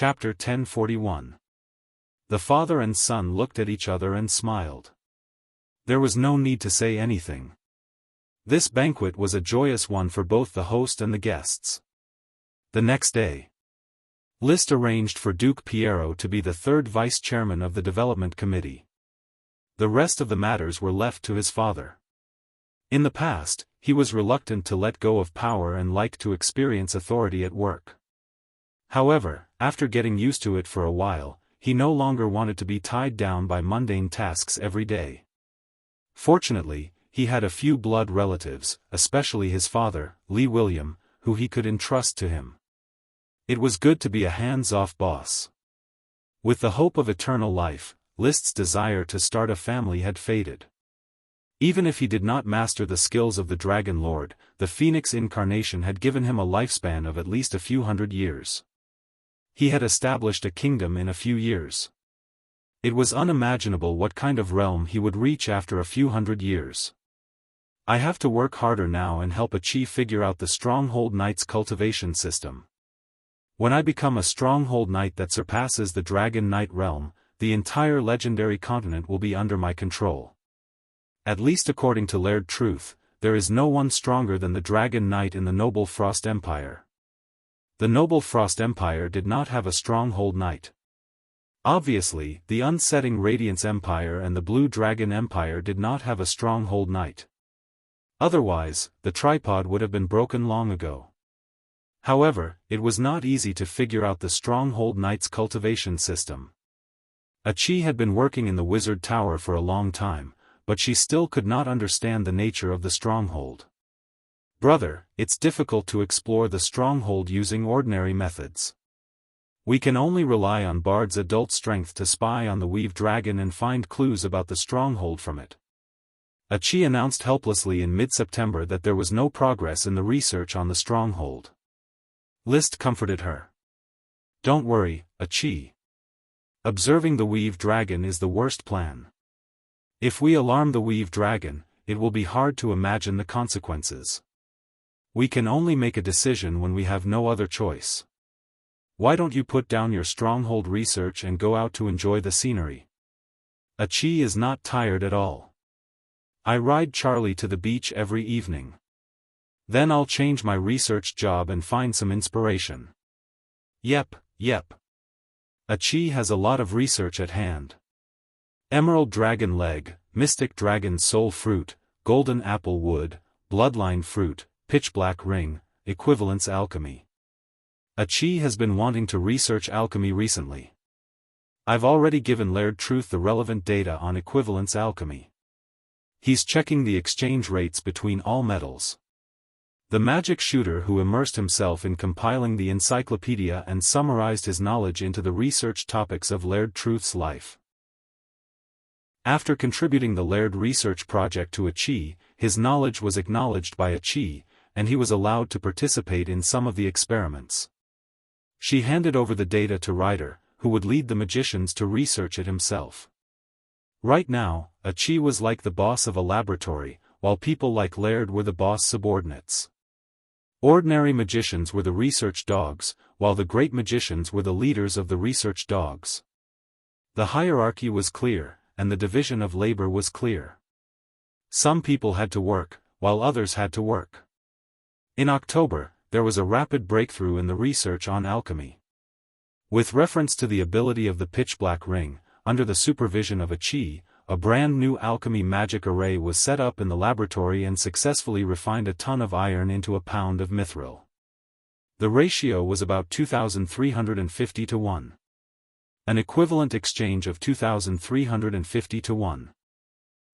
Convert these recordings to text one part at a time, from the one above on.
Chapter 1041. The father and son looked at each other and smiled. There was no need to say anything. This banquet was a joyous one for both the host and the guests. The next day, Liszt arranged for Duke Piero to be the third vice-chairman of the development committee. The rest of the matters were left to his father. In the past, he was reluctant to let go of power and liked to experience authority at work. However, after getting used to it for a while, he no longer wanted to be tied down by mundane tasks every day. Fortunately, he had a few blood relatives, especially his father, Li William, who he could entrust to him. It was good to be a hands-off boss. With the hope of eternal life, Liszt's desire to start a family had faded. Even if he did not master the skills of the Dragon Lord, the Phoenix incarnation had given him a lifespan of at least a few hundred years. He had established a kingdom in a few years. It was unimaginable what kind of realm he would reach after a few hundred years. I have to work harder now and help a chief figure out the Stronghold Knight's cultivation system. When I become a Stronghold Knight that surpasses the Dragon Knight realm, the entire legendary continent will be under my control. At least according to Laird Truth, there is no one stronger than the Dragon Knight in the Noble Frost Empire. The Noble Frost Empire did not have a Stronghold Knight. Obviously, the Unsetting Radiance Empire and the Blue Dragon Empire did not have a Stronghold Knight. Otherwise, the tripod would have been broken long ago. However, it was not easy to figure out the Stronghold Knight's cultivation system. Achi had been working in the Wizard Tower for a long time, but she still could not understand the nature of the stronghold. Brother, it's difficult to explore the stronghold using ordinary methods. We can only rely on Bard's adult strength to spy on the Weave Dragon and find clues about the stronghold from it. Achi announced helplessly in mid-September that there was no progress in the research on the stronghold. Liszt comforted her. Don't worry, Achi. Observing the Weave Dragon is the worst plan. If we alarm the Weave Dragon, it will be hard to imagine the consequences. We can only make a decision when we have no other choice. Why don't you put down your stronghold research and go out to enjoy the scenery? Achi is not tired at all. I ride Charlie to the beach every evening. Then I'll change my research job and find some inspiration. Yep. Achi has a lot of research at hand. Emerald Dragon Leg, Mystic Dragon Soul Fruit, Golden Apple Wood, Bloodline Fruit, Pitch Black Ring, Equivalence Alchemy. Achi has been wanting to research alchemy recently. I've already given Laird Truth the relevant data on equivalence alchemy. He's checking the exchange rates between all metals. The magic shooter who immersed himself in compiling the encyclopedia and summarized his knowledge into the research topics of Laird Truth's life. After contributing the Laird research project to Achi, his knowledge was acknowledged by Achi, and he was allowed to participate in some of the experiments. She handed over the data to Ryder, who would lead the magicians to research it himself. Right now, Achi was like the boss of a laboratory, while people like Laird were the boss subordinates. Ordinary magicians were the research dogs, while the great magicians were the leaders of the research dogs. The hierarchy was clear, and the division of labor was clear. Some people had to work, while others had to work. In October, there was a rapid breakthrough in the research on alchemy. With reference to the ability of the Pitch Black Ring, under the supervision of Achi, a brand new alchemy magic array was set up in the laboratory and successfully refined a ton of iron into a pound of mithril. The ratio was about 2,350 to 1. An equivalent exchange of 2,350 to 1.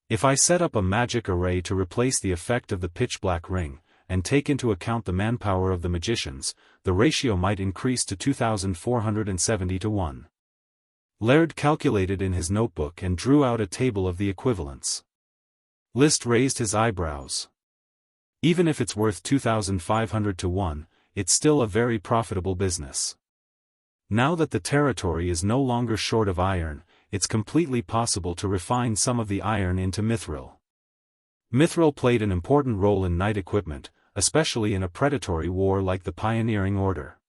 If I set up a magic array to replace the effect of the Pitch Black Ring, and take into account the manpower of the magicians, the ratio might increase to 2,470 to 1. Laird calculated in his notebook and drew out a table of the equivalents. Liszt raised his eyebrows. Even if it's worth 2,500 to 1, it's still a very profitable business. Now that the territory is no longer short of iron, it's completely possible to refine some of the iron into mithril. Mithril played an important role in knight equipment, especially in a predatory war like the Pioneering Order.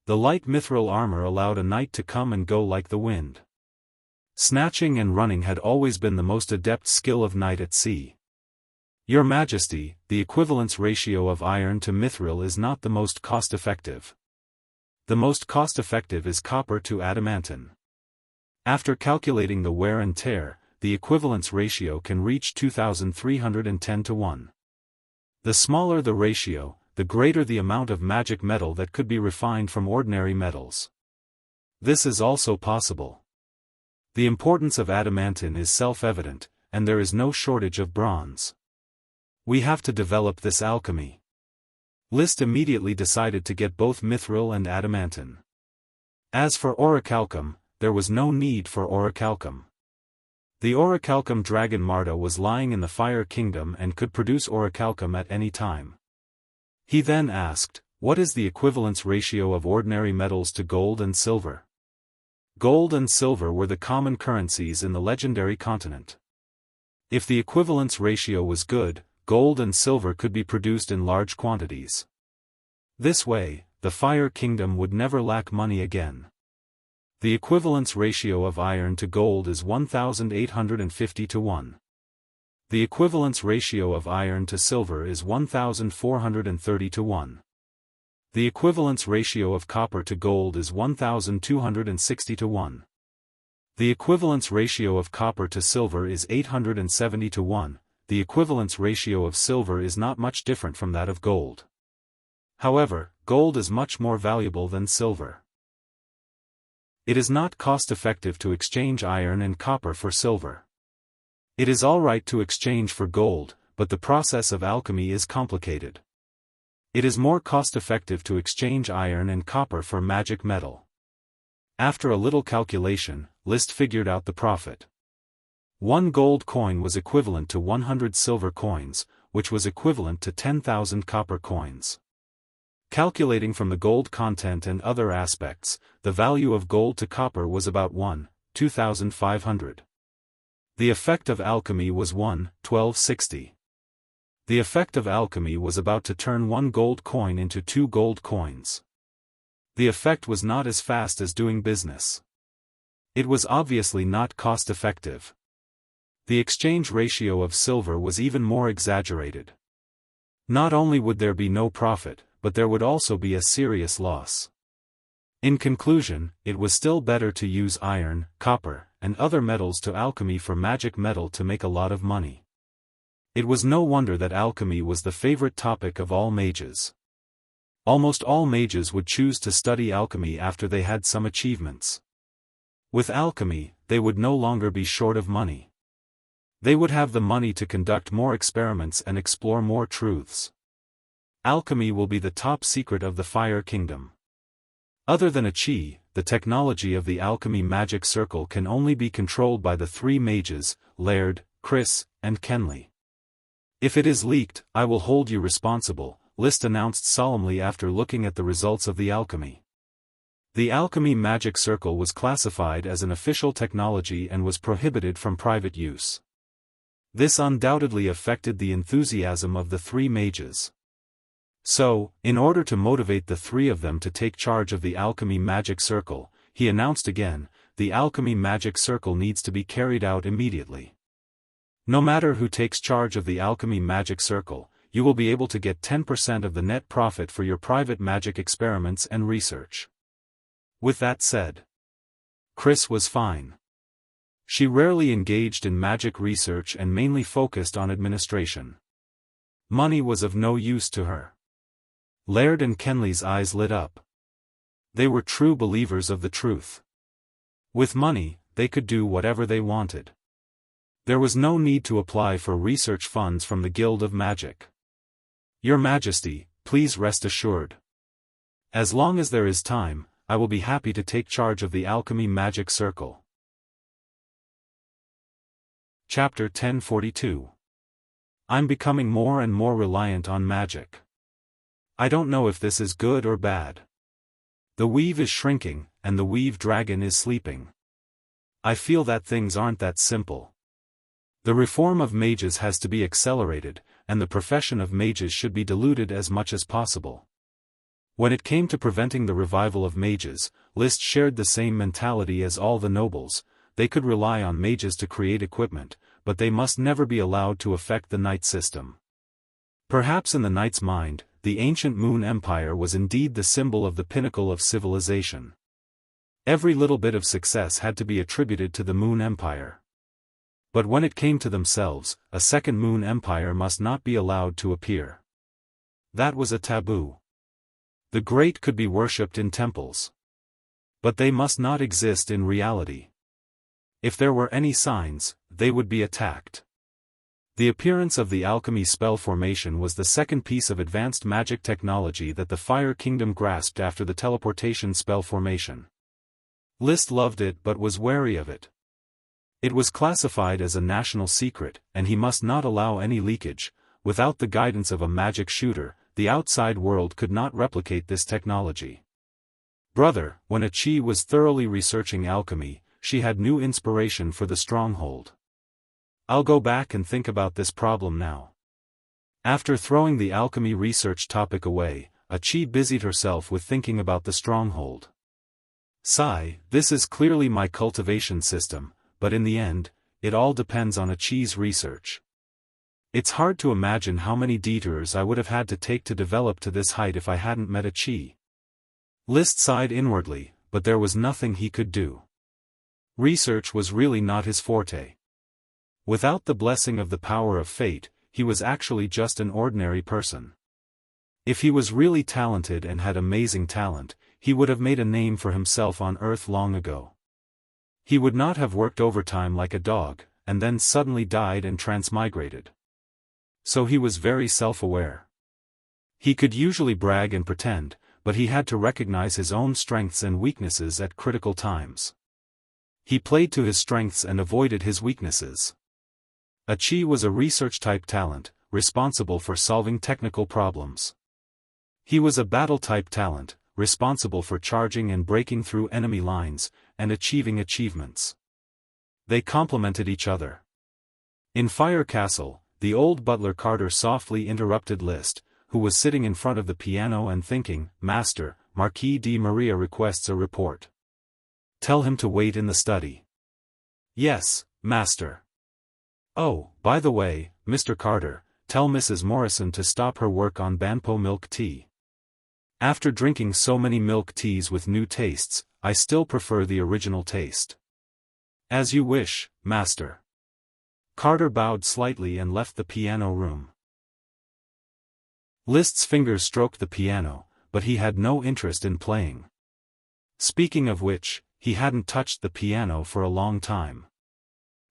The light mithril armor allowed a knight to come and go like the wind. Snatching and running had always been the most adept skill of knight at sea. Your Majesty, the equivalence ratio of iron to mithril is not the most cost-effective. The most cost-effective is copper to adamantine. After calculating the wear and tear, the equivalence ratio can reach 2,310 to 1. The smaller the ratio, the greater the amount of magic metal that could be refined from ordinary metals. This is also possible. The importance of adamantine is self-evident, and there is no shortage of bronze. We have to develop this alchemy. Liszt immediately decided to get both mithril and adamantine. As for orichalcum, there was no need for orichalcum. The orichalcum dragon Marta was lying in the Fire Kingdom and could produce orichalcum at any time. He then asked, what is the equivalence ratio of ordinary metals to gold and silver? Gold and silver were the common currencies in the legendary continent. If the equivalence ratio was good, gold and silver could be produced in large quantities. This way, the Fire Kingdom would never lack money again. The equivalence ratio of iron to gold is 1,850 to 1. The equivalence ratio of iron to silver is 1,430 to 1. The equivalence ratio of copper to gold is 1,260 to 1. The equivalence ratio of copper to silver is 870 to 1. The equivalence ratio of silver is not much different from that of gold. However, gold is much more valuable than silver. It is not cost-effective to exchange iron and copper for silver. It is all right to exchange for gold, but the process of alchemy is complicated. It is more cost-effective to exchange iron and copper for magic metal. After a little calculation, Liszt figured out the profit. 1 gold coin was equivalent to 100 silver coins, which was equivalent to 10,000 copper coins. Calculating from the gold content and other aspects, the value of gold to copper was about 1,2,500. The effect of alchemy was 1,1260. The effect of alchemy was about to turn 1 gold coin into 2 gold coins. The effect was not as fast as doing business. It was obviously not cost-effective. The exchange ratio of silver was even more exaggerated. Not only would there be no profit, but there would also be a serious loss. In conclusion, it was still better to use iron, copper, and other metals to alchemy for magic metal to make a lot of money. It was no wonder that alchemy was the favorite topic of all mages. Almost all mages would choose to study alchemy after they had some achievements. With alchemy, they would no longer be short of money. They would have the money to conduct more experiments and explore more truths. Alchemy will be the top secret of the Fire Kingdom. Other than a chi, the technology of the alchemy magic circle can only be controlled by the 3 mages, Laird, Chris, and Kenley. If it is leaked, I will hold you responsible, Liszt announced solemnly after looking at the results of the alchemy. The alchemy magic circle was classified as an official technology and was prohibited from private use. This undoubtedly affected the enthusiasm of the 3 mages. So, in order to motivate the 3 of them to take charge of the alchemy magic circle, he announced again, the alchemy magic circle needs to be carried out immediately. No matter who takes charge of the alchemy magic circle, you will be able to get 10% of the net profit for your private magic experiments and research. With that said, Chris was fine. She rarely engaged in magic research and mainly focused on administration. Money was of no use to her. Laird and Kenley's eyes lit up. They were true believers of the truth. With money, they could do whatever they wanted. There was no need to apply for research funds from the Guild of Magic. Your Majesty, please rest assured. As long as there is time, I will be happy to take charge of the alchemy magic circle. Chapter 1042. I'm becoming more and more reliant on magic. I don't know if this is good or bad. The weave is shrinking, and the weave dragon is sleeping. I feel that things aren't that simple. The reform of mages has to be accelerated, and the profession of mages should be diluted as much as possible. When it came to preventing the revival of mages, Liszt shared the same mentality as all the nobles. They could rely on mages to create equipment, but they must never be allowed to affect the knight system. Perhaps in the knight's mind, the ancient Moon Empire was indeed the symbol of the pinnacle of civilization. Every little bit of success had to be attributed to the Moon Empire. But when it came to themselves, a second Moon Empire must not be allowed to appear. That was a taboo. The great could be worshipped in temples. But they must not exist in reality. If there were any signs, they would be attacked. The appearance of the alchemy spell formation was the second piece of advanced magic technology that the Fire Kingdom grasped after the teleportation spell formation. Liszt loved it but was wary of it. It was classified as a national secret, and he must not allow any leakage. Without the guidance of a magic shooter, the outside world could not replicate this technology. Brother, when Achi was thoroughly researching alchemy, she had new inspiration for the stronghold. I'll go back and think about this problem now. After throwing the alchemy research topic away, Achi busied herself with thinking about the stronghold. Sigh, this is clearly my cultivation system, but in the end, it all depends on Achi's research. It's hard to imagine how many detours I would have had to take to develop to this height if I hadn't met Achi. Liszt sighed inwardly, but there was nothing he could do. Research was really not his forte. Without the blessing of the power of fate, he was actually just an ordinary person. If he was really talented and had amazing talent, he would have made a name for himself on Earth long ago. He would not have worked overtime like a dog, and then suddenly died and transmigrated. So he was very self-aware. He could usually brag and pretend, but he had to recognize his own strengths and weaknesses at critical times. He played to his strengths and avoided his weaknesses. Achi was a research-type talent, responsible for solving technical problems. He was a battle-type talent, responsible for charging and breaking through enemy lines, and achieving achievements. They complemented each other. In Fire Castle, the old butler Carter softly interrupted Liszt, who was sitting in front of the piano and thinking, "Master, Marquis de Maria requests a report. Tell him to wait in the study." "Yes, master." "Oh, by the way, Mr. Carter, tell Mrs. Morrison to stop her work on Banpo milk tea. After drinking so many milk teas with new tastes, I still prefer the original taste." "As you wish, master." Carter bowed slightly and left the piano room. Liszt's fingers stroked the piano, but he had no interest in playing. Speaking of which, he hadn't touched the piano for a long time.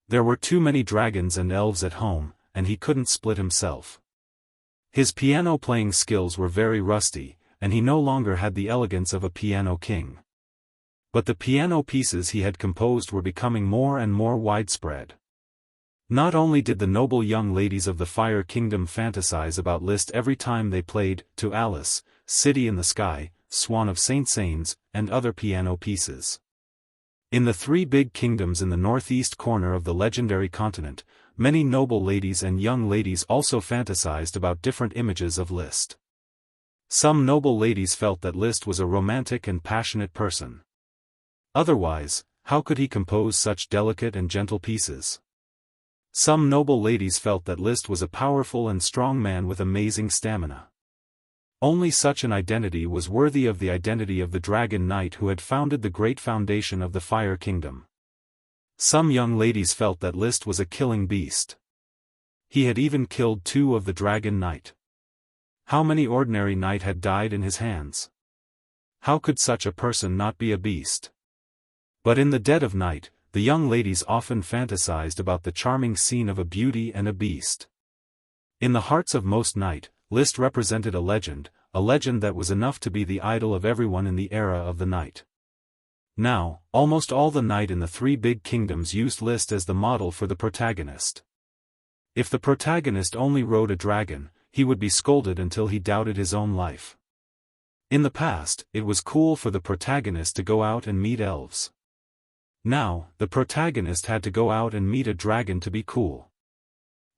There were too many dragons and elves at home, and he couldn't split himself. His piano-playing skills were very rusty, and he no longer had the elegance of a piano king. But the piano pieces he had composed were becoming more and more widespread. Not only did the noble young ladies of the Fire Kingdom fantasize about Liszt every time they played To Alice, City in the Sky, Swan of St. Saëns, and other piano pieces. In the three big kingdoms in the northeast corner of the legendary continent, many noble ladies and young ladies also fantasized about different images of Liszt. Some noble ladies felt that Liszt was a romantic and passionate person. Otherwise, how could he compose such delicate and gentle pieces? Some noble ladies felt that Liszt was a powerful and strong man with amazing stamina. Only such an identity was worthy of the identity of the Dragon Knight who had founded the great foundation of the Fire Kingdom. Some young ladies felt that Liszt was a killing beast. He had even killed 2 of the Dragon Knight. How many ordinary knight had died in his hands? How could such a person not be a beast? But in the dead of night, the young ladies often fantasized about the charming scene of a beauty and a beast. In the hearts of most knight, Liszt represented a legend that was enough to be the idol of everyone in the era of the knight. Now, almost all the knight in the 3 big kingdoms used Liszt as the model for the protagonist. If the protagonist only rode a dragon, he would be scolded until he doubted his own life. In the past, it was cool for the protagonist to go out and meet elves. Now, the protagonist had to go out and meet a dragon to be cool.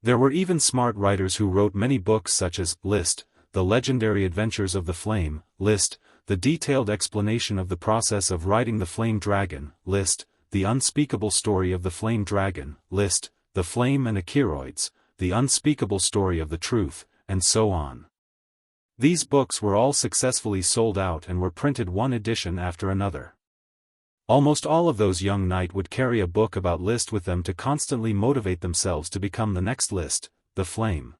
There were even smart writers who wrote many books such as Liszt, The Legendary Adventures of the Flame, list, the detailed explanation of the process of riding the Flame Dragon, list, the unspeakable story of the Flame Dragon, list, the Flame and Acheroids, the unspeakable story of the truth, and so on. These books were all successfully sold out and were printed one edition after another. Almost all of those young knights would carry a book about list with them to constantly motivate themselves to become the next list, the Flame.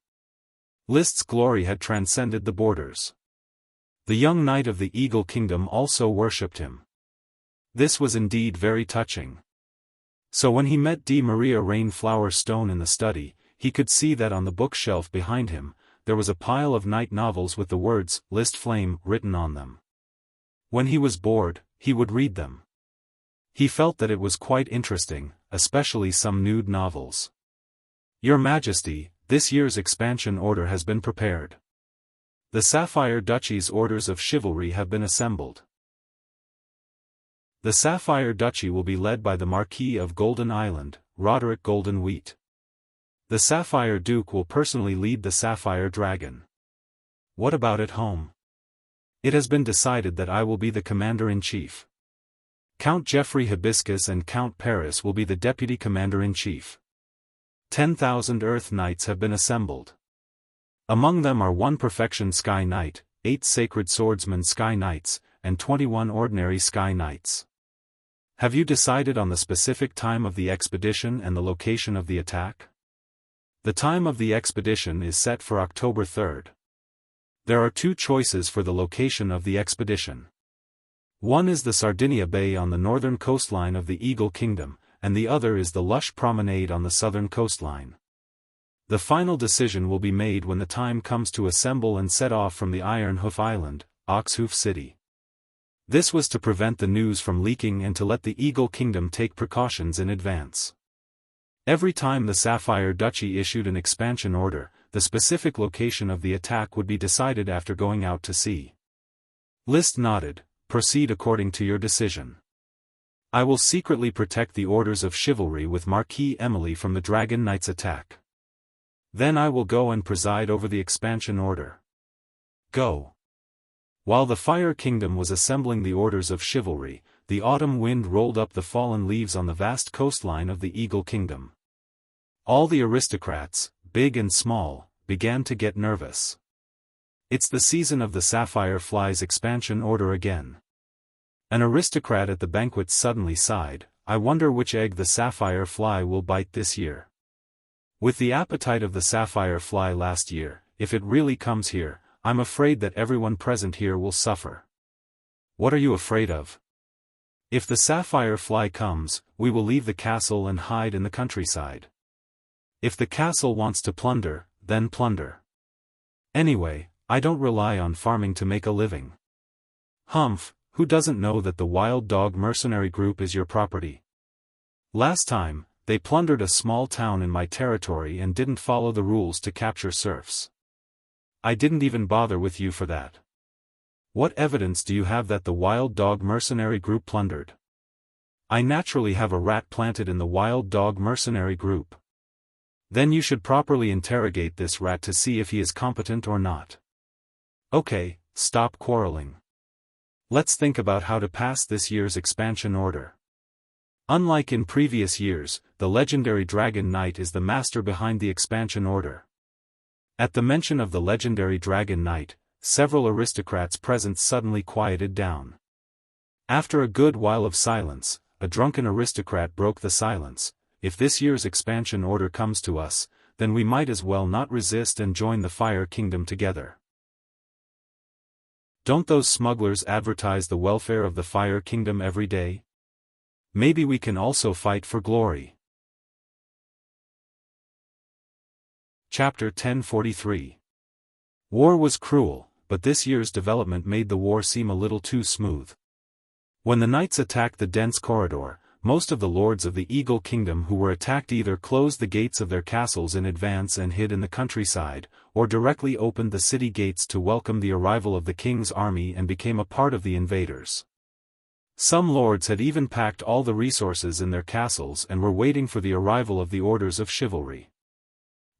List's glory had transcended the borders. The young knight of the Eagle Kingdom also worshipped him. This was indeed very touching. So when he met D. Maria Rainflower Stone in the study, he could see that on the bookshelf behind him, there was a pile of knight novels with the words, List Flame, written on them. When he was bored, he would read them. He felt that it was quite interesting, especially some nude novels. Your Majesty, this year's expansion order has been prepared. The Sapphire Duchy's orders of chivalry have been assembled. The Sapphire Duchy will be led by the Marquis of Golden Island, Roderick Golden Wheat. The Sapphire Duke will personally lead the Sapphire Dragon. What about at home? It has been decided that I will be the Commander-in-Chief. Count Geoffrey Hibiscus and Count Paris will be the Deputy Commander-in-Chief. 10,000 Earth Knights have been assembled. Among them are 1 Perfection Sky Knight, 8 Sacred Swordsmen Sky Knights, and 21 Ordinary Sky Knights. Have you decided on the specific time of the expedition and the location of the attack? The time of the expedition is set for October 3rd. There are 2 choices for the location of the expedition. One is the Sardinia Bay on the northern coastline of the Eagle Kingdom, and the other is the lush promenade on the southern coastline. The final decision will be made when the time comes to assemble and set off from the Iron Hoof Island, Oxhoof City. This was to prevent the news from leaking and to let the Eagle Kingdom take precautions in advance. Every time the Sapphire Duchy issued an expansion order, the specific location of the attack would be decided after going out to sea. List nodded. Proceed according to your decision. I will secretly protect the orders of chivalry with Marquis Emily from the Dragon Knight's attack. Then I will go and preside over the expansion order. Go. While the Fire Kingdom was assembling the orders of chivalry, the autumn wind rolled up the fallen leaves on the vast coastline of the Eagle Kingdom. All the aristocrats, big and small, began to get nervous. It's the season of the Sapphire Fly's expansion order again. An aristocrat at the banquet suddenly sighed, I wonder which egg the Sapphire Fly will bite this year. With the appetite of the Sapphire Fly last year, if it really comes here, I'm afraid that everyone present here will suffer. What are you afraid of? If the Sapphire Fly comes, we will leave the castle and hide in the countryside. If the castle wants to plunder, then plunder. Anyway, I don't rely on farming to make a living. Humph, who doesn't know that the Wild Dog Mercenary Group is your property? Last time, they plundered a small town in my territory and didn't follow the rules to capture serfs. I didn't even bother with you for that. What evidence do you have that the Wild Dog Mercenary Group plundered? I naturally have a rat planted in the Wild Dog Mercenary Group. Then you should properly interrogate this rat to see if he is competent or not. Okay, stop quarreling. Let's think about how to pass this year's expansion order. Unlike in previous years, the legendary Dragon Knight is the master behind the expansion order. At the mention of the legendary Dragon Knight, several aristocrats present suddenly quieted down. After a good while of silence, a drunken aristocrat broke the silence. If this year's expansion order comes to us, then we might as well not resist and join the Fire Kingdom together. Don't those smugglers advertise the welfare of the Fire Kingdom every day? Maybe we can also fight for glory. Chapter 1043. War was cruel, but this year's development made the war seem a little too smooth. When the knights attacked the dense corridor, most of the lords of the Eagle Kingdom who were attacked either closed the gates of their castles in advance and hid in the countryside, or directly opened the city gates to welcome the arrival of the king's army and became a part of the invaders. Some lords had even packed all the resources in their castles and were waiting for the arrival of the orders of chivalry.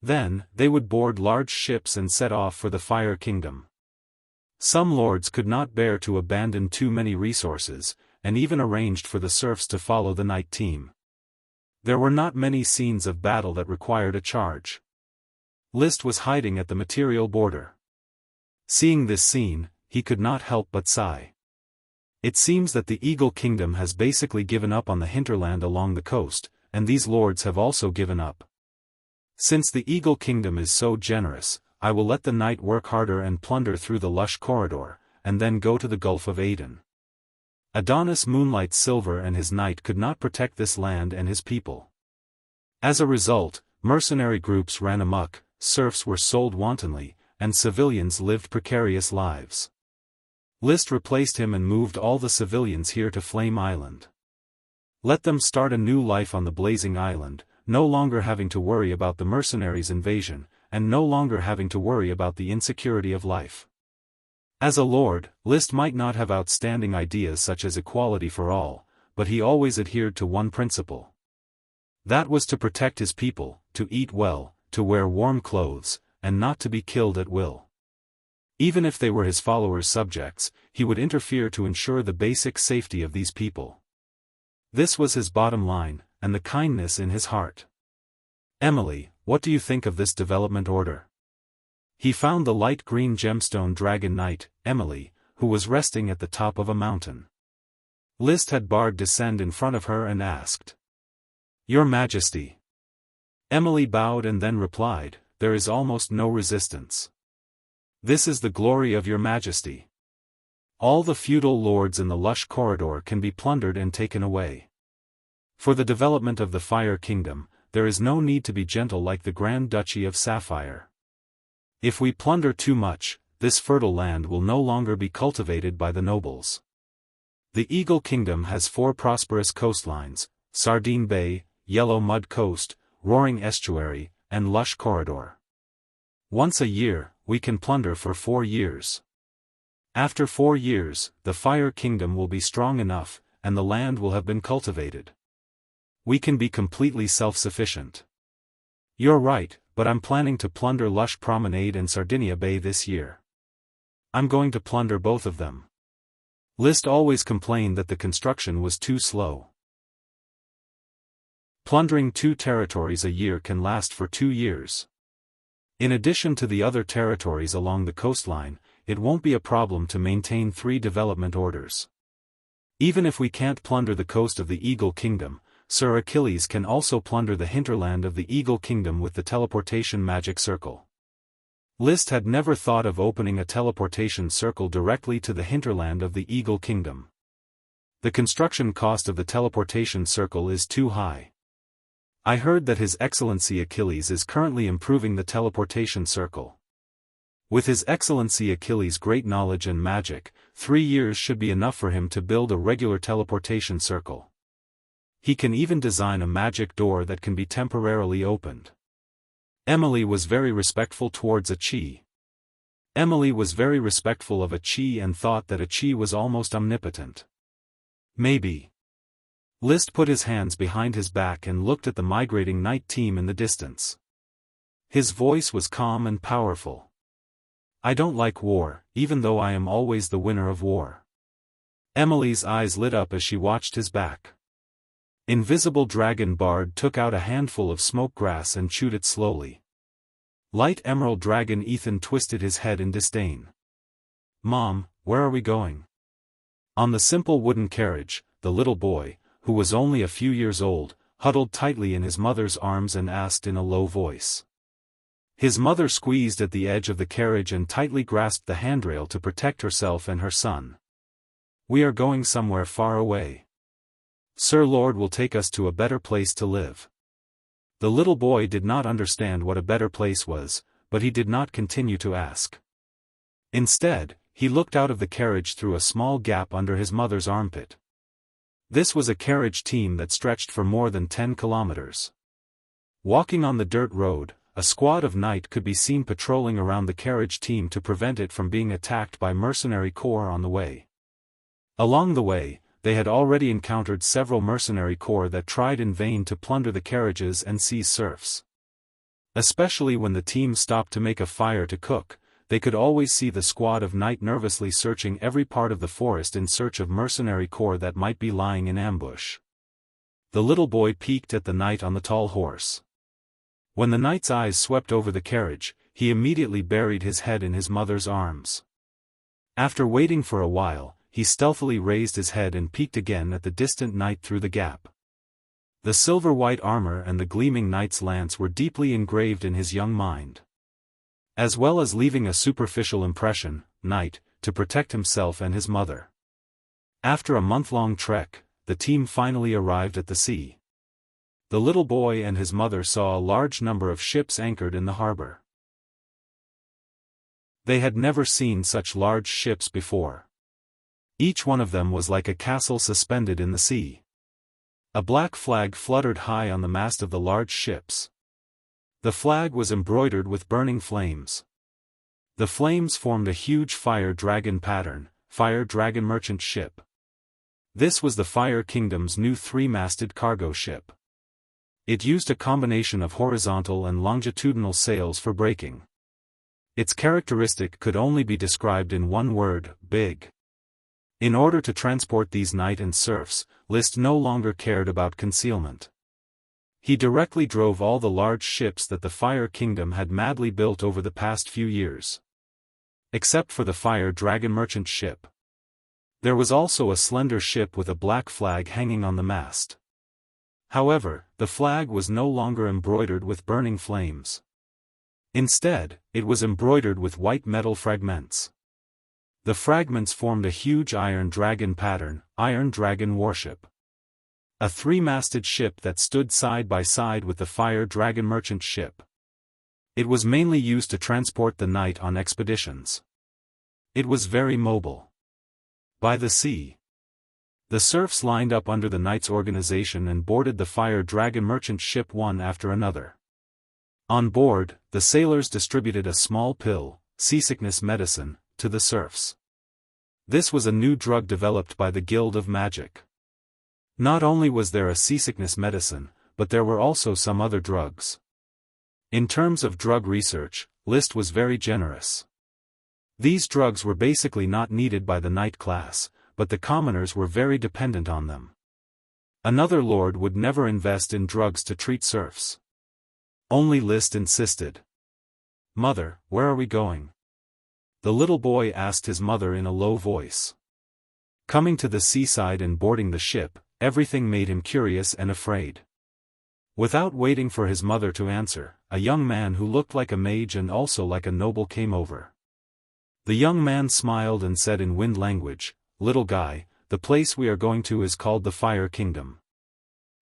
Then, they would board large ships and set off for the Fire Kingdom. Some lords could not bear to abandon too many resources, and even arranged for the serfs to follow the night team. There were not many scenes of battle that required a charge. List was hiding at the material border. Seeing this scene, he could not help but sigh. It seems that the Eagle Kingdom has basically given up on the hinterland along the coast, and these lords have also given up. Since the Eagle Kingdom is so generous, I will let the knight work harder and plunder through the lush corridor, and then go to the Gulf of Aden. Adonis Moonlight Silver and his knight could not protect this land and his people. As a result, mercenary groups ran amok, serfs were sold wantonly, and civilians lived precarious lives. List replaced him and moved all the civilians here to Flame Island. Let them start a new life on the blazing island, no longer having to worry about the mercenaries' invasion, and no longer having to worry about the insecurity of life. As a lord, List might not have outstanding ideas such as equality for all, but he always adhered to one principle. That was to protect his people, to eat well, to wear warm clothes, and not to be killed at will. Even if they were his followers' subjects, he would interfere to ensure the basic safety of these people. This was his bottom line, and the kindness in his heart. Emily, what do you think of this development order? He found the light green gemstone dragon knight, Emily, who was resting at the top of a mountain. List had barred descend in front of her and asked. Your Majesty. Emily bowed and then replied, there is almost no resistance. This is the glory of your Majesty. All the feudal lords in the lush corridor can be plundered and taken away. For the development of the Fire Kingdom, there is no need to be gentle like the Grand Duchy of Sapphire. If we plunder too much, this fertile land will no longer be cultivated by the nobles. The Eagle Kingdom has 4 prosperous coastlines, Sardine Bay, Yellow Mud Coast, Roaring Estuary, and Lush Corridor. Once a year, we can plunder for 4 years. After 4 years, the Fire Kingdom will be strong enough, and the land will have been cultivated. We can be completely self-sufficient. You're right, but I'm planning to plunder Lush Promenade and Sardinia Bay this year. I'm going to plunder both of them. List always complained that the construction was too slow. Plundering 2 territories a year can last for 2 years. In addition to the other territories along the coastline, it won't be a problem to maintain 3 development orders. Even if we can't plunder the coast of the Eagle Kingdom, Sir Achilles can also plunder the hinterland of the Eagle Kingdom with the teleportation magic circle. List had never thought of opening a teleportation circle directly to the hinterland of the Eagle Kingdom. The construction cost of the teleportation circle is too high. I heard that His Excellency Achilles is currently improving the teleportation circle. With His Excellency Achilles' great knowledge and magic, 3 years should be enough for him to build a regular teleportation circle. He can even design a magic door that can be temporarily opened. Emily was very respectful towards Achi. Emily was very respectful of Achi and thought that Achi was almost omnipotent. Maybe. List put his hands behind his back and looked at the migrating night team in the distance. His voice was calm and powerful. I don't like war, even though I am always the winner of war. Emily's eyes lit up as she watched his back. Invisible Dragon Bard took out a handful of smoke grass and chewed it slowly. Light Emerald Dragon Ethan twisted his head in disdain. Mom, where are we going? On the simple wooden carriage, the little boy, who was only a few years old, huddled tightly in his mother's arms and asked in a low voice. His mother squeezed at the edge of the carriage and tightly grasped the handrail to protect herself and her son. We are going somewhere far away. Sir Lord will take us to a better place to live. The little boy did not understand what a better place was, but he did not continue to ask. Instead, he looked out of the carriage through a small gap under his mother's armpit. This was a carriage team that stretched for more than 10 kilometers. Walking on the dirt road, a squad of knight could be seen patrolling around the carriage team to prevent it from being attacked by mercenary corps on the way. Along the way, they had already encountered several mercenary corps that tried in vain to plunder the carriages and seize serfs. Especially when the team stopped to make a fire to cook, they could always see the squad of knight nervously searching every part of the forest in search of mercenary corps that might be lying in ambush. The little boy peeked at the knight on the tall horse. When the knight's eyes swept over the carriage, he immediately buried his head in his mother's arms. After waiting for a while, he stealthily raised his head and peeked again at the distant knight through the gap. The silver-white armor and the gleaming knight's lance were deeply engraved in his young mind. As well as leaving a superficial impression, knight, to protect himself and his mother. After a month-long trek, the team finally arrived at the sea. The little boy and his mother saw a large number of ships anchored in the harbor. They had never seen such large ships before. Each one of them was like a castle suspended in the sea. A black flag fluttered high on the mast of the large ships. The flag was embroidered with burning flames. The flames formed a huge fire dragon pattern, fire dragon merchant ship. This was the Fire Kingdom's new three-masted cargo ship. It used a combination of horizontal and longitudinal sails for braking. Its characteristic could only be described in one word: big. In order to transport these knight and serfs, Liszt no longer cared about concealment. He directly drove all the large ships that the Fire Kingdom had madly built over the past few years. Except for the Fire Dragon merchant ship. There was also a slender ship with a black flag hanging on the mast. However, the flag was no longer embroidered with burning flames. Instead, it was embroidered with white metal fragments. The fragments formed a huge iron dragon pattern, Iron Dragon warship. A three-masted ship that stood side by side with the Fire Dragon merchant ship. It was mainly used to transport the knight on expeditions. It was very mobile. By the sea. The serfs lined up under the knight's organization and boarded the Fire Dragon merchant ship one after another. On board, the sailors distributed a small pill, seasickness medicine, to the serfs. This was a new drug developed by the Guild of Magic. Not only was there a seasickness medicine, but there were also some other drugs. In terms of drug research, Liszt was very generous. These drugs were basically not needed by the knight class, but the commoners were very dependent on them. Another lord would never invest in drugs to treat serfs. Only Liszt insisted. "Mother, where are we going?" The little boy asked his mother in a low voice. Coming to the seaside and boarding the ship, everything made him curious and afraid. Without waiting for his mother to answer, a young man who looked like a mage and also like a noble came over. The young man smiled and said in wind language, "Little guy, the place we are going to is called the Fire Kingdom.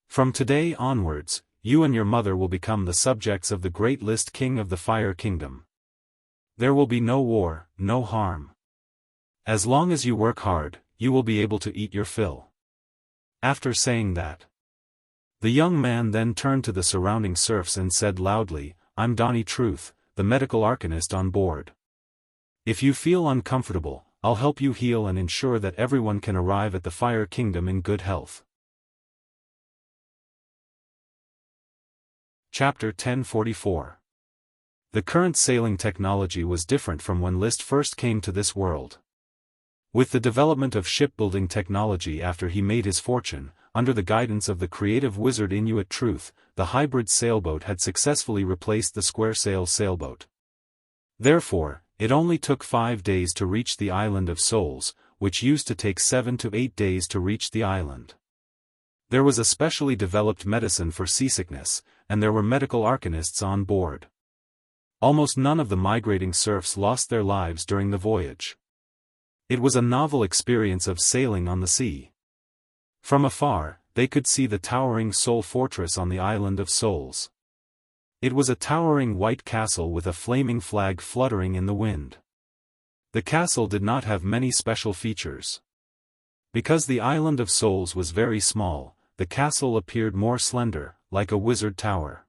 From today onwards, you and your mother will become the subjects of the great Liszt King of the Fire Kingdom. There will be no war, no harm. As long as you work hard, you will be able to eat your fill." After saying that, the young man then turned to the surrounding serfs and said loudly, "I'm Donnie Truth, the medical arcanist on board. If you feel uncomfortable, I'll help you heal and ensure that everyone can arrive at the Fire Kingdom in good health." Chapter 1044. The current sailing technology was different from when Liszt first came to this world. With the development of shipbuilding technology after he made his fortune, under the guidance of the creative wizard Inuit Truth, the hybrid sailboat had successfully replaced the square-sail sailboat. Therefore, it only took 5 days to reach the island of Souls, which used to take 7 to 8 days to reach the island. There was a specially developed medicine for seasickness, and there were medical arcanists on board. Almost none of the migrating serfs lost their lives during the voyage. It was a novel experience of sailing on the sea. From afar, they could see the towering Soul Fortress on the island of Souls. It was a towering white castle with a flaming flag fluttering in the wind. The castle did not have many special features. Because the island of Souls was very small, the castle appeared more slender, like a wizard tower.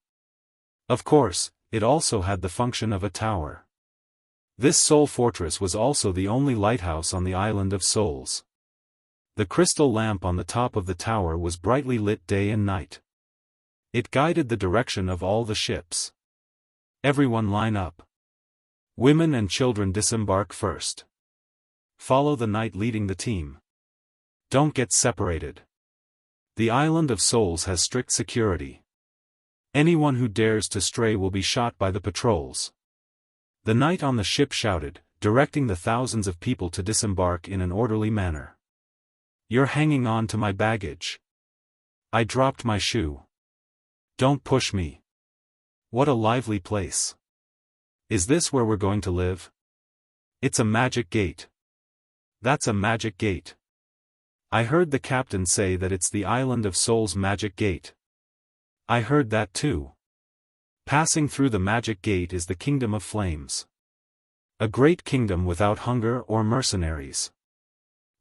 Of course, it also had the function of a tower. This Soul Fortress was also the only lighthouse on the island of Souls. The crystal lamp on the top of the tower was brightly lit day and night. It guided the direction of all the ships. Everyone line up. Women and children disembark first. Follow the knight leading the team. Don't get separated. The Island of Souls has strict security. Anyone who dares to stray will be shot by the patrols. The knight on the ship shouted, directing the thousands of people to disembark in an orderly manner. You're hanging on to my baggage. I dropped my shoe. Don't push me. What a lively place. Is this where we're going to live? It's a magic gate. That's a magic gate. I heard the captain say that it's the Island of Souls magic gate. I heard that too. Passing through the magic gate is the Kingdom of Flames. A great kingdom without hunger or mercenaries.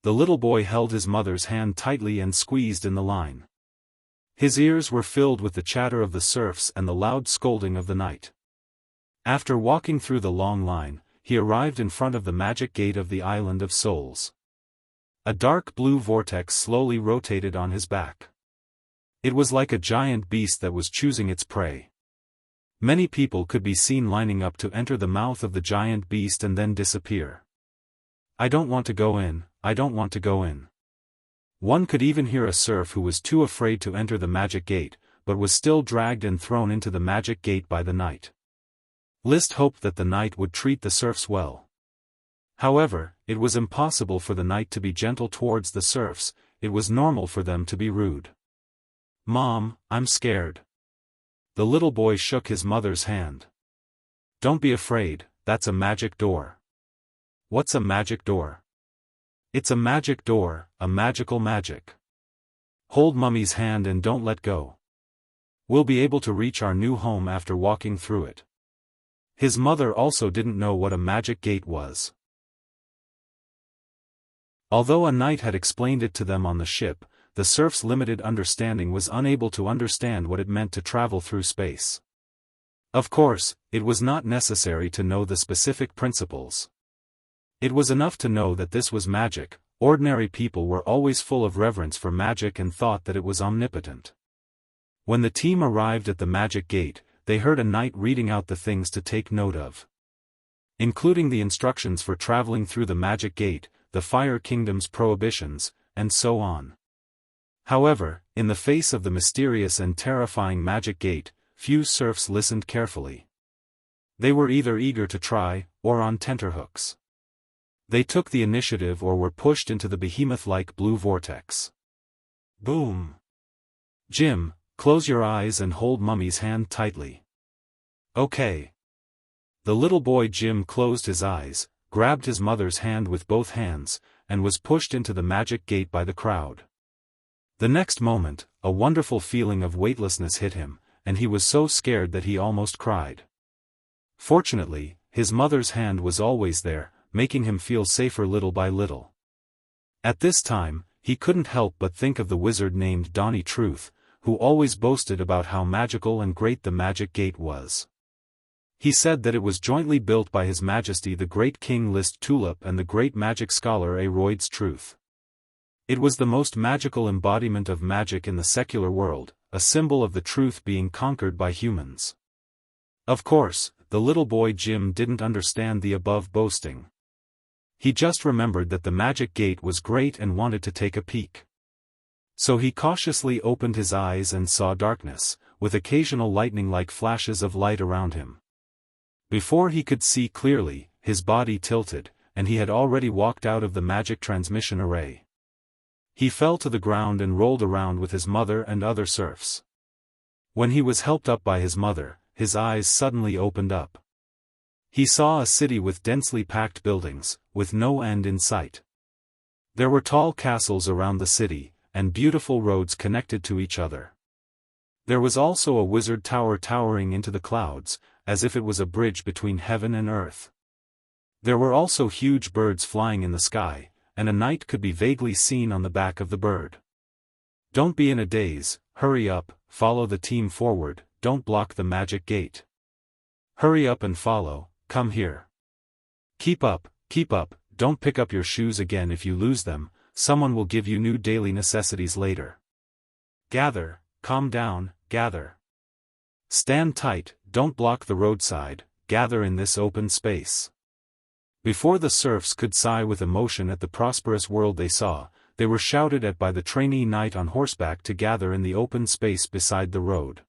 The little boy held his mother's hand tightly and squeezed in the line. His ears were filled with the chatter of the serfs and the loud scolding of the knight. After walking through the long line, he arrived in front of the magic gate of the Island of Souls. A dark blue vortex slowly rotated on his back. It was like a giant beast that was choosing its prey. Many people could be seen lining up to enter the mouth of the giant beast and then disappear. I don't want to go in, I don't want to go in. One could even hear a serf who was too afraid to enter the magic gate, but was still dragged and thrown into the magic gate by the knight. Liszt hoped that the knight would treat the serfs well. However, it was impossible for the knight to be gentle towards the serfs, it was normal for them to be rude. Mom, I'm scared. The little boy shook his mother's hand. Don't be afraid, that's a magic door. What's a magic door? It's a magic door, a magical magic. Hold Mummy's hand and don't let go. We'll be able to reach our new home after walking through it. His mother also didn't know what a magic gate was. Although a knight had explained it to them on the ship, the serf's limited understanding was unable to understand what it meant to travel through space. Of course, it was not necessary to know the specific principles. It was enough to know that this was magic. Ordinary people were always full of reverence for magic and thought that it was omnipotent. When the team arrived at the magic gate, they heard a knight reading out the things to take note of, including the instructions for traveling through the magic gate, the Fire Kingdom's prohibitions, and so on. However, in the face of the mysterious and terrifying magic gate, few serfs listened carefully. They were either eager to try, or on tenterhooks. They took the initiative or were pushed into the behemoth-like blue vortex. Boom! Jim, close your eyes and hold Mummy's hand tightly. Okay. The little boy Jim closed his eyes, grabbed his mother's hand with both hands, and was pushed into the magic gate by the crowd. The next moment, a wonderful feeling of weightlessness hit him, and he was so scared that he almost cried. Fortunately, his mother's hand was always there, making him feel safer little by little. At this time, he couldn't help but think of the wizard named Donnie Truth, who always boasted about how magical and great the magic gate was. He said that it was jointly built by His Majesty the Great King Liszt Tulip and the great magic scholar Aroids Truth. It was the most magical embodiment of magic in the secular world, a symbol of the truth being conquered by humans. Of course, the little boy Jim didn't understand the above boasting. He just remembered that the magic gate was great and wanted to take a peek. So he cautiously opened his eyes and saw darkness, with occasional lightning-like flashes of light around him. Before he could see clearly, his body tilted, and he had already walked out of the magic transmission array. He fell to the ground and rolled around with his mother and other serfs. When he was helped up by his mother, his eyes suddenly opened up. He saw a city with densely packed buildings, with no end in sight. There were tall castles around the city, and beautiful roads connected to each other. There was also a wizard tower towering into the clouds, as if it was a bridge between heaven and earth. There were also huge birds flying in the sky, and a knight could be vaguely seen on the back of the bird. Don't be in a daze, hurry up, follow the team forward, don't block the magic gate. Hurry up and follow, come here. Keep up, don't pick up your shoes again if you lose them, someone will give you new daily necessities later. Gather, calm down, gather. Stand tight, don't block the roadside, gather in this open space." Before the serfs could sigh with emotion at the prosperous world they saw, they were shouted at by the trainee knight on horseback to gather in the open space beside the road.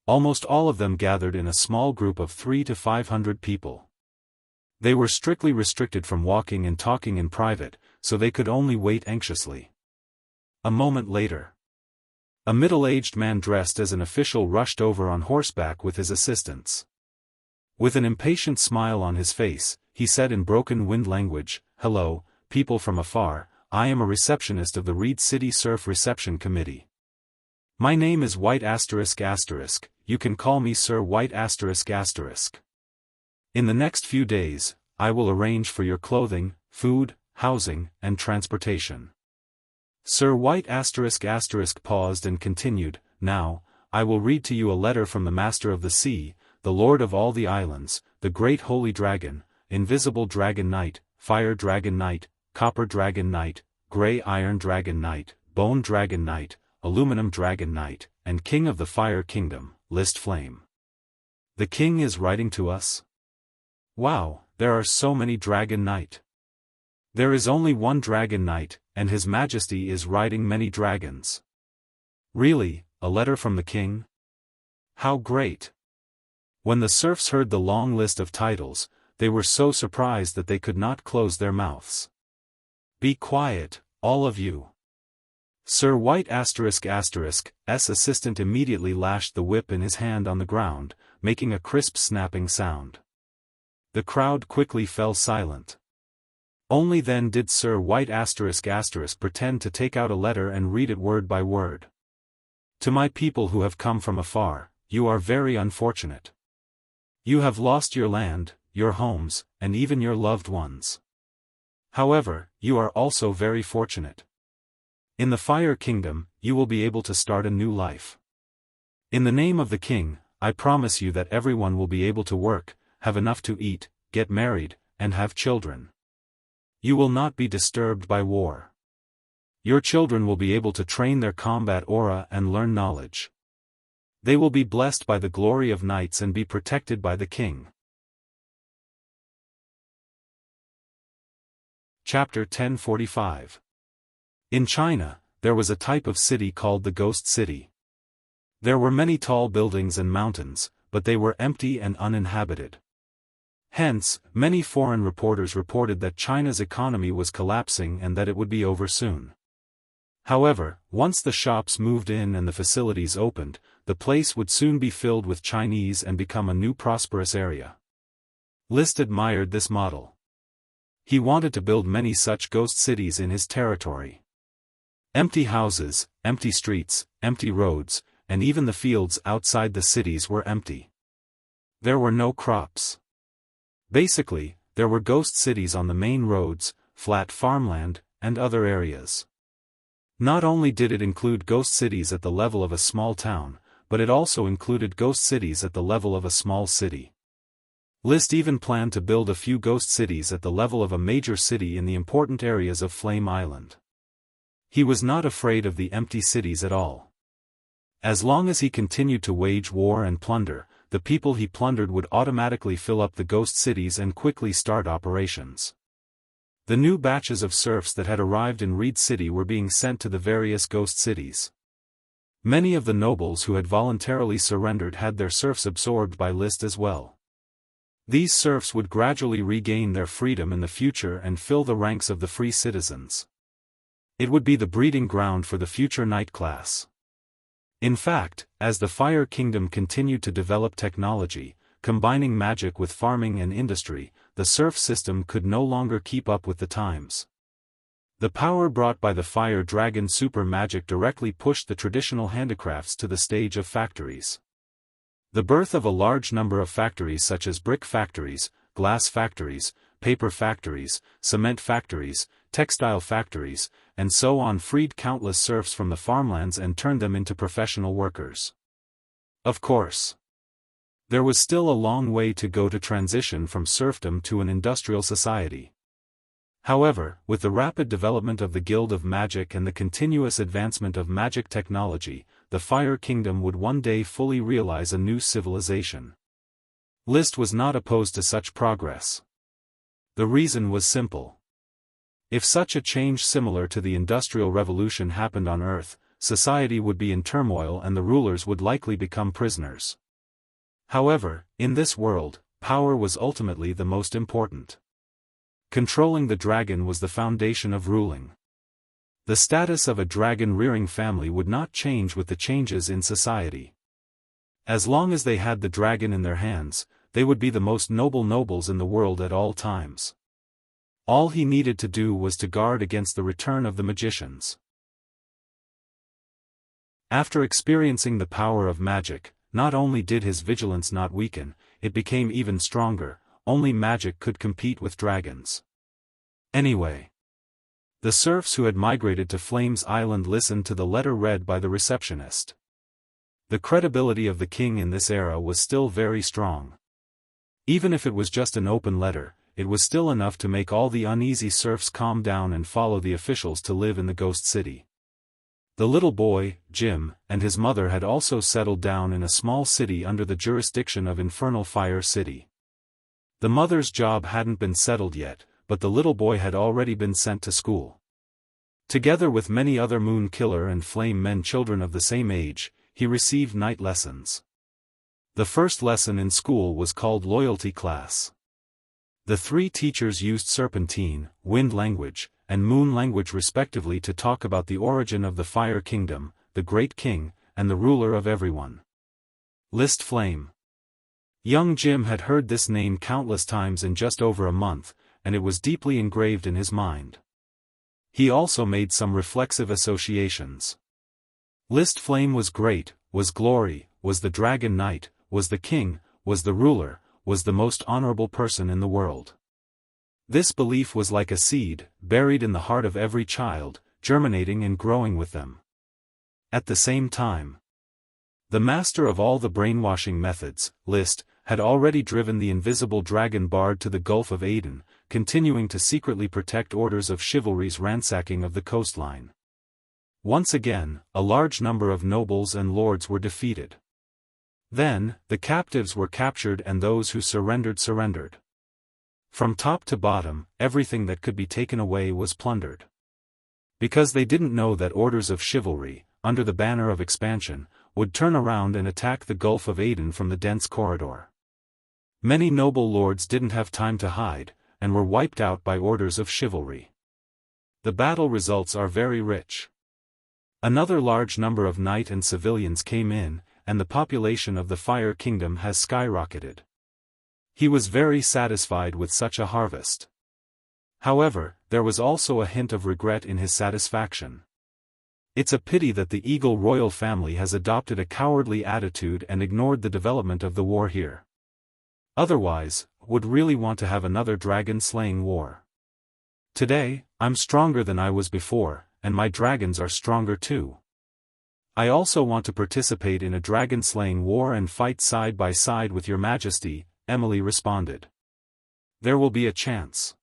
Almost all of them gathered in a small group of 300 to 500 people. They were strictly restricted from walking and talking in private, so they could only wait anxiously. A moment later, a middle-aged man dressed as an official rushed over on horseback with his assistants. With an impatient smile on his face, he said in broken wind language, "Hello, people from afar, I am a receptionist of the Reed City Serf Reception Committee. My name is White ***, you can call me Sir White ***. In the next few days, I will arrange for your clothing, food, housing, and transportation." Sir White *** paused and continued, "Now, I will read to you a letter from the Master of the Sea, the Lord of all the Islands, the Great Holy Dragon, Invisible Dragon Knight, Fire Dragon Knight, Copper Dragon Knight, Grey Iron Dragon Knight, Bone Dragon Knight, Aluminum Dragon Knight, and King of the Fire Kingdom, List Flame. The King is writing to us? Wow, there are so many Dragon Knight. There is only one Dragon Knight, and His Majesty is riding many dragons. Really, a letter from the King? How great!" When the serfs heard the long list of titles, they were so surprised that they could not close their mouths. "Be quiet, all of you." Sir White ***'s assistant immediately lashed the whip in his hand on the ground, making a crisp snapping sound. The crowd quickly fell silent. Only then did Sir White **** pretend to take out a letter and read it word by word. "To my people who have come from afar, you are very unfortunate. You have lost your land, your homes, and even your loved ones. However, you are also very fortunate. In the Fire Kingdom, you will be able to start a new life. In the name of the King, I promise you that everyone will be able to work, have enough to eat, get married, and have children. You will not be disturbed by war. Your children will be able to train their combat aura and learn knowledge. They will be blessed by the glory of knights and be protected by the King." Chapter 1045. In China, there was a type of city called the Ghost City. There were many tall buildings and mountains, but they were empty and uninhabited. Hence, many foreign reporters reported that China's economy was collapsing and that it would be over soon. However, once the shops moved in and the facilities opened, the place would soon be filled with Chinese and become a new prosperous area. Liszt admired this model. He wanted to build many such ghost cities in his territory. Empty houses, empty streets, empty roads, and even the fields outside the cities were empty. There were no crops. Basically, there were ghost cities on the main roads, flat farmland, and other areas. Not only did it include ghost cities at the level of a small town, but it also included ghost cities at the level of a small city. Liszt even planned to build a few ghost cities at the level of a major city in the important areas of Flame Island. He was not afraid of the empty cities at all. As long as he continued to wage war and plunder, the people he plundered would automatically fill up the ghost cities and quickly start operations. The new batches of serfs that had arrived in Reed City were being sent to the various ghost cities. Many of the nobles who had voluntarily surrendered had their serfs absorbed by Liszt as well. These serfs would gradually regain their freedom in the future and fill the ranks of the free citizens. It would be the breeding ground for the future knight class. In fact, as the Fire Kingdom continued to develop technology, combining magic with farming and industry, the serf system could no longer keep up with the times. The power brought by the Fire Dragon super magic directly pushed the traditional handicrafts to the stage of factories. The birth of a large number of factories such as brick factories, glass factories, paper factories, cement factories, textile factories, and so on freed countless serfs from the farmlands and turned them into professional workers. Of course, there was still a long way to go to transition from serfdom to an industrial society. However, with the rapid development of the Guild of Magic and the continuous advancement of magic technology, the Fire Kingdom would one day fully realize a new civilization. List was not opposed to such progress. The reason was simple. If such a change similar to the Industrial Revolution happened on Earth, society would be in turmoil and the rulers would likely become prisoners. However, in this world, power was ultimately the most important. Controlling the dragon was the foundation of ruling. The status of a dragon-rearing family would not change with the changes in society. As long as they had the dragon in their hands, they would be the most noble nobles in the world at all times. All he needed to do was to guard against the return of the magicians. After experiencing the power of magic, not only did his vigilance not weaken, it became even stronger. Only magic could compete with dragons. Anyway, the serfs who had migrated to Flames Island listened to the letter read by the receptionist. The credibility of the king in this era was still very strong. Even if it was just an open letter, it was still enough to make all the uneasy serfs calm down and follow the officials to live in the ghost city. The little boy, Jim, and his mother had also settled down in a small city under the jurisdiction of Infernal Fire City. The mother's job hadn't been settled yet, but the little boy had already been sent to school. Together with many other Moon Killer and Flame Men children of the same age, he received night lessons. The first lesson in school was called Loyalty Class. The three teachers used Serpentine, Wind language, and Moon language respectively to talk about the origin of the Fire Kingdom, the Great King, and the ruler of everyone. List Flame. Young Jim had heard this name countless times in just over a month, and it was deeply engraved in his mind. He also made some reflexive associations. List Flame was great, was glory, was the Dragon Knight, was the king, was the ruler, was the most honorable person in the world. This belief was like a seed, buried in the heart of every child, germinating and growing with them. At the same time, the master of all the brainwashing methods, List, had already driven the invisible dragon bard to the Gulf of Aden, continuing to secretly protect orders of chivalry's ransacking of the coastline. Once again, a large number of nobles and lords were defeated. Then, the captives were captured and those who surrendered. From top to bottom, everything that could be taken away was plundered. Because they didn't know that orders of chivalry, under the banner of expansion, would turn around and attack the Gulf of Aden from the dense corridor. Many noble lords didn't have time to hide, and were wiped out by orders of chivalry. The battle results are very rich. Another large number of knight and civilians came in, and the population of the Fire Kingdom has skyrocketed. He was very satisfied with such a harvest. However, there was also a hint of regret in his satisfaction. It's a pity that the Eagle royal family has adopted a cowardly attitude and ignored the development of the war here. Otherwise, would really want to have another dragon-slaying war. Today, I'm stronger than I was before, and my dragons are stronger too. I also want to participate in a dragon-slaying war and fight side by side with your majesty, Emily responded. There will be a chance.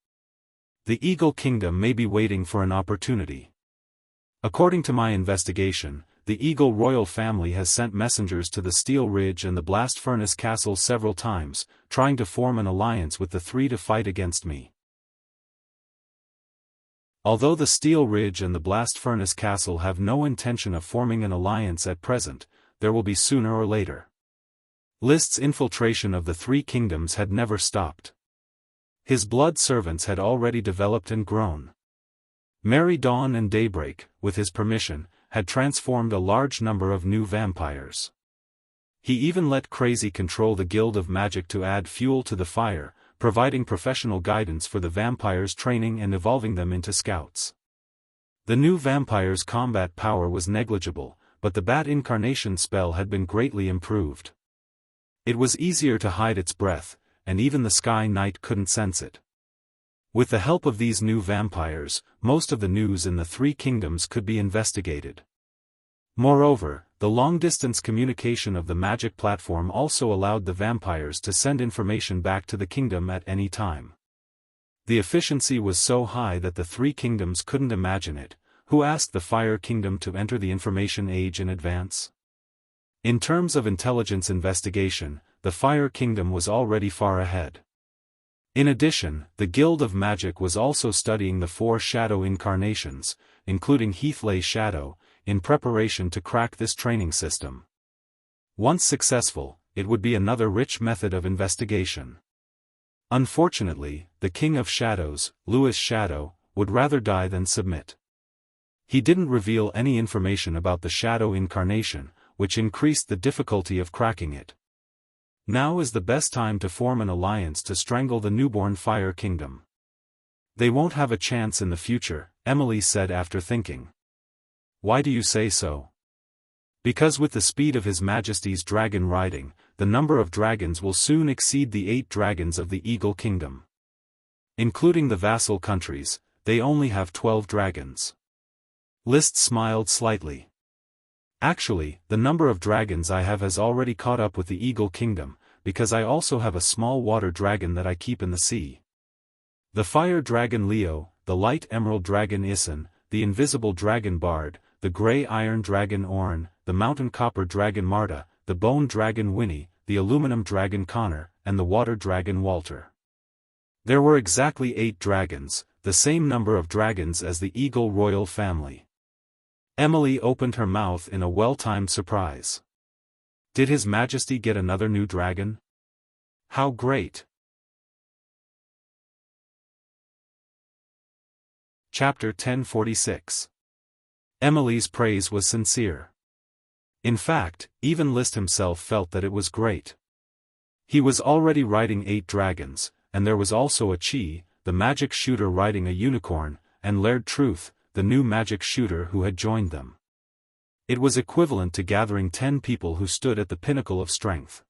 The Eagle Kingdom may be waiting for an opportunity. According to my investigation, the Eagle royal family has sent messengers to the Steel Ridge and the Blast Furnace Castle several times, trying to form an alliance with the three to fight against me. Although the Steel Ridge and the Blast Furnace Castle have no intention of forming an alliance at present, there will be sooner or later. List's infiltration of the three kingdoms had never stopped. His blood servants had already developed and grown. Merry Dawn and Daybreak, with his permission, had transformed a large number of new vampires. He even let Crazy control the Guild of Magic to add fuel to the fire, providing professional guidance for the vampires' training and evolving them into scouts. The new vampires' combat power was negligible, but the Bat Incarnation spell had been greatly improved. It was easier to hide its breath, and even the Sky Knight couldn't sense it. With the help of these new vampires, most of the news in the three kingdoms could be investigated. Moreover, the long-distance communication of the magic platform also allowed the vampires to send information back to the kingdom at any time. The efficiency was so high that the three kingdoms couldn't imagine it. Who asked the Fire Kingdom to enter the information age in advance? In terms of intelligence investigation, the Fire Kingdom was already far ahead. In addition, the Guild of Magic was also studying the 4 shadow incarnations, including Heathley Shadow, in preparation to crack this training system. Once successful, it would be another rich method of investigation. Unfortunately, the King of Shadows, Louis Shadow, would rather die than submit. He didn't reveal any information about the shadow incarnation, which increased the difficulty of cracking it. Now is the best time to form an alliance to strangle the newborn Fire Kingdom. They won't have a chance in the future, Emily said after thinking. Why do you say so? Because with the speed of His Majesty's dragon riding, the number of dragons will soon exceed the 8 dragons of the Eagle Kingdom. Including the vassal countries, they only have 12 dragons. List smiled slightly. Actually, the number of dragons I have has already caught up with the Eagle Kingdom, because I also have a small water dragon that I keep in the sea. The fire dragon Leo, the light emerald dragon Isan, the invisible dragon Bard, the grey iron dragon Orn, the mountain copper dragon Marta, the bone dragon Winnie, the aluminum dragon Connor, and the water dragon Walter. There were exactly 8 dragons, the same number of dragons as the Eagle royal family. Emily opened her mouth in a well-timed surprise. Did His Majesty get another new dragon? How great! Chapter 1046. Emily's praise was sincere. In fact, even List himself felt that it was great. He was already riding 8 dragons, and there was also a Chi, the magic shooter riding a unicorn, and Laird Truth, the new magic shooter who had joined them. It was equivalent to gathering 10 people who stood at the pinnacle of strength.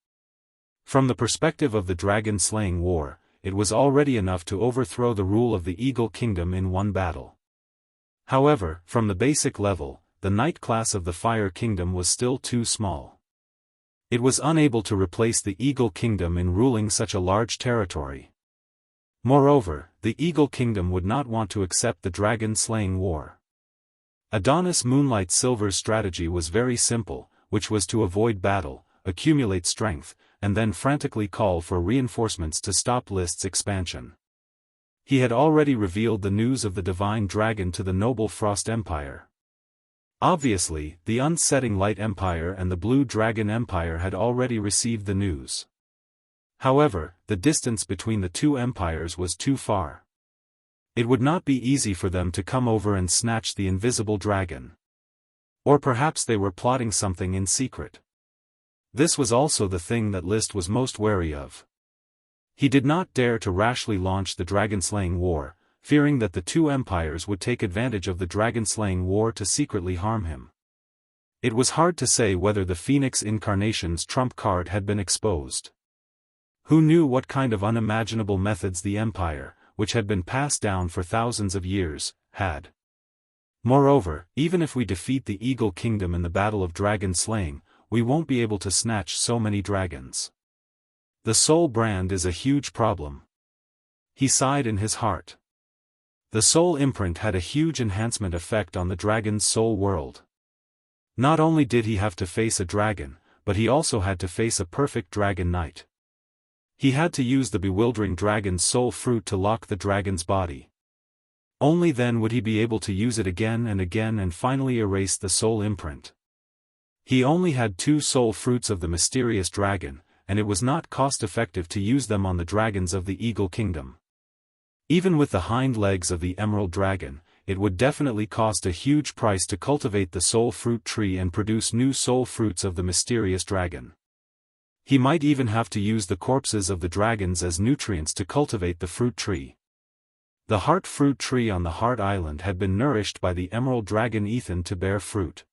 From the perspective of the dragon-slaying war, it was already enough to overthrow the rule of the Eagle Kingdom in one battle. However, from the basic level, the Knight class of the Fire Kingdom was still too small. It was unable to replace the Eagle Kingdom in ruling such a large territory. Moreover, the Eagle Kingdom would not want to accept the dragon-slaying war. Adonis Moonlight Silver's strategy was very simple, which was to avoid battle, accumulate strength, and then frantically call for reinforcements to stop List's expansion. He had already revealed the news of the Divine Dragon to the noble Frost Empire. Obviously, the Unsetting Light Empire and the Blue Dragon Empire had already received the news. However, the distance between the 2 empires was too far. It would not be easy for them to come over and snatch the invisible dragon. Or perhaps they were plotting something in secret. This was also the thing that List was most wary of. He did not dare to rashly launch the dragon-slaying war, fearing that the 2 empires would take advantage of the dragon-slaying war to secretly harm him. It was hard to say whether the Phoenix Incarnation's trump card had been exposed. Who knew what kind of unimaginable methods the Empire, which had been passed down for thousands of years, had. Moreover, even if we defeat the Eagle Kingdom in the Battle of Dragon Slaying, we won't be able to snatch so many dragons. The soul brand is a huge problem. He sighed in his heart. The soul imprint had a huge enhancement effect on the dragon's soul world. Not only did he have to face a dragon, but he also had to face a perfect dragon knight. He had to use the bewildering dragon's soul fruit to lock the dragon's body. Only then would he be able to use it again and finally erase the soul imprint. He only had 2 soul fruits of the mysterious dragon, and it was not cost-effective to use them on the dragons of the Eagle Kingdom. Even with the hind legs of the Emerald Dragon, it would definitely cost a huge price to cultivate the soul fruit tree and produce new soul fruits of the mysterious dragon. He might even have to use the corpses of the dragons as nutrients to cultivate the fruit tree. The heart fruit tree on the Heart Island had been nourished by the Emerald Dragon Ethan to bear fruit.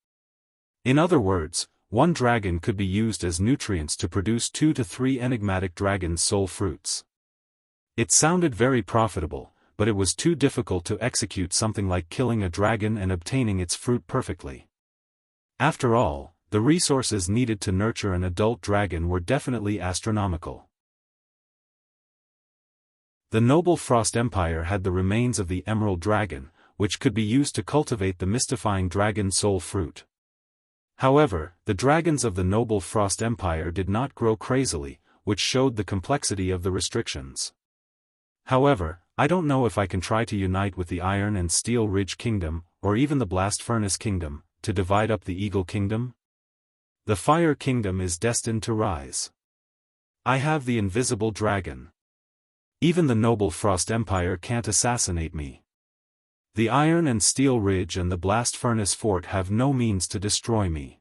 In other words, 1 dragon could be used as nutrients to produce 2 to 3 enigmatic dragon's soul fruits. It sounded very profitable, but it was too difficult to execute something like killing a dragon and obtaining its fruit perfectly. After all, the resources needed to nurture an adult dragon were definitely astronomical. The noble Frost Empire had the remains of the Emerald Dragon, which could be used to cultivate the mystifying dragon soul fruit. However, the dragons of the noble Frost Empire did not grow crazily, which showed the complexity of the restrictions. However, I don't know if I can try to unite with the Iron and Steel Ridge Kingdom, or even the Blast Furnace Kingdom, to divide up the Eagle Kingdom. The Fire Kingdom is destined to rise. I have the Invisible Dragon. Even the noble Frost Empire can't assassinate me. The Iron and Steel Ridge and the Blast Furnace Fort have no means to destroy me.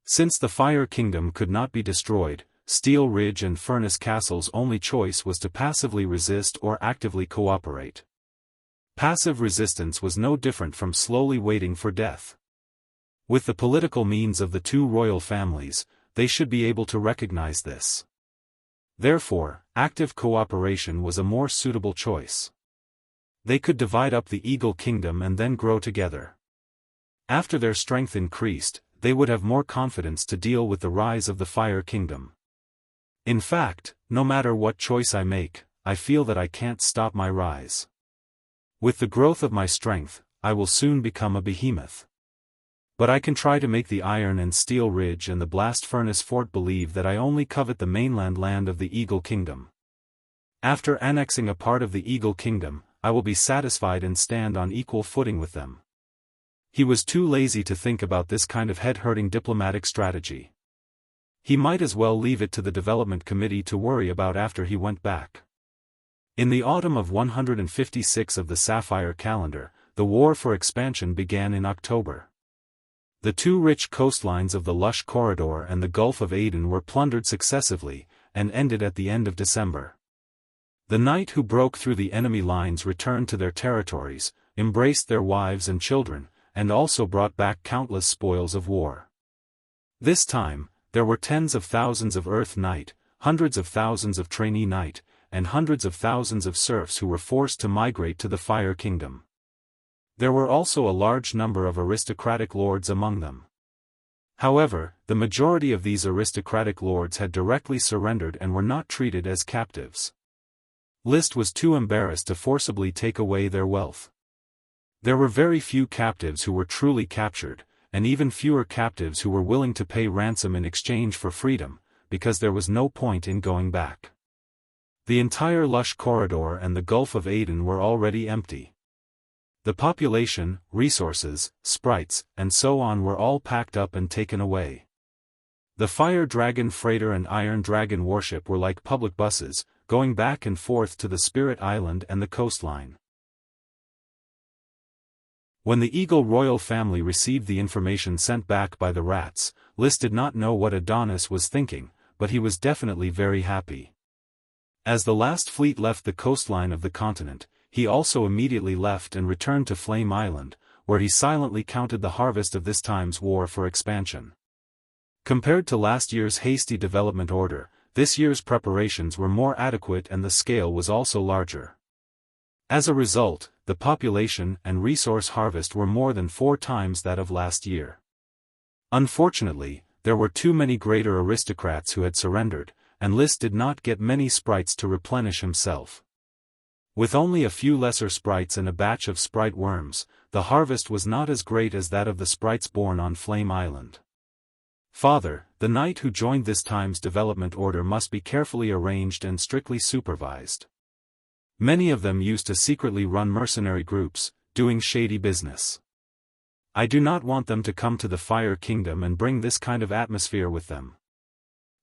Since the Fire Kingdom could not be destroyed, Steel Ridge and Furnace Castle's only choice was to passively resist or actively cooperate. Passive resistance was no different from slowly waiting for death. With the political means of the two royal families, they should be able to recognize this. Therefore, active cooperation was a more suitable choice. They could divide up the Eagle Kingdom and then grow together. After their strength increased, they would have more confidence to deal with the rise of the Fire Kingdom. In fact, no matter what choice I make, I feel that I can't stop my rise. With the growth of my strength, I will soon become a behemoth. But I can try to make the Iron and Steel Ridge and the Blast Furnace Fort believe that I only covet the mainland land of the Eagle Kingdom. After annexing a part of the Eagle Kingdom, I will be satisfied and stand on equal footing with them. He was too lazy to think about this kind of head-hurting diplomatic strategy. He might as well leave it to the development committee to worry about after he went back. In the autumn of 156 of the Sapphire Calendar, the war for expansion began in October. The two rich coastlines of the Lush Corridor and the Gulf of Aden were plundered successively, and ended at the end of December. The knight who broke through the enemy lines returned to their territories, embraced their wives and children, and also brought back countless spoils of war. This time, there were tens of thousands of Earth Knight, hundreds of thousands of Trainee Knight, and hundreds of thousands of serfs who were forced to migrate to the Fire Kingdom. There were also a large number of aristocratic lords among them. However, the majority of these aristocratic lords had directly surrendered and were not treated as captives. List was too embarrassed to forcibly take away their wealth. There were very few captives who were truly captured, and even fewer captives who were willing to pay ransom in exchange for freedom, because there was no point in going back. The entire Lush Corridor and the Gulf of Aden were already empty. The population, resources, sprites, and so on were all packed up and taken away. The Fire Dragon Freighter and Iron Dragon warship were like public buses, going back and forth to the Spirit Island and the coastline. When the Eagle royal family received the information sent back by the rats, Lys did not know what Adonis was thinking, but he was definitely very happy. As the last fleet left the coastline of the continent, he also immediately left and returned to Flame Island, where he silently counted the harvest of this time's war for expansion. Compared to last year's hasty development order, this year's preparations were more adequate and the scale was also larger. As a result, the population and resource harvest were more than 4 times that of last year. Unfortunately, there were too many greater aristocrats who had surrendered, and Lys did not get many sprites to replenish himself. With only a few lesser sprites and a batch of sprite worms, the harvest was not as great as that of the sprites born on Flame Island. Father, the knight who joined this time's development order must be carefully arranged and strictly supervised. Many of them used to secretly run mercenary groups, doing shady business. I do not want them to come to the Fire Kingdom and bring this kind of atmosphere with them.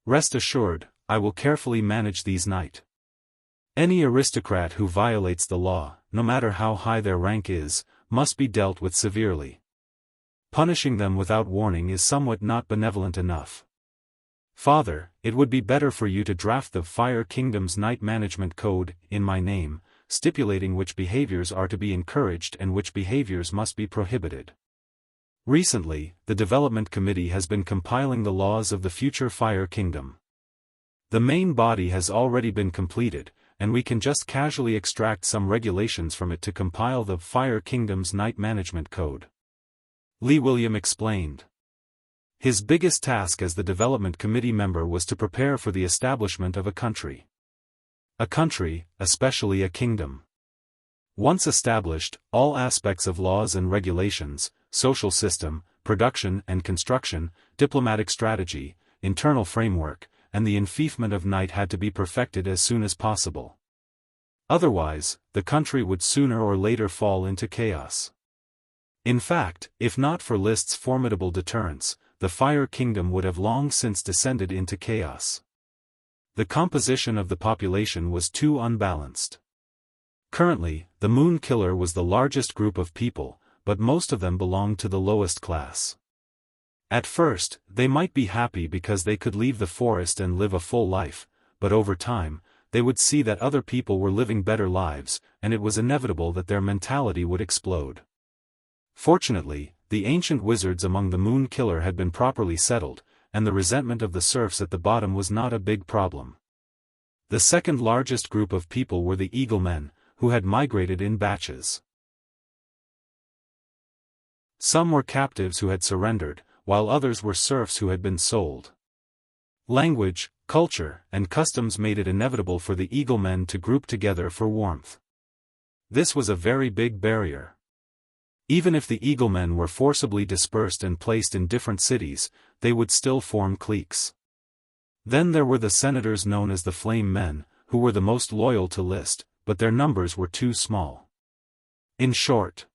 Rest assured, I will carefully manage these knight. Any aristocrat who violates the law, no matter how high their rank is, must be dealt with severely. Punishing them without warning is somewhat not benevolent enough. Father, it would be better for you to draft the Fire Kingdom's Knight Management Code, in my name, stipulating which behaviors are to be encouraged and which behaviors must be prohibited. Recently, the Development Committee has been compiling the laws of the future Fire Kingdom. The main body has already been completed, and we can just casually extract some regulations from it to compile the Fire Kingdom's Knight Management Code. Lee William explained. His biggest task as the Development Committee member was to prepare for the establishment of a country. A country, especially a kingdom. Once established, all aspects of laws and regulations, social system, production and construction, diplomatic strategy, internal framework, and the enfeoffment of night had to be perfected as soon as possible. Otherwise, the country would sooner or later fall into chaos. In fact, if not for List's formidable deterrence, the Fire Kingdom would have long since descended into chaos. The composition of the population was too unbalanced. Currently, the Moon Killer was the largest group of people, but most of them belonged to the lowest class. At first, they might be happy because they could leave the forest and live a full life, but over time, they would see that other people were living better lives, and it was inevitable that their mentality would explode. Fortunately, the ancient wizards among the Moon Killer had been properly settled, and the resentment of the serfs at the bottom was not a big problem. The second largest group of people were the Eagle Men, who had migrated in batches. Some were captives who had surrendered, while others were serfs who had been sold. Language, culture, and customs made it inevitable for the Eagle Men to group together for warmth. This was a very big barrier. Even if the Eagle Men were forcibly dispersed and placed in different cities, they would still form cliques. Then there were the senators known as the Flame Men, who were the most loyal to List, but their numbers were too small. In short,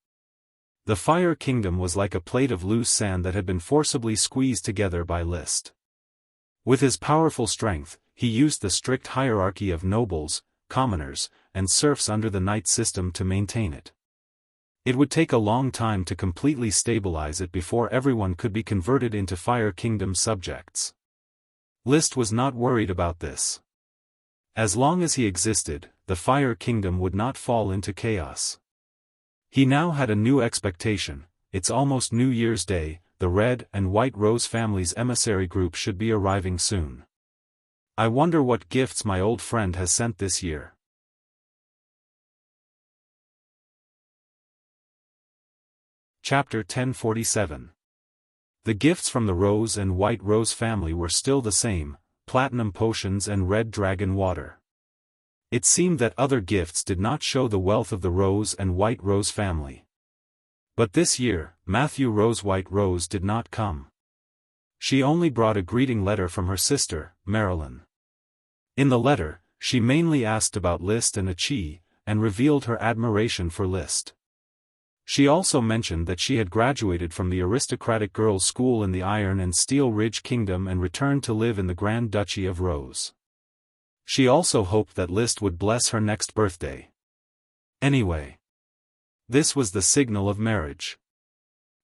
the Fire Kingdom was like a plate of loose sand that had been forcibly squeezed together by List. With his powerful strength, he used the strict hierarchy of nobles, commoners, and serfs under the knight system to maintain it. It would take a long time to completely stabilize it before everyone could be converted into Fire Kingdom subjects. List was not worried about this. As long as he existed, the Fire Kingdom would not fall into chaos. He now had a new expectation. It's almost New Year's Day, the Red and White Rose family's emissary group should be arriving soon. I wonder what gifts my old friend has sent this year. Chapter 1047. The gifts from the Rose and White Rose family were still the same, platinum potions and red dragon water. It seemed that other gifts did not show the wealth of the Rose and White Rose family. But this year, Matthew Rose White Rose did not come. She only brought a greeting letter from her sister, Marilyn. In the letter, she mainly asked about List and Achi, and revealed her admiration for List. She also mentioned that she had graduated from the aristocratic girls' school in the Iron and Steel Ridge Kingdom and returned to live in the Grand Duchy of Rose. She also hoped that List would bless her next birthday. Anyway, this was the signal of marriage.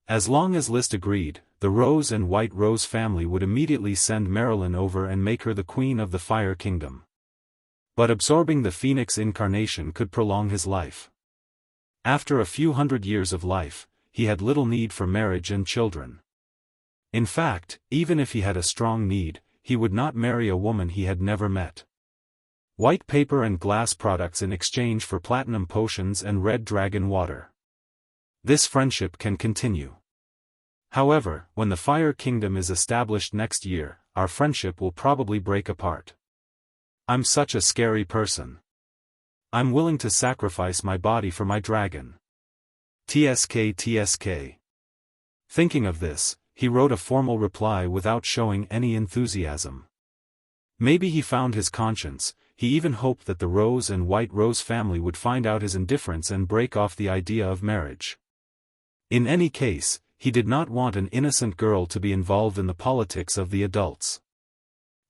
As long as List agreed, the Rose and White Rose family would immediately send Marilyn over and make her the queen of the Fire Kingdom. But absorbing the Phoenix incarnation could prolong his life. After a few hundred years of life, he had little need for marriage and children. In fact, even if he had a strong need, he would not marry a woman he had never met. White paper and glass products in exchange for platinum potions and red dragon water. This friendship can continue. However, when the Fire Kingdom is established next year, our friendship will probably break apart. I'm such a scary person. I'm willing to sacrifice my body for my dragon. TSK. Thinking of this, he wrote a formal reply without showing any enthusiasm. Maybe he found his conscience. He even hoped that the Rose and White Rose family would find out his indifference and break off the idea of marriage. In any case, he did not want an innocent girl to be involved in the politics of the adults.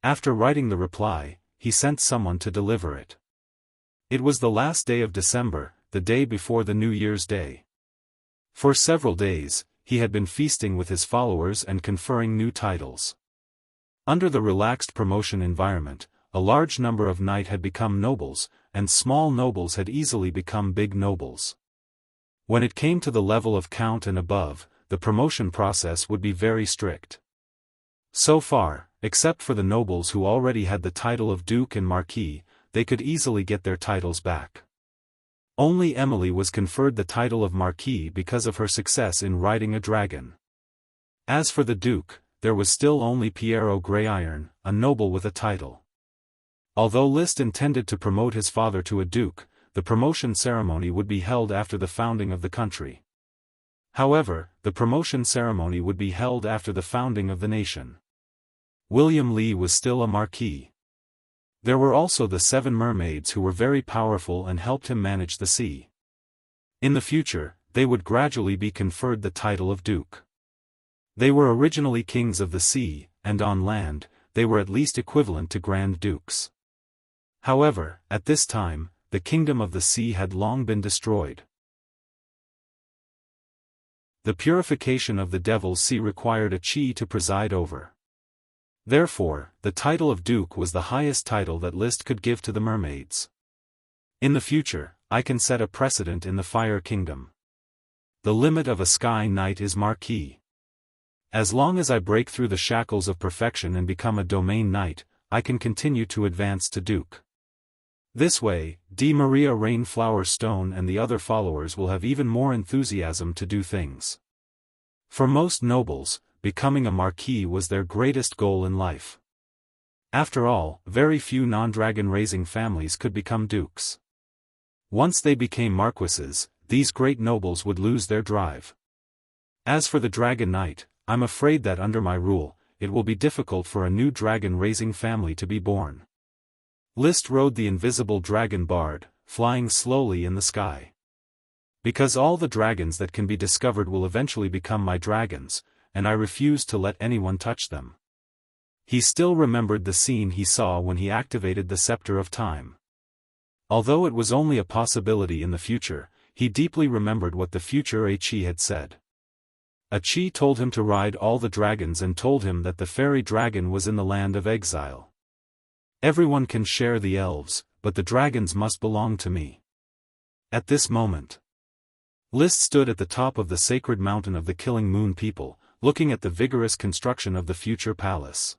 After writing the reply, he sent someone to deliver it. It was the last day of December, the day before the New Year's Day. For several days, he had been feasting with his followers and conferring new titles. Under the relaxed promotion environment, a large number of knight had become nobles, and small nobles had easily become big nobles. When it came to the level of count and above, the promotion process would be very strict. So far, except for the nobles who already had the title of Duke and Marquis, they could easily get their titles back. Only Emily was conferred the title of Marquis because of her success in riding a dragon. As for the Duke, there was still only Piero Grayiron, a noble with a title. Although List intended to promote his father to a duke, the promotion ceremony would be held after the founding of the country. However, the promotion ceremony would be held after the founding of the nation. William Li was still a marquis. There were also the 7 mermaids who were very powerful and helped him manage the sea. In the future, they would gradually be conferred the title of duke. They were originally kings of the sea, and on land, they were at least equivalent to grand dukes. However, at this time, the kingdom of the sea had long been destroyed. The purification of the Devil's Sea required a chi to preside over. Therefore, the title of duke was the highest title that Liszt could give to the mermaids. In the future, I can set a precedent in the Fire Kingdom. The limit of a sky knight is marquis. As long as I break through the shackles of perfection and become a domain knight, I can continue to advance to duke. This way, D. Maria Rainflower Stone and the other followers will have even more enthusiasm to do things. For most nobles, becoming a marquis was their greatest goal in life. After all, very few non-dragon-raising families could become dukes. Once they became marquises, these great nobles would lose their drive. As for the Dragon Knight, I'm afraid that under my rule, it will be difficult for a new dragon-raising family to be born. Liszt rode the invisible dragon bard, flying slowly in the sky. Because all the dragons that can be discovered will eventually become my dragons, and I refuse to let anyone touch them. He still remembered the scene he saw when he activated the Scepter of Time. Although it was only a possibility in the future, he deeply remembered what the future Achi had said. Achi told him to ride all the dragons and told him that the fairy dragon was in the land of exile. Everyone can share the elves, but the dragons must belong to me. At this moment, Liszt stood at the top of the sacred mountain of the Killing Moon people, looking at the vigorous construction of the future palace.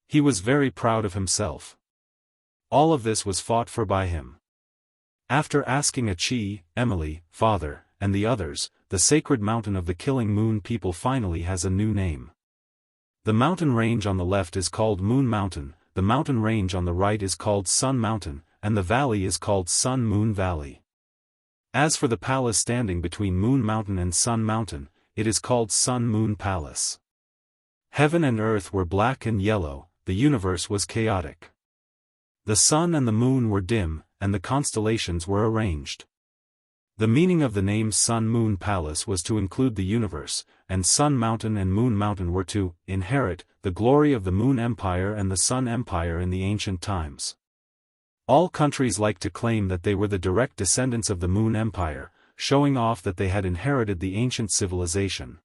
He was very proud of himself. All of this was fought for by him. After asking Achi, Emily, Father, and the others, the sacred mountain of the Killing Moon people finally has a new name. The mountain range on the left is called Moon Mountain, the mountain range on the right is called Sun Mountain, and the valley is called Sun Moon Valley. As for the palace standing between Moon Mountain and Sun Mountain, it is called Sun Moon Palace. Heaven and earth were black and yellow, the universe was chaotic. The sun and the moon were dim, and the constellations were arranged. The meaning of the name Sun Moon Palace was to include the universe, and Sun Mountain and Moon Mountain were to inherit the glory of the Moon Empire and the Sun Empire in the ancient times. All countries like to claim that they were the direct descendants of the Moon Empire, showing off that they had inherited the ancient civilization.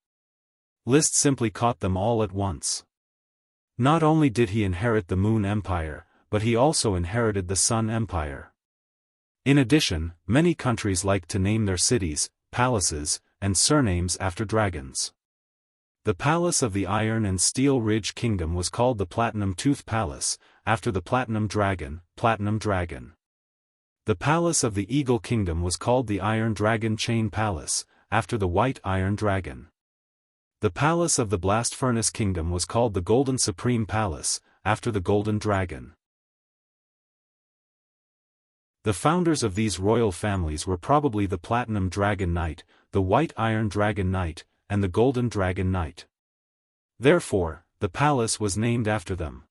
Liszt simply caught them all at once. Not only did he inherit the Moon Empire, but he also inherited the Sun Empire. In addition, many countries like to name their cities, palaces, and surnames after dragons. The palace of the Iron and Steel Ridge Kingdom was called the Platinum Tooth Palace, after the Platinum Dragon, Platinum Dragon. The palace of the Eagle Kingdom was called the Iron Dragon Chain Palace, after the White Iron Dragon. The palace of the Blast Furnace Kingdom was called the Golden Supreme Palace, after the Golden Dragon. The founders of these royal families were probably the Platinum Dragon Knight, the White Iron Dragon Knight, and the Golden Dragon Knight. Therefore, the palace was named after them.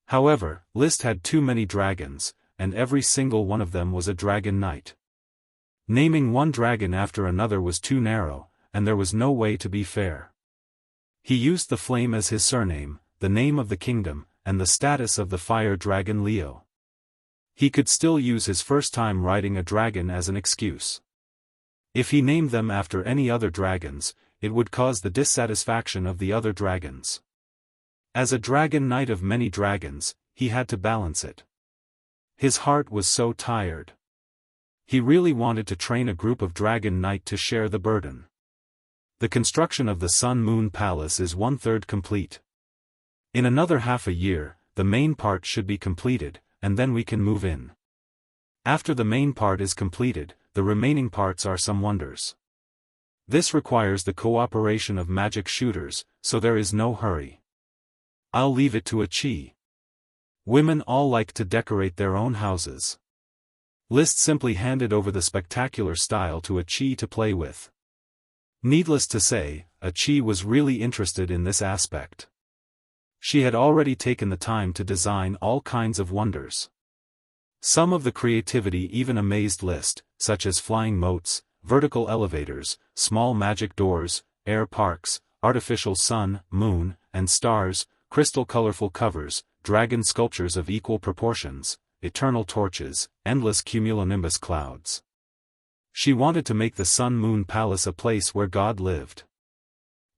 However, Liszt had too many dragons, and every single one of them was a dragon knight. Naming one dragon after another was too narrow, and there was no way to be fair. He used the flame as his surname, the name of the kingdom, and the status of the fire dragon Leo. He could still use his first time riding a dragon as an excuse. If he named them after any other dragons, it would cause the dissatisfaction of the other dragons. As a dragon knight of many dragons, he had to balance it. His heart was so tired. He really wanted to train a group of dragon knight to share the burden. The construction of the Sun Moon Palace is 1/3 complete. In another half a year, the main part should be completed, and then we can move in. After the main part is completed, the remaining parts are some wonders. This requires the cooperation of magic shooters, so there is no hurry. I'll leave it to Achi. Women all like to decorate their own houses. Liszt simply handed over the spectacular style to Achi to play with. Needless to say, Qi was really interested in this aspect. She had already taken the time to design all kinds of wonders. Some of the creativity even amazed List, such as flying moats, vertical elevators, small magic doors, air parks, artificial sun, moon, and stars, crystal colorful covers, dragon sculptures of equal proportions, eternal torches, endless cumulonimbus clouds. She wanted to make the Sun-Moon Palace a place where God lived.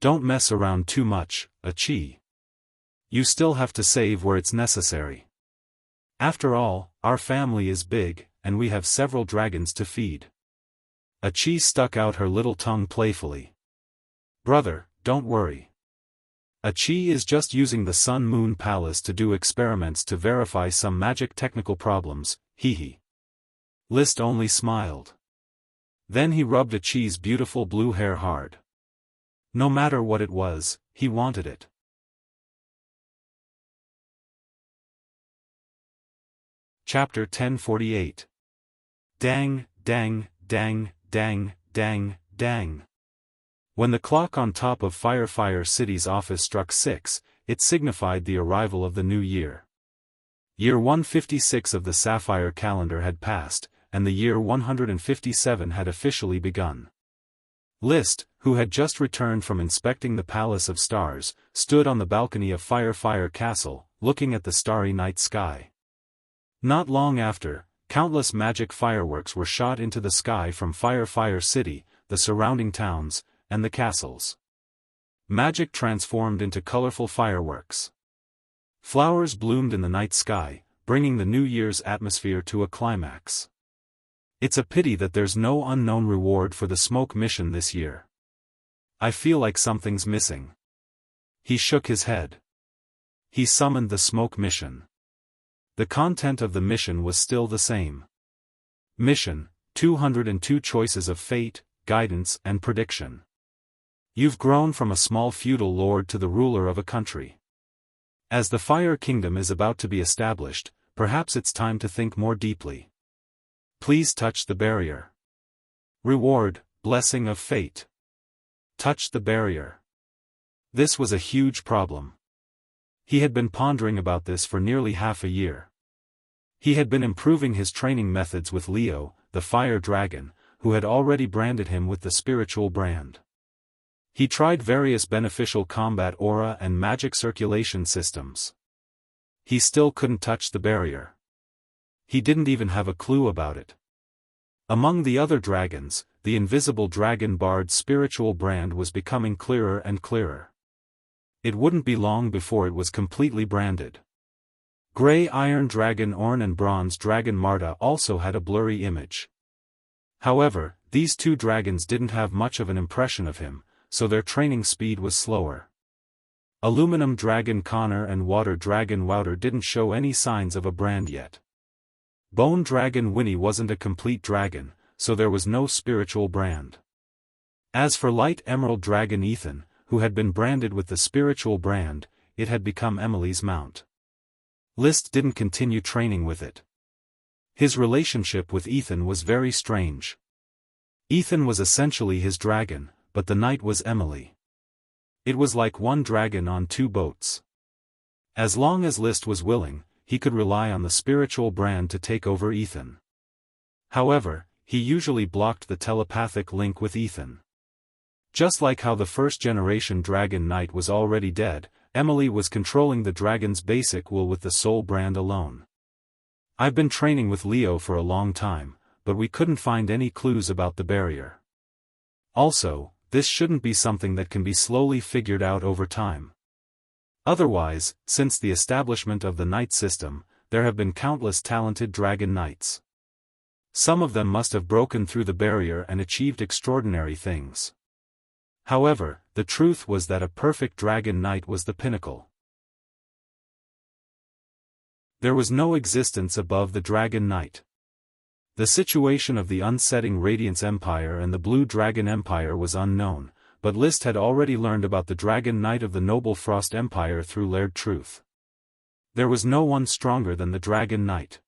Don't mess around too much, Qi. You still have to save where it's necessary. After all, our family is big, and we have several dragons to feed. Qi stuck out her little tongue playfully. Brother, don't worry. Qi is just using the Sun-Moon Palace to do experiments to verify some magic technical problems, hee. List only smiled. Then he rubbed Qi's beautiful blue hair hard. No matter what it was, he wanted it. Chapter 1048. Dang, dang, dang, dang, dang, dang. When the clock on top of Fire City's office struck 6, it signified the arrival of the new year. Year 156 of the Sapphire calendar had passed, and the year 157 had officially begun. List, who had just returned from inspecting the Palace of Stars, stood on the balcony of Fire Castle, looking at the starry night sky. Not long after, countless magic fireworks were shot into the sky from Fire City, the surrounding towns, and the castles. Magic transformed into colorful fireworks. Flowers bloomed in the night sky, bringing the New Year's atmosphere to a climax. It's a pity that there's no unknown reward for the smoke mission this year. I feel like something's missing. He shook his head. He summoned the smoke mission. The content of the mission was still the same. Mission: 202 choices of fate, guidance and prediction. You've grown from a small feudal lord to the ruler of a country. As the Fire Kingdom is about to be established, perhaps it's time to think more deeply. Please touch the barrier. Reward: blessing of fate. Touch the barrier. This was a huge problem. He had been pondering about this for nearly half a year. He had been improving his training methods with Leo, the fire dragon, who had already branded him with the spiritual brand. He tried various beneficial combat aura and magic circulation systems. He still couldn't touch the barrier. He didn't even have a clue about it. Among the other dragons, the invisible dragon bard's spiritual brand was becoming clearer and clearer. It wouldn't be long before it was completely branded. Gray Iron Dragon Orn and Bronze Dragon Marta also had a blurry image. However, these two dragons didn't have much of an impression of him, so their training speed was slower. Aluminum Dragon Connor and Water Dragon Wouter didn't show any signs of a brand yet. Bone Dragon Winnie wasn't a complete dragon, so there was no spiritual brand. As for Light Emerald Dragon Ethan, who had been branded with the spiritual brand, it had become Emily's mount. List didn't continue training with it. His relationship with Ethan was very strange. Ethan was essentially his dragon, but the knight was Emily. It was like one dragon on two boats. As long as List was willing, he could rely on the spiritual brand to take over Ethan. However, he usually blocked the telepathic link with Ethan. Just like how the first-generation dragon knight was already dead, Emily was controlling the dragon's basic will with the soul brand alone. I've been training with Leo for a long time, but we couldn't find any clues about the barrier. Also, this shouldn't be something that can be slowly figured out over time. Otherwise, since the establishment of the knight system, there have been countless talented dragon knights. Some of them must have broken through the barrier and achieved extraordinary things. However, the truth was that a perfect dragon knight was the pinnacle. There was no existence above the Dragon Knight. The situation of the Unsetting Radiance Empire and the Blue Dragon Empire was unknown, but List had already learned about the Dragon Knight of the Noble Frost Empire through Laird Truth. There was no one stronger than the Dragon Knight.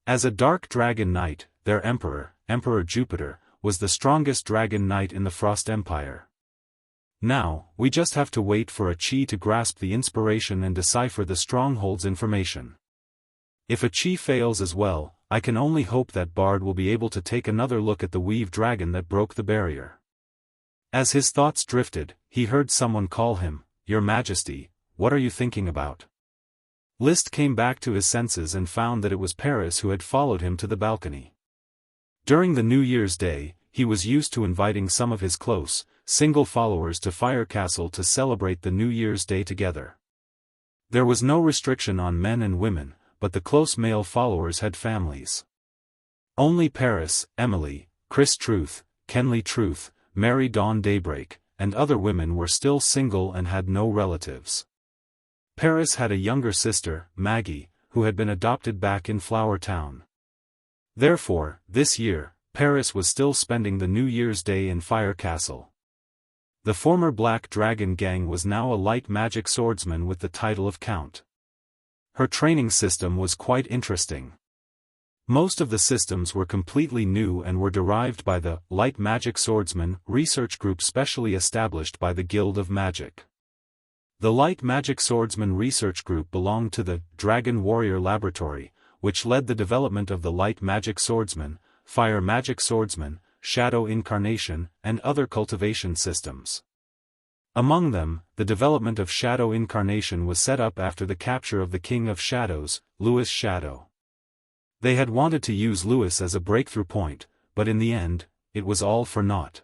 As a Dark Dragon Knight, their Emperor, Emperor Jupiter, was the strongest dragon knight in the Frost Empire. Now, we just have to wait for a Qi to grasp the inspiration and decipher the stronghold's information. If a Qi fails as well, I can only hope that Bard will be able to take another look at the weave dragon that broke the barrier. As his thoughts drifted, he heard someone call him, "Your Majesty, what are you thinking about?" List came back to his senses and found that it was Paris who had followed him to the balcony. During the New Year's Day, he was used to inviting some of his close, single followers to Fire Castle to celebrate the New Year's Day together. There was no restriction on men and women, but the close male followers had families. Only Paris, Emily, Chris Truth, Kenley Truth, Mary Dawn Daybreak, and other women were still single and had no relatives. Paris had a younger sister, Maggie, who had been adopted back in Flower Town. Therefore, this year, Paris was still spending the New Year's Day in Fire Castle. The former Black Dragon gang was now a light magic swordsman with the title of Count. Her training system was quite interesting. Most of the systems were completely new and were derived by the Light Magic Swordsman research group specially established by the Guild of Magic. The Light Magic Swordsman research group belonged to the Dragon Warrior Laboratory, which led the development of the Light Magic Swordsman, Fire Magic Swordsman, Shadow Incarnation, and other cultivation systems. Among them, the development of Shadow Incarnation was set up after the capture of the King of Shadows, Louis Shadow. They had wanted to use Louis as a breakthrough point, but in the end, it was all for naught.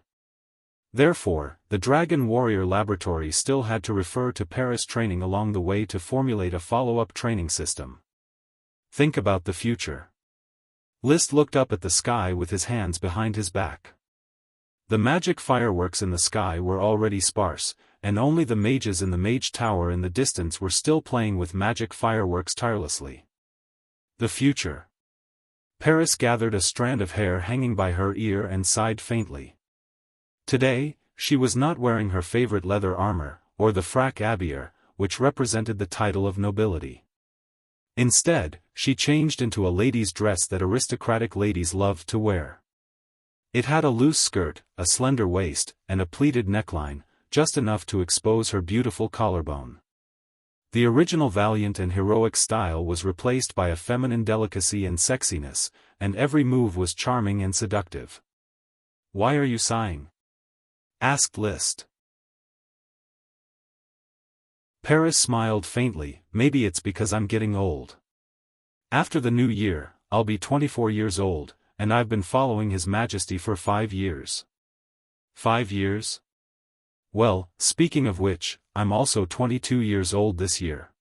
Therefore, the Dragon Warrior Laboratory still had to refer to Paris training along the way to formulate a follow-up training system. Think about the future. List looked up at the sky with his hands behind his back. The magic fireworks in the sky were already sparse, and only the mages in the Mage Tower in the distance were still playing with magic fireworks tirelessly. The future. Paris gathered a strand of hair hanging by her ear and sighed faintly. Today, she was not wearing her favorite leather armor, or the frac abier, which represented the title of nobility. Instead, she changed into a lady's dress that aristocratic ladies loved to wear. It had a loose skirt, a slender waist, and a pleated neckline, just enough to expose her beautiful collarbone. The original valiant and heroic style was replaced by a feminine delicacy and sexiness, and every move was charming and seductive. "Why are you sighing?" asked List. Paris smiled faintly. "Maybe it's because I'm getting old. After the new year, I'll be 24 years old, and I've been following His Majesty for 5 years. 5 years? Well, speaking of which, I'm also 22 years old this year."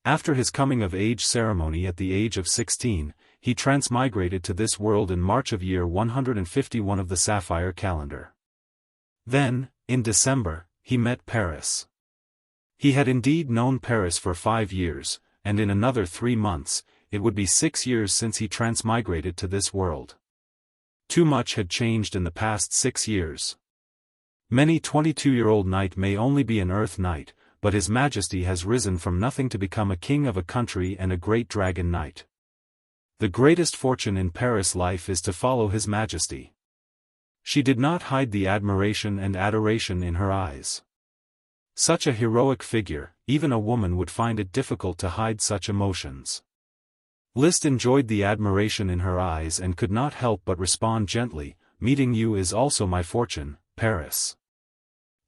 After his coming-of-age ceremony at the age of 16, he transmigrated to this world in March of year 151 of the Sapphire calendar. Then, in December, he met Paris. He had indeed known Paris for 5 years, and in another 3 months, it would be 6 years since he transmigrated to this world. Too much had changed in the past 6 years. Many 22-year-old knight may only be an earth knight, but His Majesty has risen from nothing to become a king of a country and a great dragon knight. The greatest fortune in Paris' life is to follow His Majesty. She did not hide the admiration and adoration in her eyes. Such a heroic figure, even a woman would find it difficult to hide such emotions. List enjoyed the admiration in her eyes and could not help but respond gently, "Meeting you is also my fortune, Paris."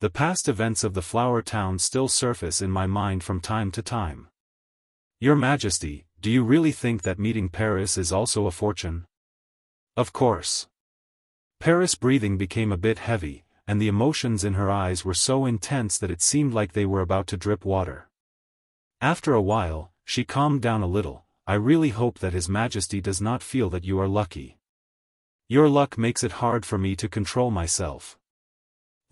The past events of the Flower Town still surface in my mind from time to time. "Your Majesty, do you really think that meeting Paris is also a fortune?" "Of course." Paris' breathing became a bit heavy, and the emotions in her eyes were so intense that it seemed like they were about to drip water. After a while, she calmed down a little. "I really hope that His Majesty does not feel that you are lucky. Your luck makes it hard for me to control myself."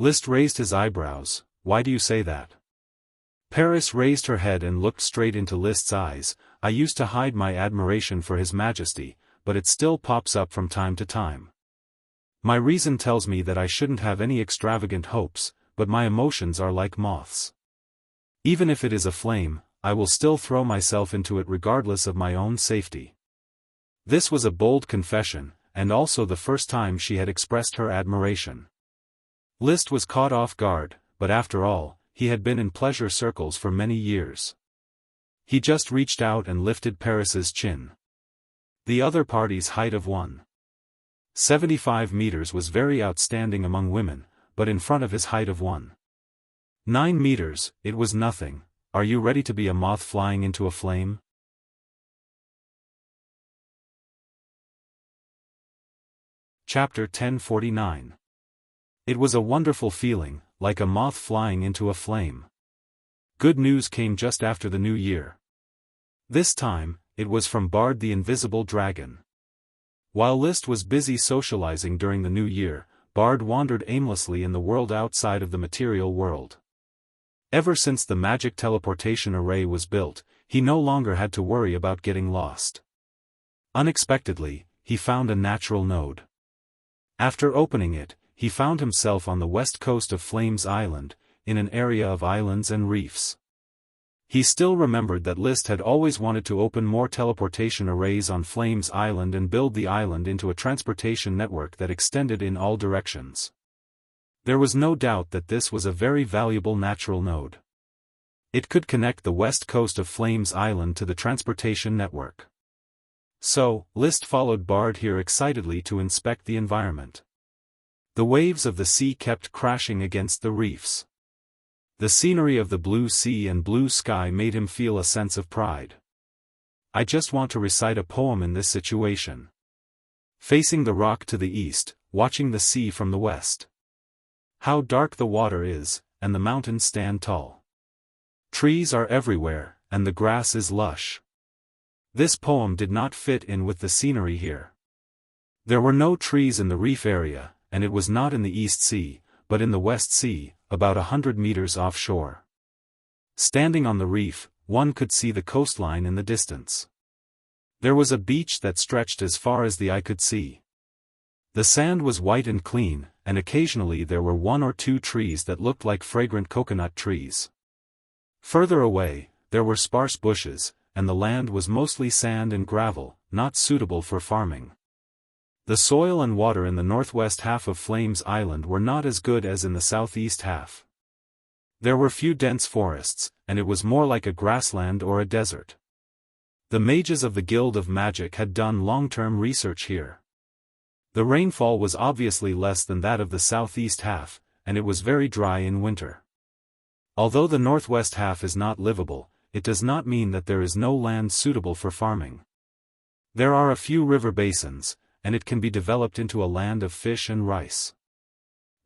List raised his eyebrows. "Why do you say that?" Paris raised her head and looked straight into List's eyes. "I used to hide my admiration for His Majesty, but it still pops up from time to time. My reason tells me that I shouldn't have any extravagant hopes, but my emotions are like moths. Even if it is a flame, I will still throw myself into it regardless of my own safety." This was a bold confession, and also the first time she had expressed her admiration. List was caught off guard, but after all, he had been in pleasure circles for many years. He just reached out and lifted Paris's chin. The other party's height of 1.75 meters was very outstanding among women, but in front of his height of 1.9 meters, it was nothing. Are you ready to be a moth flying into a flame? Chapter 1049. It was a wonderful feeling, like a moth flying into a flame. Good news came just after the new year. This time, it was from Bard the Invisible Dragon. While List was busy socializing during the new year, Bard wandered aimlessly in the world outside of the material world. Ever since the magic teleportation array was built, he no longer had to worry about getting lost. Unexpectedly, he found a natural node. After opening it, he found himself on the west coast of Flames Island, in an area of islands and reefs. He still remembered that List had always wanted to open more teleportation arrays on Flames Island and build the island into a transportation network that extended in all directions. There was no doubt that this was a very valuable natural node. It could connect the west coast of Flames Island to the transportation network. So, List followed Bard here excitedly to inspect the environment. The waves of the sea kept crashing against the reefs. The scenery of the blue sea and blue sky made him feel a sense of pride. I just want to recite a poem in this situation. Facing the rock to the east, watching the sea from the west. How dark the water is, and the mountains stand tall. Trees are everywhere, and the grass is lush. This poem did not fit in with the scenery here. There were no trees in the reef area, and it was not in the East Sea, but in the West Sea, about 100 meters offshore. Standing on the reef, one could see the coastline in the distance. There was a beach that stretched as far as the eye could see. The sand was white and clean, and occasionally there were one or two trees that looked like fragrant coconut trees. Further away, there were sparse bushes, and the land was mostly sand and gravel, not suitable for farming. The soil and water in the northwest half of Flames Island were not as good as in the southeast half. There were few dense forests, and it was more like a grassland or a desert. The mages of the Guild of Magic had done long-term research here. The rainfall was obviously less than that of the southeast half, and it was very dry in winter. Although the northwest half is not livable, it does not mean that there is no land suitable for farming. There are a few river basins, and it can be developed into a land of fish and rice.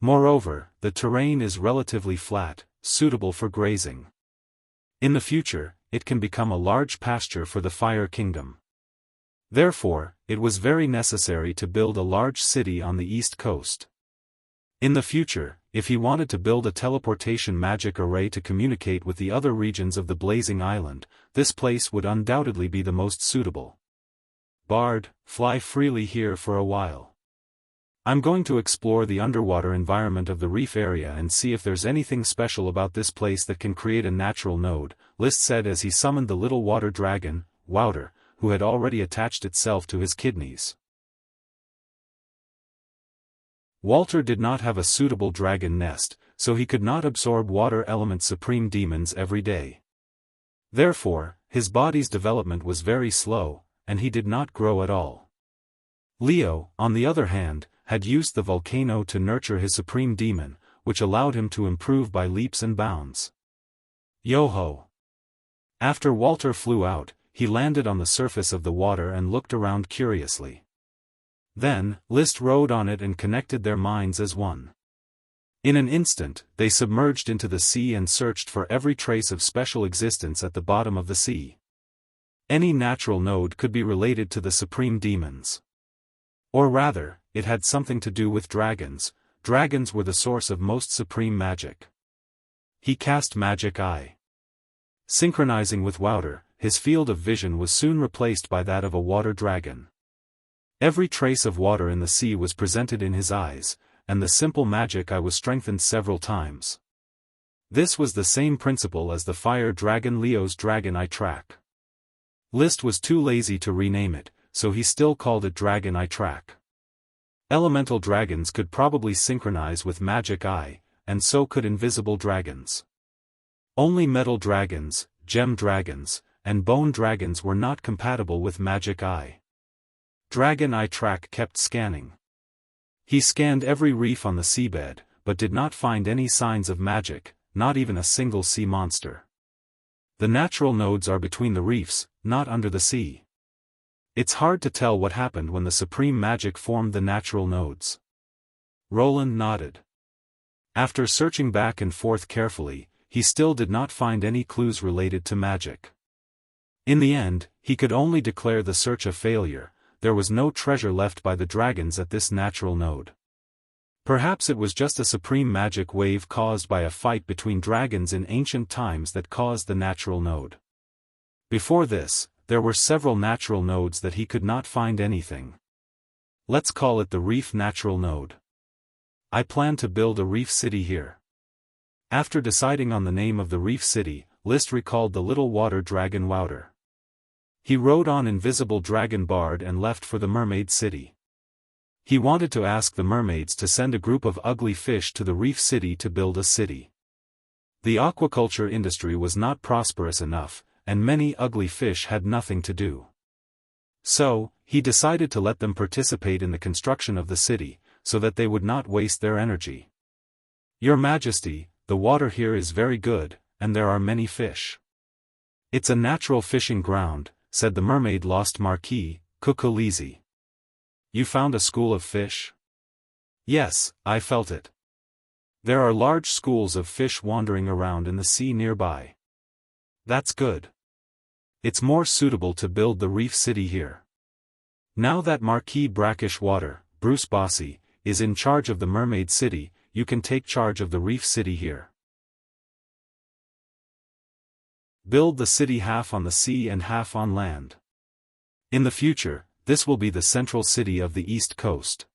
Moreover, the terrain is relatively flat, suitable for grazing. In the future, it can become a large pasture for the Fire Kingdom. Therefore, it was very necessary to build a large city on the east coast. In the future, if he wanted to build a teleportation magic array to communicate with the other regions of the Blazing Island, this place would undoubtedly be the most suitable. Bard, fly freely here for a while. I'm going to explore the underwater environment of the reef area and see if there's anything special about this place that can create a natural node, List said as he summoned the little water dragon, Wouter, who had already attached itself to his kidneys. Walter did not have a suitable dragon nest, so he could not absorb water element supreme demons every day. Therefore, his body's development was very slow, and he did not grow at all. Leo, on the other hand, had used the volcano to nurture his supreme demon, which allowed him to improve by leaps and bounds. Yo-ho! After Walter flew out, he landed on the surface of the water and looked around curiously. Then, List rode on it and connected their minds as one. In an instant, they submerged into the sea and searched for every trace of special existence at the bottom of the sea. Any natural node could be related to the supreme demons. Or rather, it had something to do with dragons. Dragons were the source of most supreme magic. He cast Magic Eye. Synchronizing with Wouter, his field of vision was soon replaced by that of a water dragon. Every trace of water in the sea was presented in his eyes, and the simple Magic Eye was strengthened several times. This was the same principle as the fire dragon Leo's Dragon Eye Track. List was too lazy to rename it, so he still called it Dragon Eye Track. Elemental dragons could probably synchronize with magic eye, and so could invisible dragons. Only metal dragons, gem dragons, and bone dragons were not compatible with magic eye. Dragon Eye Track kept scanning. He scanned every reef on the seabed, but did not find any signs of magic, not even a single sea monster. The natural nodes are between the reefs, not under the sea. It's hard to tell what happened when the supreme magic formed the natural nodes. Roland nodded. After searching back and forth carefully, he still did not find any clues related to magic. In the end, he could only declare the search a failure. There was no treasure left by the dragons at this natural node. Perhaps it was just a supreme magic wave caused by a fight between dragons in ancient times that caused the natural node. Before this, there were several natural nodes that he could not find anything. Let's call it the Reef Natural Node. I plan to build a reef city here. After deciding on the name of the reef city, List recalled the little water dragon Wouter. He rode on Invisible Dragon Bard and left for the Mermaid City. He wanted to ask the mermaids to send a group of ugly fish to the reef city to build a city. The aquaculture industry was not prosperous enough, and many ugly fish had nothing to do. So, he decided to let them participate in the construction of the city, so that they would not waste their energy. Your Majesty, the water here is very good, and there are many fish. It's a natural fishing ground, said the mermaid Lost Marquis, Kukulizi. You found a school of fish? Yes, I felt it. There are large schools of fish wandering around in the sea nearby. That's good. It's more suitable to build the reef city here. Now that Marquis Brackish Water, Bruce Bossy, is in charge of the Mermaid City, you can take charge of the reef city here. Build the city half on the sea and half on land. In the future, this will be the central city of the East Coast.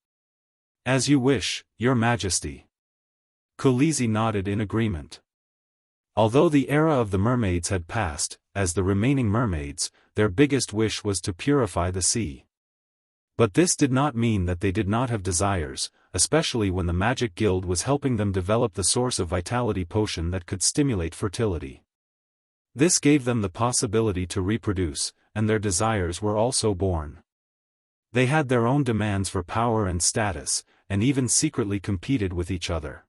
As you wish, Your Majesty. Kulizi nodded in agreement. Although the era of the mermaids had passed, as the remaining mermaids, their biggest wish was to purify the sea. But this did not mean that they did not have desires, especially when the Magic Guild was helping them develop the source of vitality potion that could stimulate fertility. This gave them the possibility to reproduce, and their desires were also born. They had their own demands for power and status, and even secretly competed with each other.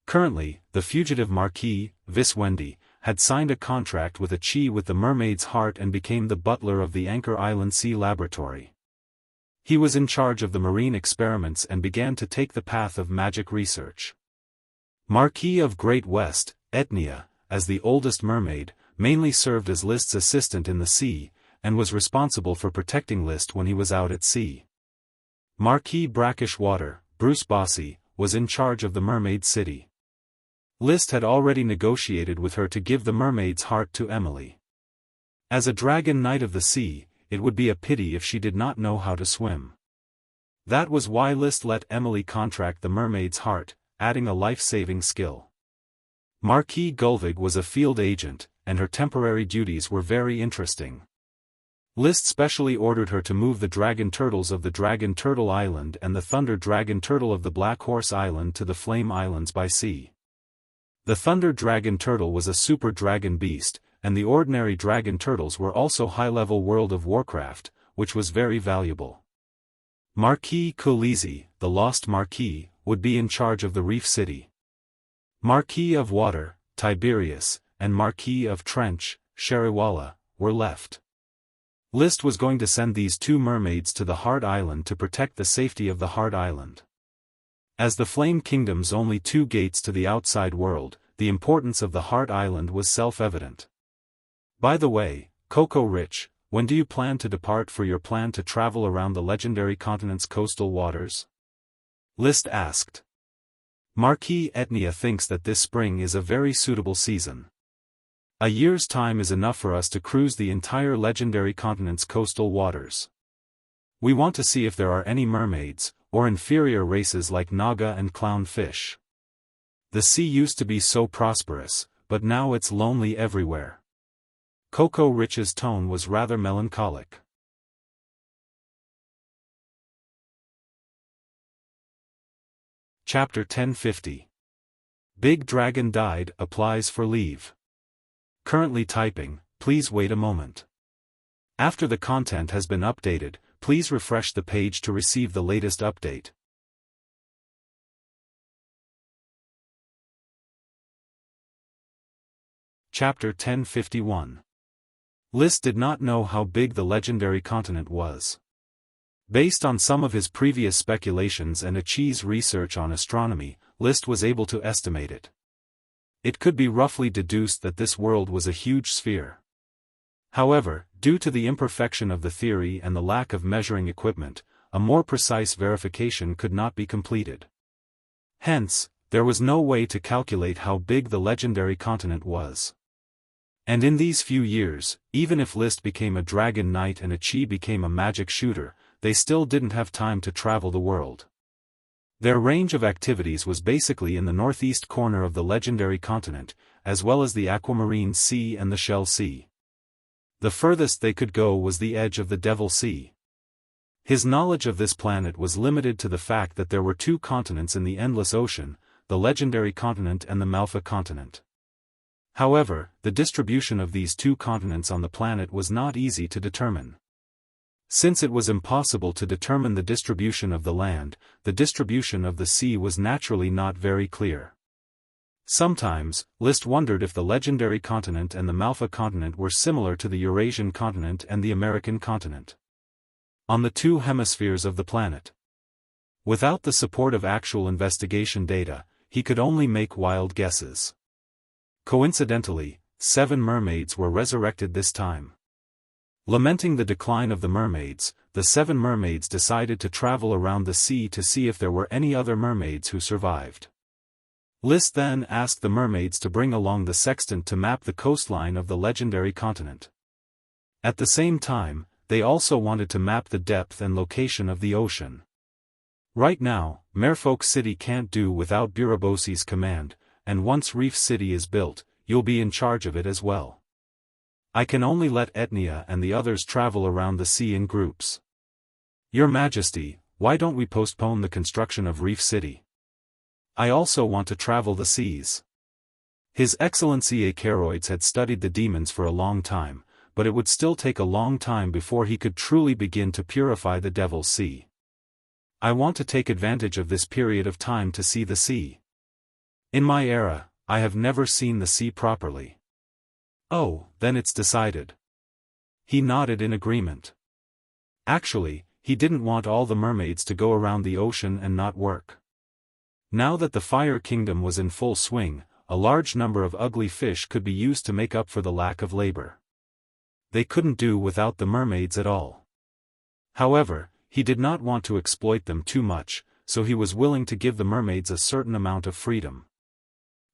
Currently, the fugitive Marquis, Viswendi, had signed a contract with a Chi with the mermaid's heart and became the butler of the Anchor Island Sea Laboratory. He was in charge of the marine experiments and began to take the path of magic research. Marquis of Great West, Etnia, as the oldest mermaid, mainly served as List's assistant in the sea, and was responsible for protecting List when he was out at sea. Marquis Brackish Water, Bruce Bossy, was in charge of the Mermaid City. List had already negotiated with her to give the mermaid's heart to Emily. As a dragon knight of the sea, it would be a pity if she did not know how to swim. That was why List let Emily contract the mermaid's heart, adding a life-saving skill. Marquis Gulvig was a field agent, and her temporary duties were very interesting. List specially ordered her to move the dragon turtles of the Dragon Turtle Island and the Thunder Dragon Turtle of the Black Horse Island to the Flame Islands by sea. The Thunder Dragon Turtle was a super dragon beast, and the ordinary dragon turtles were also high-level World of Warcraft, which was very valuable. Marquis Kulizi, the Lost Marquis, would be in charge of the Reef City. Marquis of Water, Tiberius, and Marquis of Trench, Sheriwala, were left. List was going to send these two mermaids to the Heart Island to protect the safety of the Heart Island. As the Flame Kingdom's only two gates to the outside world, the importance of the Heart Island was self-evident. By the way, Coco Rich, when do you plan to depart for your plan to travel around the legendary continent's coastal waters? List asked. Marquis Etnia thinks that this spring is a very suitable season. A year's time is enough for us to cruise the entire legendary continent's coastal waters. We want to see if there are any mermaids, or inferior races like Naga and clownfish. The sea used to be so prosperous, but now it's lonely everywhere. Coco Rich's tone was rather melancholic. Chapter 1050. Big Dragon Died, Applies for Leave. Currently typing, please wait a moment. After the content has been updated, please refresh the page to receive the latest update. Chapter 1051. List did not know how big the legendary continent was. Based on some of his previous speculations and Achi's research on astronomy, List was able to estimate it. It could be roughly deduced that this world was a huge sphere. However, due to the imperfection of the theory and the lack of measuring equipment, a more precise verification could not be completed. Hence, there was no way to calculate how big the legendary continent was. And in these few years, even if List became a dragon knight and Achi became a magic shooter, they still didn't have time to travel the world. Their range of activities was basically in the northeast corner of the legendary continent, as well as the Aquamarine Sea and the Shell Sea. The furthest they could go was the edge of the Devil Sea. His knowledge of this planet was limited to the fact that there were two continents in the Endless Ocean, the legendary continent and the Malfa continent. However, the distribution of these two continents on the planet was not easy to determine. Since it was impossible to determine the distribution of the land, the distribution of the sea was naturally not very clear. Sometimes, List wondered if the legendary continent and the Malfa continent were similar to the Eurasian continent and the American continent on the two hemispheres of the planet. Without the support of actual investigation data, he could only make wild guesses. Coincidentally, 7 mermaids were resurrected this time. Lamenting the decline of the mermaids, the 7 mermaids decided to travel around the sea to see if there were any other mermaids who survived. List then asked the mermaids to bring along the sextant to map the coastline of the legendary continent. At the same time, they also wanted to map the depth and location of the ocean. Right now, Merfolk City can't do without Burabosi's command, and once Reef City is built, you'll be in charge of it as well. I can only let Etnia and the others travel around the sea in groups. Your Majesty, why don't we postpone the construction of Reef City? I also want to travel the seas. His Excellency Acheroids had studied the demons for a long time, but it would still take a long time before he could truly begin to purify the Devil's Sea. I want to take advantage of this period of time to see the sea. In my era, I have never seen the sea properly. Oh, then it's decided. He nodded in agreement. Actually, he didn't want all the mermaids to go around the ocean and not work. Now that the Fire Kingdom was in full swing, a large number of ugly fish could be used to make up for the lack of labor. They couldn't do without the mermaids at all. However, he did not want to exploit them too much, so he was willing to give the mermaids a certain amount of freedom.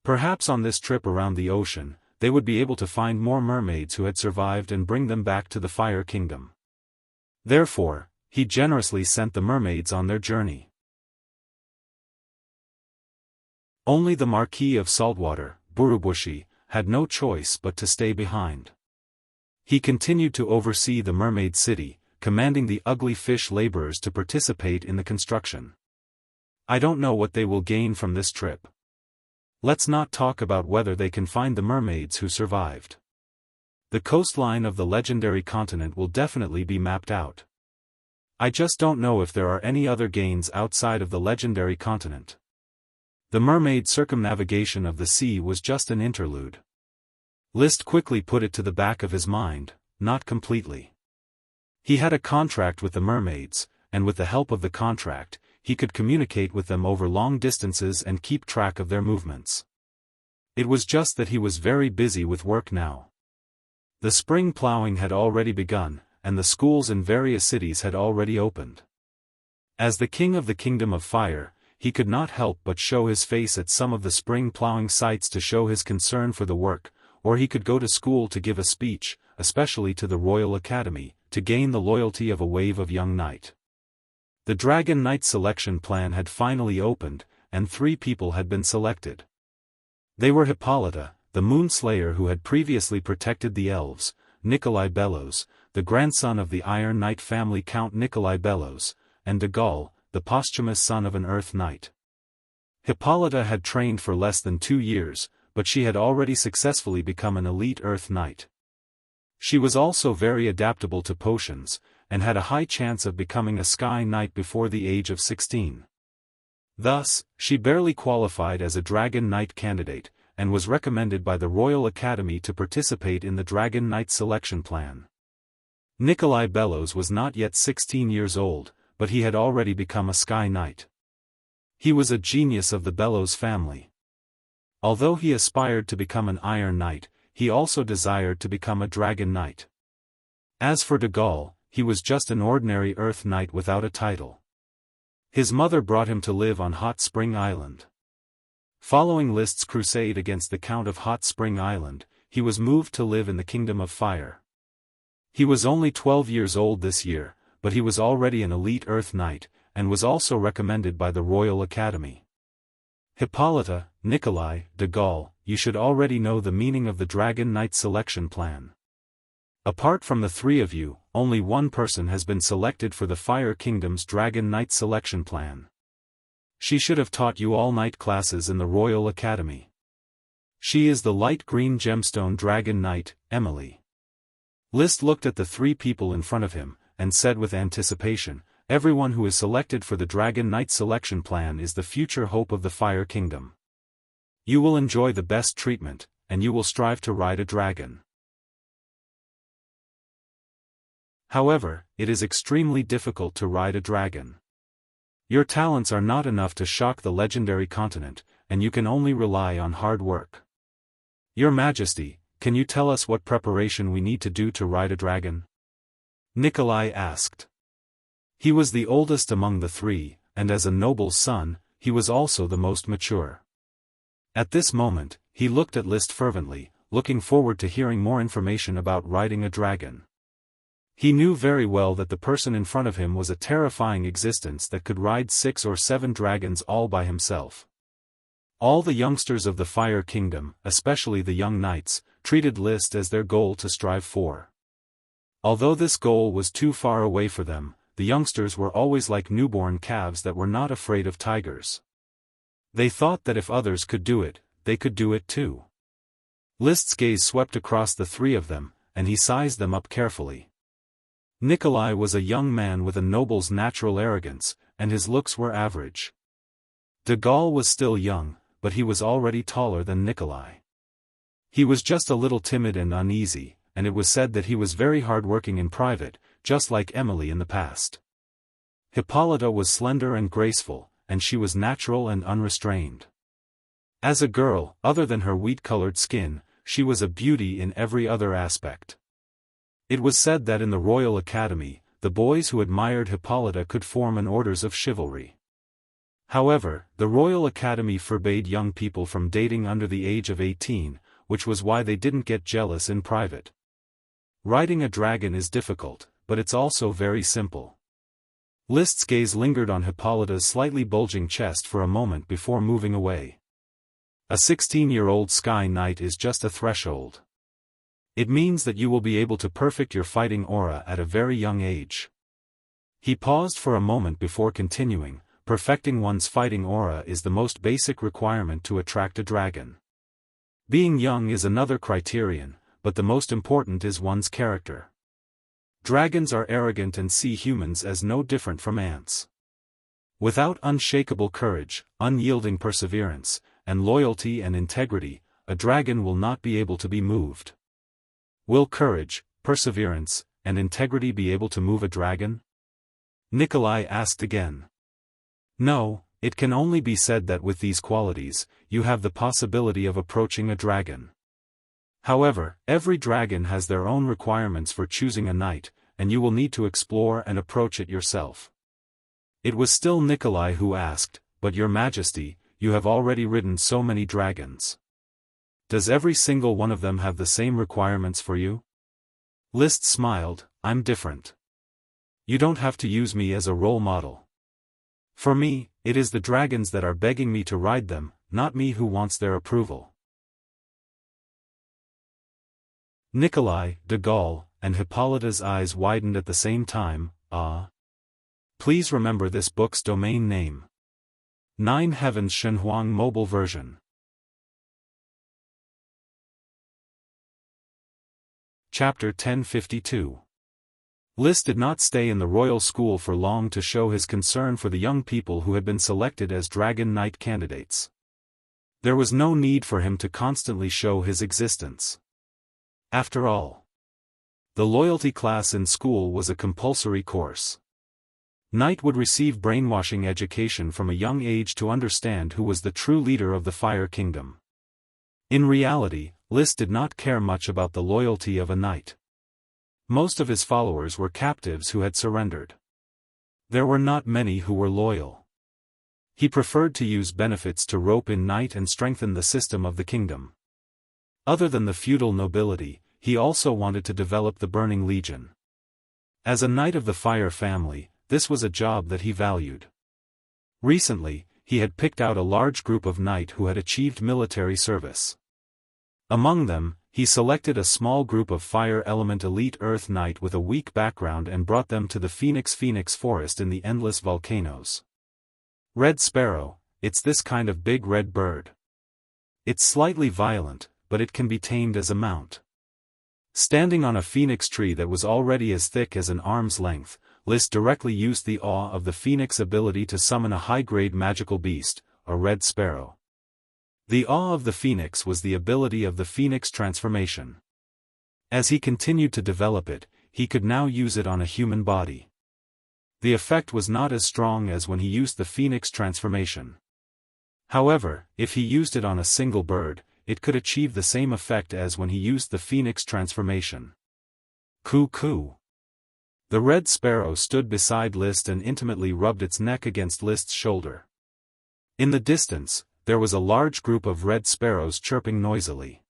Perhaps on this trip around the ocean, they would be able to find more mermaids who had survived and bring them back to the Fire Kingdom. Therefore, he generously sent the mermaids on their journey. Only the Marquis of Saltwater, Burubushi, had no choice but to stay behind. He continued to oversee the mermaid city, commanding the ugly fish laborers to participate in the construction. I don't know what they will gain from this trip. Let's not talk about whether they can find the mermaids who survived. The coastline of the legendary continent will definitely be mapped out. I just don't know if there are any other gains outside of the legendary continent. The mermaid circumnavigation of the sea was just an interlude. List quickly put it to the back of his mind, not completely. He had a contract with the mermaids, and with the help of the contract, he could communicate with them over long distances and keep track of their movements. It was just that he was very busy with work now. The spring plowing had already begun, and the schools in various cities had already opened. As the king of the Kingdom of Fire, he could not help but show his face at some of the spring plowing sites to show his concern for the work, or he could go to school to give a speech, especially to the Royal Academy, to gain the loyalty of a wave of young knight. The Dragon Knight selection plan had finally opened, and 3 people had been selected. They were Hippolyta, the Moonslayer who had previously protected the elves, Nikolai Bellows, the grandson of the Iron Knight family Count Nikolai Bellows, and de Gaulle, the posthumous son of an Earth Knight. Hippolyta had trained for less than 2 years, but she had already successfully become an elite Earth Knight. She was also very adaptable to potions, and had a high chance of becoming a Sky Knight before the age of 16. Thus, she barely qualified as a Dragon Knight candidate, and was recommended by the Royal Academy to participate in the Dragon Knight selection plan. Nikolai Bellows was not yet 16 years old, but he had already become a Sky Knight. He was a genius of the Bellows family. Although he aspired to become an Iron Knight, he also desired to become a Dragon Knight. As for de Gaulle, he was just an ordinary Earth Knight without a title. His mother brought him to live on Hot Spring Island. Following List's crusade against the Count of Hot Spring Island, he was moved to live in the Kingdom of Fire. He was only 12 years old this year, but he was already an elite Earth Knight, and was also recommended by the Royal Academy. Hippolyta, Nikolai, de Gaulle, you should already know the meaning of the Dragon Knight selection plan. Apart from the three of you, only one person has been selected for the Fire Kingdom's Dragon Knight selection plan. She should have taught you all Knight classes in the Royal Academy. She is the light green gemstone Dragon Knight, Emily. List looked at the three people in front of him, and said with anticipation, everyone who is selected for the Dragon Knight selection plan is the future hope of the Fire Kingdom. You will enjoy the best treatment, and you will strive to ride a dragon. However, it is extremely difficult to ride a dragon. Your talents are not enough to shock the legendary continent, and you can only rely on hard work. Your Majesty, can you tell us what preparation we need to do to ride a dragon? Nikolai asked. He was the oldest among the three, and as a noble's son, he was also the most mature. At this moment, he looked at List fervently, looking forward to hearing more information about riding a dragon. He knew very well that the person in front of him was a terrifying existence that could ride 6 or 7 dragons all by himself. All the youngsters of the Fire Kingdom, especially the young knights, treated List as their goal to strive for. Although this goal was too far away for them, the youngsters were always like newborn calves that were not afraid of tigers. They thought that if others could do it, they could do it too. List's gaze swept across the three of them, and he sized them up carefully. Nikolai was a young man with a noble's natural arrogance, and his looks were average. De Gaulle was still young, but he was already taller than Nikolai. He was just a little timid and uneasy, and it was said that he was very hard-working in private, just like Emily in the past. Hippolyta was slender and graceful, and she was natural and unrestrained. As a girl, other than her wheat-colored skin, she was a beauty in every other aspect. It was said that in the Royal Academy, the boys who admired Hippolyta could form an orders of chivalry. However, the Royal Academy forbade young people from dating under the age of 18, which was why they didn't get jealous in private. Riding a dragon is difficult, but it's also very simple. List's gaze lingered on Hippolyta's slightly bulging chest for a moment before moving away. A 16-year-old Sky Knight is just a threshold. It means that you will be able to perfect your fighting aura at a very young age. He paused for a moment before continuing, perfecting one's fighting aura is the most basic requirement to attract a dragon. Being young is another criterion, but the most important is one's character. Dragons are arrogant and see humans as no different from ants. Without unshakable courage, unyielding perseverance, and loyalty and integrity, a dragon will not be able to be moved. Will courage, perseverance, and integrity be able to move a dragon? Nikolai asked again. No, it can only be said that with these qualities, you have the possibility of approaching a dragon. However, every dragon has their own requirements for choosing a knight, and you will need to explore and approach it yourself. It was still Nikolai who asked, but Your Majesty, you have already ridden so many dragons. Does every single one of them have the same requirements for you? List smiled, I'm different. You don't have to use me as a role model. For me, it is the dragons that are begging me to ride them, not me who wants their approval. Nikolai, de Gaulle, and Hippolyta's eyes widened at the same time. Please remember this book's domain name. 9 Heavens Shenhuang Mobile Version. Chapter 1052. List did not stay in the royal school for long to show his concern for the young people who had been selected as Dragon Knight candidates. There was no need for him to constantly show his existence. After all, the loyalty class in school was a compulsory course. Knight would receive brainwashing education from a young age to understand who was the true leader of the Fire Kingdom. In reality, List did not care much about the loyalty of a knight. Most of his followers were captives who had surrendered. There were not many who were loyal. He preferred to use benefits to rope in Knight and strengthen the system of the kingdom. Other than the feudal nobility, he also wanted to develop the Burning Legion. As a knight of the Fire family, this was a job that he valued. Recently, he had picked out a large group of knight who had achieved military service. Among them, he selected a small group of Fire Element Elite Earth Knight with a weak background and brought them to the Phoenix Forest in the endless volcanoes. Red Sparrow, it's this kind of big red bird. It's slightly violent, but it can be tamed as a mount. Standing on a phoenix tree that was already as thick as an arm's length, List directly used the awe of the phoenix ability to summon a high-grade magical beast, a red sparrow. The awe of the phoenix was the ability of the phoenix transformation. As he continued to develop it, he could now use it on a human body. The effect was not as strong as when he used the phoenix transformation. However, if he used it on a single bird, it could achieve the same effect as when he used the phoenix transformation. Coo. The red sparrow stood beside List and intimately rubbed its neck against List's shoulder. In the distance, there was a large group of red sparrows chirping noisily.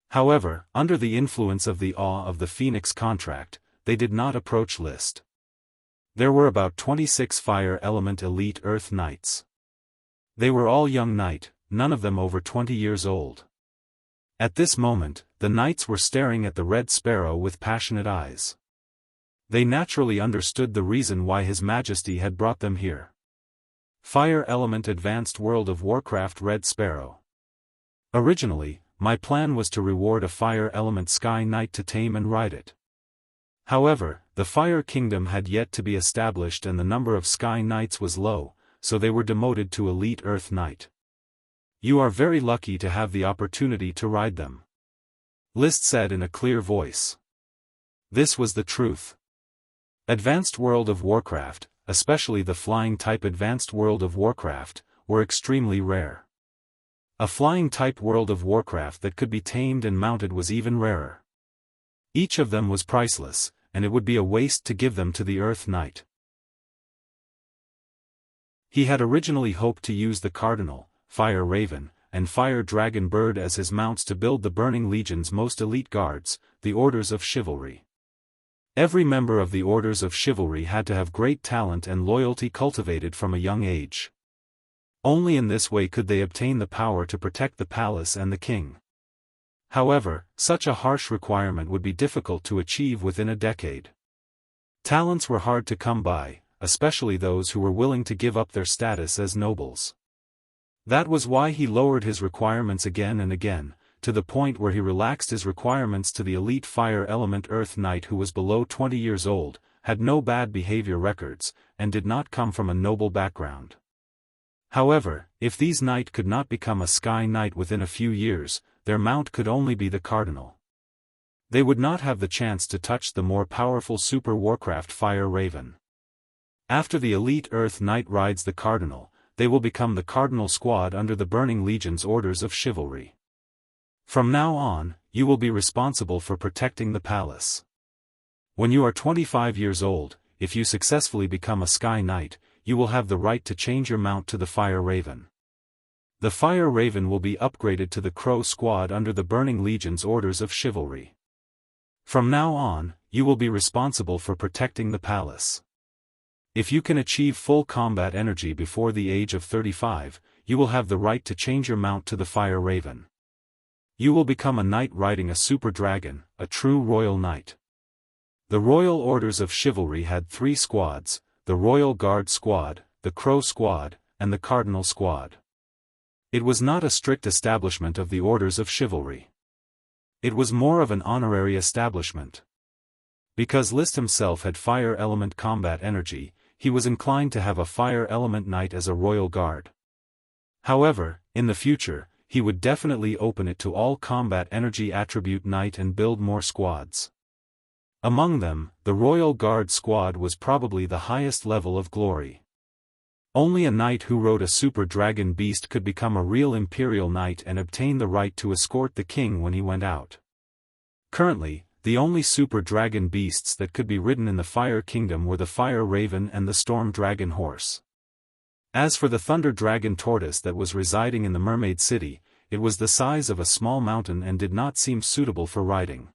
However, under the influence of the awe of the Phoenix contract, they did not approach List. There were about 26 Fire Element Elite Earth Knights. They were all young knight, none of them over 20 years old. At this moment, the knights were staring at the red sparrow with passionate eyes. They naturally understood the reason why His Majesty had brought them here. Fire Element Advanced World of Warcraft Red Sparrow. Originally, my plan was to reward a Fire Element Sky Knight to tame and ride it. However, the Fire Kingdom had yet to be established and the number of Sky Knights was low, so they were demoted to Elite Earth Knight. You are very lucky to have the opportunity to ride them. List said in a clear voice. This was the truth. Advanced World of Warcraft, especially the flying-type Advanced World of Warcraft, were extremely rare. A flying-type World of Warcraft that could be tamed and mounted was even rarer. Each of them was priceless, and it would be a waste to give them to the Earth Knight. He had originally hoped to use the Cardinal, Fire Raven, and Fire Dragon Bird as his mounts to build the Burning Legion's most elite guards, the Orders of Chivalry. Every member of the Orders of Chivalry had to have great talent and loyalty cultivated from a young age. Only in this way could they obtain the power to protect the palace and the king. However, such a harsh requirement would be difficult to achieve within a decade. Talents were hard to come by, especially those who were willing to give up their status as nobles. That was why he lowered his requirements again and again, to the point where he relaxed his requirements to the elite Fire Element Earth Knight who was below 20 years old, had no bad behavior records, and did not come from a noble background. However, if these knight could not become a Sky Knight within a few years, their mount could only be the Cardinal. They would not have the chance to touch the more powerful Super Warcraft Fire Raven. After the elite Earth Knight rides the Cardinal, they will become the Cardinal Squad under the Burning Legion's Orders of Chivalry. From now on, you will be responsible for protecting the palace. When you are 25 years old, if you successfully become a Sky Knight, you will have the right to change your mount to the Fire Raven. The Fire Raven will be upgraded to the Crow Squad under the Burning Legion's Orders of Chivalry. From now on, you will be responsible for protecting the palace. If you can achieve full combat energy before the age of 35, you will have the right to change your mount to the Fire Raven. You will become a knight riding a super dragon, a true royal knight. The Royal Orders of Chivalry had 3 squads, the Royal Guard Squad, the Crow Squad, and the Cardinal Squad. It was not a strict establishment of the orders of chivalry. It was more of an honorary establishment. Because List himself had fire element combat energy, he was inclined to have a fire element knight as a royal guard. However, in the future, he would definitely open it to all combat energy attribute knight and build more squads. Among them, the Royal Guard squad was probably the highest level of glory. Only a knight who rode a super dragon beast could become a real imperial knight and obtain the right to escort the king when he went out. Currently, the only super dragon beasts that could be ridden in the Fire Kingdom were the Fire Raven and the Storm Dragon Horse. As for the Thunder Dragon Tortoise that was residing in the Mermaid City, it was the size of a small mountain and did not seem suitable for riding.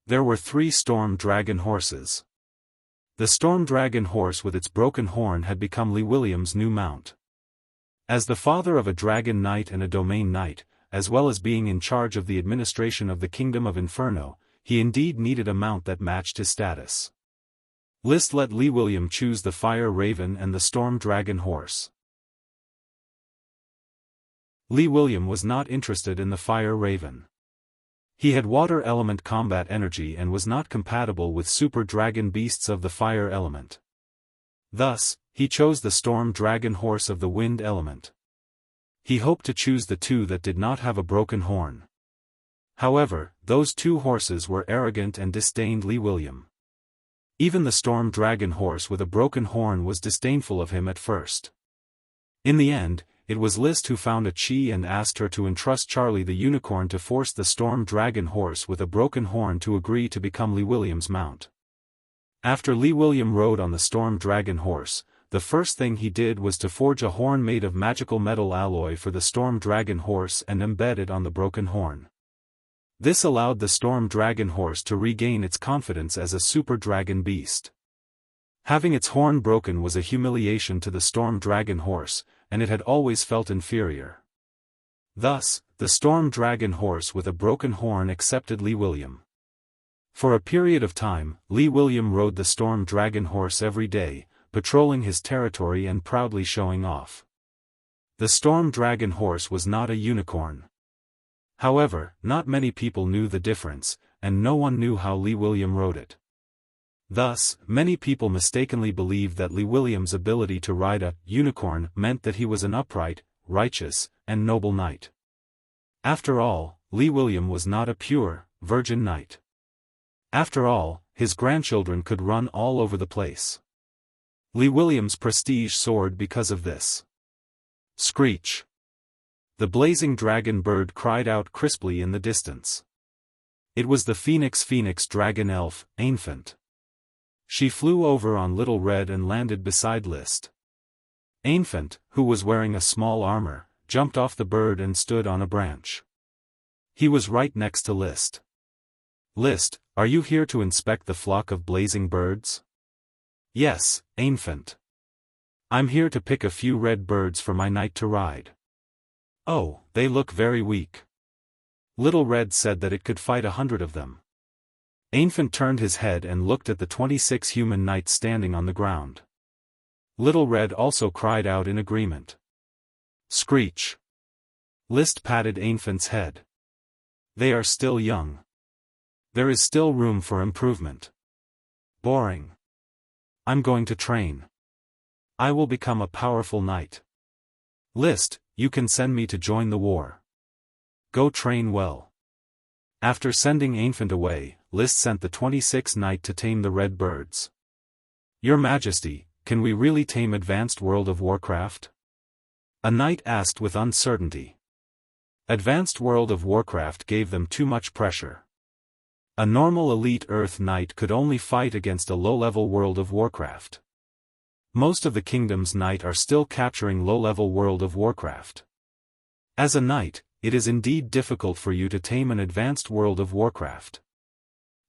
There were 3 Storm Dragon Horses. The Storm Dragon Horse with its broken horn had become Lee William's new mount. As the father of a Dragon Knight and a Domain Knight, as well as being in charge of the administration of the Kingdom of Inferno, he indeed needed a mount that matched his status. List let Lee William choose the Fire Raven and the Storm Dragon Horse. Lee William was not interested in the Fire Raven. He had water element combat energy and was not compatible with super dragon beasts of the fire element. Thus, he chose the Storm Dragon Horse of the wind element. He hoped to choose the 2 that did not have a broken horn. However, those 2 horses were arrogant and disdained Lee William. Even the Storm Dragon Horse with a broken horn was disdainful of him at first. In the end, it was List who found a Chi and asked her to entrust Charlie the Unicorn to force the Storm Dragon Horse with a broken horn to agree to become Lee William's mount. After Lee William rode on the Storm Dragon Horse, the first thing he did was to forge a horn made of magical metal alloy for the Storm Dragon Horse and embed it on the broken horn. This allowed the Storm Dragon Horse to regain its confidence as a super dragon beast. Having its horn broken was a humiliation to the Storm Dragon Horse, and it had always felt inferior. Thus, the Storm Dragon Horse with a broken horn accepted Lee William. For a period of time, Lee William rode the Storm Dragon Horse every day, patrolling his territory and proudly showing off. The Storm Dragon Horse was not a unicorn. However, not many people knew the difference, and no one knew how Lee William rode it. Thus, many people mistakenly believed that Lee William's ability to ride a unicorn meant that he was an upright, righteous, and noble knight. After all, Lee William was not a pure, virgin knight. After all, his grandchildren could run all over the place. Lee William's prestige soared because of this. Screech! The blazing dragon bird cried out crisply in the distance. It was the Phoenix dragon elf, Infant. She flew over on Little Red and landed beside List. Infant, who was wearing a small armor, jumped off the bird and stood on a branch. He was right next to List. List, are you here to inspect the flock of blazing birds? Yes, Infant. I'm here to pick a few red birds for my knight to ride. Oh, they look very weak. Little Red said that it could fight 100 of them. Infant turned his head and looked at the 26 human knights standing on the ground. Little Red also cried out in agreement. Screech! List patted Infant's head. They are still young. There is still room for improvement. Boring. I'm going to train. I will become a powerful knight. List, you can send me to join the war. Go train well. After sending Infant away, List sent the 26th knight to tame the red birds. Your Majesty, can we really tame Advanced World of Warcraft? A knight asked with uncertainty. Advanced World of Warcraft gave them too much pressure. A normal elite Earth knight could only fight against a low-level World of Warcraft. Most of the kingdom's knight are still capturing low-level World of Warcraft. As a knight, it is indeed difficult for you to tame an advanced World of Warcraft.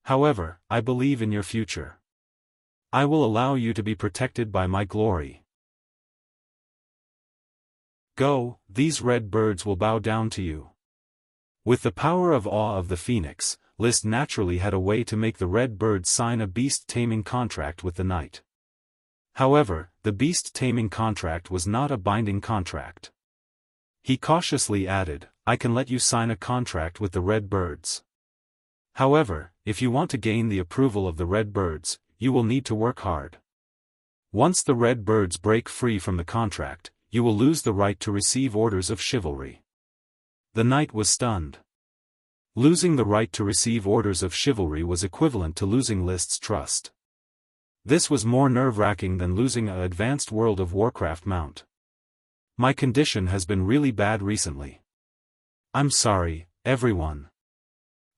However, I believe in your future. I will allow you to be protected by my glory. Go, these red birds will bow down to you. With the power of awe of the Phoenix, List naturally had a way to make the red birds sign a beast-taming contract with the knight. However, the beast taming contract was not a binding contract. He cautiously added, "I can let you sign a contract with the red birds. However, if you want to gain the approval of the red birds, you will need to work hard. Once the red birds break free from the contract, you will lose the right to receive orders of chivalry." The knight was stunned. Losing the right to receive orders of chivalry was equivalent to losing List's trust. This was more nerve-wracking than losing an advanced World of Warcraft mount. "My condition has been really bad recently. I'm sorry, everyone.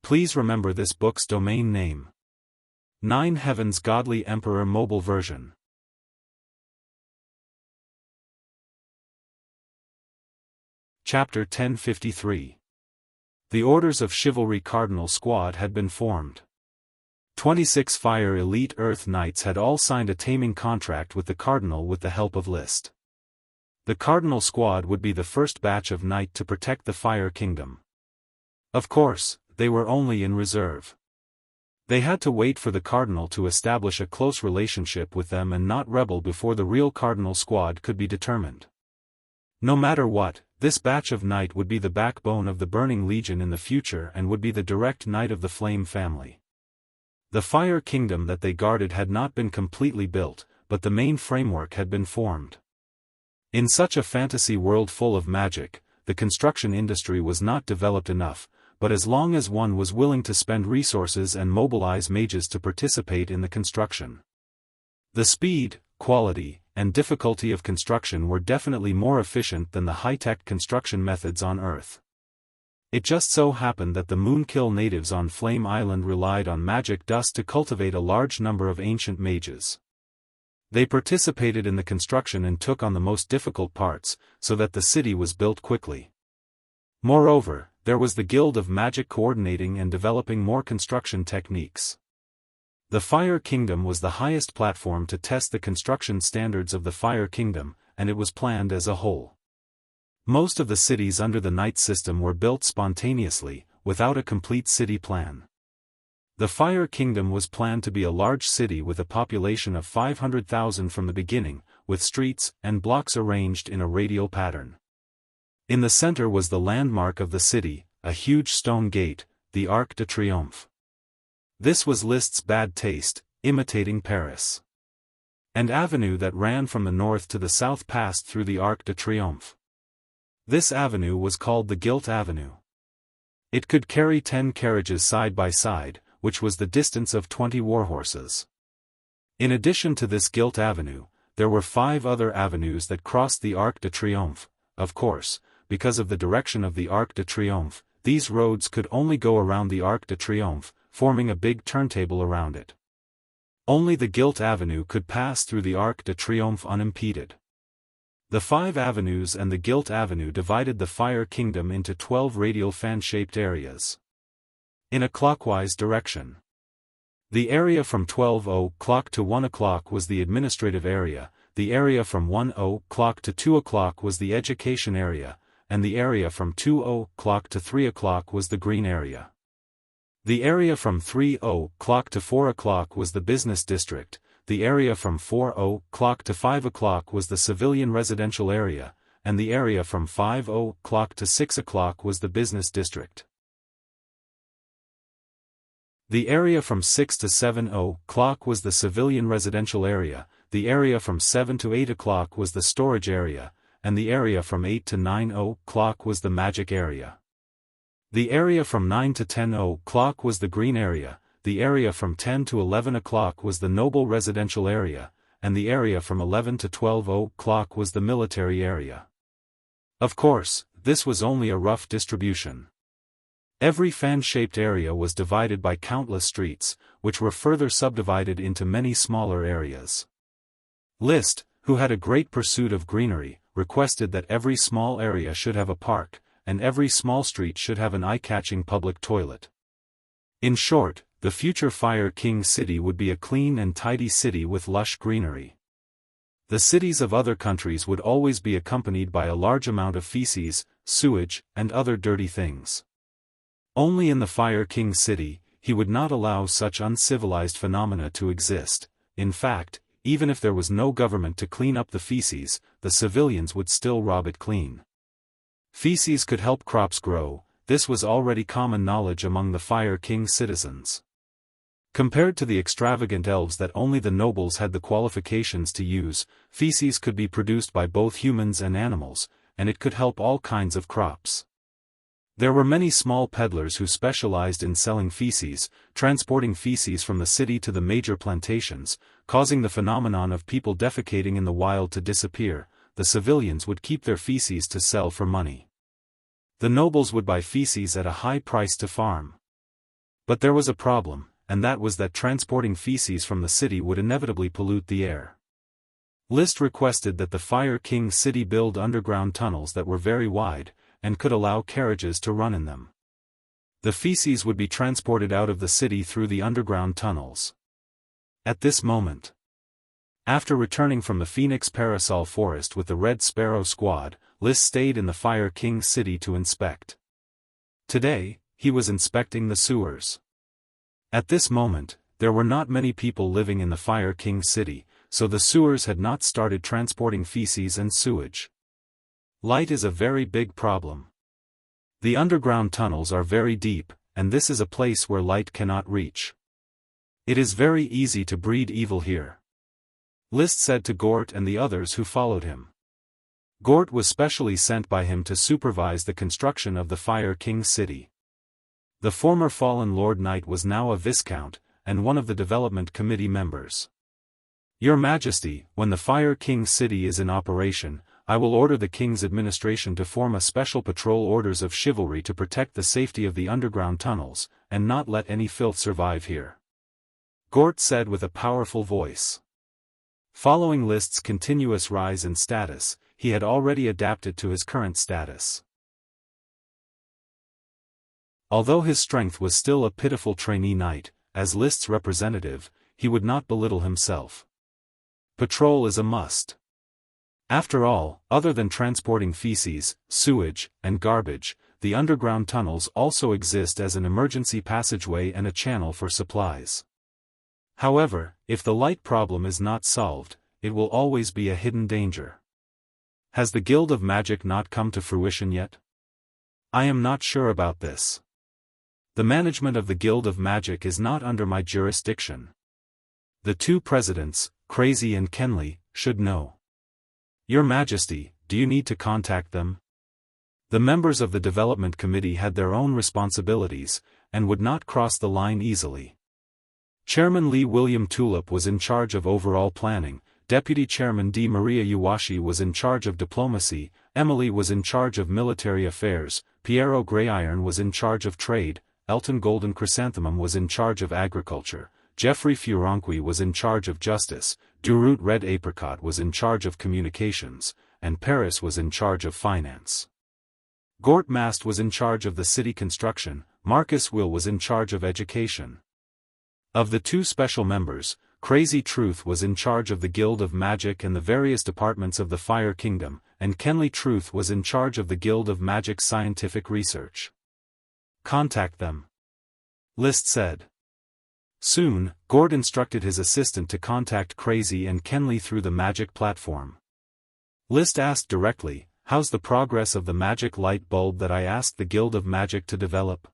Please remember this book's domain name. 9 Heavens Godly Emperor Mobile Version. Chapter 1053. The Orders of Chivalry Cardinal Squad had been formed. 26 Fire Elite Earth Knights had all signed a taming contract with the Cardinal with the help of List. The Cardinal Squad would be the first batch of knight to protect the Fire Kingdom. Of course, they were only in reserve. They had to wait for the Cardinal to establish a close relationship with them and not rebel before the real Cardinal Squad could be determined. No matter what, this batch of knight would be the backbone of the Burning Legion in the future and would be the direct knight of the Flame family. The Fire Kingdom that they guarded had not been completely built, but the main framework had been formed. In such a fantasy world full of magic, the construction industry was not developed enough, but as long as one was willing to spend resources and mobilize mages to participate in the construction. The speed, quality, and difficulty of construction were definitely more efficient than the high-tech construction methods on Earth. It just so happened that the Moonkill natives on Flame Island relied on magic dust to cultivate a large number of ancient mages. They participated in the construction and took on the most difficult parts, so that the city was built quickly. Moreover, there was the Guild of Magic coordinating and developing more construction techniques. The Fire Kingdom was the highest platform to test the construction standards of the Fire Kingdom, and it was planned as a whole. Most of the cities under the Knight system were built spontaneously, without a complete city plan. The Fire Kingdom was planned to be a large city with a population of 500,000 from the beginning, with streets and blocks arranged in a radial pattern. In the center was the landmark of the city, a huge stone gate, the Arc de Triomphe. This was List's bad taste, imitating Paris. An avenue that ran from the north to the south passed through the Arc de Triomphe. This avenue was called the Gilt Avenue. It could carry 10 carriages side by side, which was the distance of 20 warhorses. In addition to this Gilt Avenue, there were 5 other avenues that crossed the Arc de Triomphe. Of course, because of the direction of the Arc de Triomphe, these roads could only go around the Arc de Triomphe, forming a big turntable around it. Only the Gilt Avenue could pass through the Arc de Triomphe unimpeded. The 5 avenues and the Gilt Avenue divided the Fire Kingdom into 12 radial fan-shaped areas. In a clockwise direction. The area from 12 o'clock to 1 o'clock was the administrative area, the area from 1 o'clock to 2 o'clock was the education area, and the area from 2 o'clock to 3 o'clock was the green area. The area from 3 o'clock to 4 o'clock was the business district, the area from 4 o'clock to 5 o'clock was the civilian residential area, and the area from 5 o'clock to 6 o'clock was the business district. The area from 6 to 7 o'clock was the civilian residential area, the area from 7 to 8 o'clock was the storage area, and the area from 8 to 9 o'clock was the magic area. The area from 9 to 10 o'clock was the green area, the area from 10 to 11 o'clock was the noble residential area, and the area from 11 to 12 o'clock was the military area. Of course, this was only a rough distribution. Every fan-shaped area was divided by countless streets, which were further subdivided into many smaller areas. List, who had a great pursuit of greenery, requested that every small area should have a park, and every small street should have an eye-catching public toilet. In short, the future Fire King city would be a clean and tidy city with lush greenery. The cities of other countries would always be accompanied by a large amount of feces, sewage, and other dirty things. Only in the Fire King city, he would not allow such uncivilized phenomena to exist. In fact, even if there was no government to clean up the feces, the civilians would still rob it clean. Feces could help crops grow, this was already common knowledge among the Fire King's citizens. Compared to the extravagant elves that only the nobles had the qualifications to use, feces could be produced by both humans and animals, and it could help all kinds of crops. There were many small peddlers who specialized in selling feces, transporting feces from the city to the major plantations, causing the phenomenon of people defecating in the wild to disappear. The civilians would keep their feces to sell for money. The nobles would buy feces at a high price to farm. But there was a problem, and that was that transporting feces from the city would inevitably pollute the air. Liszt requested that the Fire King's city build underground tunnels that were very wide, and could allow carriages to run in them. The feces would be transported out of the city through the underground tunnels. At this moment, after returning from the Phoenix Parasol Forest with the Red Sparrow Squad, Liszt stayed in the Fire King's city to inspect. Today, he was inspecting the sewers. At this moment, there were not many people living in the Fire King's city, so the sewers had not started transporting feces and sewage. Light is a very big problem. The underground tunnels are very deep, and this is a place where light cannot reach. It is very easy to breed evil here, Liszt said to Gort and the others who followed him. Gort was specially sent by him to supervise the construction of the Fire King's city. The former fallen Lord Knight was now a Viscount, and one of the development committee members. Your Majesty, when the Fire King's city is in operation, I will order the King's administration to form a special patrol orders of chivalry to protect the safety of the underground tunnels, and not let any filth survive here. Gort said with a powerful voice. Following Liszt's continuous rise in status, he had already adapted to his current status. Although his strength was still a pitiful trainee knight, as Liszt's representative, he would not belittle himself. Patrol is a must. After all, other than transporting feces, sewage, and garbage, the underground tunnels also exist as an emergency passageway and a channel for supplies. However, if the light problem is not solved, it will always be a hidden danger. Has the Guild of Magic not come to fruition yet? I am not sure about this. The management of the Guild of Magic is not under my jurisdiction. The two presidents, Crazy and Kenley, should know. Your Majesty, do you need to contact them? The members of the development committee had their own responsibilities, and would not cross the line easily. Chairman Lee William Tulip was in charge of overall planning, Deputy Chairman D. Maria Iwashi was in charge of diplomacy, Emily was in charge of military affairs, Piero Grayiron was in charge of trade, Elton Golden Chrysanthemum was in charge of agriculture, Geoffrey Furonqui was in charge of justice, Durut Red Apricot was in charge of communications, and Paris was in charge of finance. Gort Mast was in charge of the city construction, Marcus Will was in charge of education. Of the two special members, Crazy Truth was in charge of the Guild of Magic and the various departments of the Fire Kingdom, and Kenley Truth was in charge of the Guild of Magic's scientific research. Contact them, Liszt said. Soon, Gort instructed his assistant to contact Crazy and Kenley through the magic platform. Liszt asked directly, how's the progress of the magic light bulb that I asked the Guild of Magic to develop?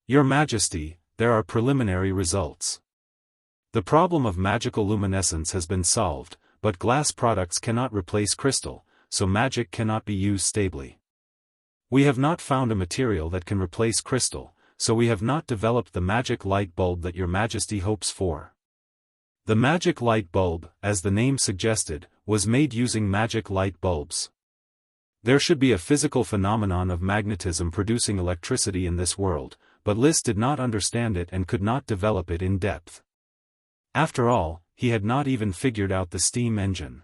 Your Majesty, there are preliminary results. The problem of magical luminescence has been solved, but glass products cannot replace crystal, so magic cannot be used stably. We have not found a material that can replace crystal, so we have not developed the magic light bulb that Your Majesty hopes for. The magic light bulb, as the name suggested, was made using magic light bulbs. There should be a physical phenomenon of magnetism producing electricity in this world, but Liszt did not understand it and could not develop it in depth. After all, he had not even figured out the steam engine.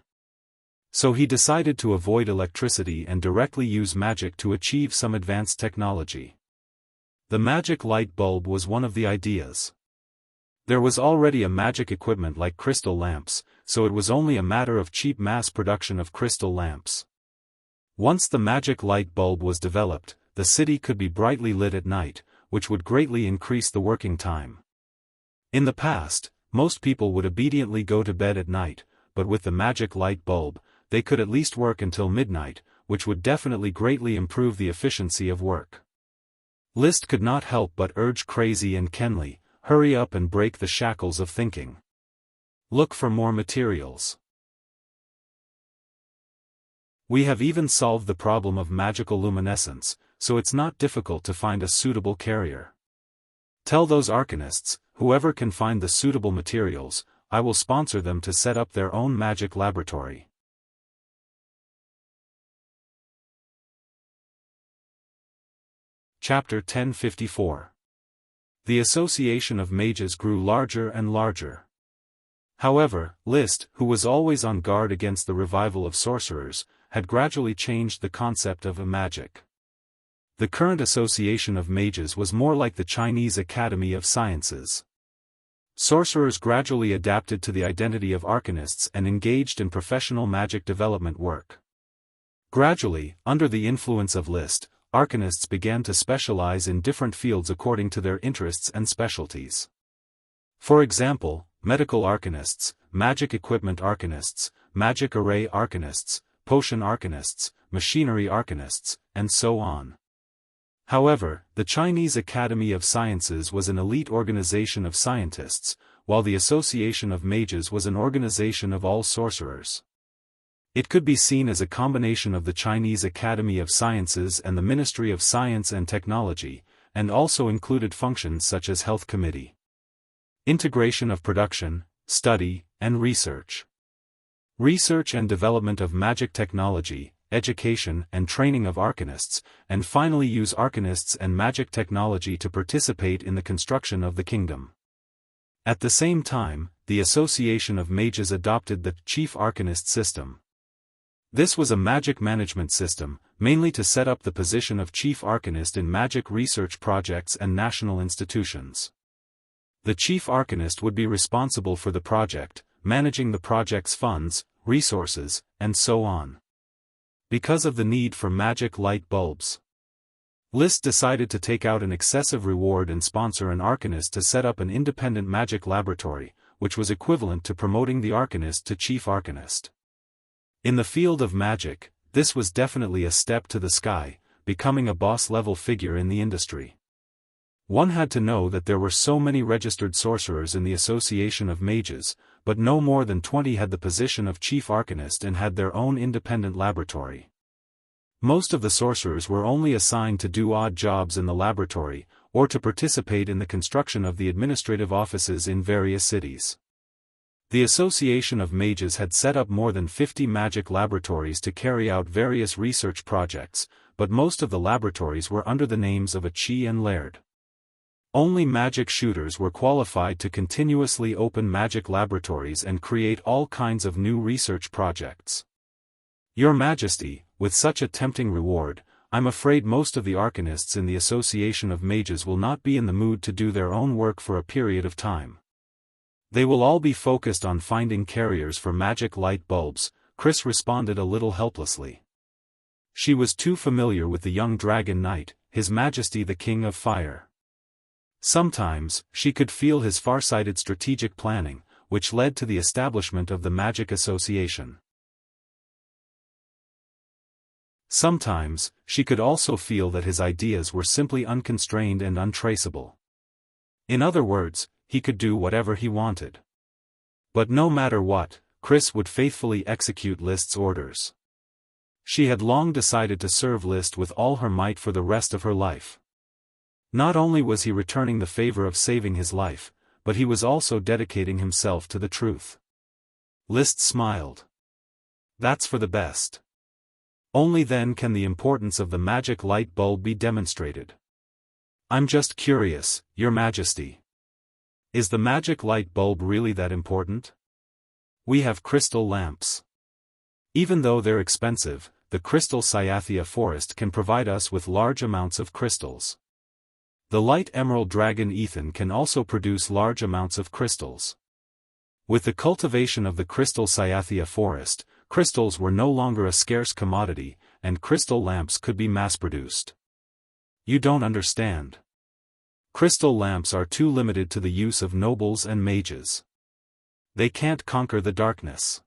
So he decided to avoid electricity and directly use magic to achieve some advanced technology. The magic light bulb was one of the ideas. There was already a magic equipment like crystal lamps, so it was only a matter of cheap mass production of crystal lamps. Once the magic light bulb was developed, the city could be brightly lit at night, which would greatly increase the working time. In the past, most people would obediently go to bed at night, but with the magic light bulb, they could at least work until midnight, which would definitely greatly improve the efficiency of work. List could not help but urge Crazy and Kenley, hurry up and break the shackles of thinking. Look for more materials. We have even solved the problem of magical luminescence, so it's not difficult to find a suitable carrier. Tell those arcanists, whoever can find the suitable materials, I will sponsor them to set up their own magic laboratory. Chapter 1054. The Association of Mages grew larger and larger. However, List, who was always on guard against the revival of sorcerers, had gradually changed the concept of a magic. The current Association of Mages was more like the Chinese Academy of Sciences. Sorcerers gradually adapted to the identity of arcanists and engaged in professional magic development work. Gradually, under the influence of List, arcanists began to specialize in different fields according to their interests and specialties. For example, medical arcanists, magic equipment arcanists, magic array arcanists, potion arcanists, machinery arcanists, and so on. However, the Chinese Academy of Sciences was an elite organization of scientists, while the Association of Mages was an organization of all sorcerers. It could be seen as a combination of the Chinese Academy of Sciences and the Ministry of Science and Technology, and also included functions such as Health Committee, integration of production, study, and research, research and development of magic technology, education and training of arcanists, and finally use arcanists and magic technology to participate in the construction of the kingdom. At the same time, the Association of Mages adopted the Chief Arcanist system. This was a magic management system, mainly to set up the position of Chief Arcanist in magic research projects and national institutions. The Chief Arcanist would be responsible for the project, managing the project's funds, resources, and so on. Because of the need for magic light bulbs, List decided to take out an excessive reward and sponsor an arcanist to set up an independent magic laboratory, which was equivalent to promoting the arcanist to Chief Arcanist. In the field of magic, this was definitely a step to the sky, becoming a boss-level figure in the industry. One had to know that there were so many registered sorcerers in the Association of Mages, but no more than 20 had the position of Chief Arcanist and had their own independent laboratory. Most of the sorcerers were only assigned to do odd jobs in the laboratory, or to participate in the construction of the administrative offices in various cities. The Association of Mages had set up more than 50 magic laboratories to carry out various research projects, but most of the laboratories were under the names of a Chi and Laird. Only magic shooters were qualified to continuously open magic laboratories and create all kinds of new research projects. Your Majesty, with such a tempting reward, I'm afraid most of the arcanists in the Association of Mages will not be in the mood to do their own work for a period of time. They will all be focused on finding carriers for magic light bulbs, Chris responded a little helplessly. She was too familiar with the young dragon knight, His Majesty the King of Fire. Sometimes, she could feel his far-sighted strategic planning, which led to the establishment of the Magic Association. Sometimes, she could also feel that his ideas were simply unconstrained and untraceable. In other words, he could do whatever he wanted. But no matter what, Chris would faithfully execute List's orders. She had long decided to serve List with all her might for the rest of her life. Not only was he returning the favor of saving his life, but he was also dedicating himself to the truth. List smiled. That's for the best. Only then can the importance of the magic light bulb be demonstrated. I'm just curious, Your Majesty. Is the magic light bulb really that important? We have crystal lamps. Even though they're expensive, the crystal Xianxia forest can provide us with large amounts of crystals. The light emerald dragon Ethan can also produce large amounts of crystals. With the cultivation of the crystal Xianxia forest, crystals were no longer a scarce commodity, and crystal lamps could be mass-produced. You don't understand. Crystal lamps are too limited to the use of nobles and mages. They can't conquer the darkness.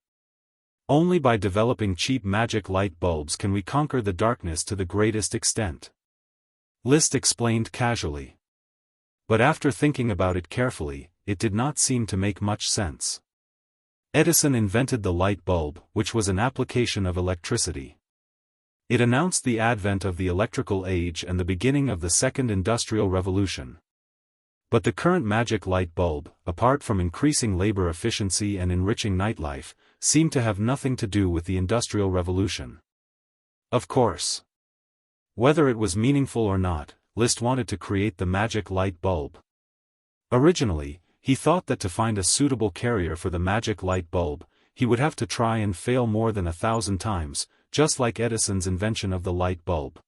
Only by developing cheap magic light bulbs can we conquer the darkness to the greatest extent. List explained casually. But after thinking about it carefully, it did not seem to make much sense. Edison invented the light bulb, which was an application of electricity. It announced the advent of the electrical age and the beginning of the Second Industrial Revolution. But the current magic light bulb, apart from increasing labor efficiency and enriching nightlife, seemed to have nothing to do with the Industrial Revolution. Of course. Whether it was meaningful or not, Liszt wanted to create the magic light bulb. Originally, he thought that to find a suitable carrier for the magic light bulb, he would have to try and fail more than 1,000 times, just like Edison's invention of the light bulb.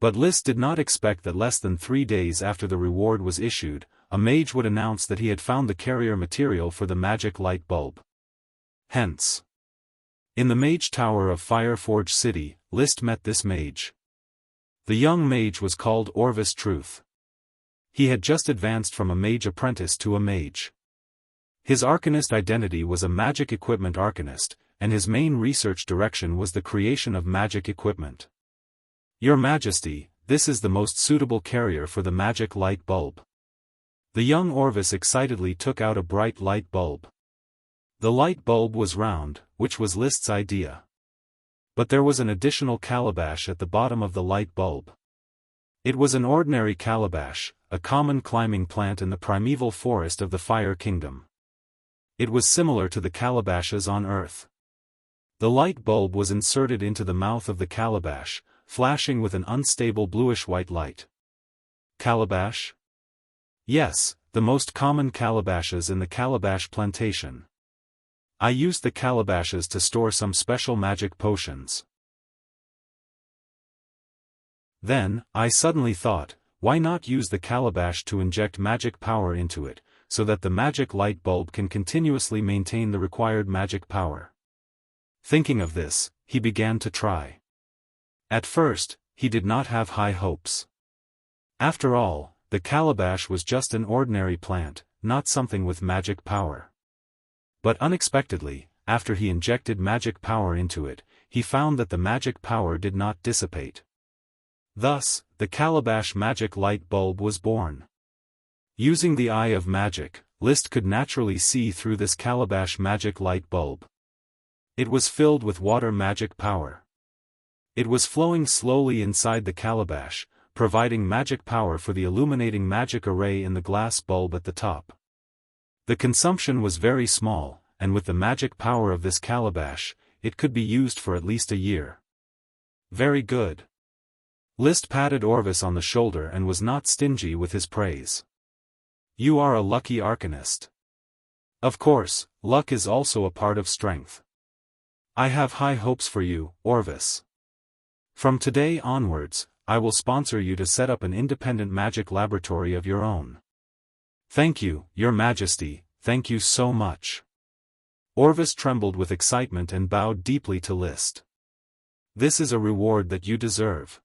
But Liszt did not expect that less than 3 days after the reward was issued, a mage would announce that he had found the carrier material for the magic light bulb. Hence, in the Mage Tower of Fireforge City, Liszt met this mage. The young mage was called Orvis Truth. He had just advanced from a mage apprentice to a mage. His arcanist identity was a magic equipment arcanist, and his main research direction was the creation of magic equipment. Your Majesty, this is the most suitable carrier for the magic light bulb. The young Orvis excitedly took out a bright light bulb. The light bulb was round, which was Liszt's idea. But there was an additional calabash at the bottom of the light bulb. It was an ordinary calabash, a common climbing plant in the primeval forest of the Fire Kingdom. It was similar to the calabashes on Earth. The light bulb was inserted into the mouth of the calabash, flashing with an unstable bluish-white light. Calabash? Yes, the most common calabashes in the calabash plantation. I used the calabashes to store some special magic potions. Then, I suddenly thought, why not use the calabash to inject magic power into it, so that the magic light bulb can continuously maintain the required magic power. Thinking of this, he began to try. At first, he did not have high hopes. After all, the calabash was just an ordinary plant, not something with magic power. But unexpectedly, after he injected magic power into it, he found that the magic power did not dissipate. Thus, the calabash magic light bulb was born. Using the eye of magic, Liszt could naturally see through this calabash magic light bulb. It was filled with water magic power. It was flowing slowly inside the calabash, providing magic power for the illuminating magic array in the glass bulb at the top. The consumption was very small, and with the magic power of this calabash, it could be used for at least a year. Very good. Liszt patted Orvis on the shoulder and was not stingy with his praise. You are a lucky arcanist. Of course, luck is also a part of strength. I have high hopes for you, Orvis. From today onwards, I will sponsor you to set up an independent magic laboratory of your own. Thank you, Your Majesty, thank you so much. Orvis trembled with excitement and bowed deeply to Liszt. This is a reward that you deserve.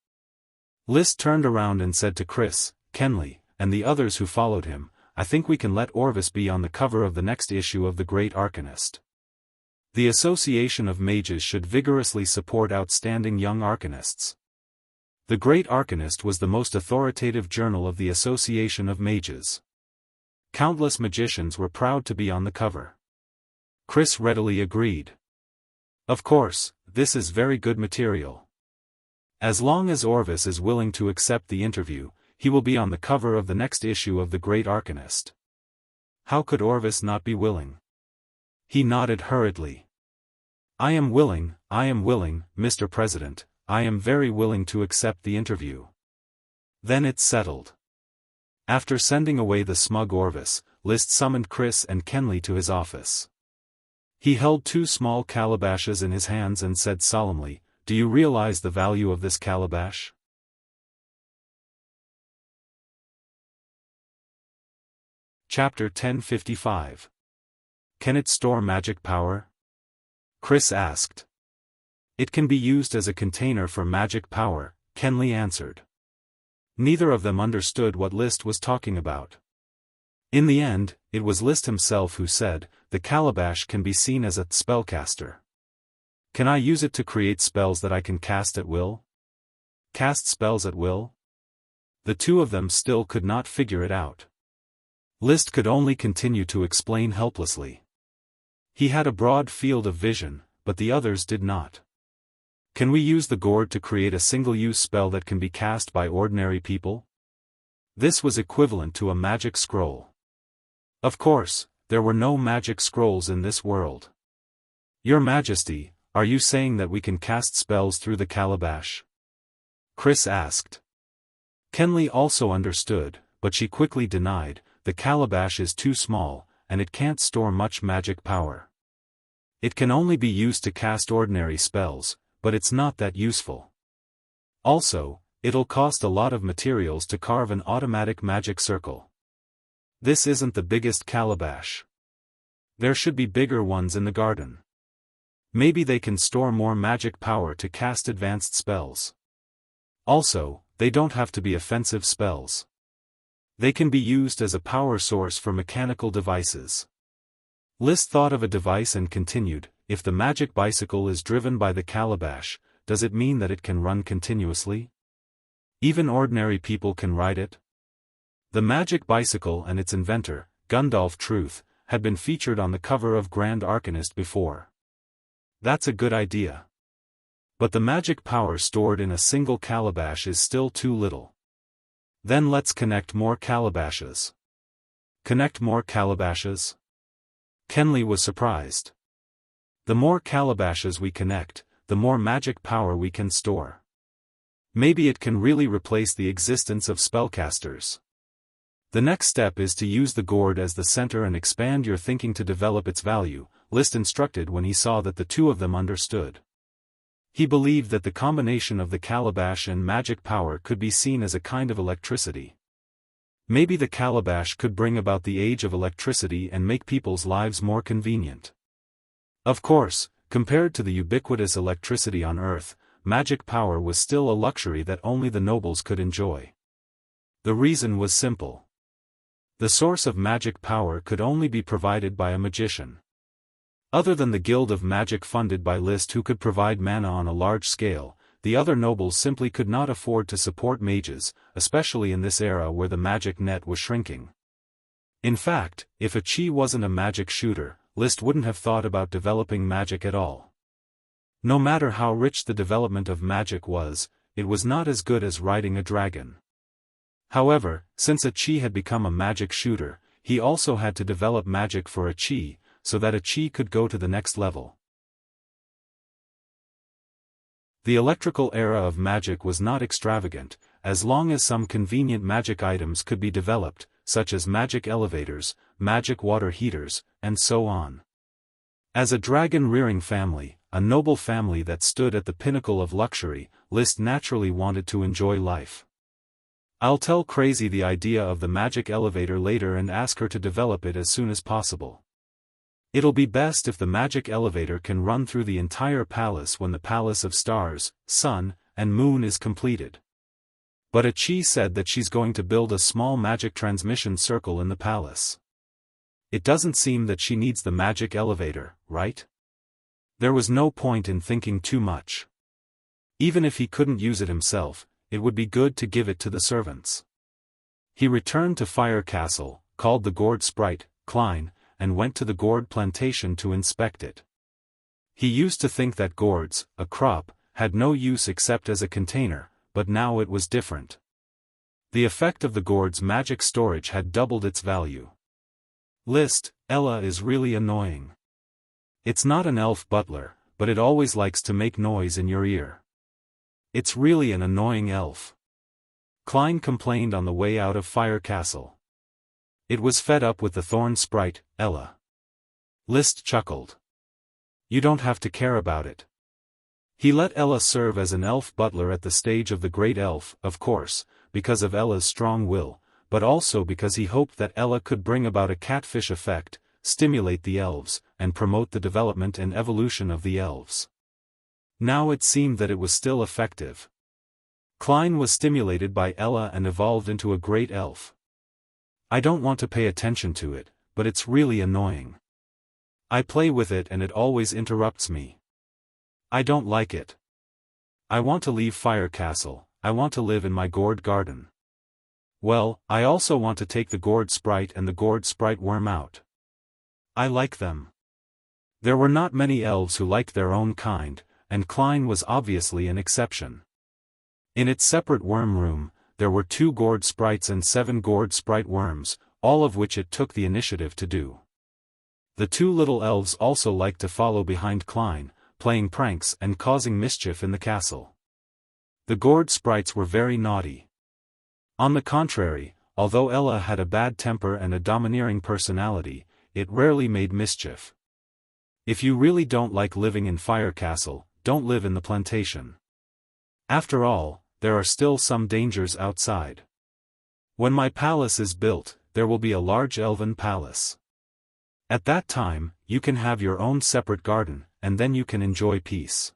Liszt turned around and said to Chris, Kenley, and the others who followed him, I think we can let Orvis be on the cover of the next issue of The Great Arcanist. The Association of Mages should vigorously support outstanding young arcanists. The Great Arcanist was the most authoritative journal of the Association of Mages. Countless magicians were proud to be on the cover. Chris readily agreed. Of course, this is very good material. As long as Orvis is willing to accept the interview, he will be on the cover of the next issue of The Great Arcanist. How could Orvis not be willing? He nodded hurriedly. I am willing, Mr. President, I am very willing to accept the interview. Then it's settled. After sending away the smug Orvis, Liszt summoned Chris and Kenley to his office. He held 2 small calabashes in his hands and said solemnly, Do you realize the value of this calabash? Chapter 1055. Can it store magic power? Chris asked. It can be used as a container for magic power, Kenley answered. Neither of them understood what Liszt was talking about. In the end, it was List himself who said, "The calabash can be seen as a spellcaster. Can I use it to create spells that I can cast at will? Cast spells at will?" The two of them still could not figure it out. List could only continue to explain helplessly. He had a broad field of vision, but the others did not. "Can we use the gourd to create a single-use spell that can be cast by ordinary people?" This was equivalent to a magic scroll. Of course, there were no magic scrolls in this world. "Your Majesty, are you saying that we can cast spells through the calabash?" Chris asked. Kenley also understood, but she quickly denied, "The calabash is too small, and it can't store much magic power. It can only be used to cast ordinary spells, but it's not that useful. Also, it'll cost a lot of materials to carve an automatic magic circle. This isn't the biggest calabash. There should be bigger ones in the garden. Maybe they can store more magic power to cast advanced spells. Also, they don't have to be offensive spells. They can be used as a power source for mechanical devices." List thought of a device and continued, "If the magic bicycle is driven by the calabash, does it mean that it can run continuously? Even ordinary people can ride it?" The magic bicycle and its inventor, Gundolf Truth, had been featured on the cover of Grand Arcanist before. That's a good idea. But the magic power stored in a single calabash is still too little. Then let's connect more calabashes. Connect more calabashes? Kenley was surprised. The more calabashes we connect, the more magic power we can store. Maybe it can really replace the existence of spellcasters. The next step is to use the gourd as the center and expand your thinking to develop its value, List instructed when he saw that the two of them understood. He believed that the combination of the calabash and magic power could be seen as a kind of electricity. Maybe the calabash could bring about the age of electricity and make people's lives more convenient. Of course, compared to the ubiquitous electricity on Earth, magic power was still a luxury that only the nobles could enjoy. The reason was simple. The source of magic power could only be provided by a magician. Other than the Guild of Magic funded by List who could provide mana on a large scale, the other nobles simply could not afford to support mages, especially in this era where the magic net was shrinking. In fact, if a chi wasn't a magic shooter, List wouldn't have thought about developing magic at all. No matter how rich the development of magic was, it was not as good as riding a dragon. However, since a chi had become a magic shooter, he also had to develop magic for a chi, so that a chi could go to the next level. The electrical era of magic was not extravagant, as long as some convenient magic items could be developed, such as magic elevators, magic water heaters, and so on. As a dragon-rearing family, a noble family that stood at the pinnacle of luxury, List naturally wanted to enjoy life. "I'll tell Crazy the idea of the magic elevator later and ask her to develop it as soon as possible. It'll be best if the magic elevator can run through the entire palace when the Palace of Stars, Sun, and Moon is completed." But a chi said that she's going to build a small magic transmission circle in the palace. It doesn't seem that she needs the magic elevator, right? There was no point in thinking too much. Even if he couldn't use it himself, it would be good to give it to the servants. He returned to Fire Castle, called the gourd sprite, Klein, and went to the gourd plantation to inspect it. He used to think that gourds, a crop, had no use except as a container, but now it was different. The effect of the gourd's magic storage had doubled its value. List, Ella is really annoying. It's not an elf butler, but it always likes to make noise in your ear. It's really an annoying elf. Klein complained on the way out of Fire Castle. It was fed up with the thorn sprite, Ella. List chuckled. You don't have to care about it. He let Ella serve as an elf butler at the stage of the Great Elf, of course, because of Ella's strong will, but also because he hoped that Ella could bring about a catfish effect, stimulate the elves, and promote the development and evolution of the elves. Now it seemed that it was still effective. Klein was stimulated by Ella and evolved into a great elf. I don't want to pay attention to it, but it's really annoying. I play with it and it always interrupts me. I don't like it. I want to leave Fire Castle, I want to live in my gourd garden. Well, I also want to take the gourd sprite and the gourd sprite worm out. I like them. There were not many elves who liked their own kind, and Klein was obviously an exception. In its separate worm room, there were 2 gourd sprites and 7 gourd sprite worms, all of which it took the initiative to do. The 2 little elves also liked to follow behind Klein, playing pranks and causing mischief in the castle. The gourd sprites were very naughty. On the contrary, although Ella had a bad temper and a domineering personality, it rarely made mischief. If you really don't like living in Fire Castle, don't live in the plantation. After all, there are still some dangers outside. When my palace is built, there will be a large elven palace. At that time, you can have your own separate garden, and then you can enjoy peace.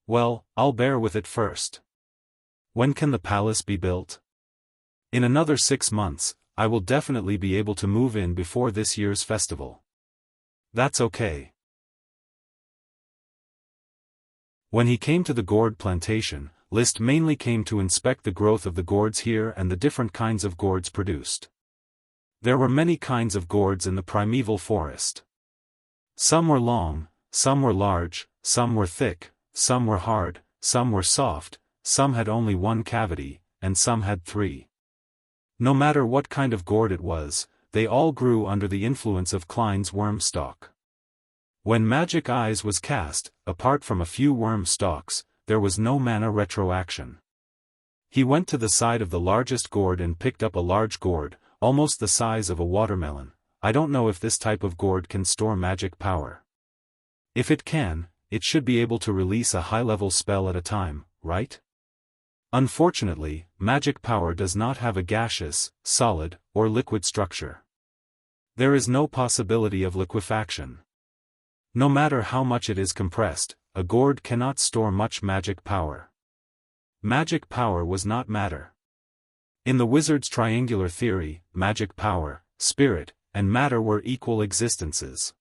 Well, I'll bear with it first. When can the palace be built? In another 6 months, I will definitely be able to move in before this year's festival. That's okay. When he came to the gourd plantation, List mainly came to inspect the growth of the gourds here and the different kinds of gourds produced. There were many kinds of gourds in the primeval forest. Some were long, some were large, some were thick, some were hard, some were soft, some had only 1 cavity, and some had 3. No matter what kind of gourd it was, they all grew under the influence of Klein's worm stalk. When Magic Eyes was cast, apart from a few worm stalks, there was no mana retroaction. He went to the side of the largest gourd and picked up a large gourd, almost the size of a watermelon. I don't know if this type of gourd can store magic power. If it can, it should be able to release a high-level spell at a time, right? Unfortunately, magic power does not have a gaseous, solid, or liquid structure. There is no possibility of liquefaction. No matter how much it is compressed, a gourd cannot store much magic power. Magic power was not matter. In the wizard's triangular theory, magic power, spirit, and matter were equal existences.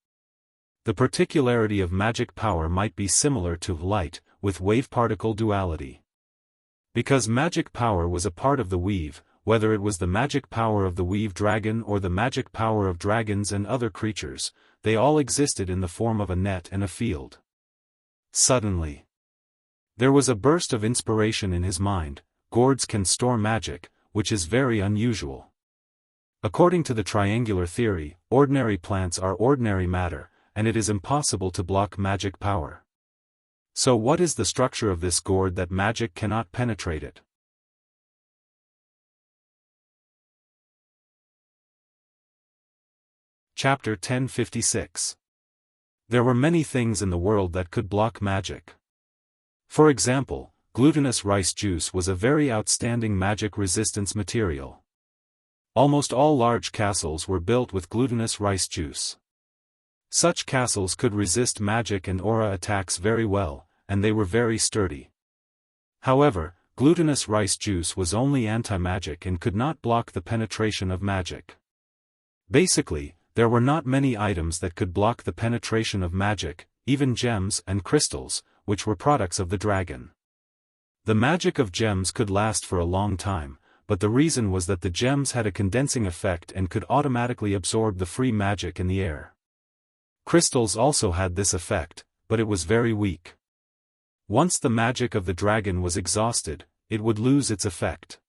The particularity of magic power might be similar to light, with wave-particle duality. Because magic power was a part of the weave, whether it was the magic power of the weave dragon or the magic power of dragons and other creatures, they all existed in the form of a net and a field. Suddenly, there was a burst of inspiration in his mind. Gourds can store magic, which is very unusual. According to the triangular theory, ordinary plants are ordinary matter, and it is impossible to block magic power. So what is the structure of this gourd that magic cannot penetrate it? Chapter 1056. There were many things in the world that could block magic. For example, glutinous rice juice was a very outstanding magic resistance material. Almost all large castles were built with glutinous rice juice. Such castles could resist magic and aura attacks very well, and they were very sturdy. However, glutinous rice juice was only anti-magic and could not block the penetration of magic. Basically, there were not many items that could block the penetration of magic, even gems and crystals, which were products of the dragon. The magic of gems could last for a long time, but the reason was that the gems had a condensing effect and could automatically absorb the free magic in the air. Crystals also had this effect, but it was very weak. Once the magic of the dragon was exhausted, it would lose its effect.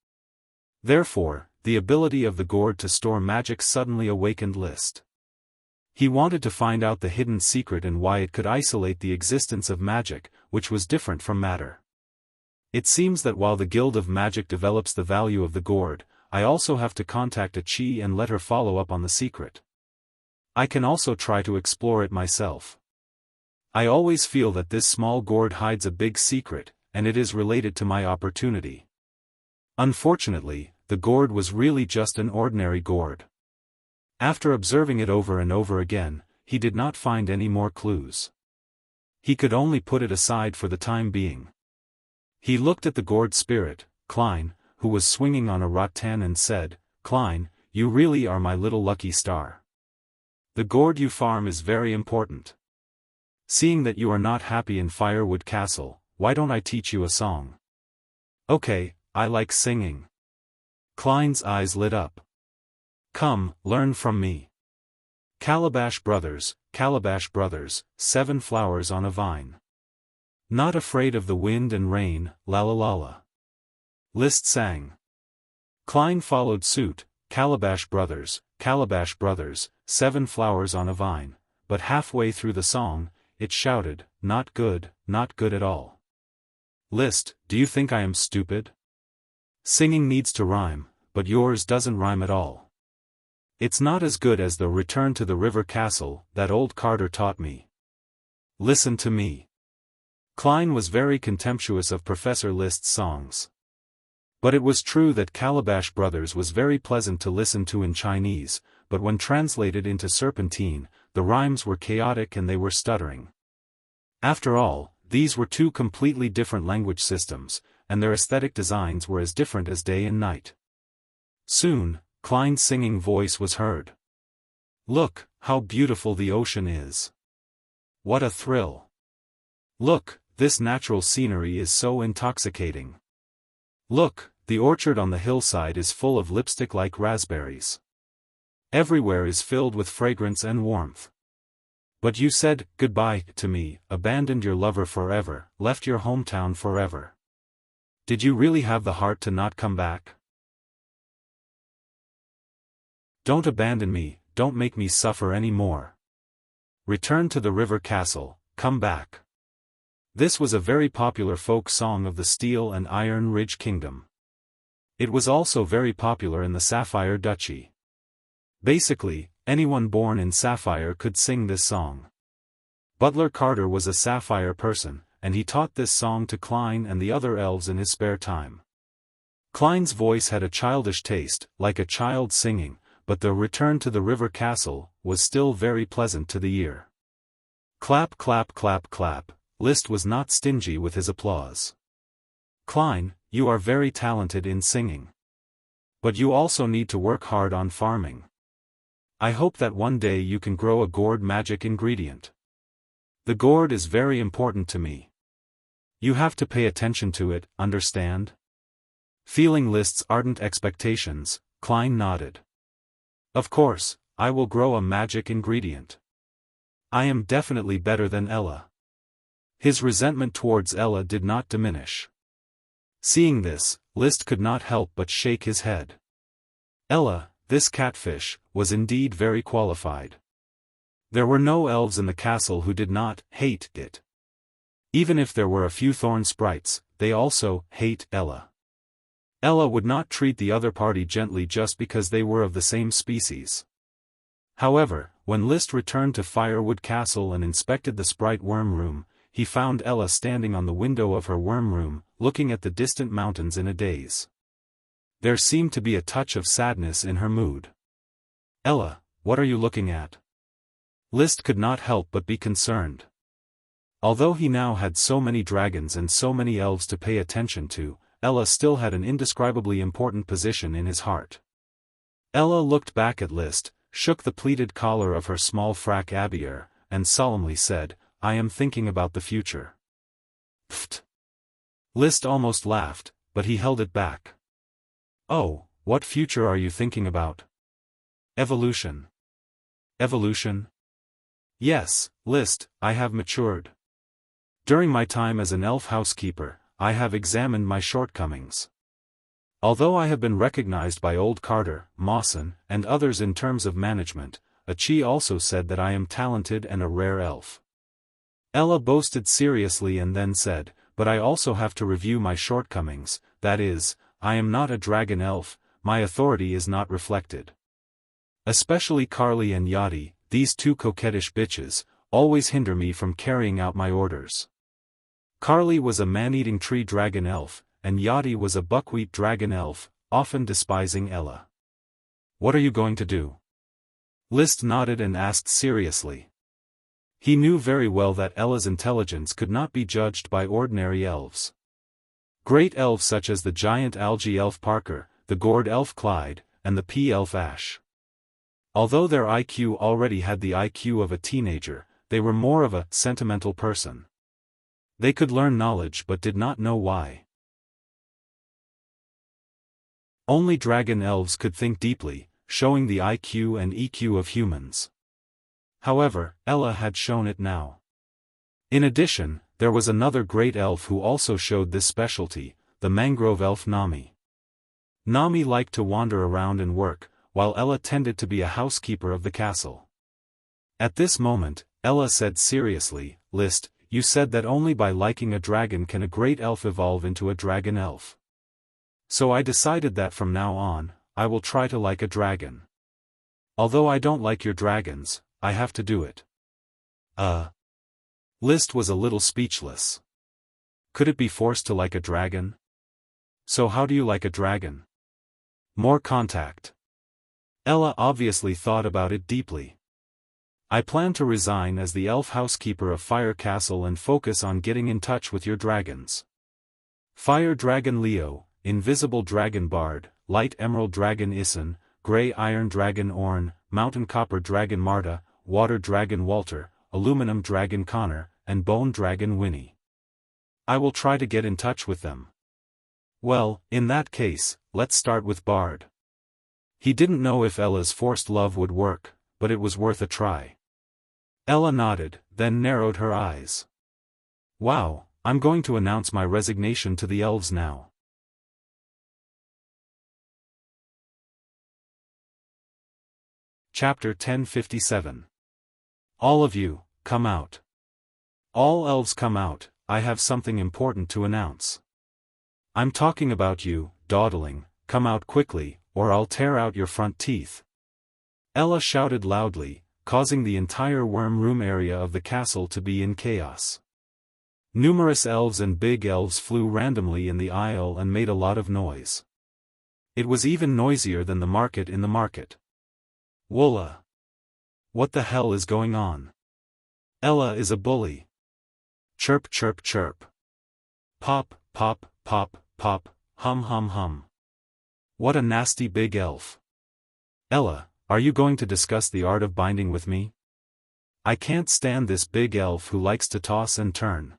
Therefore, the ability of the gourd to store magic suddenly awakened List. He wanted to find out the hidden secret and why it could isolate the existence of magic, which was different from matter. It seems that while the Guild of Magic develops the value of the gourd, I also have to contact a Chi and let her follow up on the secret. I can also try to explore it myself. I always feel that this small gourd hides a big secret, and it is related to my opportunity. Unfortunately, the gourd was really just an ordinary gourd. After observing it over and over again, he did not find any more clues. He could only put it aside for the time being. He looked at the gourd spirit, Klein, who was swinging on a rattan and said, "Klein, you really are my little lucky star. The gourd you farm is very important. Seeing that you are not happy in Firewood Castle, why don't I teach you a song? Okay, I like singing. Klein's eyes lit up. Come, learn from me. Calabash Brothers, 7 flowers on a vine. Not afraid of the wind and rain, la la la la. Liszt sang. Klein followed suit, Calabash Brothers, 7 flowers on a vine, but halfway through the song, it shouted, not good at all. Liszt, do you think I am stupid? Singing needs to rhyme, but yours doesn't rhyme at all. It's not as good as the Return to the River Castle that old Carter taught me. Listen to me. Klein was very contemptuous of Professor Liszt's songs. But it was true that Calabash Brothers was very pleasant to listen to in Chinese, but when translated into Serpentine, the rhymes were chaotic and they were stuttering. After all, these were two completely different language systems, and their aesthetic designs were as different as day and night. Soon, Klein's singing voice was heard. Look, how beautiful the ocean is. What a thrill. Look, this natural scenery is so intoxicating. Look, the orchard on the hillside is full of lipstick-like raspberries. Everywhere is filled with fragrance and warmth. But you said goodbye to me, abandoned your lover forever, left your hometown forever. Did you really have the heart to not come back? Don't abandon me, don't make me suffer any more. Return to the River Castle, come back. This was a very popular folk song of the Steel and Iron Ridge Kingdom. It was also very popular in the Sapphire Duchy. Basically, anyone born in Sapphire could sing this song. Butler Carter was a Sapphire person, and he taught this song to Klein and the other elves in his spare time. Klein's voice had a childish taste, like a child singing, but the Return to the River Castle was still very pleasant to the ear. Clap clap clap clap, Liszt was not stingy with his applause. Klein, you are very talented in singing. But you also need to work hard on farming. I hope that one day you can grow a gourd magic ingredient. The gourd is very important to me. You have to pay attention to it, understand? Feeling Liszt's ardent expectations, Klein nodded. Of course, I will grow a magic ingredient. I am definitely better than Ella. His resentment towards Ella did not diminish. Seeing this, Liszt could not help but shake his head. Ella, this catfish, was indeed very qualified. There were no elves in the castle who did not hate it. Even if there were a few thorn sprites, they also hate Ella. Ella would not treat the other party gently just because they were of the same species. However, when Liszt returned to Firewood Castle and inspected the sprite worm room, he found Ella standing on the window of her worm room, looking at the distant mountains in a daze. There seemed to be a touch of sadness in her mood. Ella, what are you looking at? Liszt could not help but be concerned. Although he now had so many dragons and so many elves to pay attention to, Ella still had an indescribably important position in his heart. Ella looked back at Liszt, shook the pleated collar of her small frac abier, and solemnly said, I am thinking about the future. Pfft. Liszt almost laughed, but he held it back. Oh, what future are you thinking about? Evolution. Evolution? Yes, Liszt, I have matured. During my time as an elf housekeeper, I have examined my shortcomings. Although I have been recognized by old Carter, Mawson, and others in terms of management, Achi also said that I am talented and a rare elf. Ella boasted seriously and then said, but I also have to review my shortcomings, that is, I am not a dragon elf, my authority is not reflected. Especially Carly and Yachty, these two coquettish bitches, always hinder me from carrying out my orders. Carly was a man-eating tree dragon elf, and Yachty was a buckwheat dragon elf, often despising Ella. What are you going to do? Liszt nodded and asked seriously. He knew very well that Ella's intelligence could not be judged by ordinary elves. Great elves such as the giant algae elf Parker, the gourd elf Clyde, and the pea elf Ash. Although their IQ already had the IQ of a teenager, they were more of a sentimental person. They could learn knowledge but did not know why. Only dragon elves could think deeply, showing the IQ and EQ of humans. However, Ella had shown it now. In addition, there was another great elf who also showed this specialty, the mangrove elf Nami. Nami liked to wander around and work, while Ella tended to be a housekeeper of the castle. At this moment, Ella said seriously, "List, you said that only by liking a dragon can a great elf evolve into a dragon elf. So I decided that from now on, I will try to like a dragon. Although I don't like your dragons, I have to do it." List was a little speechless. Could it be forced to like a dragon? So how do you like a dragon? More contact. Ella obviously thought about it deeply. I plan to resign as the elf housekeeper of Fire Castle and focus on getting in touch with your dragons. Fire Dragon Leo, Invisible Dragon Bard, Light Emerald Dragon Issen, Grey Iron Dragon Orn, Mountain Copper Dragon Marta, Water Dragon Walter, Aluminum Dragon Connor, and Bone Dragon Winnie. I will try to get in touch with them. Well, in that case, let's start with Bard. He didn't know if Ella's forced love would work, but it was worth a try. Ella nodded, then narrowed her eyes. Wow, I'm going to announce my resignation to the elves now. Chapter 1057. All of you, come out. All elves come out, I have something important to announce. I'm talking about you, dawdling, come out quickly, or I'll tear out your front teeth. Ella shouted loudly, causing the entire worm room area of the castle to be in chaos. Numerous elves and big elves flew randomly in the aisle and made a lot of noise. It was even noisier than the market in the market. Wola! What the hell is going on? Ella is a bully. Chirp chirp chirp. Pop, pop, pop, pop, hum hum hum. What a nasty big elf. Ella, are you going to discuss the art of binding with me? I can't stand this big elf who likes to toss and turn.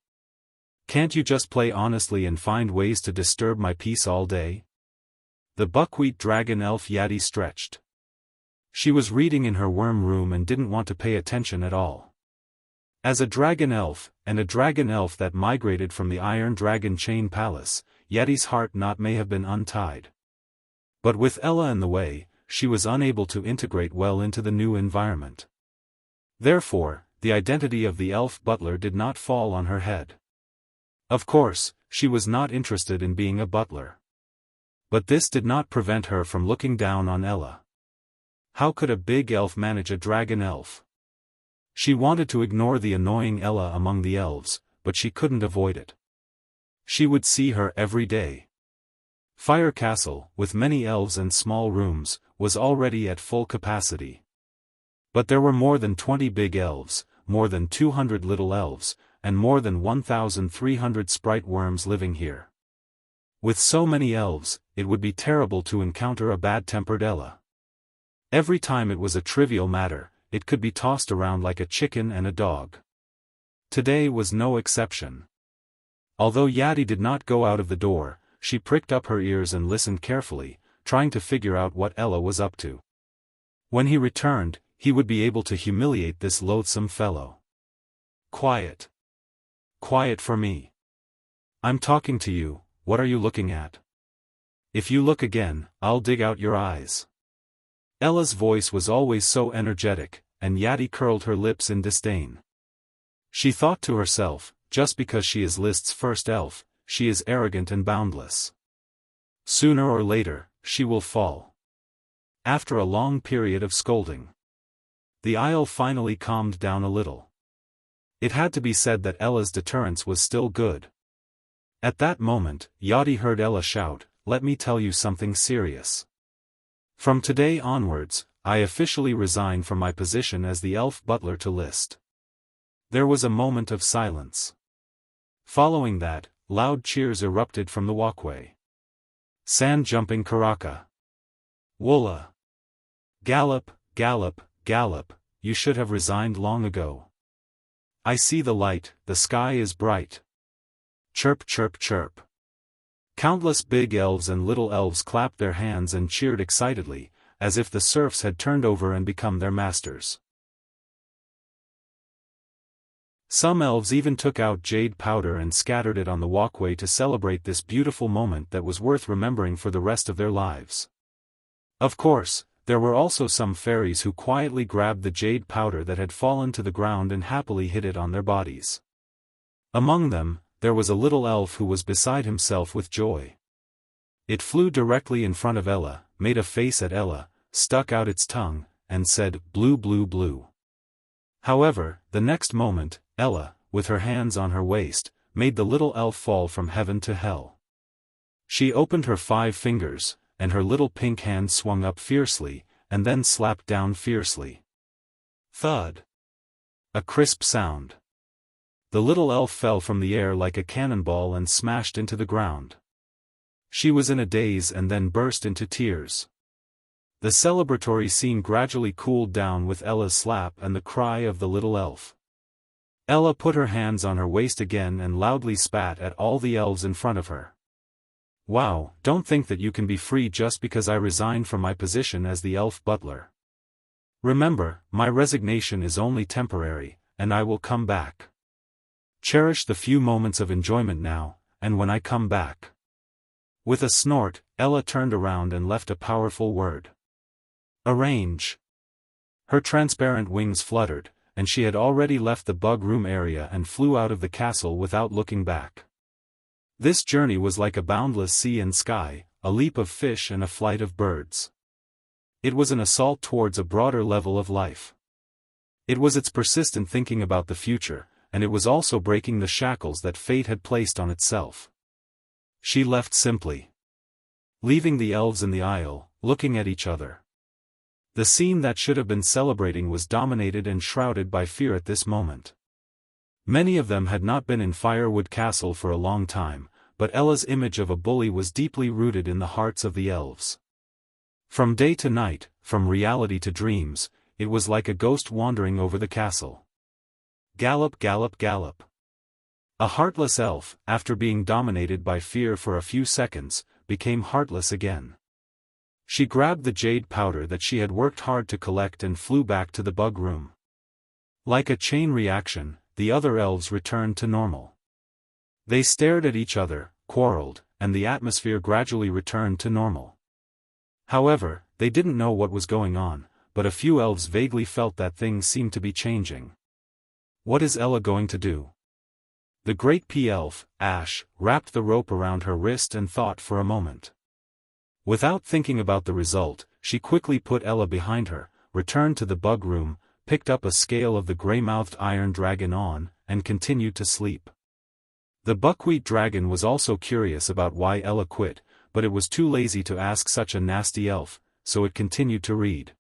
Can't you just play honestly and find ways to disturb my peace all day? The buckwheat dragon elf Yati stretched. She was reading in her worm room and didn't want to pay attention at all. As a dragon elf, and a dragon elf that migrated from the Iron Dragon Chain Palace, Yeti's heart knot may have been untied. But with Ella in the way, she was unable to integrate well into the new environment. Therefore, the identity of the elf butler did not fall on her head. Of course, she was not interested in being a butler. But this did not prevent her from looking down on Ella. How could a big elf manage a dragon elf? She wanted to ignore the annoying Ella among the elves, but she couldn't avoid it. She would see her every day. Fire Castle, with many elves and small rooms, was already at full capacity. But there were more than 20 big elves, more than 200 little elves, and more than 1,300 sprite worms living here. With so many elves, it would be terrible to encounter a bad-tempered Ella. Every time it was a trivial matter, it could be tossed around like a chicken and a dog. Today was no exception. Although Yati did not go out of the door, she pricked up her ears and listened carefully, trying to figure out what Ella was up to. When he returned, he would be able to humiliate this loathsome fellow. Quiet. Quiet for me. I'm talking to you, what are you looking at? If you look again, I'll dig out your eyes. Ella's voice was always so energetic, and Yati curled her lips in disdain. She thought to herself, just because she is List's first elf, she is arrogant and boundless. Sooner or later, she will fall. After a long period of scolding, the aisle finally calmed down a little. It had to be said that Ella's deterrence was still good. At that moment, Yati heard Ella shout, "Let me tell you something serious. From today onwards, I officially resign from my position as the elf butler to List." There was a moment of silence. Following that, loud cheers erupted from the walkway. Sand jumping Karaka. Wola. Gallop, Gallop, gallop, you should have resigned long ago. I see the light, the sky is bright. Chirp chirp chirp. Countless big elves and little elves clapped their hands and cheered excitedly, as if the serfs had turned over and become their masters. Some elves even took out jade powder and scattered it on the walkway to celebrate this beautiful moment that was worth remembering for the rest of their lives. Of course, there were also some fairies who quietly grabbed the jade powder that had fallen to the ground and happily hid it on their bodies. Among them, there was a little elf who was beside himself with joy. It flew directly in front of Ella, made a face at Ella, stuck out its tongue, and said, "Blue blue blue." However, the next moment, Ella, with her hands on her waist, made the little elf fall from heaven to hell. She opened her 5 fingers, and her little pink hand swung up fiercely, and then slapped down fiercely. Thud! A crisp sound. The little elf fell from the air like a cannonball and smashed into the ground. She was in a daze and then burst into tears. The celebratory scene gradually cooled down with Ella's slap and the cry of the little elf. Ella put her hands on her waist again and loudly spat at all the elves in front of her. Wow, don't think that you can be free just because I resigned from my position as the elf butler. Remember, my resignation is only temporary, and I will come back. Cherish the few moments of enjoyment now, and when I come back. With a snort, Ella turned around and left a powerful word. Arrange. Her transparent wings fluttered, and she had already left the bug room area and flew out of the castle without looking back. This journey was like a boundless sea and sky, a leap of fish and a flight of birds. It was an assault towards a broader level of life. It was its persistent thinking about the future, and it was also breaking the shackles that fate had placed on itself. She left simply, leaving the elves in the aisle, looking at each other. The scene that should have been celebrating was dominated and shrouded by fear at this moment. Many of them had not been in Firewood Castle for a long time, but Ella's image of a bully was deeply rooted in the hearts of the elves. From day to night, from reality to dreams, it was like a ghost wandering over the castle. Gallop gallop gallop. A heartless elf, after being dominated by fear for a few seconds, became heartless again. She grabbed the jade powder that she had worked hard to collect and flew back to the bug room. Like a chain reaction, the other elves returned to normal. They stared at each other, quarreled, and the atmosphere gradually returned to normal. However, they didn't know what was going on, but a few elves vaguely felt that things seemed to be changing. What is Ella going to do? The great P-elf, Ash, wrapped the rope around her wrist and thought for a moment. Without thinking about the result, she quickly put Ella behind her, returned to the bug room, picked up a scale of the grey-mouthed iron dragon on, and continued to sleep. The buckwheat dragon was also curious about why Ella quit, but it was too lazy to ask such a nasty elf, so it continued to read.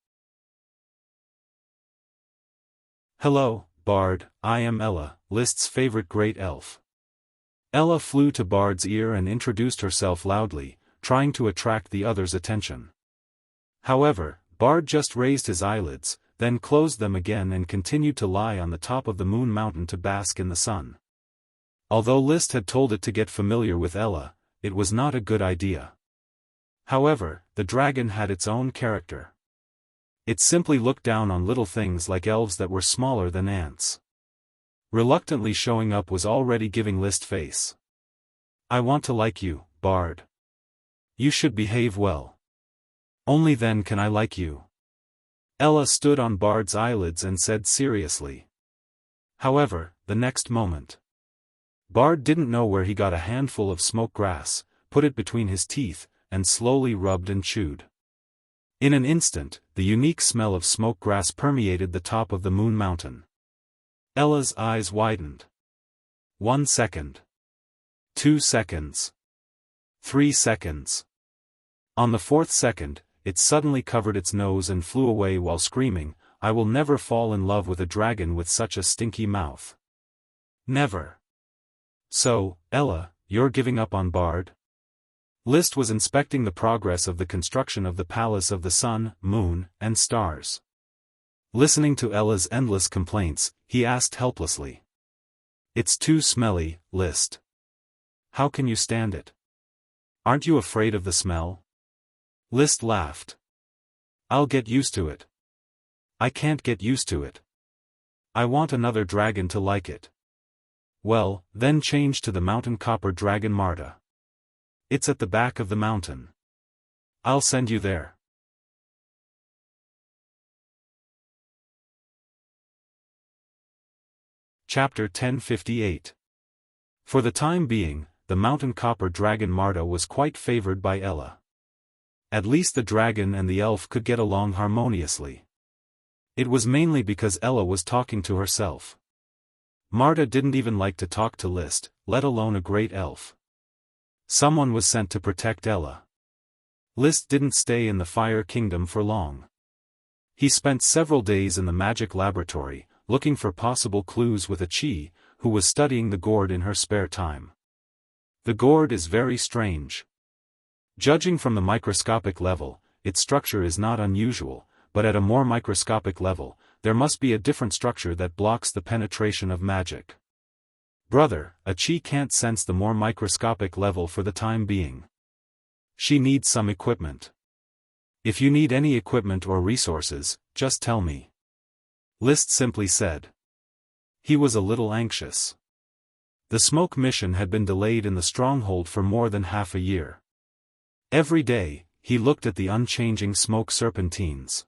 Hello, Bard, I am Ella, List's favorite great elf. Ella flew to Bard's ear and introduced herself loudly, trying to attract the others' attention. However, Bard just raised his eyelids, then closed them again and continued to lie on the top of the moon mountain to bask in the sun. Although List had told it to get familiar with Ella, it was not a good idea. However, the dragon had its own character. It simply looked down on little things like elves that were smaller than ants. Reluctantly showing up was already giving List face. I want to like you, Bard. You should behave well. Only then can I like you. Ella stood on Bard's eyelids and said seriously. However, the next moment, Bard didn't know where he got a handful of smoke grass, put it between his teeth, and slowly rubbed and chewed. In an instant, the unique smell of smoke grass permeated the top of the moon mountain. Ella's eyes widened. 1 second. 2 seconds. 3 seconds. On the 4th second, it suddenly covered its nose and flew away while screaming, I will never fall in love with a dragon with such a stinky mouth. Never. So, Ella, you're giving up on Bard? List was inspecting the progress of the construction of the Palace of the Sun, Moon, and Stars. Listening to Ella's endless complaints, he asked helplessly. It's too smelly, List. How can you stand it? Aren't you afraid of the smell? List laughed. I'll get used to it. I can't get used to it. I want another dragon to like it. Well, then change to the mountain copper dragon Marta. It's at the back of the mountain. I'll send you there. Chapter 1058. For the time being, the mountain copper dragon Marta was quite favored by Ella. At least the dragon and the elf could get along harmoniously. It was mainly because Ella was talking to herself. Marta didn't even like to talk to List, let alone a great elf. Someone was sent to protect Ella. List didn't stay in the Fire Kingdom for long. He spent several days in the magic laboratory, looking for possible clues with Chi, who was studying the gourd in her spare time. The gourd is very strange. Judging from the microscopic level, its structure is not unusual, but at a more microscopic level, there must be a different structure that blocks the penetration of magic. Brother, Chi can't sense the more microscopic level for the time being. She needs some equipment. If you need any equipment or resources, just tell me. List simply said. He was a little anxious. The smoke mission had been delayed in the stronghold for more than half a year. Every day, he looked at the unchanging smoke serpentines.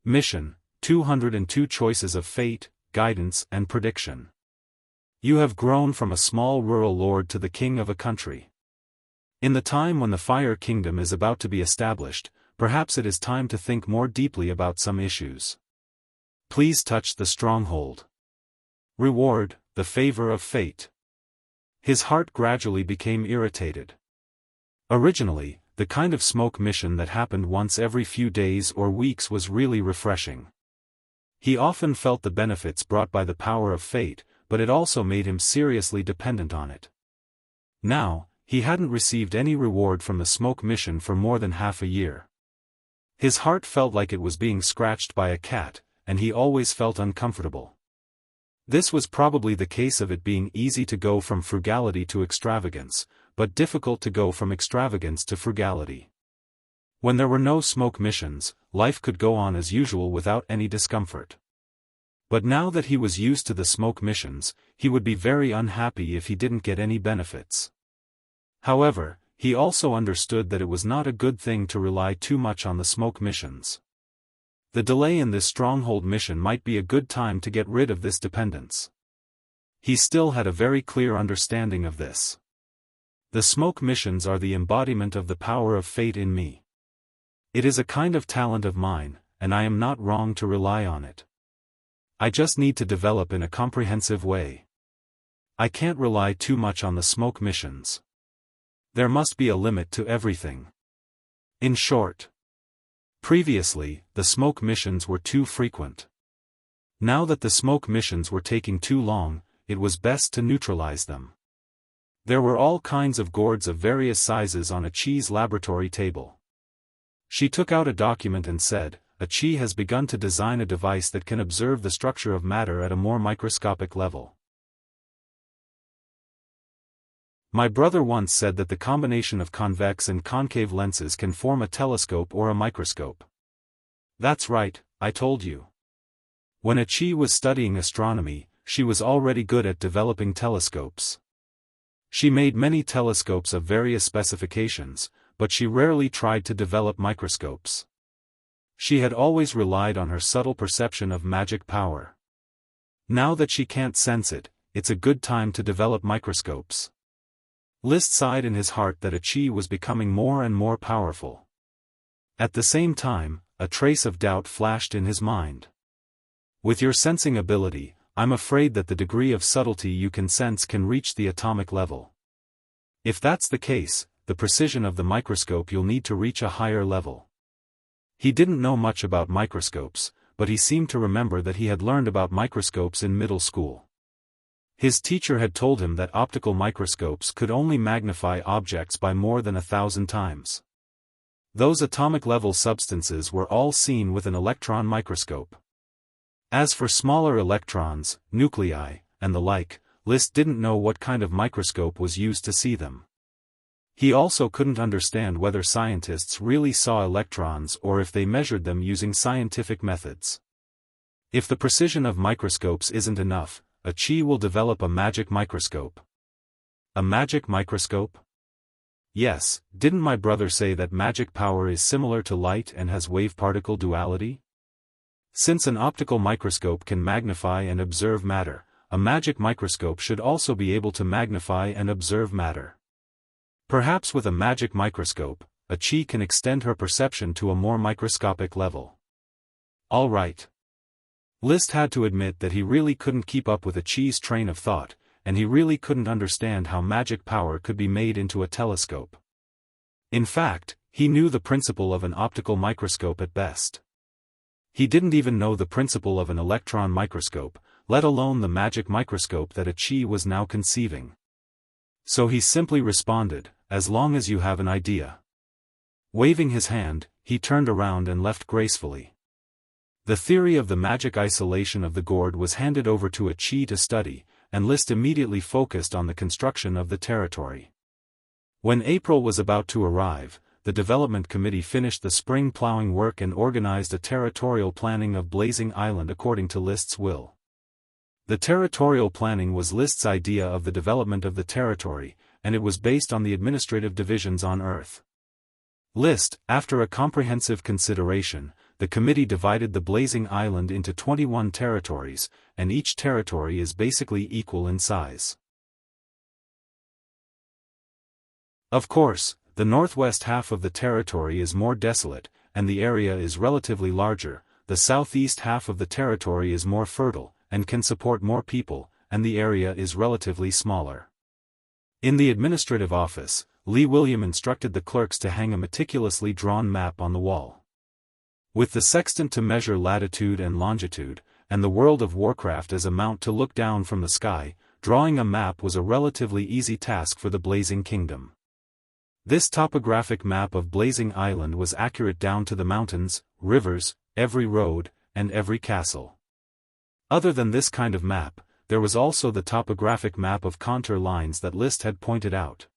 Mission, 202 choices of fate, guidance and prediction. You have grown from a small rural lord to the king of a country. In the time when the Fire Kingdom is about to be established, perhaps it is time to think more deeply about some issues. Please touch the stronghold. Reward, the favor of fate. His heart gradually became irritated. Originally, the kind of smoke mission that happened once every few days or weeks was really refreshing. He often felt the benefits brought by the power of fate, but it also made him seriously dependent on it. Now, he hadn't received any reward from the smoke mission for more than half a year. His heart felt like it was being scratched by a cat, and he always felt uncomfortable. This was probably the case of it being easy to go from frugality to extravagance, but difficult to go from extravagance to frugality. When there were no smoke missions, life could go on as usual without any discomfort. But now that he was used to the smoke missions, he would be very unhappy if he didn't get any benefits. However, he also understood that it was not a good thing to rely too much on the smoke missions. The delay in this stronghold mission might be a good time to get rid of this dependence. He still had a very clear understanding of this. The smoke missions are the embodiment of the power of fate in me. It is a kind of talent of mine, and I am not wrong to rely on it. I just need to develop in a comprehensive way. I can't rely too much on the smoke missions. There must be a limit to everything. In short, previously, the smoke missions were too frequent. Now that the smoke missions were taking too long, it was best to neutralize them. There were all kinds of gourds of various sizes on Chi's laboratory table. She took out a document and said, Chi has begun to design a device that can observe the structure of matter at a more microscopic level. My brother once said that the combination of convex and concave lenses can form a telescope or a microscope. That's right, I told you. When Chi was studying astronomy, she was already good at developing telescopes. She made many telescopes of various specifications, but she rarely tried to develop microscopes. She had always relied on her subtle perception of magic power. Now that she can't sense it, it's a good time to develop microscopes. List sighed in his heart that Chi was becoming more and more powerful. At the same time, a trace of doubt flashed in his mind. With your sensing ability, I'm afraid that the degree of subtlety you can sense can reach the atomic level. If that's the case, the precision of the microscope you'll need to reach a higher level. He didn't know much about microscopes, but he seemed to remember that he had learned about microscopes in middle school. His teacher had told him that optical microscopes could only magnify objects by more than 1,000 times. Those atomic-level substances were all seen with an electron microscope. As for smaller electrons, nuclei, and the like, List didn't know what kind of microscope was used to see them. He also couldn't understand whether scientists really saw electrons or if they measured them using scientific methods. If the precision of microscopes isn't enough, a Qi will develop a magic microscope. A magic microscope? Yes, didn't my brother say that magic power is similar to light and has wave-particle duality? Since an optical microscope can magnify and observe matter, a magic microscope should also be able to magnify and observe matter. Perhaps with a magic microscope, a Qi can extend her perception to a more microscopic level. All right. List had to admit that he really couldn't keep up with a Qi's train of thought, and he really couldn't understand how magic power could be made into a telescope. In fact, he knew the principle of an optical microscope at best. He didn't even know the principle of an electron microscope, let alone the magic microscope that a Qi was now conceiving. So he simply responded, "As long as you have an idea." Waving his hand, he turned around and left gracefully. The theory of the magic isolation of the gourd was handed over to a Qi to study, and List immediately focused on the construction of the territory. When April was about to arrive, the development committee finished the spring plowing work and organized a territorial planning of Blazing Island according to List's will. The territorial planning was List's idea of the development of the territory, and it was based on the administrative divisions on Earth. List, after a comprehensive consideration, the committee divided the Blazing Island into 21 territories, and each territory is basically equal in size. Of course, the northwest half of the territory is more desolate, and the area is relatively larger. The southeast half of the territory is more fertile, and can support more people, and the area is relatively smaller. In the administrative office, Lee William instructed the clerks to hang a meticulously drawn map on the wall. With the sextant to measure latitude and longitude, and the World of Warcraft as a mount to look down from the sky, drawing a map was a relatively easy task for the Blazing Kingdom. This topographic map of Blazing Island was accurate down to the mountains, rivers, every road, and every castle. Other than this kind of map, there was also the topographic map of contour lines that List had pointed out.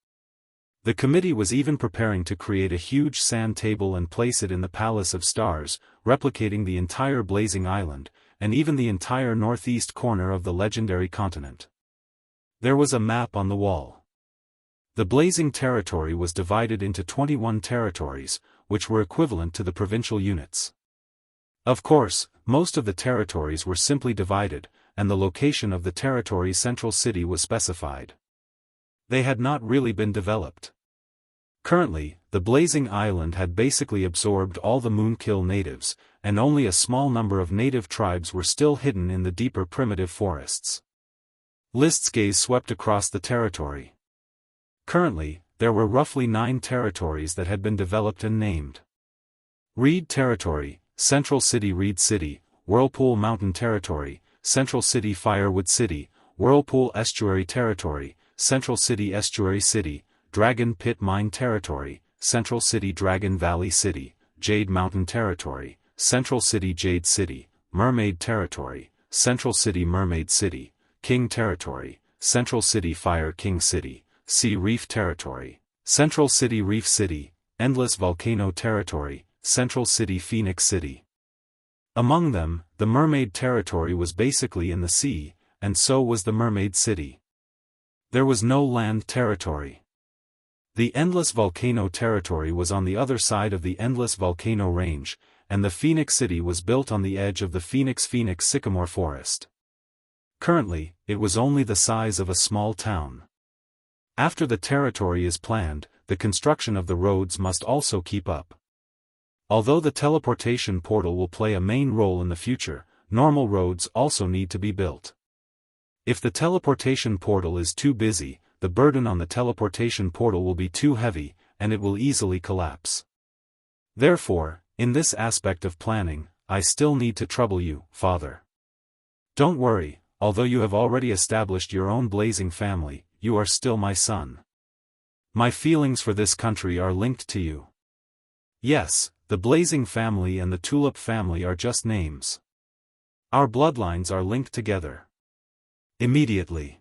The committee was even preparing to create a huge sand table and place it in the Palace of Stars, replicating the entire Blazing Island, and even the entire northeast corner of the legendary continent. There was a map on the wall. The Blazing Territory was divided into 21 territories, which were equivalent to the provincial units. Of course, most of the territories were simply divided, and the location of the territory's central city was specified. They had not really been developed. Currently, the Blazing Island had basically absorbed all the Moonkill natives, and only a small number of native tribes were still hidden in the deeper primitive forests. List's gaze swept across the territory. Currently, there were roughly 9 territories that had been developed and named. Reed Territory, Central City Reed City, Whirlpool Mountain Territory, Central City Firewood City, Whirlpool Estuary Territory, Central City Estuary City, Dragon Pit Mine Territory, Central City Dragon Valley City, Jade Mountain Territory, Central City Jade City, Mermaid Territory, Central City Mermaid City, King Territory, Central City Fire King City, Sea Reef Territory, Central City Reef City, Endless Volcano Territory, Central City Phoenix City. Among them, the Mermaid Territory was basically in the sea, and so was the Mermaid City. There was no land territory. The Endless Volcano Territory was on the other side of the Endless Volcano Range, and the Phoenix City was built on the edge of the Phoenix Sycamore Forest. Currently, it was only the size of a small town. After the territory is planned, the construction of the roads must also keep up. Although the teleportation portal will play a main role in the future, normal roads also need to be built. If the teleportation portal is too busy, the burden on the teleportation portal will be too heavy, and it will easily collapse. Therefore, in this aspect of planning, I still need to trouble you, Father. Don't worry, although you have already established your own Blazing family, you are still my son. My feelings for this country are linked to you. Yes, the Blazing family and the Tulip family are just names. Our bloodlines are linked together. Immediately.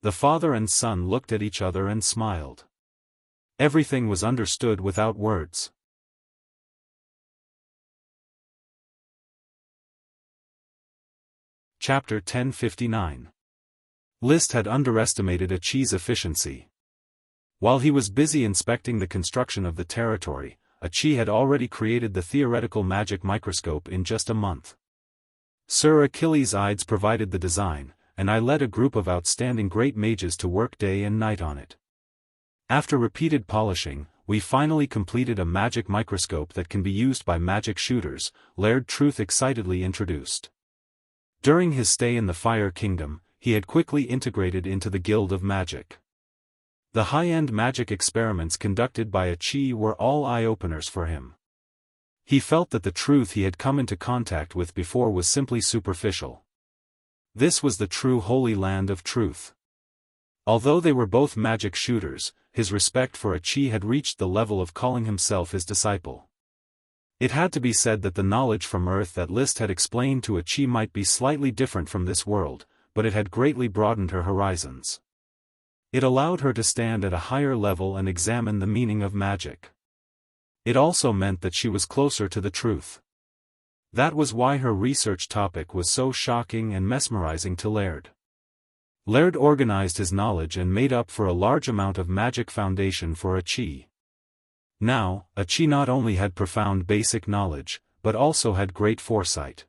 The father and son looked at each other and smiled. Everything was understood without words. Chapter 1059. List had underestimated Achi's efficiency. While he was busy inspecting the construction of the territory, Achi had already created the theoretical magic microscope in just a month. Sir Achilles' Ides provided the design, and I led a group of outstanding great mages to work day and night on it. After repeated polishing, we finally completed a magic microscope that can be used by magic shooters, Laird Truth excitedly introduced. During his stay in the Fire Kingdom, he had quickly integrated into the Guild of Magic. The high-end magic experiments conducted by Achi were all eye-openers for him. He felt that the truth he had come into contact with before was simply superficial. This was the true Holy Land of Truth. Although they were both magic shooters, his respect for Achi had reached the level of calling himself his disciple. It had to be said that the knowledge from Earth that List had explained to Achi might be slightly different from this world, but it had greatly broadened her horizons. It allowed her to stand at a higher level and examine the meaning of magic. It also meant that she was closer to the truth. That was why her research topic was so shocking and mesmerizing to Laird. Laird organized his knowledge and made up for a large amount of magic foundation for Achi. Now, Achi not only had profound basic knowledge, but also had great foresight.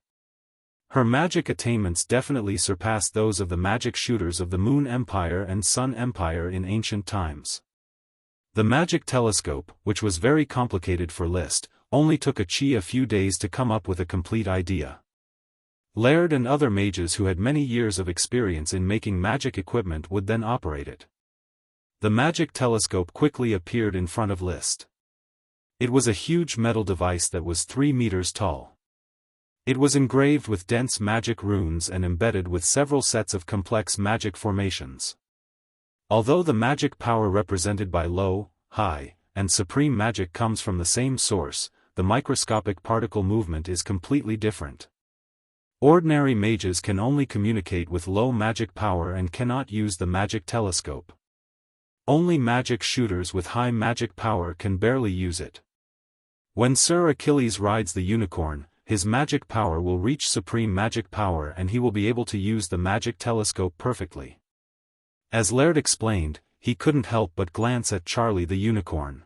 Her magic attainments definitely surpassed those of the magic shooters of the Moon Empire and Sun Empire in ancient times. The magic telescope, which was very complicated for List, only took Achi a few days to come up with a complete idea. Laird and other mages who had many years of experience in making magic equipment would then operate it. The magic telescope quickly appeared in front of List. It was a huge metal device that was 3 meters tall. It was engraved with dense magic runes and embedded with several sets of complex magic formations. Although the magic power represented by low, high, and supreme magic comes from the same source, the microscopic particle movement is completely different. Ordinary mages can only communicate with low magic power and cannot use the magic telescope. Only magic shooters with high magic power can barely use it. When Sir Achilles rides the unicorn, his magic power will reach supreme magic power and he will be able to use the magic telescope perfectly. As Laird explained, he couldn't help but glance at Charlie the unicorn.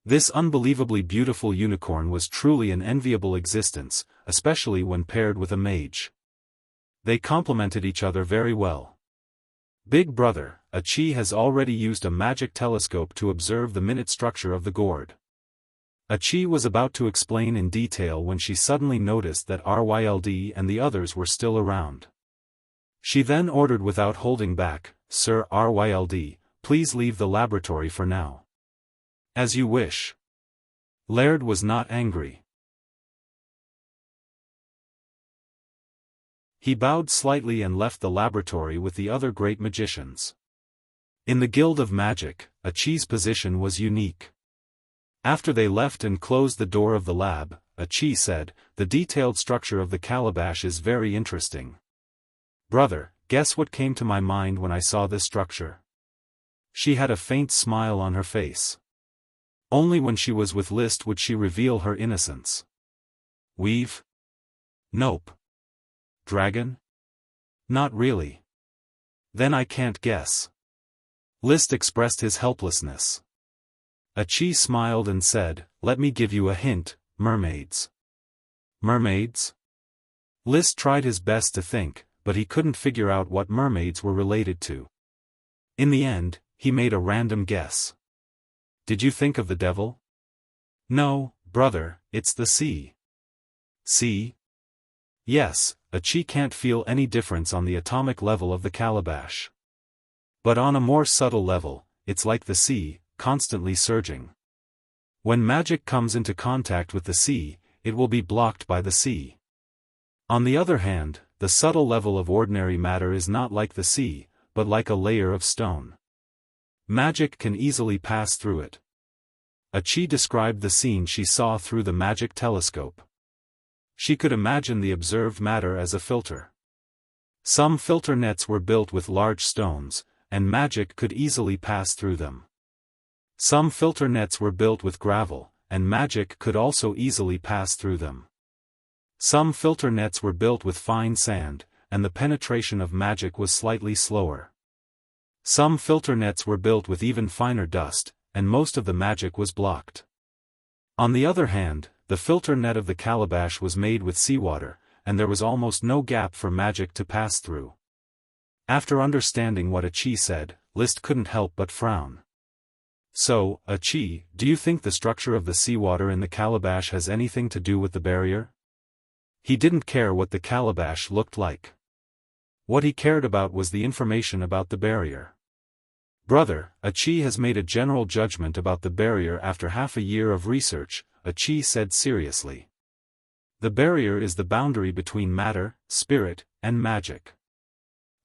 This unbelievably beautiful unicorn was truly an enviable existence, especially when paired with a mage. They complemented each other very well. Big brother, Achi has already used a magic telescope to observe the minute structure of the gourd. Achi was about to explain in detail when she suddenly noticed that RYLD and the others were still around. She then ordered without holding back, "Sir RYLD, please leave the laboratory for now." "As you wish." Laird was not angry. He bowed slightly and left the laboratory with the other great magicians. In the Guild of Magic, Achi's position was unique. After they left and closed the door of the lab, Achi said, "The detailed structure of the calabash is very interesting. Brother, guess what came to my mind when I saw this structure?" She had a faint smile on her face. Only when she was with List would she reveal her innocence. "Weave? Nope. Dragon? Not really. Then I can't guess." List expressed his helplessness. Achi smiled and said, "Let me give you a hint, mermaids." Mermaids? List tried his best to think, but he couldn't figure out what mermaids were related to. In the end, he made a random guess. "Did you think of the devil?" "No, brother, it's the sea." "Sea?" "Yes, Achi can't feel any difference on the atomic level of the calabash. But on a more subtle level, it's like the sea, constantly surging. When magic comes into contact with the sea, it will be blocked by the sea. On the other hand, the subtle level of ordinary matter is not like the sea, but like a layer of stone. Magic can easily pass through it." Achi described the scene she saw through the magic telescope. She could imagine the observed matter as a filter. Some filter nets were built with large stones, and magic could easily pass through them. Some filter nets were built with gravel, and magic could also easily pass through them. Some filter nets were built with fine sand, and the penetration of magic was slightly slower. Some filter nets were built with even finer dust, and most of the magic was blocked. On the other hand, the filter net of the calabash was made with seawater, and there was almost no gap for magic to pass through. After understanding what Achi said, List couldn't help but frown. So, Achi, do you think the structure of the seawater in the calabash has anything to do with the barrier? He didn't care what the calabash looked like. What he cared about was the information about the barrier. Brother, Achi has made a general judgment about the barrier after half a year of research, Achi said seriously. The barrier is the boundary between matter, spirit, and magic.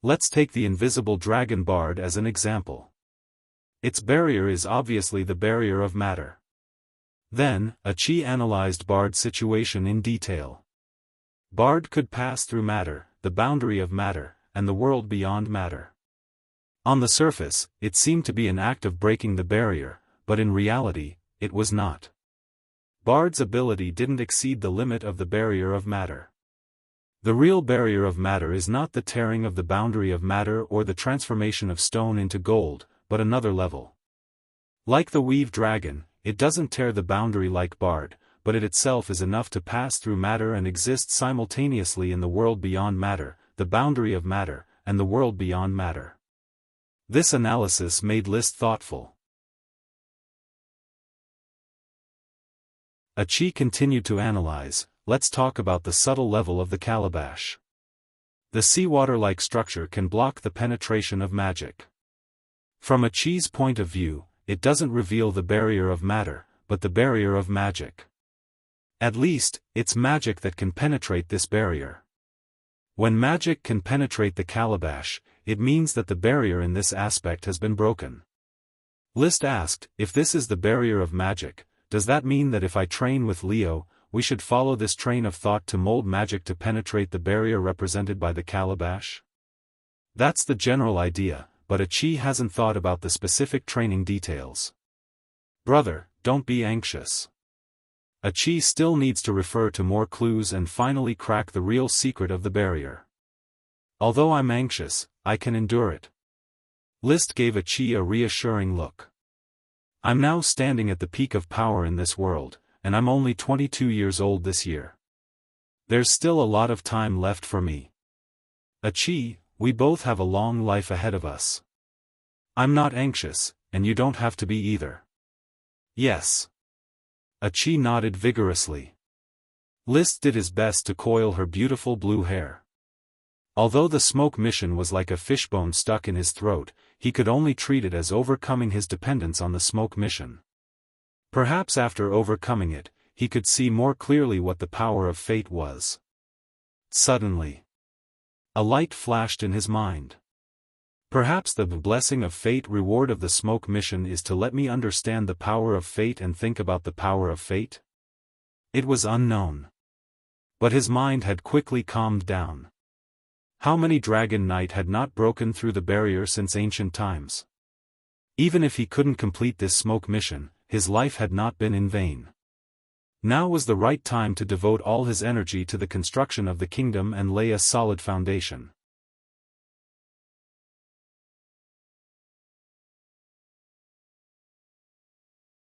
Let's take the invisible dragon Bard as an example. Its barrier is obviously the barrier of matter. Then, Achi analyzed Bard's situation in detail. Bard could pass through matter, the boundary of matter, and the world beyond matter. On the surface, it seemed to be an act of breaking the barrier, but in reality, it was not. Bard's ability didn't exceed the limit of the barrier of matter. The real barrier of matter is not the tearing of the boundary of matter or the transformation of stone into gold, but another level. Like the weave dragon, it doesn't tear the boundary like Bard, but it itself is enough to pass through matter and exist simultaneously in the world beyond matter, the boundary of matter, and the world beyond matter. This analysis made List thoughtful. Achi continued to analyze. Let's talk about the subtle level of the calabash. The seawater-like structure can block the penetration of magic. From Achi's point of view, it doesn't reveal the barrier of matter, but the barrier of magic. At least, it's magic that can penetrate this barrier. When magic can penetrate the calabash, it means that the barrier in this aspect has been broken. List asked, if this is the barrier of magic, does that mean that if I train with Leo, we should follow this train of thought to mold magic to penetrate the barrier represented by the calabash? That's the general idea, but Achi hasn't thought about the specific training details. Brother, don't be anxious. Achi still needs to refer to more clues and finally crack the real secret of the barrier. Although I'm anxious, I can endure it. List gave Achi a reassuring look. I'm now standing at the peak of power in this world, and I'm only 22 years old this year. There's still a lot of time left for me. Achi, we both have a long life ahead of us. I'm not anxious, and you don't have to be either. Yes. Achi nodded vigorously. List did his best to coil her beautiful blue hair. Although the smoke mission was like a fishbone stuck in his throat, he could only treat it as overcoming his dependence on the smoke mission. Perhaps after overcoming it, he could see more clearly what the power of fate was. Suddenly, a light flashed in his mind. Perhaps the blessing of fate reward of the smoke mission is to let me understand the power of fate and think about the power of fate? It was unknown. But his mind had quickly calmed down. How many Dragon Knight had not broken through the barrier since ancient times? Even if he couldn't complete this smoke mission, his life had not been in vain. Now was the right time to devote all his energy to the construction of the kingdom and lay a solid foundation.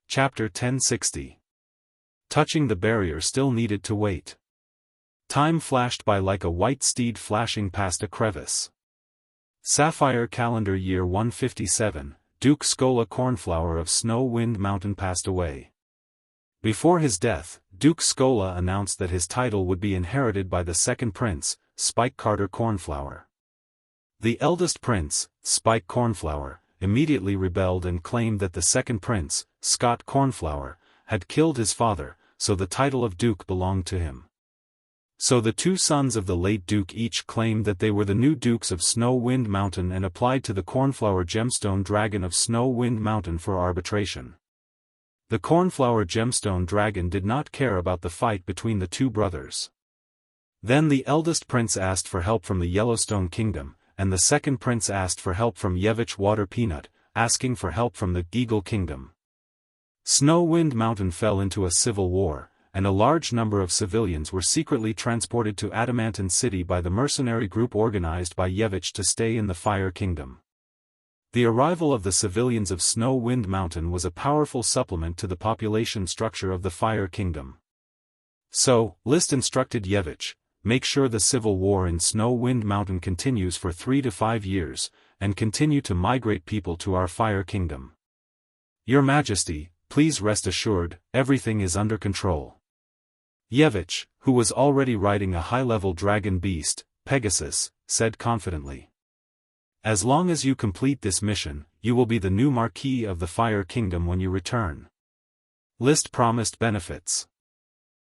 Chapter 1060. Touching the barrier still needed to wait. Time flashed by like a white steed flashing past a crevice. Sapphire calendar year 157, Duke Skola Cornflower of Snow Wind Mountain passed away. Before his death, Duke Skola announced that his title would be inherited by the second prince, Spike Carter Cornflower. The eldest prince, Spike Cornflower, immediately rebelled and claimed that the second prince, Scott Cornflower, had killed his father, so the title of Duke belonged to him. So the two sons of the late Duke each claimed that they were the new Dukes of Snow Wind Mountain and applied to the Cornflower Gemstone Dragon of Snow Wind Mountain for arbitration. The Cornflower Gemstone Dragon did not care about the fight between the two brothers. Then the eldest prince asked for help from the Yellowstone Kingdom, and the second prince asked for help from Yevich Water Peanut, asking for help from the Eagle Kingdom. Snow Wind Mountain fell into a civil war, and a large number of civilians were secretly transported to Adamantine City by the mercenary group organized by Yevich to stay in the Fire Kingdom. The arrival of the civilians of Snow Wind Mountain was a powerful supplement to the population structure of the Fire Kingdom. So, List instructed Yevich, make sure the civil war in Snow Wind Mountain continues for 3 to 5 years, and continue to migrate people to our Fire Kingdom. Your Majesty, please rest assured, everything is under control. Yevich, who was already riding a high-level dragon beast, Pegasus, said confidently. As long as you complete this mission, you will be the new Marquis of the Fire Kingdom when you return. List promised benefits.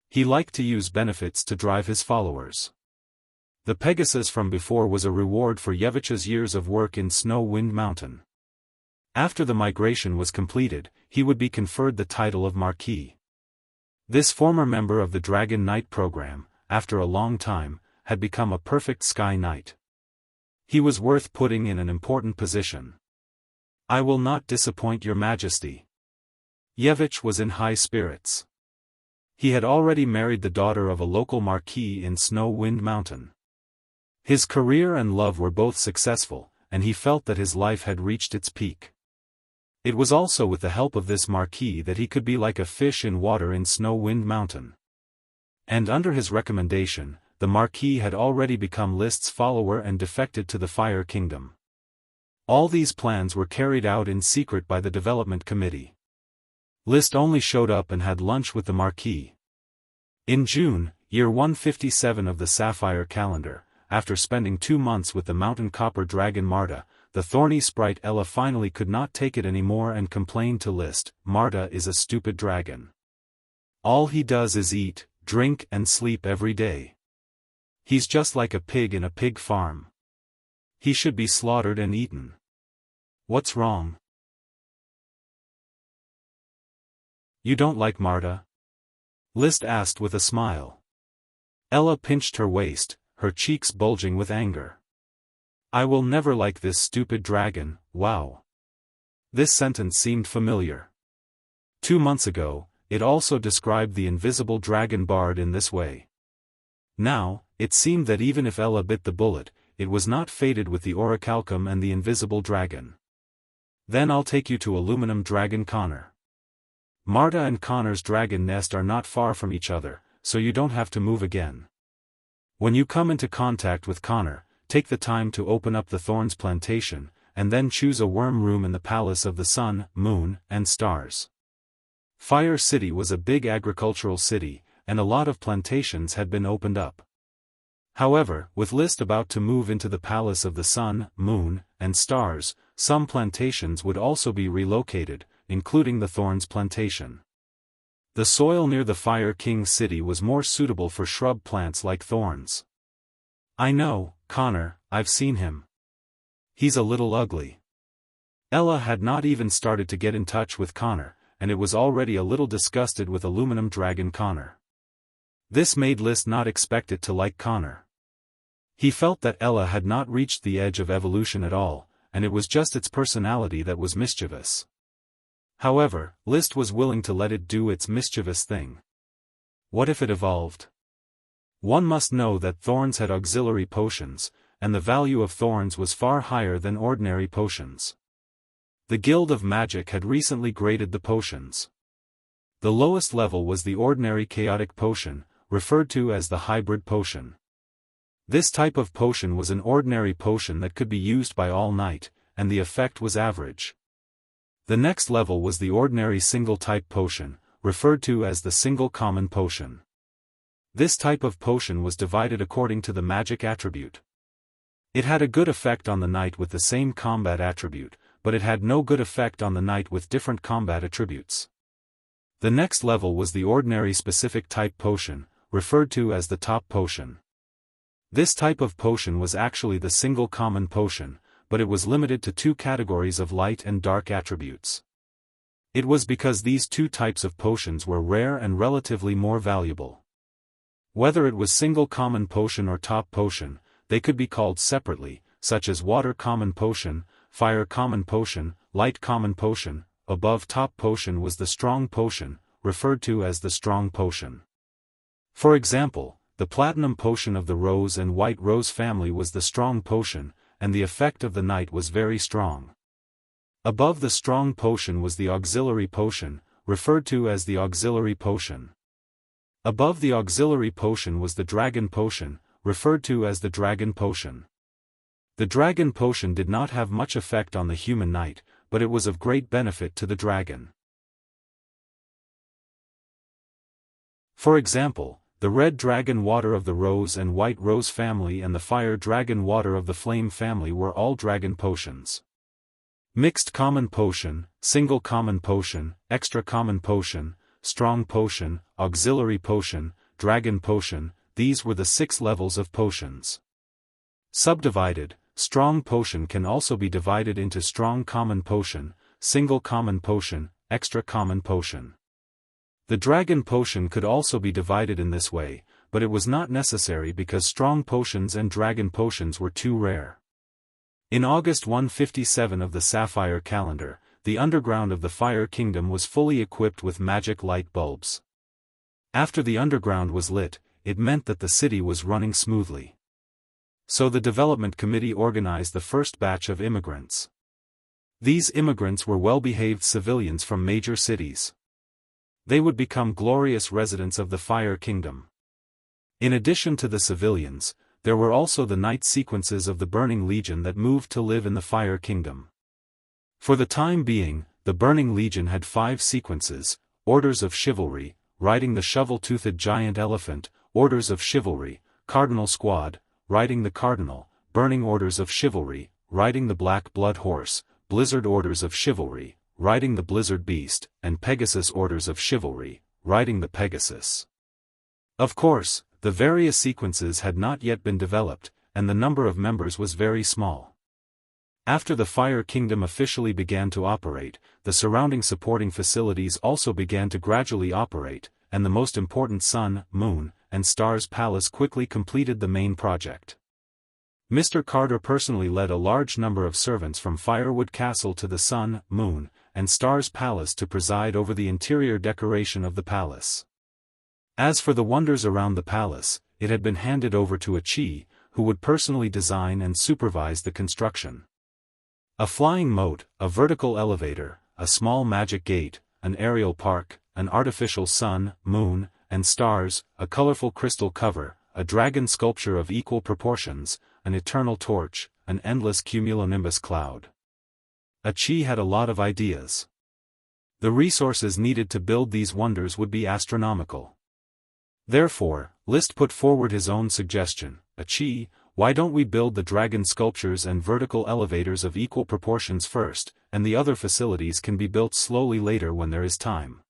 He liked to use benefits to drive his followers. The Pegasus from before was a reward for Yevich's years of work in Snow Wind Mountain. After the migration was completed, he would be conferred the title of Marquis. This former member of the Dragon Knight program, after a long time, had become a perfect Sky Knight. He was worth putting in an important position. I will not disappoint your Majesty. Yevich was in high spirits. He had already married the daughter of a local marquis in Snow Wind Mountain. His career and love were both successful, and he felt that his life had reached its peak. It was also with the help of this marquis that he could be like a fish in water in Snow Wind Mountain. And under his recommendation, the marquis had already become List's follower and defected to the Fire Kingdom. All these plans were carried out in secret by the development committee. List only showed up and had lunch with the marquis. In June, year 157 of the Sapphire calendar, after spending 2 months with the mountain copper dragon Marta, the thorny sprite Ella finally could not take it anymore and complained to List, Marta is a stupid dragon. All he does is eat, drink and sleep every day. He's just like a pig in a pig farm. He should be slaughtered and eaten. What's wrong? You don't like Marta? List asked with a smile. Ella pinched her waist, her cheeks bulging with anger. I will never like this stupid dragon, wow. This sentence seemed familiar. 2 months ago, it also described the invisible dragon bard in this way. Now, it seemed that even if Ella bit the bullet, it was not fated with the orichalcum and the invisible dragon. Then I'll take you to Aluminum Dragon Connor. Marta and Connor's dragon nest are not far from each other, so you don't have to move again. When you come into contact with Connor, take the time to open up the Thorns plantation, and then choose a worm room in the Palace of the Sun, Moon, and Stars. Fire City was a big agricultural city, and a lot of plantations had been opened up. However, with List about to move into the Palace of the Sun, Moon, and Stars, some plantations would also be relocated, including the Thorns plantation. The soil near the Fire King city was more suitable for shrub plants like thorns. I know, Connor, I've seen him. He's a little ugly. Ella had not even started to get in touch with Connor, and it was already a little disgusted with Aluminum Dragon Connor. This made List not expect it to like Connor. He felt that Ella had not reached the edge of evolution at all, and it was just its personality that was mischievous. However, List was willing to let it do its mischievous thing. What if it evolved? One must know that thorns had auxiliary potions, and the value of thorns was far higher than ordinary potions. The Guild of Magic had recently graded the potions. The lowest level was the ordinary chaotic potion, referred to as the hybrid potion. This type of potion was an ordinary potion that could be used by all knight, and the effect was average. The next level was the ordinary single-type potion, referred to as the single common potion. This type of potion was divided according to the magic attribute. It had a good effect on the knight with the same combat attribute, but it had no good effect on the knight with different combat attributes. The next level was the ordinary specific type potion, referred to as the top potion. This type of potion was actually the single common potion, but it was limited to 2 categories of light and dark attributes. It was because these 2 types of potions were rare and relatively more valuable. Whether it was single common potion or top potion, they could be called separately, such as water common potion, fire common potion, light common potion. Above top potion was the strong potion, referred to as the strong potion. For example, the platinum potion of the rose and white rose family was the strong potion, and the effect of the night was very strong. Above the strong potion was the auxiliary potion, referred to as the auxiliary potion. Above the auxiliary potion was the dragon potion, referred to as the dragon potion. The dragon potion did not have much effect on the human knight, but it was of great benefit to the dragon. For example, the red dragon water of the rose and white rose family and the fire dragon water of the flame family were all dragon potions. Mixed common potion, single common potion, extra common potion, strong potion, auxiliary potion, dragon potion, these were the 6 levels of potions. Subdivided, strong potion can also be divided into strong common potion, single common potion, extra common potion. The dragon potion could also be divided in this way, but it was not necessary because strong potions and dragon potions were too rare. In August 157 of the Sapphire calendar, the underground of the Fire Kingdom was fully equipped with magic light bulbs. After the underground was lit, it meant that the city was running smoothly. So the development committee organized the first batch of immigrants. These immigrants were well-behaved civilians from major cities. They would become glorious residents of the Fire Kingdom. In addition to the civilians, there were also the knight sequences of the Burning Legion that moved to live in the Fire Kingdom. For the time being, the Burning Legion had 5 sequences: Orders of Chivalry, riding the shovel-toothed giant elephant; Orders of Chivalry, Cardinal Squad, riding the cardinal; Burning Orders of Chivalry, riding the black blood horse; Blizzard Orders of Chivalry, riding the blizzard beast; and Pegasus Orders of Chivalry, riding the Pegasus. Of course, the various sequences had not yet been developed, and the number of members was very small. After the Fire Kingdom officially began to operate, the surrounding supporting facilities also began to gradually operate, and the most important Sun, Moon, and Stars Palace quickly completed the main project. Mr. Carter personally led a large number of servants from Firewood Castle to the Sun, Moon, and Stars Palace to preside over the interior decoration of the palace. As for the wonders around the palace, it had been handed over to a Chi, who would personally design and supervise the construction. A flying moat, a vertical elevator, a small magic gate, an aerial park, an artificial sun, moon, and stars, a colorful crystal cover, a dragon sculpture of equal proportions, an eternal torch, an endless cumulonimbus cloud. A Chi had a lot of ideas. The resources needed to build these wonders would be astronomical. Therefore, Liszt put forward his own suggestion: a Chi, why don't we build the dragon sculptures and vertical elevators of equal proportions first, and the other facilities can be built slowly later when there is time.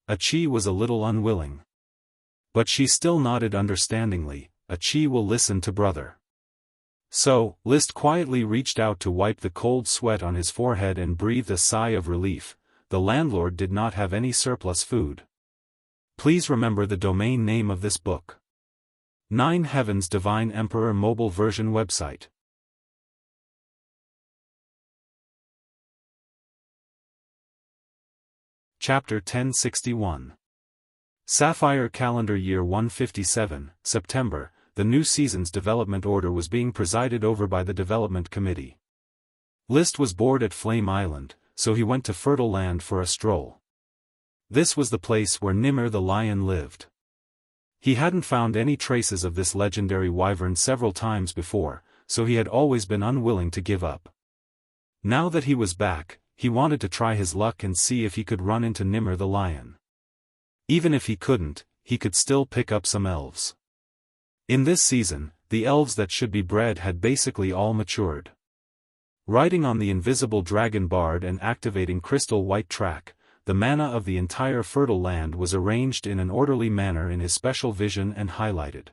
A Chi was a little unwilling. But she still nodded understandingly. A Chi will listen to brother. So, Liszt quietly reached out to wipe the cold sweat on his forehead and breathed a sigh of relief. The landlord did not have any surplus food. Please remember the domain name of this book. 9 Heavens Divine Emperor Mobile Version Website. Chapter 1061. Sapphire Calendar Year 157, September. The new season's development order was being presided over by the development committee. Liszt was bored at Flame Island, so he went to Fertile Land for a stroll. This was the place where Nimr the lion lived. He hadn't found any traces of this legendary wyvern several times before, so he had always been unwilling to give up. Now that he was back, he wanted to try his luck and see if he could run into Nimr the lion. Even if he couldn't, he could still pick up some elves. In this season, the elves that should be bred had basically all matured. Riding on the invisible dragon bard and activating crystal white track, the mana of the entire fertile land was arranged in an orderly manner in his special vision and highlighted.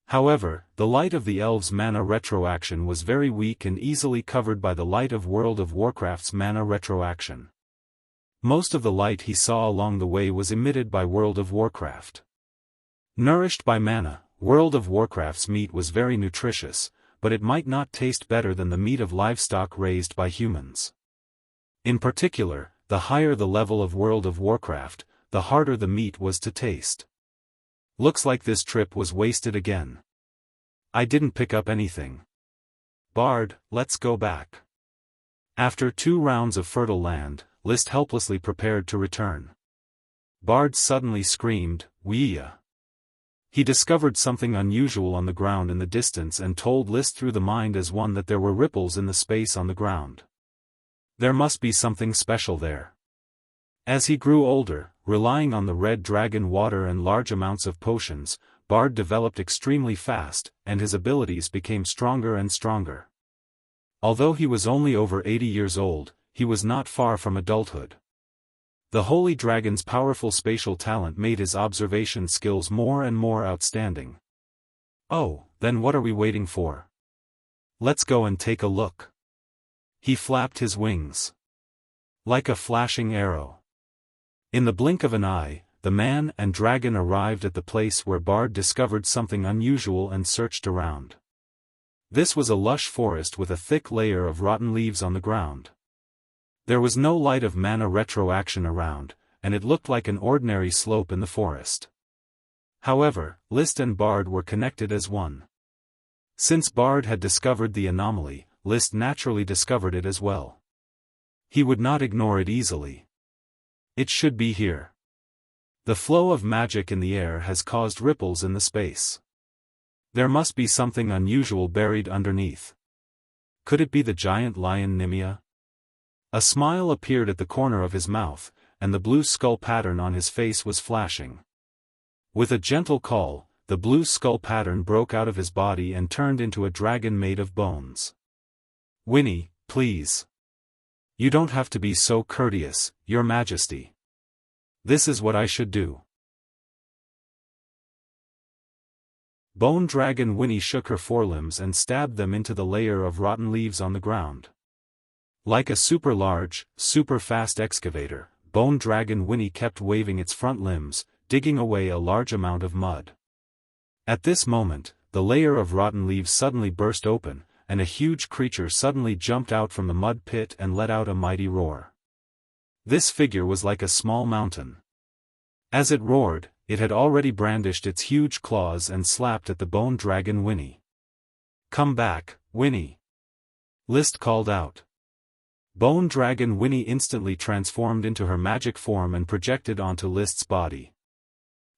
However, the light of the elves' mana retroaction was very weak and easily covered by the light of World of Warcraft's mana retroaction. Most of the light he saw along the way was emitted by World of Warcraft. Nourished by mana, World of Warcraft's meat was very nutritious, but it might not taste better than the meat of livestock raised by humans. In particular, the higher the level of World of Warcraft, the harder the meat was to taste. Looks like this trip was wasted again. I didn't pick up anything. Bard, let's go back. After 2 rounds of fertile land, List helplessly prepared to return. Bard suddenly screamed, "Wuxia!" He discovered something unusual on the ground in the distance and told List through the mind as one that there were ripples in the space on the ground. There must be something special there. As he grew older, relying on the red dragon water and large amounts of potions, Bard developed extremely fast, and his abilities became stronger and stronger. Although he was only over 80 years old, he was not far from adulthood. The Holy Dragon's powerful spatial talent made his observation skills more and more outstanding. Oh, then what are we waiting for? Let's go and take a look. He flapped his wings. Like a flashing arrow. In the blink of an eye, the man and dragon arrived at the place where Bard discovered something unusual and searched around. This was a lush forest with a thick layer of rotten leaves on the ground. There was no light of mana retroaction around, and it looked like an ordinary slope in the forest. However, List and Bard were connected as one. Since Bard had discovered the anomaly, List naturally discovered it as well. He would not ignore it easily. It should be here. The flow of magic in the air has caused ripples in the space. There must be something unusual buried underneath. Could it be the giant lion Nimia? A smile appeared at the corner of his mouth, and the blue skull pattern on his face was flashing. With a gentle call, the blue skull pattern broke out of his body and turned into a dragon made of bones. "Winnie, please. You don't have to be so courteous, Your Majesty. This is what I should do." Bone Dragon Winnie shook her forelimbs and stabbed them into the layer of rotten leaves on the ground. Like a super large, super fast excavator, Bone Dragon Winnie kept waving its front limbs, digging away a large amount of mud. At this moment, the layer of rotten leaves suddenly burst open, and a huge creature suddenly jumped out from the mud pit and let out a mighty roar. This figure was like a small mountain. As it roared, it had already brandished its huge claws and slapped at the Bone Dragon Winnie. "Come back, Winnie!" List called out. Bone Dragon Winnie instantly transformed into her magic form and projected onto List's body.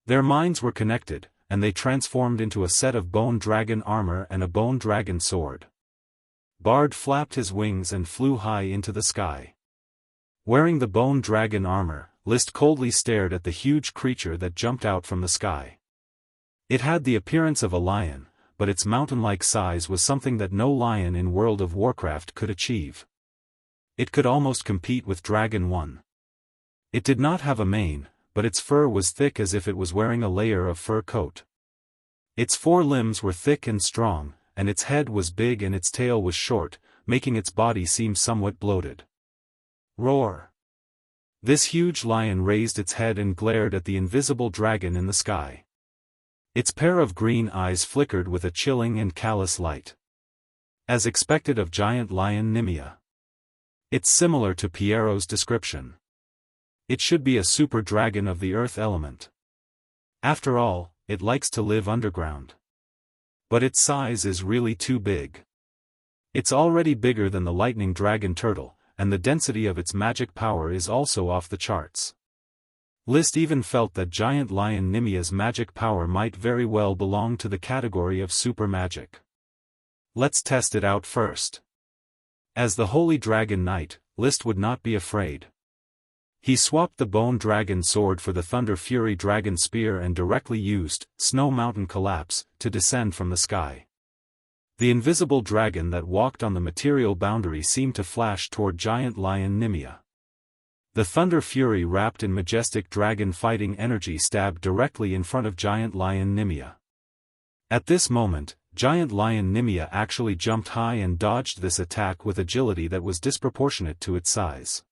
Their minds were connected, and they transformed into a set of bone dragon armor and a bone dragon sword. Bard flapped his wings and flew high into the sky. Wearing the bone dragon armor, List coldly stared at the huge creature that jumped out from the sky. It had the appearance of a lion, but its mountain-like size was something that no lion in World of Warcraft could achieve. It could almost compete with Dragon 1. It did not have a mane, but its fur was thick as if it was wearing a layer of fur coat. Its 4 limbs were thick and strong, and its head was big and its tail was short, making its body seem somewhat bloated. Roar! This huge lion raised its head and glared at the invisible dragon in the sky. Its pair of green eyes flickered with a chilling and callous light. As expected of giant lion Nimia. It's similar to Piero's description. It should be a super dragon of the earth element. After all, it likes to live underground. But its size is really too big. It's already bigger than the lightning dragon turtle, and the density of its magic power is also off the charts. List even felt that giant lion Nimia's magic power might very well belong to the category of super magic. Let's test it out first. As the Holy Dragon Knight, List would not be afraid. He swapped the Bone Dragon Sword for the Thunder Fury Dragon Spear and directly used Snow Mountain Collapse to descend from the sky. The invisible dragon that walked on the material boundary seemed to flash toward giant lion Nimia. The Thunder Fury wrapped in majestic dragon fighting energy stabbed directly in front of giant lion Nimia. At this moment, giant lion Nimia actually jumped high and dodged this attack with agility that was disproportionate to its size.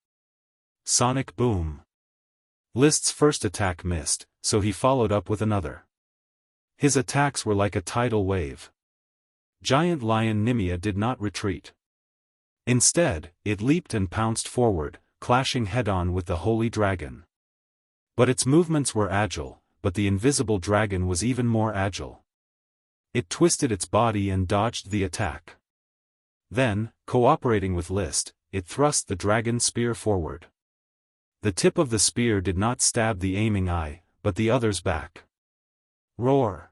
Sonic boom. List's first attack missed, so he followed up with another. His attacks were like a tidal wave. Giant Lion Nimia did not retreat. Instead, it leaped and pounced forward, clashing head-on with the holy dragon. But its movements were agile, but the invisible dragon was even more agile. It twisted its body and dodged the attack. Then, cooperating with List, it thrust the dragon's spear forward. The tip of the spear did not stab the aiming eye, but the other's back. Roar!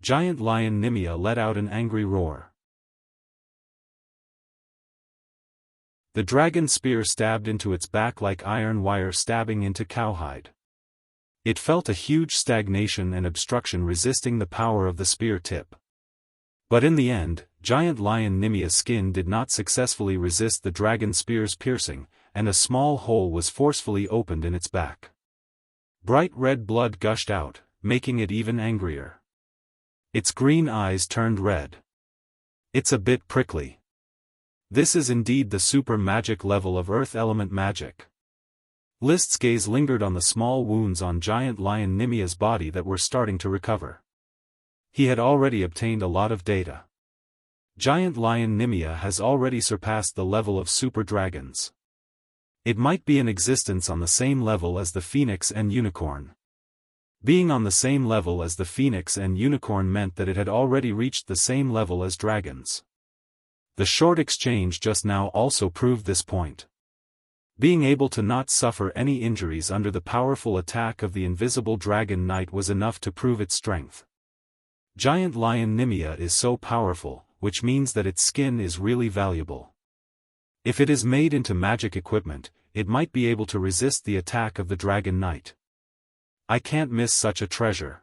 Giant Lion Nimia let out an angry roar. The dragon's spear stabbed into its back like iron wire stabbing into cowhide. It felt a huge stagnation and obstruction resisting the power of the spear tip. But in the end, Giant Lion Nimia's skin did not successfully resist the dragon spear's piercing, and a small hole was forcefully opened in its back. Bright red blood gushed out, making it even angrier. Its green eyes turned red. It's a bit prickly. This is indeed the super magic level of earth element magic. List's gaze lingered on the small wounds on Giant Lion Nimia's body that were starting to recover. He had already obtained a lot of data. Giant Lion Nimia has already surpassed the level of super dragons. It might be in existence on the same level as the phoenix and unicorn. Being on the same level as the phoenix and unicorn meant that it had already reached the same level as dragons. The short exchange just now also proved this point. Being able to not suffer any injuries under the powerful attack of the invisible dragon knight was enough to prove its strength. Giant Lion Nimia is so powerful, which means that its skin is really valuable. If it is made into magic equipment, it might be able to resist the attack of the dragon knight. I can't miss such a treasure.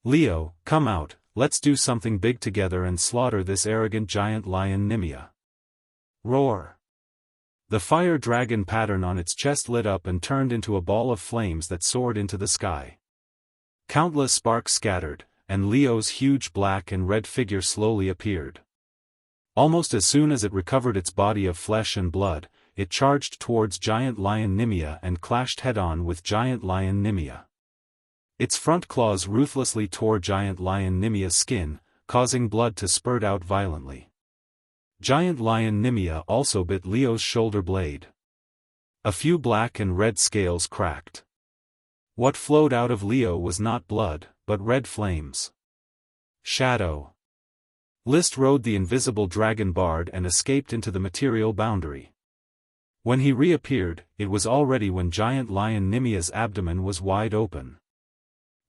Leo, come out, let's do something big together and slaughter this arrogant Giant Lion Nimia. Roar! The fire dragon pattern on its chest lit up and turned into a ball of flames that soared into the sky. Countless sparks scattered, and Leo's huge black and red figure slowly appeared. Almost as soon as it recovered its body of flesh and blood, it charged towards Giant Lion Nimia and clashed head-on with Giant Lion Nimia. Its front claws ruthlessly tore Giant Lion Nimia's skin, causing blood to spurt out violently. Giant Lion Nimia also bit Leo's shoulder blade. A few black and red scales cracked. What flowed out of Leo was not blood, but red flames. Shadow. List rode the invisible dragon bard and escaped into the material boundary. When he reappeared, it was already when Giant Lion Nimia's abdomen was wide open.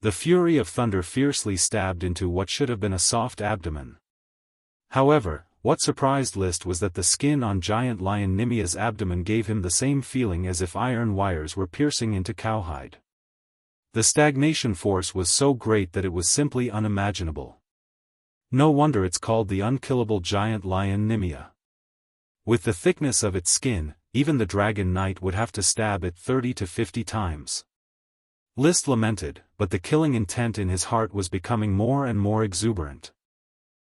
The fury of thunder fiercely stabbed into what should have been a soft abdomen. However, what surprised List was that the skin on Giant Lion Nimia's abdomen gave him the same feeling as if iron wires were piercing into cowhide. The stagnation force was so great that it was simply unimaginable. No wonder it's called the unkillable Giant Lion Nimia. With the thickness of its skin, even the Dragon Knight would have to stab it 30 to 50 times. List lamented, but the killing intent in his heart was becoming more and more exuberant.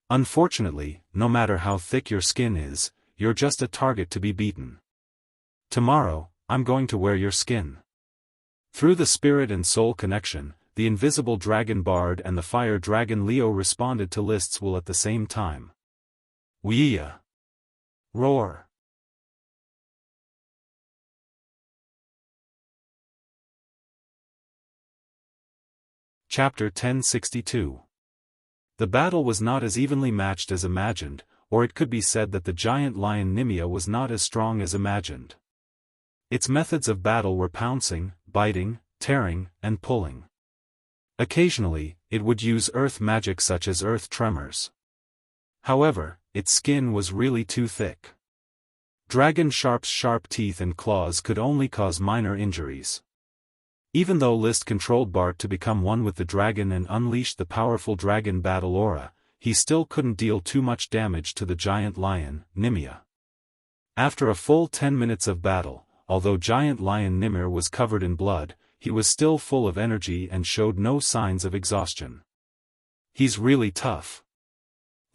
Unfortunately, no matter how thick your skin is, you're just a target to be beaten. Tomorrow, I'm going to wear your skin. Through the spirit and soul connection, the invisible dragon bard and the fire dragon Leo responded to List's will at the same time. Wuxia! Roar! Chapter 1062. The battle was not as evenly matched as imagined, or it could be said that the Giant Lion Nimia was not as strong as imagined. Its methods of battle were pouncing, biting, tearing, and pulling. Occasionally, it would use earth magic such as earth tremors. However, its skin was really too thick. Dragon Sharp's sharp teeth and claws could only cause minor injuries. Even though List controlled Bart to become one with the dragon and unleashed the powerful dragon battle aura, he still couldn't deal too much damage to the Giant Lion Nimia. After a full 10 minutes of battle, although Giant Lion Nimir was covered in blood, he was still full of energy and showed no signs of exhaustion. He's really tough.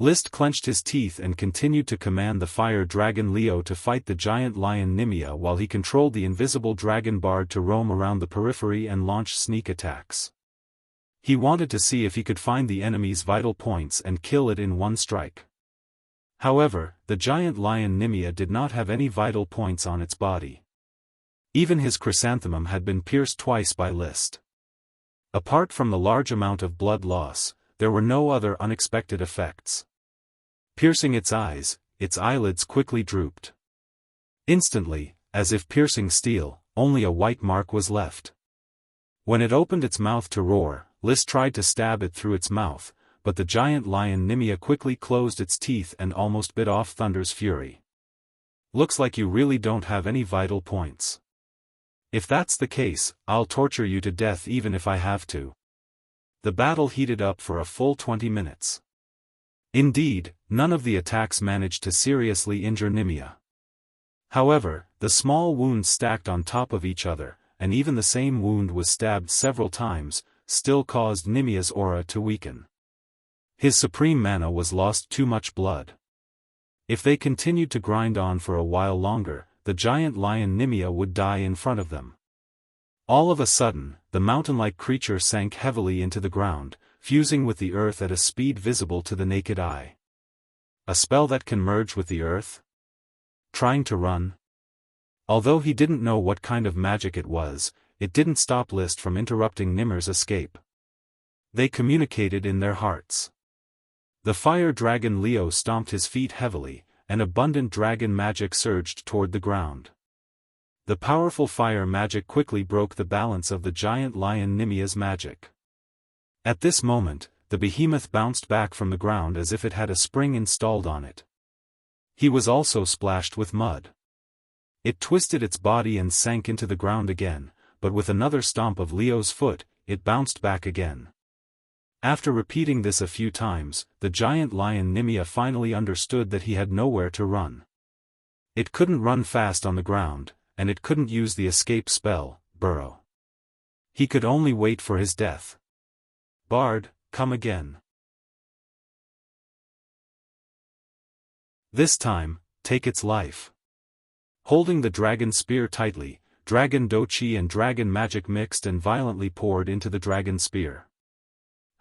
List clenched his teeth and continued to command the fire dragon Leo to fight the Giant Lion Nimia while he controlled the invisible dragon bard to roam around the periphery and launch sneak attacks. He wanted to see if he could find the enemy's vital points and kill it in one strike. However, the giant lion Nimia did not have any vital points on its body. Even his chrysanthemum had been pierced twice by List. Apart from the large amount of blood loss, there were no other unexpected effects. Piercing its eyes, its eyelids quickly drooped. Instantly, as if piercing steel, only a white mark was left. When it opened its mouth to roar, List tried to stab it through its mouth, but the giant lion Nimia quickly closed its teeth and almost bit off Thunder's fury. "Looks like you really don't have any vital points. If that's the case, I'll torture you to death even if I have to." The battle heated up for a full 20 minutes. Indeed, none of the attacks managed to seriously injure Nimia. However, the small wounds stacked on top of each other, and even the same wound was stabbed several times, still caused Nimia's aura to weaken. His supreme mana was lost too much blood. If they continued to grind on for a while longer, the giant lion Nimia would die in front of them. All of a sudden, the mountain-like creature sank heavily into the ground, fusing with the earth at a speed visible to the naked eye. A spell that can merge with the earth? Trying to run? Although he didn't know what kind of magic it was, it didn't stop List from interrupting Nimir's escape. They communicated in their hearts. The fire dragon Leo stomped his feet heavily, and abundant dragon magic surged toward the ground. The powerful fire magic quickly broke the balance of the giant lion Nimia's magic. At this moment, the behemoth bounced back from the ground as if it had a spring installed on it. He was also splashed with mud. It twisted its body and sank into the ground again, but with another stomp of Leo's foot, it bounced back again. After repeating this a few times, the giant lion Nimia finally understood that he had nowhere to run. It couldn't run fast on the ground, and it couldn't use the escape spell, burrow. He could only wait for his death. "Bard, come again. This time, take its life." Holding the dragon spear tightly, dragon dochi and dragon magic mixed and violently poured into the dragon spear.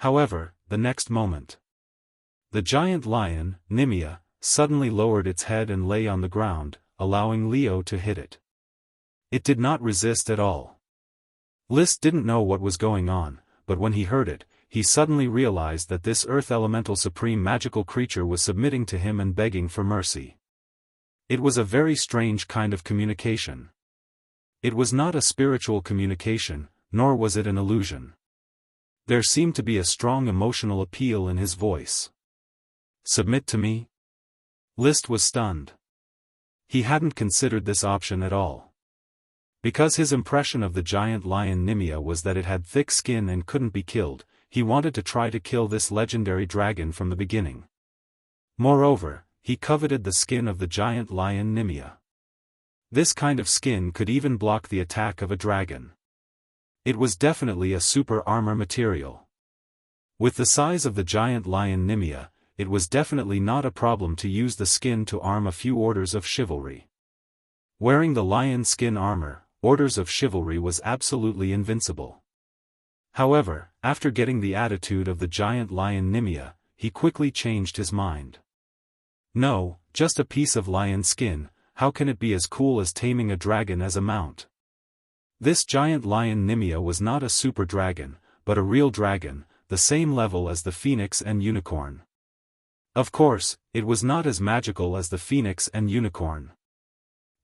However, the next moment, the giant lion, Nimia, suddenly lowered its head and lay on the ground, allowing Leo to hit it. It did not resist at all. List didn't know what was going on, but when he heard it, he suddenly realized that this earth elemental supreme magical creature was submitting to him and begging for mercy. It was a very strange kind of communication. It was not a spiritual communication, nor was it an illusion. There seemed to be a strong emotional appeal in his voice. "Submit to me?" List was stunned. He hadn't considered this option at all. Because his impression of the giant lion Nimia was that it had thick skin and couldn't be killed, he wanted to try to kill this legendary dragon from the beginning. Moreover, he coveted the skin of the giant lion Nimia. This kind of skin could even block the attack of a dragon. It was definitely a super armor material. With the size of the giant lion Nimia, it was definitely not a problem to use the skin to arm a few orders of chivalry. Wearing the lion skin armor, Orders of Chivalry was absolutely invincible. However, after getting the attitude of the giant lion Nimia, he quickly changed his mind. No, just a piece of lion skin, how can it be as cool as taming a dragon as a mount? This giant lion Nimia was not a super dragon, but a real dragon, the same level as the phoenix and unicorn. Of course, it was not as magical as the phoenix and unicorn.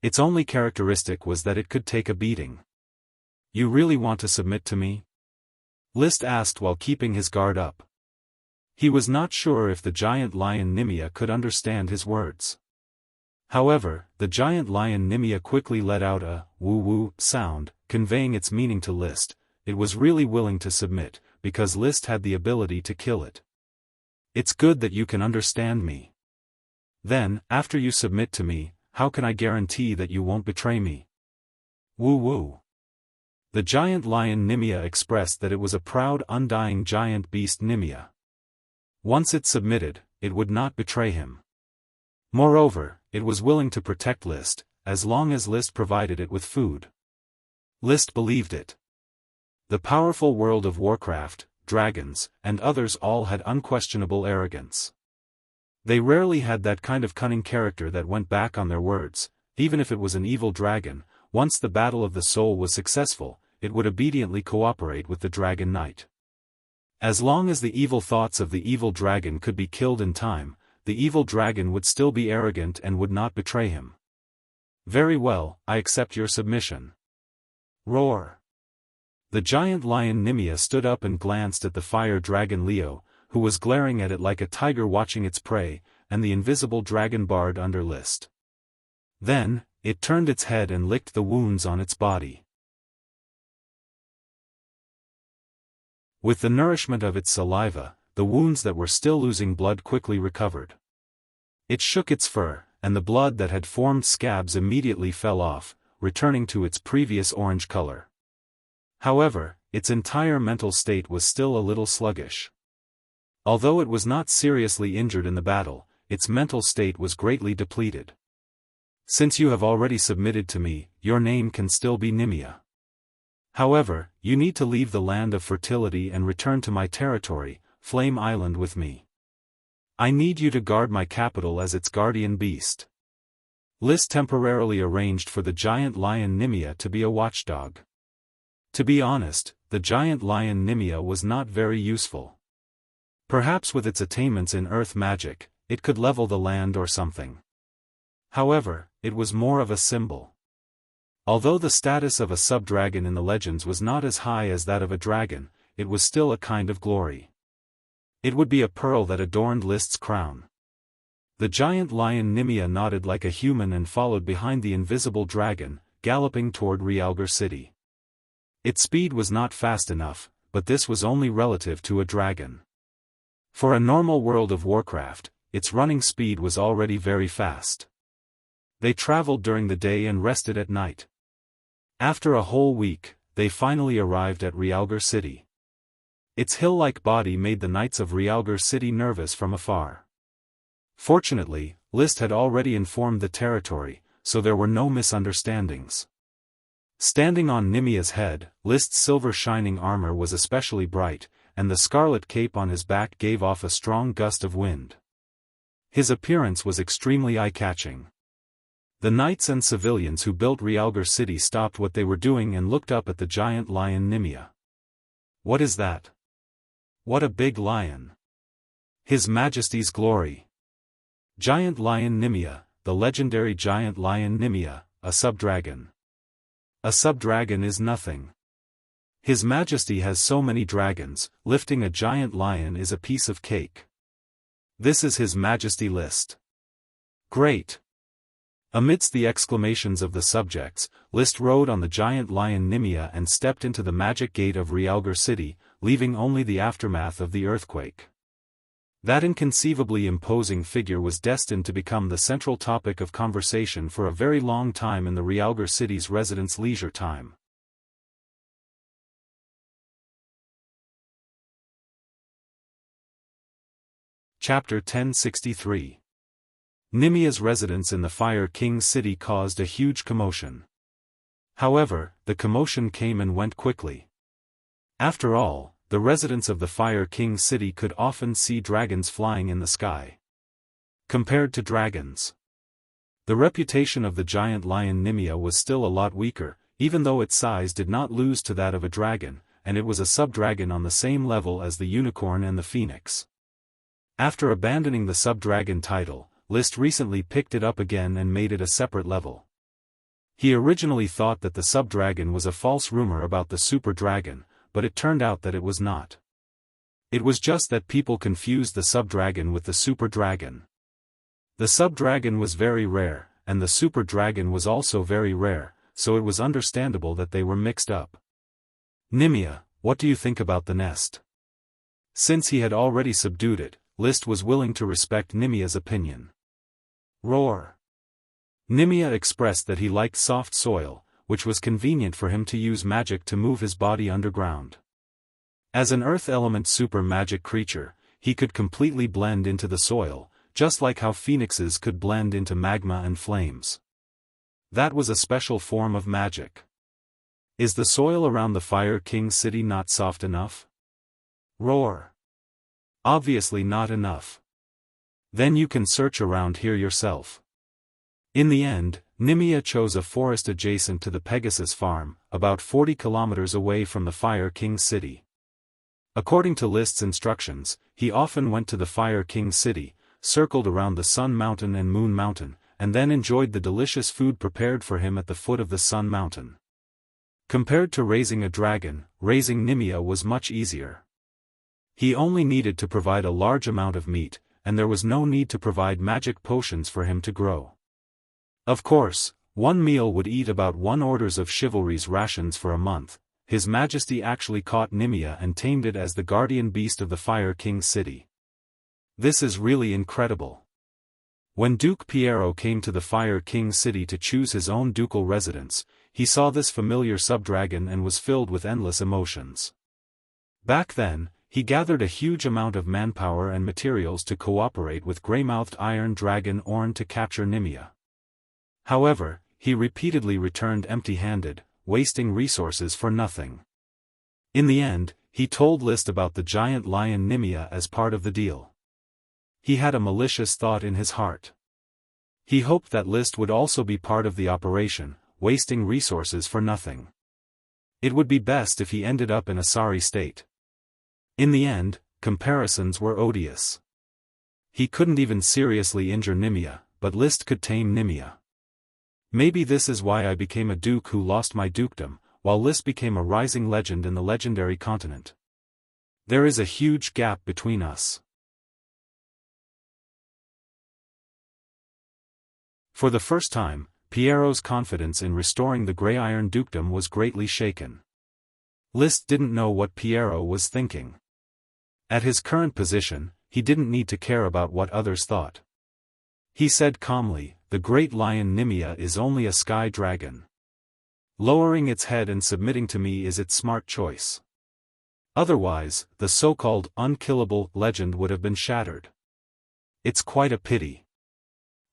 Its only characteristic was that it could take a beating. "You really want to submit to me?" List asked while keeping his guard up. He was not sure if the giant lion Nimia could understand his words. However, the giant lion Nimia quickly let out a woo-woo sound, conveying its meaning to List. It was really willing to submit, because List had the ability to kill it. "It's good that you can understand me. Then, after you submit to me, how can I guarantee that you won't betray me?" Woo-woo. The giant lion Nimia expressed that it was a proud undying giant beast Nimia. Once it submitted, it would not betray him. Moreover, it was willing to protect List, as long as List provided it with food. List believed it. The powerful world of Warcraft, dragons, and others all had unquestionable arrogance. They rarely had that kind of cunning character that went back on their words. Even if it was an evil dragon, once the battle of the soul was successful, it would obediently cooperate with the dragon knight. As long as the evil thoughts of the evil dragon could be killed in time, the evil dragon would still be arrogant and would not betray him. Very well, I accept your submission. Roar! The giant lion Nimia stood up and glanced at the fire dragon Leo, who was glaring at it like a tiger watching its prey, and the invisible dragon bard under List. Then, it turned its head and licked the wounds on its body. With the nourishment of its saliva, the wounds that were still losing blood quickly recovered. It shook its fur, and the blood that had formed scabs immediately fell off, returning to its previous orange color. However, its entire mental state was still a little sluggish. Although it was not seriously injured in the battle, its mental state was greatly depleted. Since you have already submitted to me, your name can still be Nimia. However, you need to leave the land of fertility and return to my territory, Flame Island, with me. I need you to guard my capital as its guardian beast. List temporarily arranged for the giant lion Nimia to be a watchdog. To be honest, the giant lion Nimia was not very useful. Perhaps with its attainments in earth magic, it could level the land or something. However, it was more of a symbol. Although the status of a sub-dragon in the legends was not as high as that of a dragon, it was still a kind of glory. It would be a pearl that adorned List's crown. The giant lion Nimia nodded like a human and followed behind the invisible dragon, galloping toward Realgar City. Its speed was not fast enough, but this was only relative to a dragon. For a normal World of Warcraft, its running speed was already very fast. They traveled during the day and rested at night. After a whole week, they finally arrived at Realgar City. Its hill-like body made the knights of Realgar City nervous from afar. Fortunately, List had already informed the territory, so there were no misunderstandings. Standing on Nimia's head, List's silver-shining armor was especially bright, and the scarlet cape on his back gave off a strong gust of wind. His appearance was extremely eye-catching. The knights and civilians who built Realgar City stopped what they were doing and looked up at the giant lion Nimia. What is that? What a big lion! His Majesty's glory! Giant lion Nimia, the legendary giant lion Nimia, a sub-dragon. A sub-dragon is nothing. His Majesty has so many dragons, lifting a giant lion is a piece of cake. This is His Majesty List. Great! Amidst the exclamations of the subjects, List rode on the giant lion Nimia and stepped into the magic gate of Realgar City, leaving only the aftermath of the earthquake. That inconceivably imposing figure was destined to become the central topic of conversation for a very long time in the Realgar City's residents' leisure time. Chapter 1063. Nimia's residence in the Fire King's city caused a huge commotion. However, the commotion came and went quickly. After all, the residents of the Fire King's city could often see dragons flying in the sky. Compared to dragons, the reputation of the giant lion Nimia was still a lot weaker, even though its size did not lose to that of a dragon, and it was a sub-dragon on the same level as the unicorn and the phoenix. After abandoning the sub-dragon title, List recently picked it up again and made it a separate level. He originally thought that the sub-dragon was a false rumor about the super dragon, but it turned out that it was not. It was just that people confused the sub-dragon with the super dragon. The sub-dragon was very rare, and the super dragon was also very rare, so it was understandable that they were mixed up. Nimia, what do you think about the nest? Since he had already subdued it, List was willing to respect Nimia's opinion. Roar! Nimia expressed that he liked soft soil, which was convenient for him to use magic to move his body underground. As an earth element super magic creature, he could completely blend into the soil, just like how phoenixes could blend into magma and flames. That was a special form of magic. Is the soil around the Fire King's city not soft enough? Roar. Obviously not enough. Then you can search around here yourself. In the end, Nimia chose a forest adjacent to the Pegasus farm, about 40 kilometers away from the Fire King's city. According to List's instructions, he often went to the Fire King's city, circled around the Sun Mountain and Moon Mountain, and then enjoyed the delicious food prepared for him at the foot of the Sun Mountain. Compared to raising a dragon, raising Nimia was much easier. He only needed to provide a large amount of meat, and there was no need to provide magic potions for him to grow. Of course, one meal would eat about 1 orders of chivalry's rations for a month. His Majesty actually caught Nimia and tamed it as the guardian beast of the Fire King's city. This is really incredible. When Duke Piero came to the Fire King's city to choose his own ducal residence, he saw this familiar subdragon and was filled with endless emotions. Back then, he gathered a huge amount of manpower and materials to cooperate with grey-mouthed iron dragon Orn to capture Nimia. However, he repeatedly returned empty-handed, wasting resources for nothing. In the end, he told List about the giant lion Nimia as part of the deal. He had a malicious thought in his heart. He hoped that List would also be part of the operation, wasting resources for nothing. It would be best if he ended up in a sorry state. In the end, comparisons were odious. He couldn't even seriously injure Nimia, but List could tame Nimia. Maybe this is why I became a duke who lost my dukedom, while List became a rising legend in the legendary continent. There is a huge gap between us. For the first time, Piero's confidence in restoring the Grey Iron Dukedom was greatly shaken. List didn't know what Piero was thinking. At his current position, he didn't need to care about what others thought. He said calmly, "The great lion Nimia is only a sky dragon. Lowering its head and submitting to me is its smart choice. Otherwise, the so-called unkillable legend would have been shattered. It's quite a pity.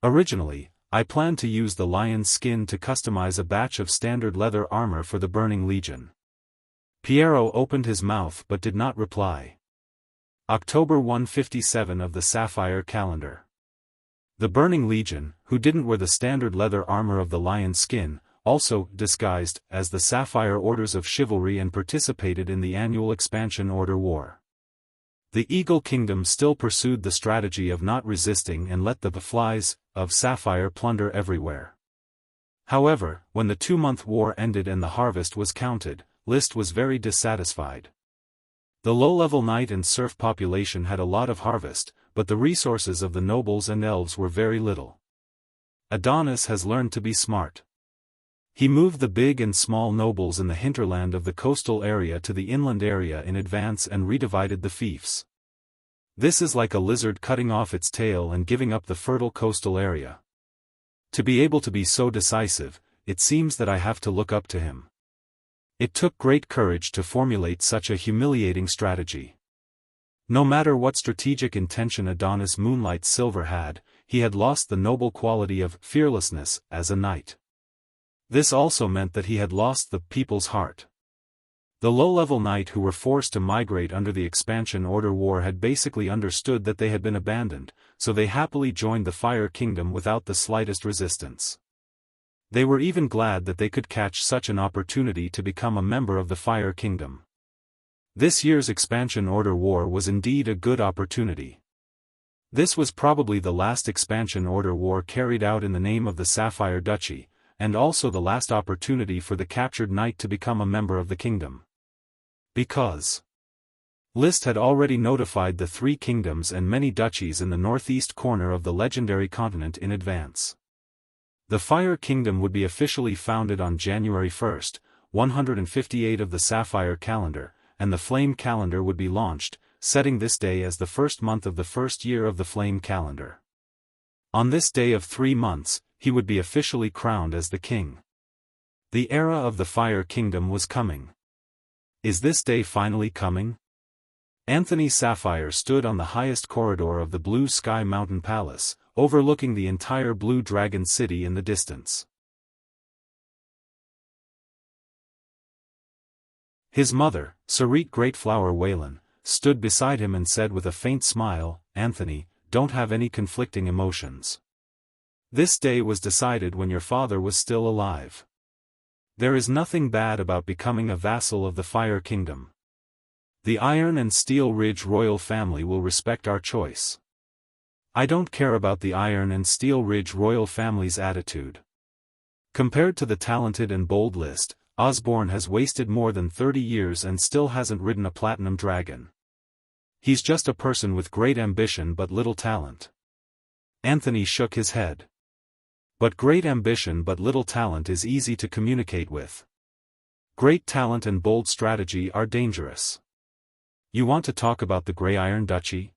Originally, I planned to use the lion's skin to customize a batch of standard leather armor for the Burning Legion." Piero opened his mouth but did not reply. October 157 of the Sapphire Calendar. The Burning Legion, who didn't wear the standard leather armor of the lion's skin, also disguised as the Sapphire Orders of Chivalry and participated in the annual Expansion Order War. The Eagle Kingdom still pursued the strategy of not resisting and let the flies of Sapphire plunder everywhere. However, when the 2-month war ended and the harvest was counted, List was very dissatisfied. The low-level knight and serf population had a lot of harvest, but the resources of the nobles and elves were very little. Adonis has learned to be smart. He moved the big and small nobles in the hinterland of the coastal area to the inland area in advance and redivided the fiefs. This is like a lizard cutting off its tail and giving up the fertile coastal area. To be able to be so decisive, it seems that I have to look up to him. It took great courage to formulate such a humiliating strategy. No matter what strategic intention Adonis Moonlight Silver had, he had lost the noble quality of fearlessness as a knight. This also meant that he had lost the people's heart. The low-level knight who were forced to migrate under the Expansion Order War had basically understood that they had been abandoned, so they happily joined the Fire Kingdom without the slightest resistance. They were even glad that they could catch such an opportunity to become a member of the Fire Kingdom. This year's Expansion Order War was indeed a good opportunity. This was probably the last Expansion Order War carried out in the name of the Sapphire Duchy, and also the last opportunity for the captured knight to become a member of the kingdom. Because List had already notified the 3 kingdoms and many duchies in the northeast corner of the legendary continent in advance. The Fire Kingdom would be officially founded on January 1st, 158 of the Sapphire Calendar, and the Flame Calendar would be launched, setting this day as the first month of the first year of the Flame Calendar. On this day of 3 months, he would be officially crowned as the king. The era of the Fire Kingdom was coming. Is this day finally coming? Anthony Sapphire stood on the highest corridor of the Blue Sky Mountain Palace, overlooking the entire Blue Dragon City in the distance. His mother, Sarit Greatflower Waylan, stood beside him and said with a faint smile, "Anthony, don't have any conflicting emotions. This day was decided when your father was still alive. There is nothing bad about becoming a vassal of the Fire Kingdom. The Iron and Steel Ridge royal family will respect our choice. I don't care about the Iron and Steel Ridge royal family's attitude. Compared to the talented and bold List, Osborne has wasted more than 30 years and still hasn't ridden a platinum dragon. He's just a person with great ambition but little talent." Anthony shook his head. "But great ambition but little talent is easy to communicate with. Great talent and bold strategy are dangerous. You want to talk about the Grey Iron Duchy?"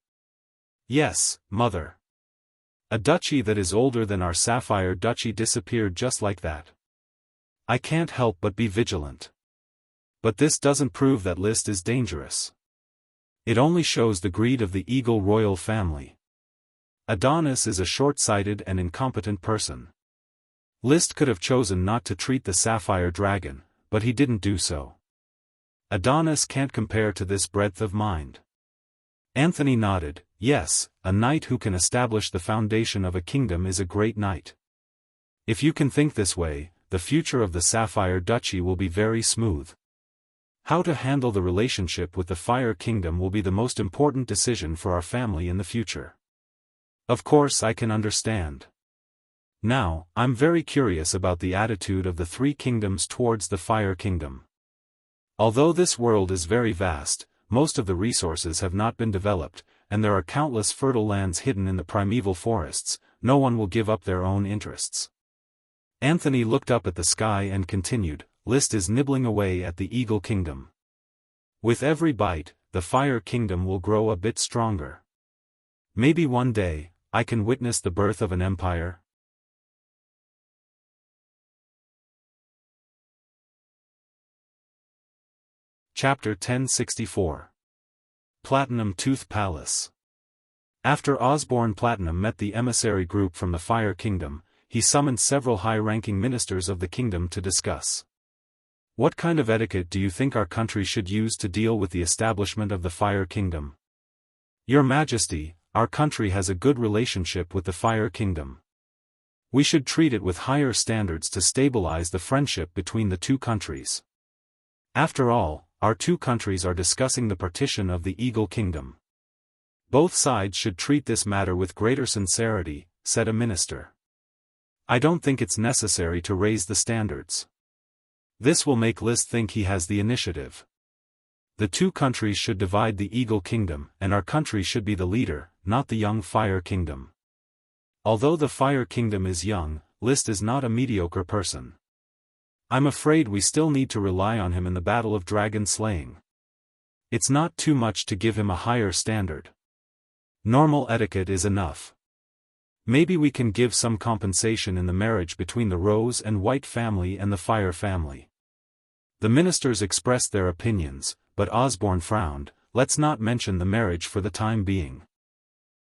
"Yes, Mother. A duchy that is older than our Sapphire Duchy disappeared just like that. I can't help but be vigilant. But this doesn't prove that List is dangerous. It only shows the greed of the Eagle royal family. Adonis is a short-sighted and incompetent person. List could have chosen not to treat the Sapphire Dragon, but he didn't do so. Adonis can't compare to this breadth of mind." Anthony nodded. "Yes, a knight who can establish the foundation of a kingdom is a great knight. If you can think this way, the future of the Sapphire Duchy will be very smooth. How to handle the relationship with the Fire Kingdom will be the most important decision for our family in the future." "Of course I can understand. Now, I'm very curious about the attitude of the three kingdoms towards the Fire Kingdom. Although this world is very vast, most of the resources have not been developed, and there are countless fertile lands hidden in the primeval forests. No one will give up their own interests." Anthony looked up at the sky and continued, "List is nibbling away at the Eagle Kingdom. With every bite, the Fire Kingdom will grow a bit stronger. Maybe one day, I can witness the birth of an empire." Chapter 1064. Platinum Tooth Palace. After Osborne Platinum met the emissary group from the Fire Kingdom, he summoned several high-ranking ministers of the kingdom to discuss. "What kind of etiquette do you think our country should use to deal with the establishment of the Fire Kingdom?" "Your Majesty, our country has a good relationship with the Fire Kingdom. We should treat it with higher standards to stabilize the friendship between the two countries. After all, our two countries are discussing the partition of the Eagle Kingdom. Both sides should treat this matter with greater sincerity," said a minister. "I don't think it's necessary to raise the standards. This will make List think he has the initiative. The two countries should divide the Eagle Kingdom, and our country should be the leader, not the young Fire Kingdom. Although the Fire Kingdom is young, List is not a mediocre person. I'm afraid we still need to rely on him in the battle of dragon slaying. It's not too much to give him a higher standard. Normal etiquette is enough. Maybe we can give some compensation in the marriage between the Rose and White family and the Fire family." The ministers expressed their opinions, but Osborne frowned. "Let's not mention the marriage for the time being."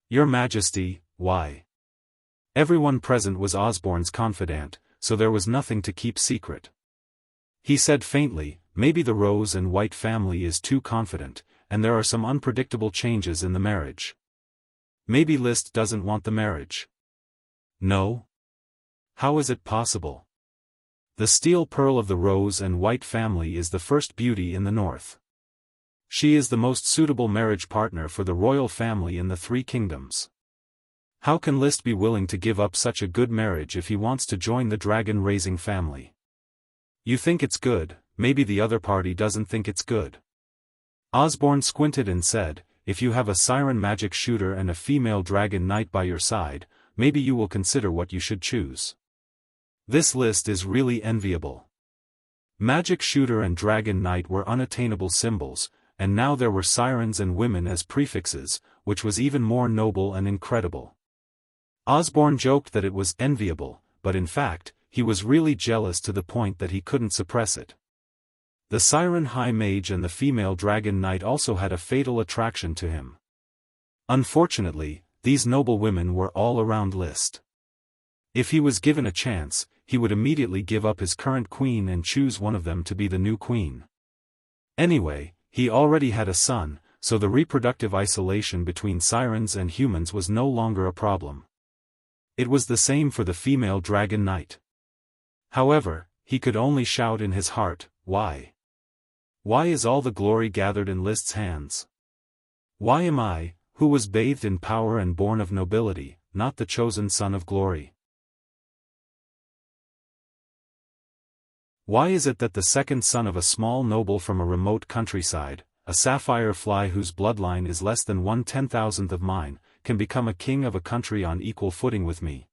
"Your Majesty, why?" Everyone present was Osborne's confidant, so there was nothing to keep secret. He said faintly, "Maybe the Rose and White family is too confident, and there are some unpredictable changes in the marriage. Maybe List doesn't want the marriage." "No? How is it possible? The steel pearl of the Rose and White family is the first beauty in the north. She is the most suitable marriage partner for the royal family in the three kingdoms. How can List be willing to give up such a good marriage if he wants to join the dragon-raising family? You think it's good, maybe the other party doesn't think it's good." Osborne squinted and said, "If you have a siren magic shooter and a female dragon knight by your side, maybe you will consider what you should choose. This List is really enviable." Magic shooter and dragon knight were unattainable symbols, and now there were sirens and women as prefixes, which was even more noble and incredible. Osborne joked that it was enviable, but in fact, he was really jealous to the point that he couldn't suppress it. The Siren High Mage and the female Dragon Knight also had a fatal attraction to him. Unfortunately, these noble women were all around List. If he was given a chance, he would immediately give up his current queen and choose one of them to be the new queen. Anyway, he already had a son, so the reproductive isolation between sirens and humans was no longer a problem. It was the same for the female dragon knight. However, he could only shout in his heart, "Why? Why is all the glory gathered in List's hands? Why am I, who was bathed in power and born of nobility, not the chosen son of glory? Why is it that the second son of a small noble from a remote countryside, a sapphire fly whose bloodline is less than 1/10,000th of mine, can become a king of a country on equal footing with me?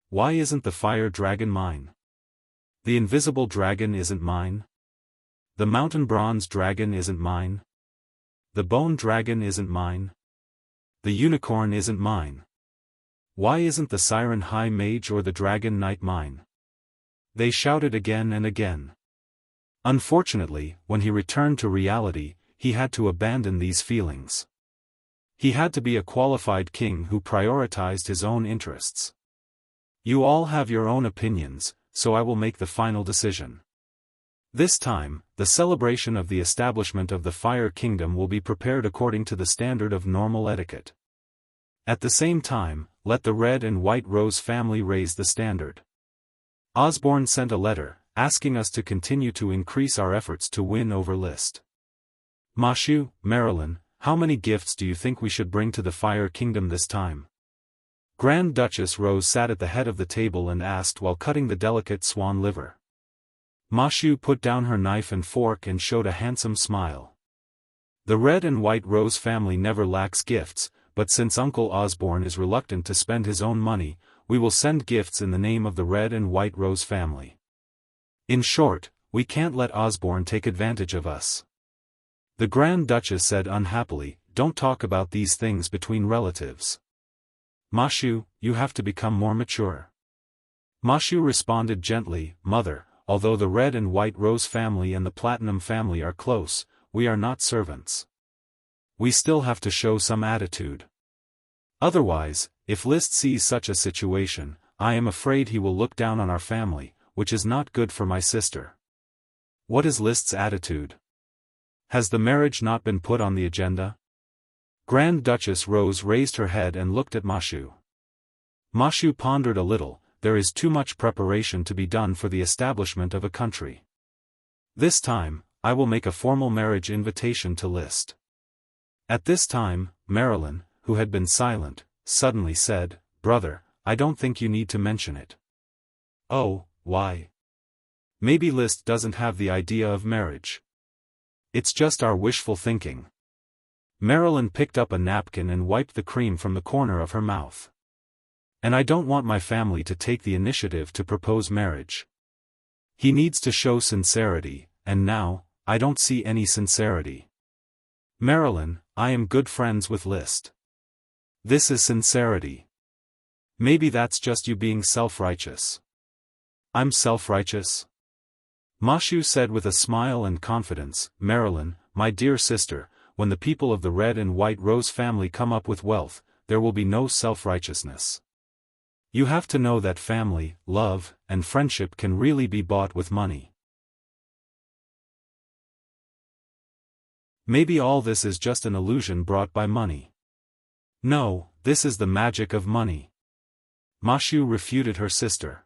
Why isn't the fire dragon mine? The invisible dragon isn't mine? The mountain bronze dragon isn't mine? The bone dragon isn't mine? The unicorn isn't mine? Why isn't the siren high mage or the dragon knight mine?" They shouted again and again. Unfortunately, when he returned to reality, he had to abandon these feelings. He had to be a qualified king who prioritized his own interests. "You all have your own opinions, so I will make the final decision. This time, the celebration of the establishment of the Fire Kingdom will be prepared according to the standard of normal etiquette. At the same time, let the Red and White Rose family raise the standard. Osborne sent a letter, asking us to continue to increase our efforts to win over List. Mashu, Marilyn, how many gifts do you think we should bring to the Fire Kingdom this time?" Grand Duchess Rose sat at the head of the table and asked while cutting the delicate swan liver. Mashu put down her knife and fork and showed a handsome smile. "The Red and White Rose family never lacks gifts, but since Uncle Osborne is reluctant to spend his own money, we will send gifts in the name of the Red and White Rose family. In short, we can't let Osborne take advantage of us." The Grand Duchess said unhappily, "Don't talk about these things between relatives. Mashu, you have to become more mature." Mashu responded gently, "Mother, although the Red and White Rose family and the Platinum family are close, we are not servants. We still have to show some attitude. Otherwise, if List sees such a situation, I am afraid he will look down on our family, which is not good for my sister." "What is List's attitude? Has the marriage not been put on the agenda?" Grand Duchess Rose raised her head and looked at Mashu. Mashu pondered a little. "There is too much preparation to be done for the establishment of a country. This time, I will make a formal marriage invitation to List." At this time, Marilyn, who had been silent, suddenly said, "Brother, I don't think you need to mention it." "Oh, why? Maybe List doesn't have the idea of marriage. It's just our wishful thinking." Marilyn picked up a napkin and wiped the cream from the corner of her mouth. "And I don't want my family to take the initiative to propose marriage. He needs to show sincerity, and now, I don't see any sincerity. Marilyn, I am good friends with List. This is sincerity. Maybe that's just you being self-righteous." "I'm self-righteous?" Mashu said with a smile and confidence, "Marilyn, my dear sister, when the people of the Red and White Rose family come up with wealth, there will be no self-righteousness. You have to know that family, love, and friendship can really be bought with money. Maybe all this is just an illusion brought by money. No, this is the magic of money." Mashu refuted her sister.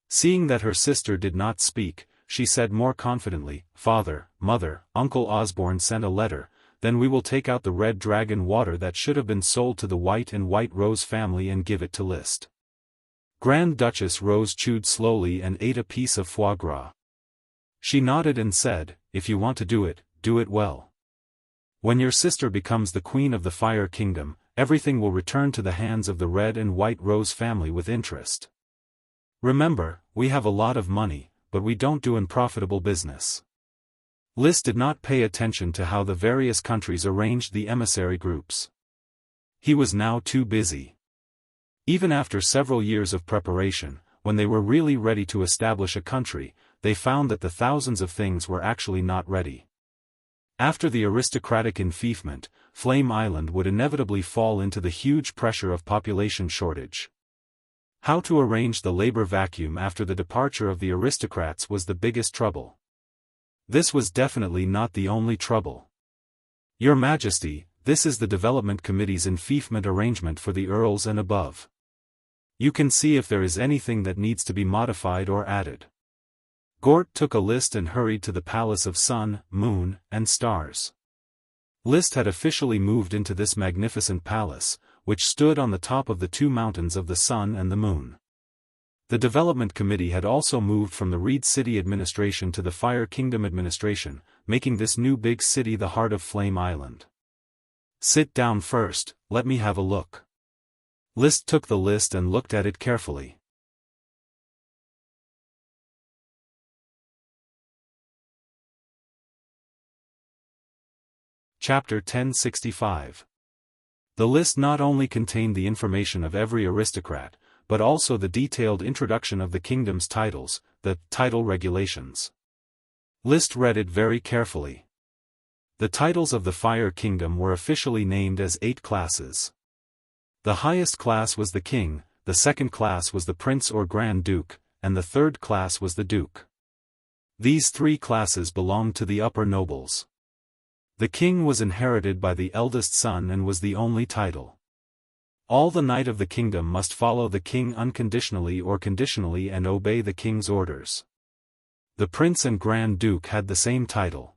Seeing that her sister did not speak, she said more confidently, "Father, Mother, Uncle Osborne sent a letter, then we will take out the red dragon water that should have been sold to the White and White Rose family and give it to List." Grand Duchess Rose chewed slowly and ate a piece of foie gras. She nodded and said, "If you want to do it well. When your sister becomes the queen of the Fire Kingdom, everything will return to the hands of the Red and White Rose family with interest. Remember, we have a lot of money, but we don't do unprofitable business." List did not pay attention to how the various countries arranged the emissary groups. He was now too busy. Even after several years of preparation, when they were really ready to establish a country, they found that the thousands of things were actually not ready. After the aristocratic enfeoffment, Flame Island would inevitably fall into the huge pressure of population shortage. How to arrange the labor vacuum after the departure of the aristocrats was the biggest trouble. This was definitely not the only trouble. Your Majesty, this is the Development Committee's enfeoffment arrangement for the Earls and above. You can see if there is anything that needs to be modified or added. Gort took a list and hurried to the Palace of Sun, Moon, and Stars. List had officially moved into this magnificent palace, which stood on the top of the two mountains of the Sun and the Moon. The Development Committee had also moved from the Reed City administration to the Fire Kingdom administration, making this new big city the heart of Flame Island. Sit down first, let me have a look. List took the list and looked at it carefully. Chapter 1065. The list not only contained the information of every aristocrat, but also the detailed introduction of the kingdom's titles, the title regulations. List read it very carefully. The titles of the Fire Kingdom were officially named as 8 classes. The highest class was the king, the second class was the prince or grand duke, and the third class was the duke. These 3 classes belonged to the upper nobles. The king was inherited by the eldest son and was the only title. All the knight of the kingdom must follow the king unconditionally or conditionally and obey the king's orders. The prince and grand duke had the same title.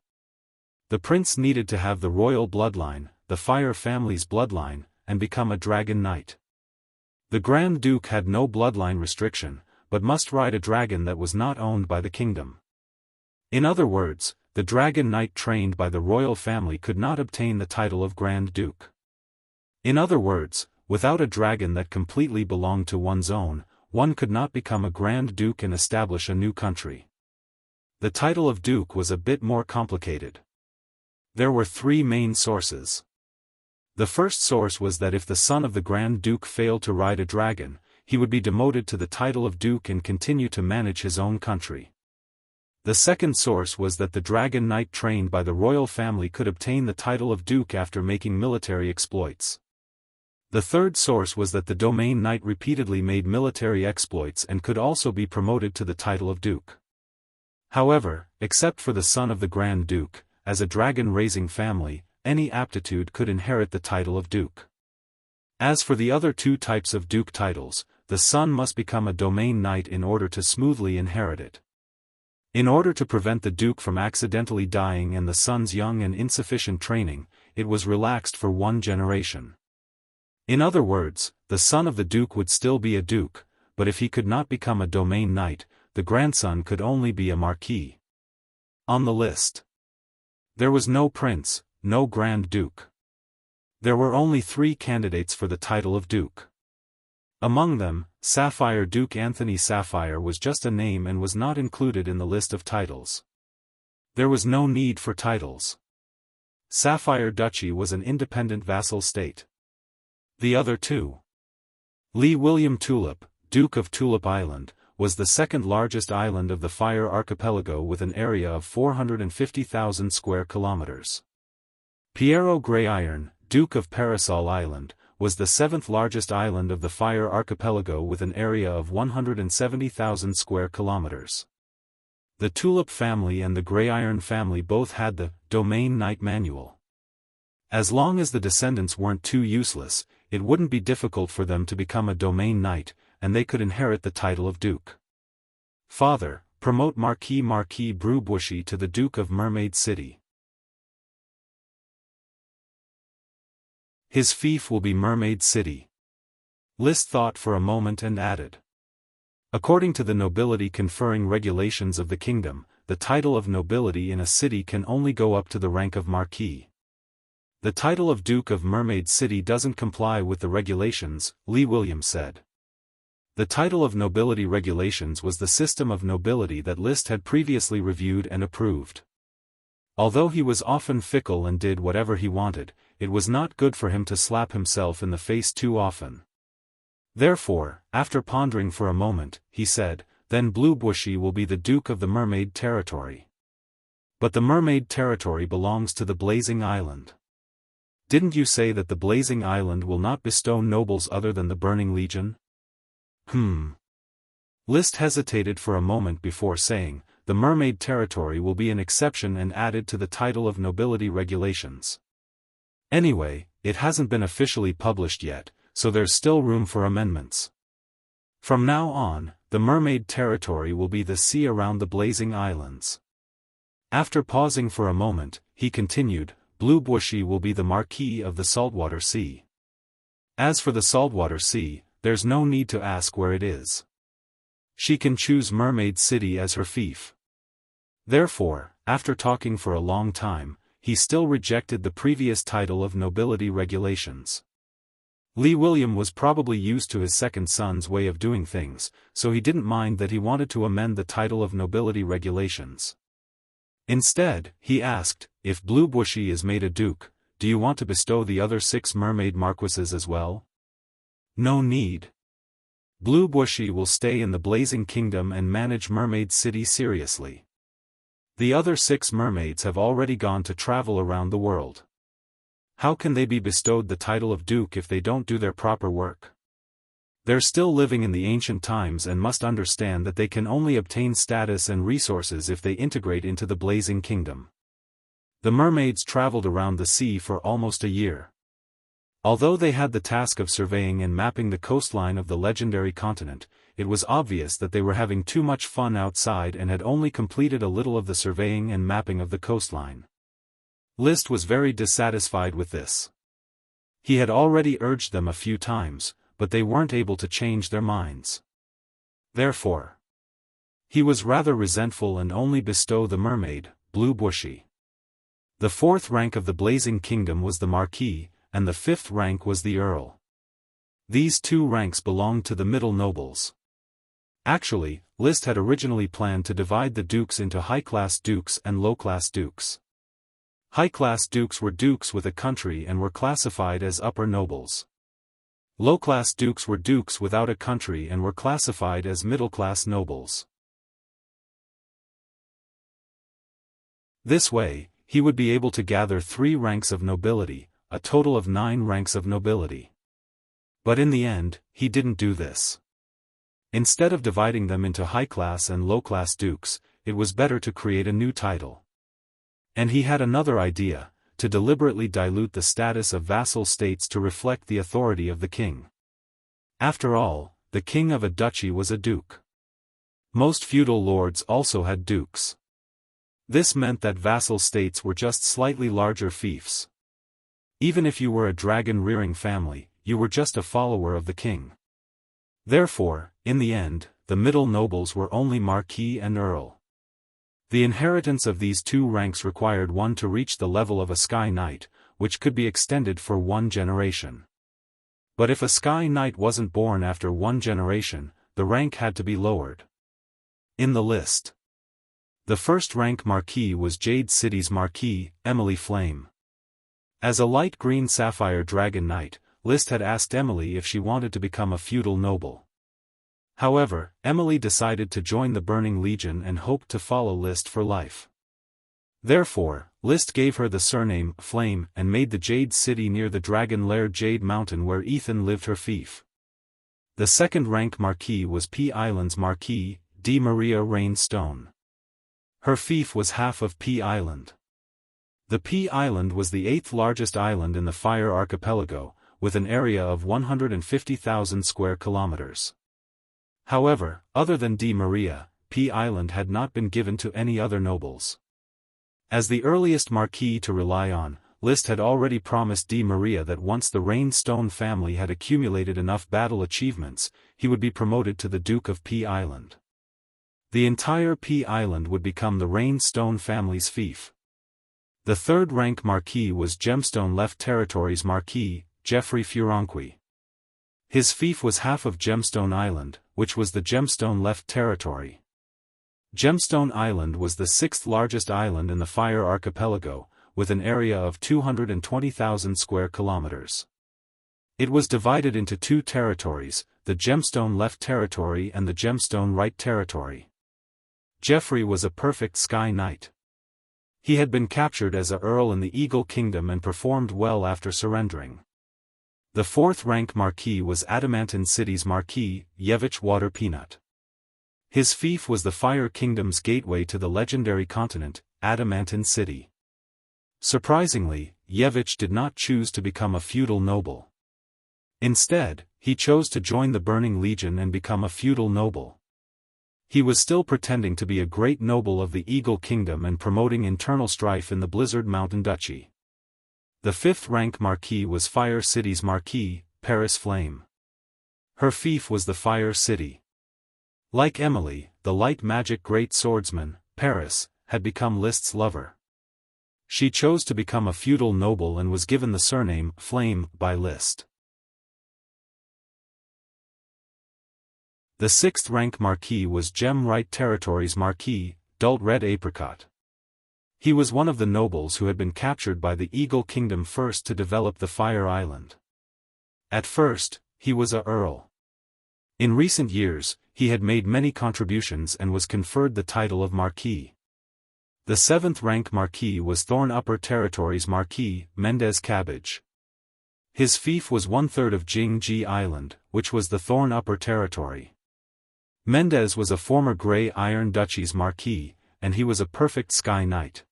The prince needed to have the royal bloodline, the Fire family's bloodline, and become a dragon knight. The grand duke had no bloodline restriction, but must ride a dragon that was not owned by the kingdom. In other words, the dragon knight trained by the royal family could not obtain the title of Grand Duke. In other words, without a dragon that completely belonged to one's own, one could not become a Grand Duke and establish a new country. The title of Duke was a bit more complicated. There were 3 main sources. The first source was that if the son of the Grand Duke failed to ride a dragon, he would be demoted to the title of Duke and continue to manage his own country. The second source was that the dragon knight trained by the royal family could obtain the title of Duke after making military exploits. The third source was that the domain knight repeatedly made military exploits and could also be promoted to the title of Duke. However, except for the son of the Grand Duke, as a dragon-raising family, any aptitude could inherit the title of Duke. As for the other 2 types of Duke titles, the son must become a domain knight in order to smoothly inherit it. In order to prevent the Duke from accidentally dying and the son's young and insufficient training, it was relaxed for 1 generation. In other words, the son of the Duke would still be a Duke, but if he could not become a domain knight, the grandson could only be a marquis. On the list, there was no prince, no Grand Duke. There were only 3 candidates for the title of Duke. Among them, Sapphire Duke Anthony Sapphire was just a name and was not included in the list of titles. There was no need for titles. Sapphire Duchy was an independent vassal state. The other 2. Lee William Tulip, Duke of Tulip Island, was the second largest island of the Fire Archipelago with an area of 450,000 square kilometers. Piero Grayiron, Duke of Parasol Island, was the 7th largest island of the Fire Archipelago with an area of 170,000 square kilometers. The Tulip family and the Grayiron family both had the Domain Knight Manual. As long as the descendants weren't too useless, it wouldn't be difficult for them to become a Domain Knight, and they could inherit the title of Duke. Father, promote Marquis Brewbushi to the Duke of Mermaid City. His fief will be Mermaid City. List thought for a moment and added. According to the nobility conferring regulations of the kingdom, the title of nobility in a city can only go up to the rank of Marquis. The title of Duke of Mermaid City doesn't comply with the regulations, Lee Williams said. The title of nobility regulations was the system of nobility that List had previously reviewed and approved. Although he was often fickle and did whatever he wanted, it was not good for him to slap himself in the face too often. Therefore, after pondering for a moment, he said, then Bluebushi will be the Duke of the Mermaid Territory. But the Mermaid Territory belongs to the Blazing Island. Didn't you say that the Blazing Island will not bestow nobles other than the Burning Legion? List hesitated for a moment before saying, the Mermaid Territory will be an exception and added to the title of nobility regulations. Anyway, it hasn't been officially published yet, so there's still room for amendments. From now on, the mermaid territory will be the sea around the blazing islands. After pausing for a moment, he continued, Blue Wuxia will be the Marquis of the Saltwater Sea. As for the Saltwater Sea, there's no need to ask where it is. She can choose Mermaid City as her fief. Therefore, after talking for a long time, he still rejected the previous title of Nobility Regulations. Li William was probably used to his second son's way of doing things, so he didn't mind that he wanted to amend the title of Nobility Regulations. Instead, he asked, if Blue Wuxia is made a duke, do you want to bestow the other 6 mermaid marquises as well? No need. Blue Wuxia will stay in the Blazing Kingdom and manage Mermaid City seriously. The other 6 mermaids have already gone to travel around the world. How can they be bestowed the title of duke if they don't do their proper work? They're still living in the ancient times and must understand that they can only obtain status and resources if they integrate into the Blazing Kingdom. The mermaids traveled around the sea for almost a year. Although they had the task of surveying and mapping the coastline of the legendary continent, it was obvious that they were having too much fun outside and had only completed a little of the surveying and mapping of the coastline. List was very dissatisfied with this. He had already urged them a few times, but they weren't able to change their minds. Therefore, he was rather resentful and only bestowed the mermaid, Blue Wuxia. The 4th rank of the Blazing Kingdom was the Marquis, and the 5th rank was the Earl. These 2 ranks belonged to the middle nobles. Actually, List had originally planned to divide the dukes into high-class dukes and low-class dukes. High-class dukes were dukes with a country and were classified as upper nobles. Low-class dukes were dukes without a country and were classified as middle-class nobles. This way, he would be able to gather 3 ranks of nobility, a total of 9 ranks of nobility. But in the end, he didn't do this. Instead of dividing them into high-class and low-class dukes, it was better to create a new title. And he had another idea, to deliberately dilute the status of vassal states to reflect the authority of the king. After all, the king of a duchy was a duke. Most feudal lords also had dukes. This meant that vassal states were just slightly larger fiefs. Even if you were a dragon-rearing family, you were just a follower of the king. Therefore, in the end, the middle nobles were only Marquis and Earl. The inheritance of these 2 ranks required one to reach the level of a Sky Knight, which could be extended for 1 generation. But if a Sky Knight wasn't born after 1 generation, the rank had to be lowered. In the list, the 1st rank Marquis was Jade City's Marquis, Emily Flame. As a light green sapphire dragon knight, List had asked Emily if she wanted to become a feudal noble. However, Emily decided to join the Burning Legion and hoped to follow List for life. Therefore, List gave her the surname Flame and made the Jade City near the dragon lair Jade Mountain where Ethan lived her fief. The 2nd rank Marquis was P Island's Marquis, D. Maria Rainstone. Her fief was half of P Island. The P Island was the 8th largest island in the Fire Archipelago, with an area of 150,000 square kilometers. However, other than D. Maria, P Island had not been given to any other nobles. As the earliest Marquis to rely on, List had already promised D. Maria that once the Rainstone family had accumulated enough battle achievements, he would be promoted to the Duke of P Island. The entire P Island would become the Rainstone family's fief. The 3rd rank Marquis was Gemstone Left Territory's Marquis, Geoffrey Furonqui. His fief was half of Gemstone Island, which was the Gemstone Left Territory. Gemstone Island was the 6th largest island in the Fire Archipelago, with an area of 220,000 square kilometers. It was divided into 2 territories, the Gemstone Left Territory and the Gemstone Right Territory. Geoffrey was a perfect Sky Knight. He had been captured as a earl in the Eagle Kingdom and performed well after surrendering. The 4th rank Marquis was Adamantine City's Marquis, Yevich Water Peanut. His fief was the Fire Kingdom's gateway to the legendary continent, Adamantine City. Surprisingly, Yevich did not choose to become a feudal noble. Instead, he chose to join the Burning Legion and become a feudal noble. He was still pretending to be a great noble of the Eagle Kingdom and promoting internal strife in the Blizzard Mountain Duchy. The 5th rank Marquis was Fire City's Marquis, Paris Flame. Her fief was the Fire City. Like Emily, the light magic great swordsman, Paris, had become List's lover. She chose to become a feudal noble and was given the surname Flame by List. The 6th rank Marquis was Gem Right Territories Marquis, Dull Red Apricot. He was one of the nobles who had been captured by the Eagle Kingdom first to develop the Fire Island. At first, he was a earl. In recent years, he had made many contributions and was conferred the title of Marquis. The 7th rank Marquis was Thorn Upper Territories Marquis, Mendez Cabbage. His fief was 1/3 of Jianghu Island, which was the Thorn Upper Territory. Mendez was a former Grey Iron Duchy's Marquis, and he was a perfect Sky Knight.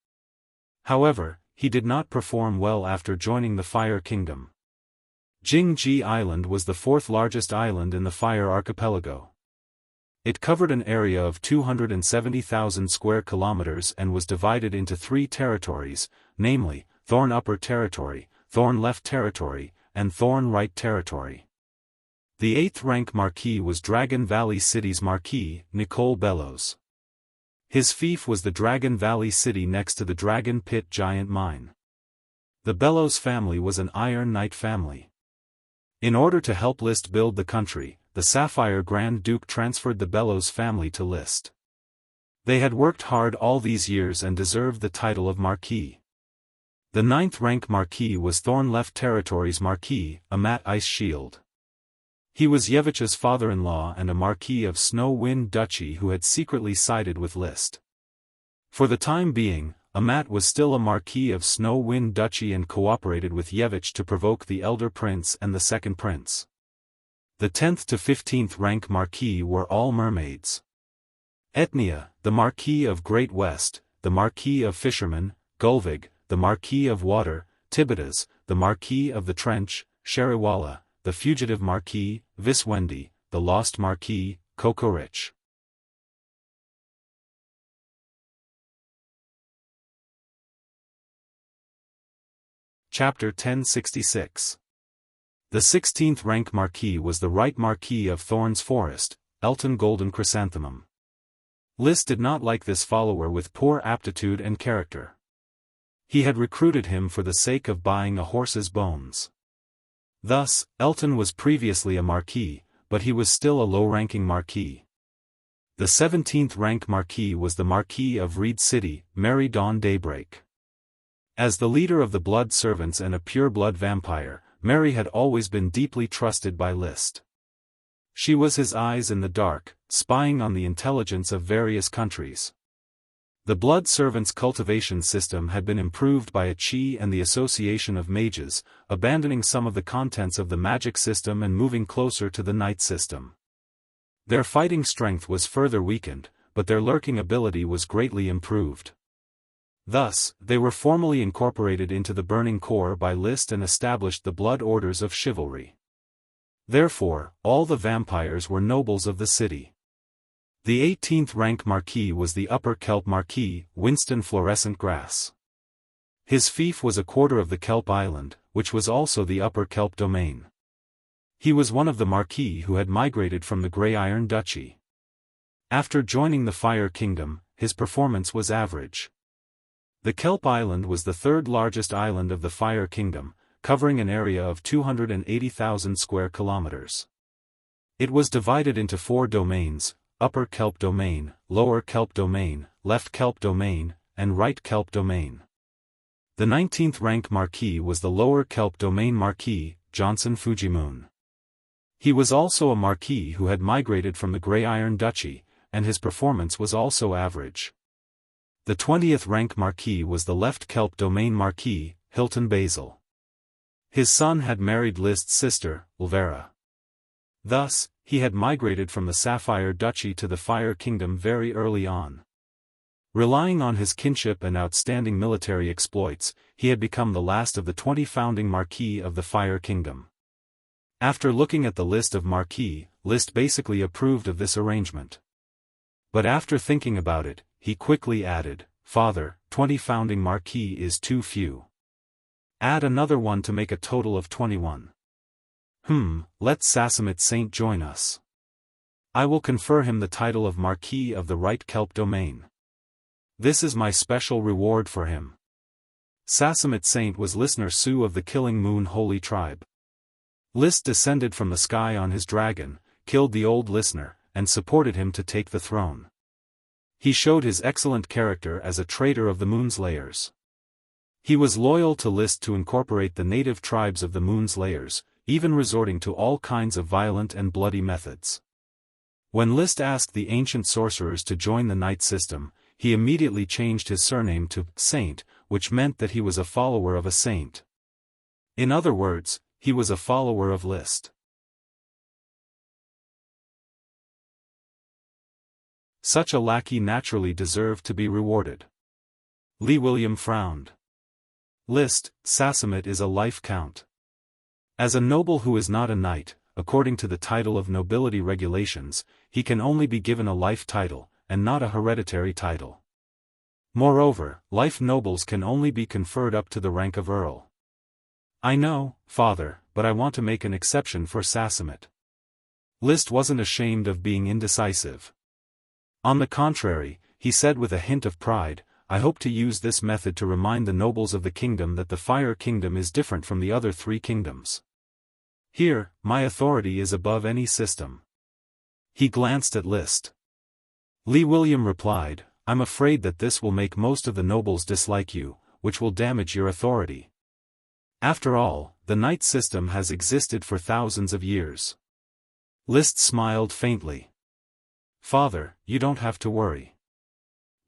However, he did not perform well after joining the Fire Kingdom. Jianghu Island was the 4th largest island in the Fire Archipelago. It covered an area of 270,000 square kilometers and was divided into 3 territories, namely, Thorn Upper Territory, Thorn Left Territory, and Thorn Right Territory. The 8th rank Marquis was Dragon Valley City's Marquis, Nicole Bellows. His fief was the Dragon Valley City next to the Dragon Pit Giant Mine. The Bellows family was an Iron Knight family. In order to help List build the country, the Sapphire Grand Duke transferred the Bellows family to List. They had worked hard all these years and deserved the title of Marquis. The 9th rank Marquis was Thorn Left Territories Marquis, Amat Ice Shield. He was Yevich's father-in-law and a Marquis of Snow Wind Duchy who had secretly sided with List. For the time being, Amat was still a Marquis of Snow Wind Duchy and cooperated with Yevich to provoke the Elder Prince and the Second Prince. The 10th to 15th rank Marquis were all mermaids. Etnia, the Marquis of Great West, the Marquis of Fishermen, Gulvig, the Marquis of Water, Tibitas, the Marquis of the Trench, Sheriwala, the Fugitive Marquis, Viswendi, the Lost Marquis, Kokorich. Chapter 1066. The 16th rank Marquis was the Right Marquis of Thorns Forest, Elton Golden Chrysanthemum. List did not like this follower with poor aptitude and character. He had recruited him for the sake of buying a horse's bones. Thus, Elton was previously a Marquis, but he was still a low-ranking Marquis. The 17th rank Marquis was the Marquis of Reed City, Merry Dawn Daybreak. As the leader of the Blood Servants and a pure-blood vampire, Mary had always been deeply trusted by List. She was his eyes in the dark, spying on the intelligence of various countries. The Blood Servants' cultivation system had been improved by a Qi and the Association of Mages, abandoning some of the contents of the magic system and moving closer to the Knight system. Their fighting strength was further weakened, but their lurking ability was greatly improved. Thus, they were formally incorporated into the Burning Core by List and established the Blood Orders of Chivalry. Therefore, all the vampires were nobles of the city. The 18th rank Marquis was the Upper Kelp Marquis, Winston Fluorescent Grass. His fief was a quarter of the Kelp Island, which was also the Upper Kelp domain. He was one of the Marquis who had migrated from the Grey Iron Duchy. After joining the Fire Kingdom, his performance was average. The Kelp Island was the 3rd largest island of the Fire Kingdom, covering an area of 280,000 square kilometers. It was divided into 4 domains: Upper Kelp Domain, Lower Kelp Domain, Left Kelp Domain, and Right Kelp Domain. The 19th rank Marquis was the Lower Kelp Domain Marquis, Johnson Fujimoon. He was also a Marquis who had migrated from the Grey Iron Duchy, and his performance was also average. The 20th rank Marquis was the Left Kelp Domain Marquis, Hilton Basil. His son had married List's sister, Ulvera. Thus, he had migrated from the Sapphire Duchy to the Fire Kingdom very early on. Relying on his kinship and outstanding military exploits, he had become the last of the 20 founding Marquis of the Fire Kingdom. After looking at the list of Marquis, List basically approved of this arrangement. But after thinking about it, he quickly added, "Father, 20 founding Marquis is too few. Add another one to make a total of 21. Let Sassamit Saint join us. I will confer him the title of Marquis of the Right Kelp Domain. This is my special reward for him." Sassamit Saint was Listener Su of the Killing Moon Holy Tribe. List descended from the sky on his dragon, killed the old listener, and supported him to take the throne. He showed his excellent character as a traitor of the Moon's layers. He was loyal to List to incorporate the native tribes of the Moon's layers, even resorting to all kinds of violent and bloody methods. When List asked the ancient sorcerers to join the Night system, he immediately changed his surname to Saint, which meant that he was a follower of a saint. In other words, he was a follower of List. Such a lackey naturally deserved to be rewarded. Lee William frowned. List, Sassamit is a life count. As a noble who is not a knight, according to the title of nobility regulations, he can only be given a life title, and not a hereditary title. Moreover, life nobles can only be conferred up to the rank of Earl. "I know, Father, but I want to make an exception for Sassamit." List wasn't ashamed of being indecisive. On the contrary, he said with a hint of pride, "I hope to use this method to remind the nobles of the kingdom that the Fire Kingdom is different from the other 3 kingdoms. Here, my authority is above any system." He glanced at List. Lee William replied, "I'm afraid that this will make most of the nobles dislike you, which will damage your authority. After all, the Knight system has existed for thousands of years." List smiled faintly. "Father, you don't have to worry.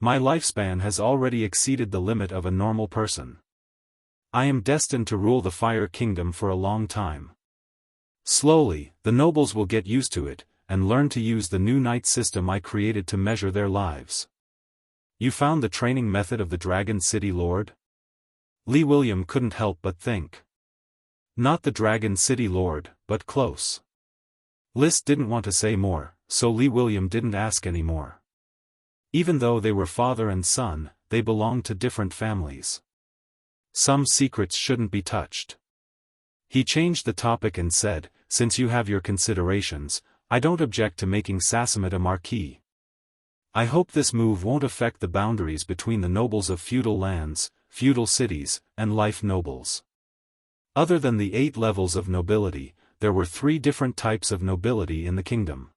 My lifespan has already exceeded the limit of a normal person. I am destined to rule the Fire Kingdom for a long time. Slowly, the nobles will get used to it, and learn to use the new Knight system I created to measure their lives." "You found the training method of the Dragon City Lord?" Lee William couldn't help but think. Not the Dragon City Lord, but close. List didn't want to say more, so Lee William didn't ask any more. Even though they were father and son, they belonged to different families. Some secrets shouldn't be touched. He changed the topic and said, "Since you have your considerations, I don't object to making Sassamit a marquis. I hope this move won't affect the boundaries between the nobles of feudal lands, feudal cities, and life nobles." Other than the 8 levels of nobility, there were 3 different types of nobility in the kingdom.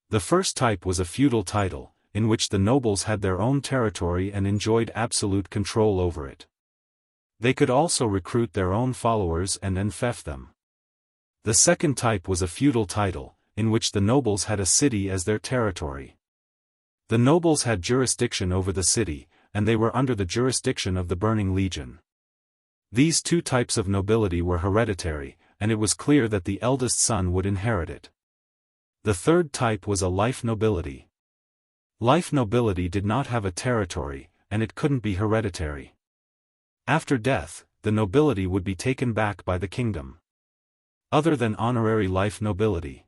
The first type was a feudal title, in which the nobles had their own territory and enjoyed absolute control over it. They could also recruit their own followers and enfeoff them. The second type was a feudal title, in which the nobles had a city as their territory. The nobles had jurisdiction over the city, and they were under the jurisdiction of the Burning Legion. These 2 types of nobility were hereditary, and it was clear that the eldest son would inherit it. The third type was a life nobility. Life nobility did not have a territory, and it couldn't be hereditary. After death, the nobility would be taken back by the kingdom. Other than honorary life nobility,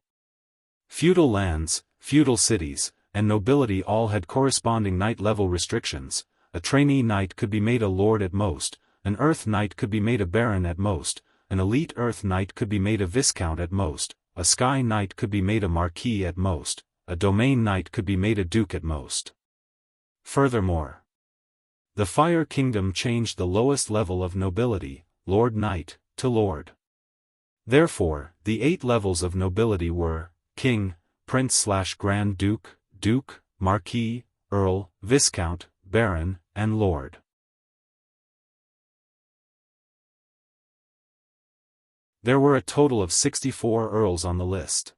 feudal lands, feudal cities, and nobility all had corresponding knight-level restrictions. A trainee knight could be made a lord at most, an earth knight could be made a baron at most, an elite earth knight could be made a viscount at most, a sky knight could be made a marquis at most, a domain knight could be made a duke at most. Furthermore, the Fire Kingdom changed the lowest level of nobility, Lord Knight, to Lord. Therefore, the 8 levels of nobility were King, Prince/Grand Duke, Duke, Marquis, Earl, Viscount, Baron, and Lord. There were a total of 64 earls on the list.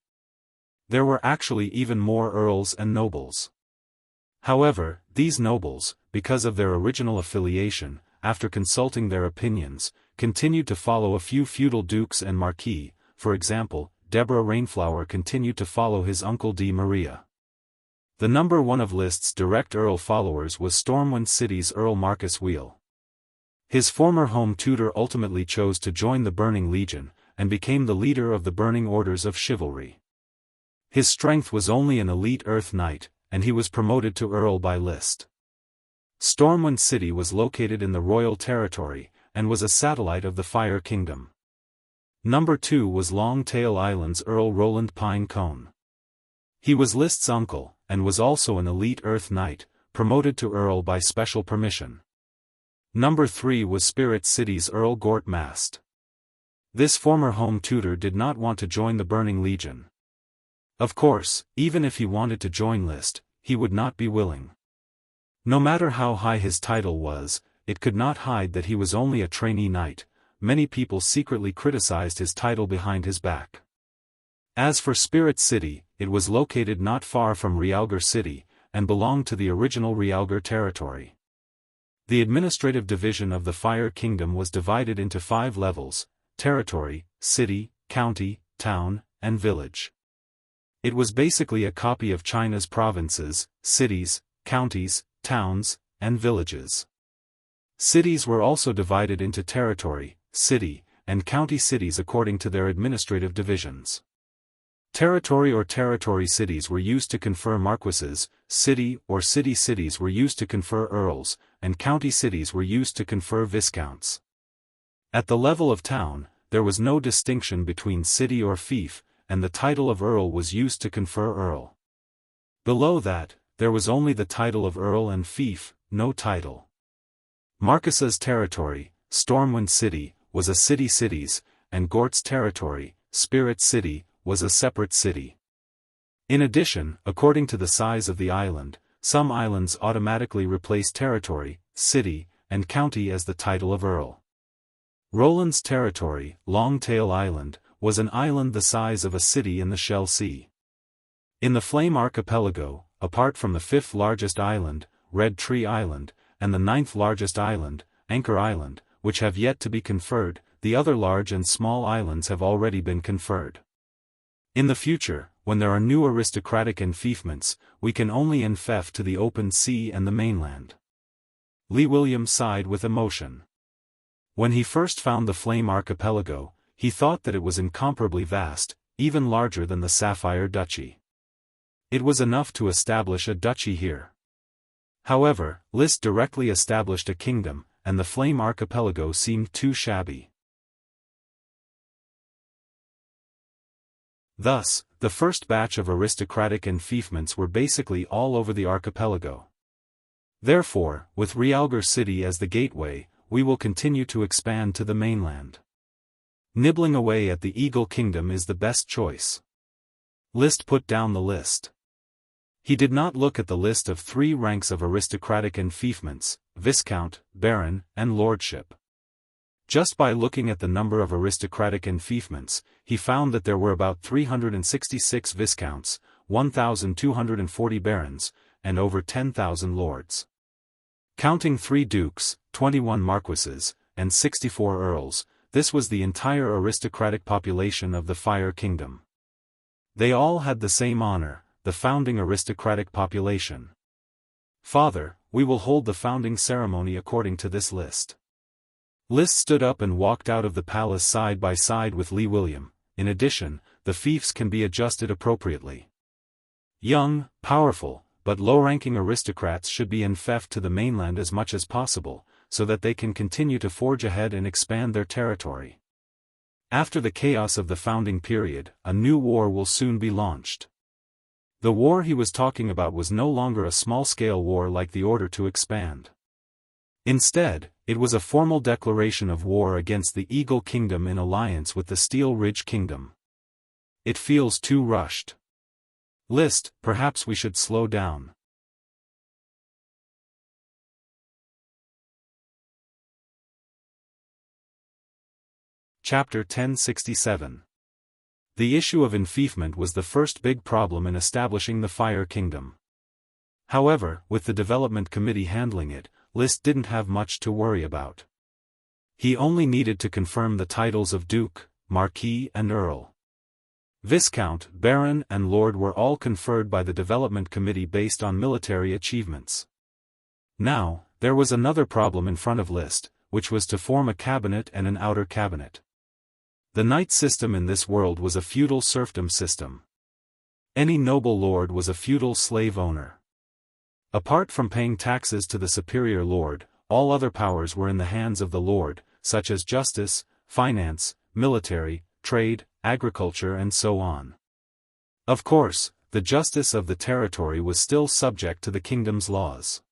There were actually even more earls and nobles. However, these nobles, because of their original affiliation, after consulting their opinions, continued to follow a few feudal dukes and marquis. For example, Deborah Rainflower continued to follow his uncle D. Maria. The number one of List's direct Earl followers was Stormwind City's Earl Marcus Wheel. His former home tutor ultimately chose to join the Burning Legion, and became the leader of the Burning Orders of Chivalry. His strength was only an elite Earth Knight, and he was promoted to Earl by List. Stormwind City was located in the Royal Territory, and was a satellite of the Fire Kingdom. Number 2 was Longtail Island's Earl Roland Pine Cone. He was List's uncle, and was also an elite Earth Knight, promoted to Earl by special permission. Number 3 was Spirit City's Earl Gort Mast. This former home tutor did not want to join the Burning Legion. Of course, even if he wanted to join List, he would not be willing. No matter how high his title was, it could not hide that he was only a trainee knight. Many people secretly criticized his title behind his back. As for Spirit City, it was located not far from Realgar City, and belonged to the original Realgar territory. The administrative division of the Fire Kingdom was divided into 5 levels: territory, city, county, town, and village. It was basically a copy of China's provinces, cities, counties, towns, and villages. Cities were also divided into territory, city, and county cities according to their administrative divisions. Territory or territory cities were used to confer marquises, city or city cities were used to confer earls, and county cities were used to confer viscounts. At the level of town, there was no distinction between city or fief, and the title of Earl was used to confer Earl. Below that, there was only the title of Earl and fief, no title. Marcus's territory, Stormwind City, was a city-cities, and Gort's territory, Spirit City, was a separate city. In addition, according to the size of the island, some islands automatically replace territory, city, and county as the title of Earl. Roland's territory, Longtail Island, was an island the size of a city in the Shell Sea. In the Flame Archipelago, apart from the 5th largest island, Red Tree Island, and the 9th largest island, Anchor Island, which have yet to be conferred, the other large and small islands have already been conferred. In the future, when there are new aristocratic enfeoffments, we can only enfeoff to the open sea and the mainland. Lee William sighed with emotion. When he first found the Flame Archipelago, he thought that it was incomparably vast, even larger than the Sapphire Duchy. It was enough to establish a duchy here. However, List directly established a kingdom, and the Flame Archipelago seemed too shabby. Thus, the first batch of aristocratic enfeoffments were basically all over the archipelago. Therefore, with Realgar City as the gateway, we will continue to expand to the mainland. Nibbling away at the Eagle Kingdom is the best choice. List put down the list. He did not look at the list of 3 ranks of aristocratic enfeoffments: Viscount, Baron, and Lordship. Just by looking at the number of aristocratic enfeoffments, he found that there were about 366 Viscounts, 1,240 Barons, and over 10,000 Lords. Counting 3 Dukes, 21 Marquises, and 64 Earls, this was the entire aristocratic population of the Fire Kingdom. They all had the same honor, the founding aristocratic population. Father, we will hold the founding ceremony according to this list. List stood up and walked out of the palace side by side with Lee William. In addition, the fiefs can be adjusted appropriately. Young, powerful, but low-ranking aristocrats should be enfeoffed to the mainland as much as possible, so that they can continue to forge ahead and expand their territory. After the chaos of the founding period, a new war will soon be launched. The war he was talking about was no longer a small-scale war like the order to expand. Instead, it was a formal declaration of war against the Eagle Kingdom in alliance with the Steel Ridge Kingdom. It feels too rushed. List, perhaps we should slow down. Chapter 1067. The issue of enfeoffment was the first big problem in establishing the Fire Kingdom. However, with the Development Committee handling it, List didn't have much to worry about. He only needed to confirm the titles of Duke, Marquis and Earl. Viscount, Baron and Lord were all conferred by the Development Committee based on military achievements. Now, there was another problem in front of Liszt, which was to form a cabinet and an outer cabinet. The knight system in this world was a feudal serfdom system. Any noble lord was a feudal slave owner. Apart from paying taxes to the superior lord, all other powers were in the hands of the lord, such as justice, finance, military, trade, agriculture and so on. Of course, the justice of the territory was still subject to the kingdom's laws.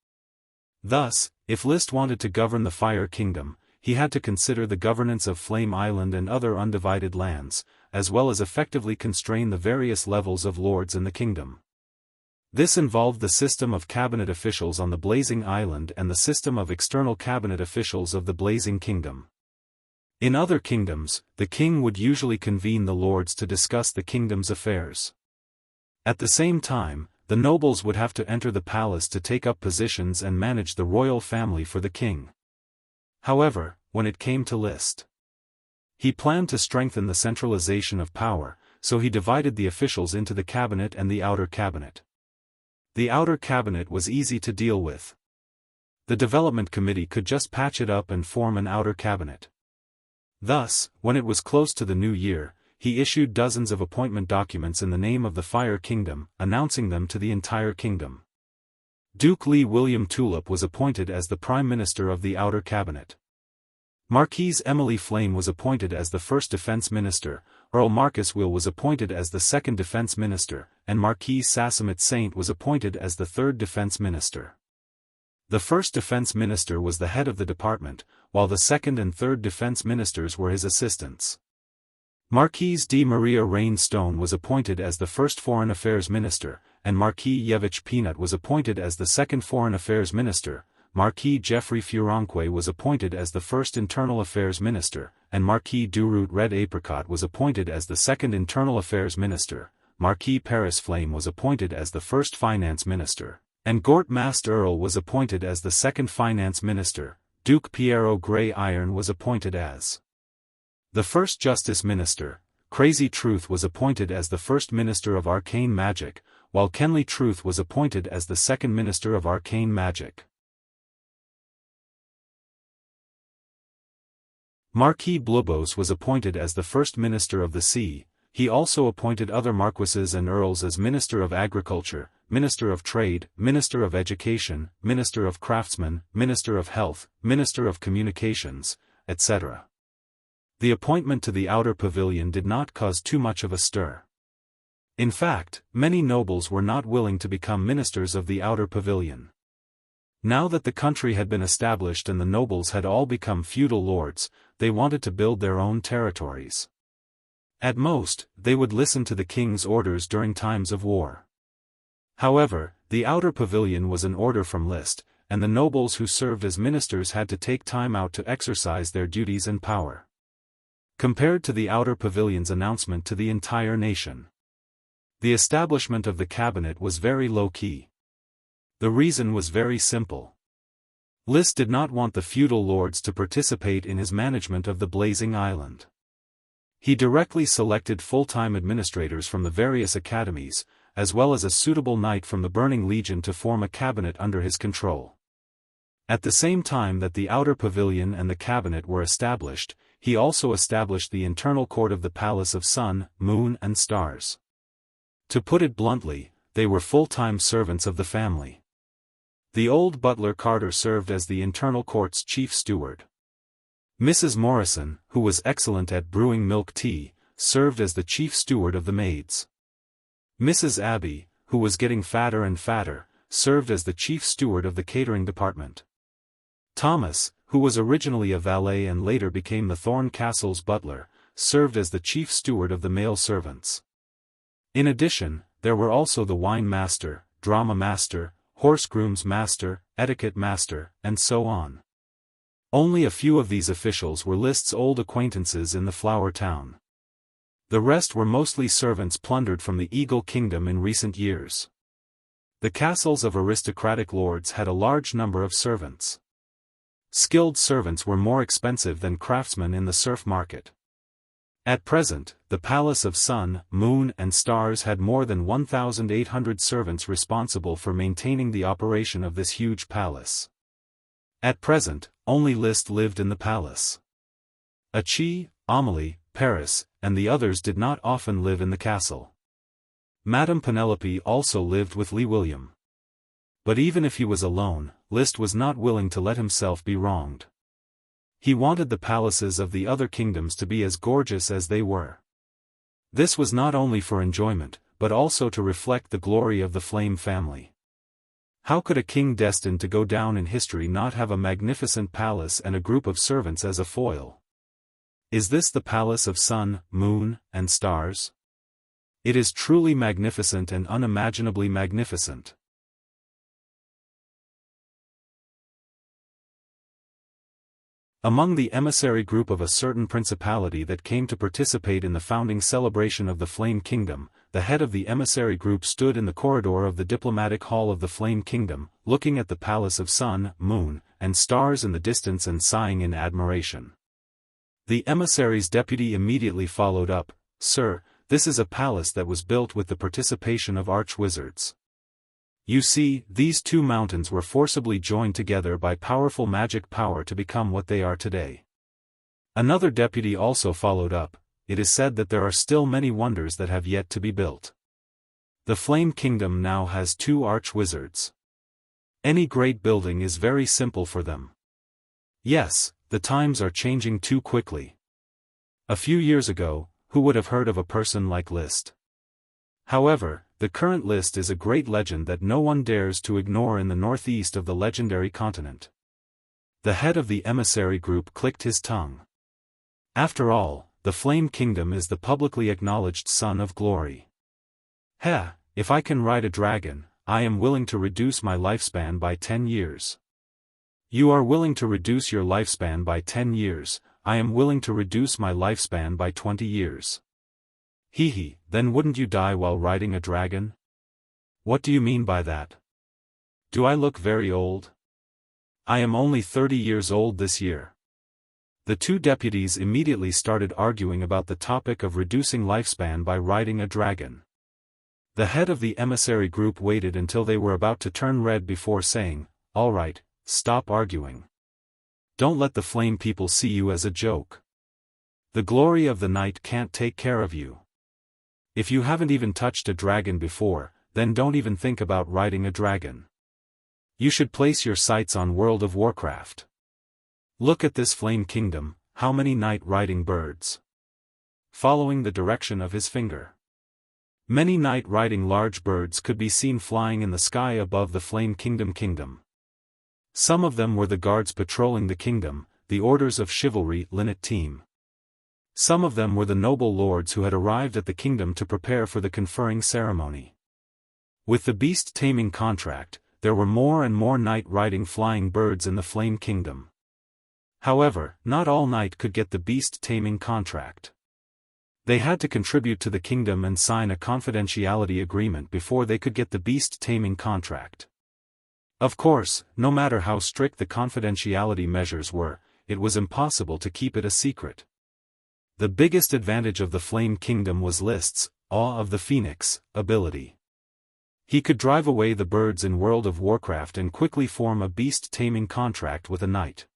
Thus, if Liszt wanted to govern the Fire Kingdom, he had to consider the governance of Flame Island and other undivided lands, as well as effectively constrain the various levels of lords in the kingdom. This involved the system of cabinet officials on the Blazing Island and the system of external cabinet officials of the Blazing Kingdom. In other kingdoms, the king would usually convene the lords to discuss the kingdom's affairs. At the same time, the nobles would have to enter the palace to take up positions and manage the royal family for the king. However, when it came to Liszt, he planned to strengthen the centralization of power, so he divided the officials into the cabinet and the outer cabinet. The outer cabinet was easy to deal with. The development committee could just patch it up and form an outer cabinet. Thus, when it was close to the new year, he issued dozens of appointment documents in the name of the Fire Kingdom, announcing them to the entire kingdom. Duke Li William Tulip was appointed as the Prime Minister of the Outer Cabinet. Marquise Emily Flame was appointed as the First Defense Minister, Earl Marcus Will was appointed as the Second Defense Minister, and Marquise Sassamet Saint was appointed as the Third Defense Minister. The First Defense Minister was the head of the department, while the Second and Third Defense Ministers were his assistants. Marquise de Maria Rain Stone was appointed as the First Foreign Affairs Minister, and Marquis Yevich Peanut was appointed as the Second Foreign Affairs Minister, Marquis Geoffrey Furonque was appointed as the First Internal Affairs Minister, and Marquis Duroot Red Apricot was appointed as the Second Internal Affairs Minister, Marquis Paris Flame was appointed as the First Finance Minister, and Gort Mast Earl was appointed as the Second Finance Minister. Duke Piero Grey Iron was appointed as the First Justice Minister. Crazy Truth was appointed as the First Minister of Arcane Magic, while Kenley Truth was appointed as the Second Minister of Arcane Magic. Marquis Blubos was appointed as the First Minister of the Sea. He also appointed other marquises and earls as Minister of Agriculture, Minister of Trade, Minister of Education, Minister of Craftsmen, Minister of Health, Minister of Communications, etc. The appointment to the outer pavilion did not cause too much of a stir. In fact, many nobles were not willing to become ministers of the outer pavilion. Now that the country had been established and the nobles had all become feudal lords, they wanted to build their own territories. At most, they would listen to the king's orders during times of war. However, the outer pavilion was an order from Liszt, and the nobles who served as ministers had to take time out to exercise their duties and power. Compared to the outer pavilion's announcement to the entire nation, the establishment of the cabinet was very low-key. The reason was very simple. Liszt did not want the feudal lords to participate in his management of the Blazing Island. He directly selected full-time administrators from the various academies, as well as a suitable knight from the Burning Legion to form a cabinet under his control. At the same time that the outer pavilion and the cabinet were established, he also established the internal court of the Palace of Sun, Moon and Stars. To put it bluntly, they were full-time servants of the family. The old butler Carter served as the internal court's chief steward. Mrs. Morrison, who was excellent at brewing milk tea, served as the chief steward of the maids. Mrs. Abbey, who was getting fatter and fatter, served as the chief steward of the catering department. Thomas, who was originally a valet and later became the Thorn Castle's butler, served as the chief steward of the male servants. In addition, there were also the wine master, drama master, horse groom's master, etiquette master, and so on. Only a few of these officials were Liszt's old acquaintances in the Flower Town. The rest were mostly servants plundered from the Eagle Kingdom in recent years. The castles of aristocratic lords had a large number of servants. Skilled servants were more expensive than craftsmen in the serf market. At present, the Palace of Sun, Moon and Stars had more than 1,800 servants responsible for maintaining the operation of this huge palace. At present, only Liszt lived in the palace. Achi, Amelie, Paris, and the others did not often live in the castle. Madame Penelope also lived with Lee William. But even if he was alone, Liszt was not willing to let himself be wronged. He wanted the palaces of the other kingdoms to be as gorgeous as they were. This was not only for enjoyment, but also to reflect the glory of the Flame family. How could a king destined to go down in history not have a magnificent palace and a group of servants as a foil? Is this the Palace of Sun, Moon, and Stars? It is truly magnificent and unimaginably magnificent. Among the emissary group of a certain principality that came to participate in the founding celebration of the Flame Kingdom, the head of the emissary group stood in the corridor of the diplomatic hall of the Flame Kingdom, looking at the Palace of Sun, Moon, and Stars in the distance and sighing in admiration. The emissary's deputy immediately followed up, "Sir, this is a palace that was built with the participation of arch-wizards. You see, these two mountains were forcibly joined together by powerful magic power to become what they are today." Another deputy also followed up, "It is said that there are still many wonders that have yet to be built. The Flame Kingdom now has two arch-wizards. Any great building is very simple for them. Yes, the times are changing too quickly. A few years ago, who would have heard of a person like Liszt? However, the current Liszt is a great legend that no one dares to ignore in the northeast of the legendary continent." The head of the emissary group clicked his tongue. After all, the Flame Kingdom is the publicly acknowledged Son of Glory. "Heh, if I can ride a dragon, I am willing to reduce my lifespan by 10 years. You are willing to reduce your lifespan by 10 years, I am willing to reduce my lifespan by 20 years. Hee, then wouldn't you die while riding a dragon? What do you mean by that? Do I look very old? I am only 30 years old this year." The two deputies immediately started arguing about the topic of reducing lifespan by riding a dragon. The head of the emissary group waited until they were about to turn red before saying, "All right, stop arguing. Don't let the Flame people see you as a joke. The glory of the night can't take care of you. If you haven't even touched a dragon before, then don't even think about riding a dragon. You should place your sights on World of Warcraft. Look at this Flame Kingdom, how many night-riding birds." Following the direction of his finger, many night-riding large birds could be seen flying in the sky above the Flame Kingdom. Some of them were the guards patrolling the kingdom, the Orders of Chivalry Linnet team. Some of them were the noble lords who had arrived at the kingdom to prepare for the conferring ceremony. With the beast-taming contract, there were more and more night-riding flying birds in the Flame Kingdom. However, not all night could get the beast-taming contract. They had to contribute to the kingdom and sign a confidentiality agreement before they could get the beast-taming contract. Of course, no matter how strict the confidentiality measures were, it was impossible to keep it a secret. The biggest advantage of the Flame Kingdom was Liszt's Awe of the Phoenix ability. He could drive away the birds in World of Warcraft and quickly form a beast-taming contract with a knight.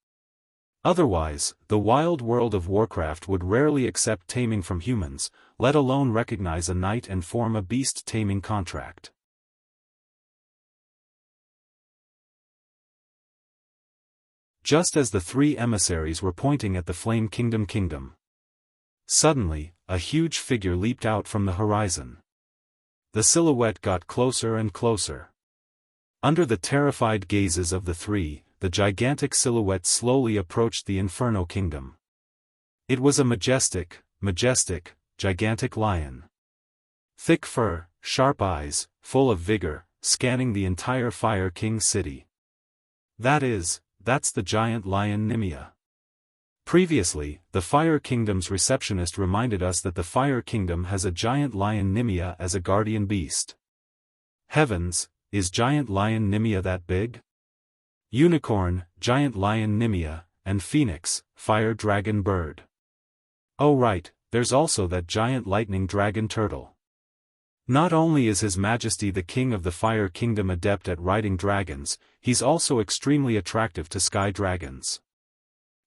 Otherwise, the wild World of Warcraft would rarely accept taming from humans, let alone recognize a knight and form a beast-taming contract. Just as the three emissaries were pointing at the Flame Kingdom, suddenly, a huge figure leaped out from the horizon. The silhouette got closer and closer. Under the terrified gazes of the three, the gigantic silhouette slowly approached the Inferno Kingdom. It was a majestic, gigantic lion. Thick fur, sharp eyes, full of vigor, scanning the entire Fire King city. That's the giant lion Nimia. Previously, the Fire Kingdom's receptionist reminded us that the Fire Kingdom has a giant lion Nimia as a guardian beast. Heavens, is giant lion Nimia that big? Unicorn, giant lion Nimia, and Phoenix, fire dragon bird. Oh right, there's also that giant lightning dragon turtle. Not only is His Majesty the King of the Fire Kingdom adept at riding dragons, he's also extremely attractive to sky dragons.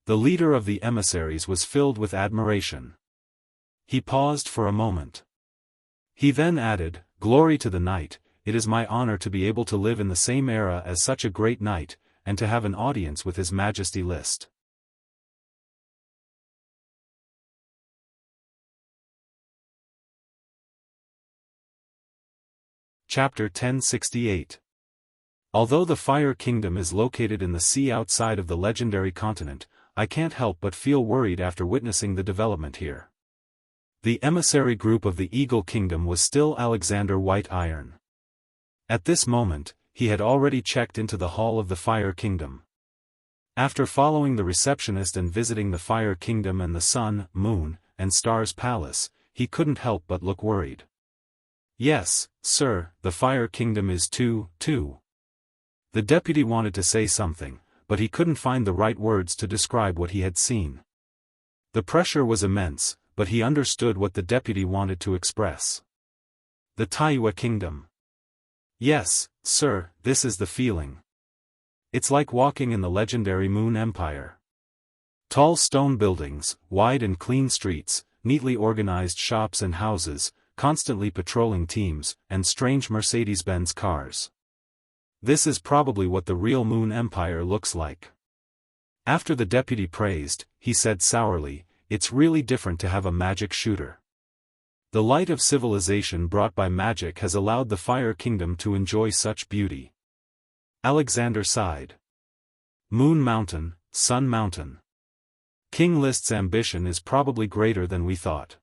The leader of the emissaries was filled with admiration. He paused for a moment. He then added, "Glory to the knight, it is my honor to be able to live in the same era as such a great knight, and to have an audience with His Majesty List." Chapter 1068. Although the Fire Kingdom is located in the sea outside of the legendary continent, I can't help but feel worried after witnessing the development here. The emissary group of the Eagle Kingdom was still Alexander White Iron. At this moment, he had already checked into the Hall of the Fire Kingdom. After following the receptionist and visiting the Fire Kingdom and the Sun, Moon, and Stars Palace, he couldn't help but look worried. "Yes, sir, the Fire Kingdom is too. The deputy wanted to say something, but he couldn't find the right words to describe what he had seen. The pressure was immense, but he understood what the deputy wanted to express. "The Taiwa Kingdom. Yes, sir, this is the feeling. It's like walking in the legendary Moon Empire. Tall stone buildings, wide and clean streets, neatly organized shops and houses, constantly patrolling teams, and strange Mercedes-Benz cars. This is probably what the real Moon Empire looks like." After the deputy praised, he said sourly, "It's really different to have a magic shooter. The light of civilization brought by magic has allowed the Fire Kingdom to enjoy such beauty." Alexander sighed. Moon Mountain, Sun Mountain. King List's ambition is probably greater than we thought.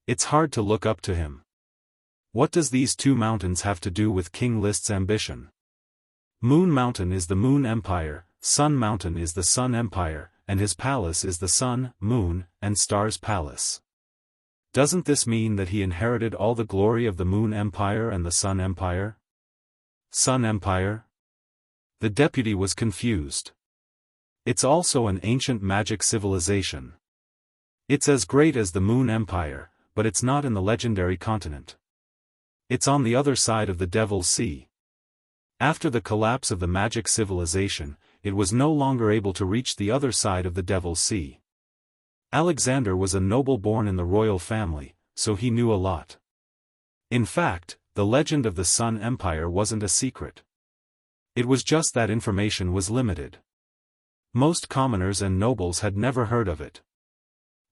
It's hard to look up to him. What does these two mountains have to do with King List's ambition? Moon Mountain is the Moon Empire, Sun Mountain is the Sun Empire, and his palace is the Sun, Moon, and Stars Palace. Doesn't this mean that he inherited all the glory of the Moon Empire and the Sun Empire? Sun Empire? The deputy was confused. It's also an ancient magic civilization. It's as great as the Moon Empire, but it's not in the legendary continent. It's on the other side of the Devil's Sea. After the collapse of the magic civilization, it was no longer able to reach the other side of the Devil's Sea. Alexander was a noble born in the royal family, so he knew a lot. In fact, the legend of the Sun Empire wasn't a secret. It was just that information was limited. Most commoners and nobles had never heard of it.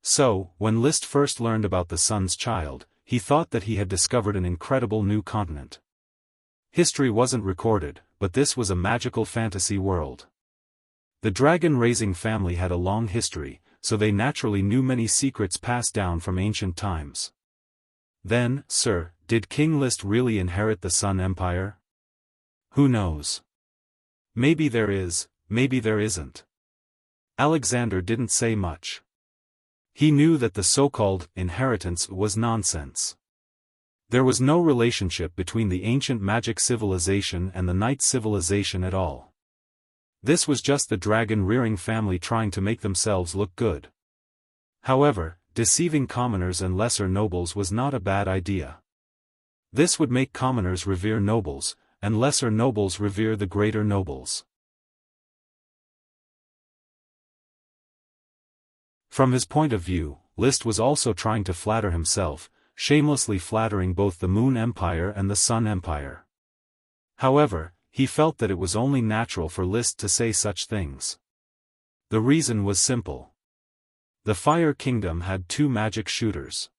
So, when List first learned about the Sun's child, he thought that he had discovered an incredible new continent. History wasn't recorded, but this was a magical fantasy world. The dragon-raising family had a long history, so they naturally knew many secrets passed down from ancient times. Then, sir, did King List really inherit the Sun Empire? Who knows? Maybe there is, maybe there isn't. Alexander didn't say much. He knew that the so-called inheritance was nonsense. There was no relationship between the ancient magic civilization and the knight civilization at all. This was just the dragon-rearing family trying to make themselves look good. However, deceiving commoners and lesser nobles was not a bad idea. This would make commoners revere nobles, and lesser nobles revere the greater nobles. From his point of view, List was also trying to flatter himself, shamelessly flattering both the Moon Empire and the Sun Empire. However, he felt that it was only natural for List to say such things. The reason was simple. The Fire Kingdom had two magic shooters.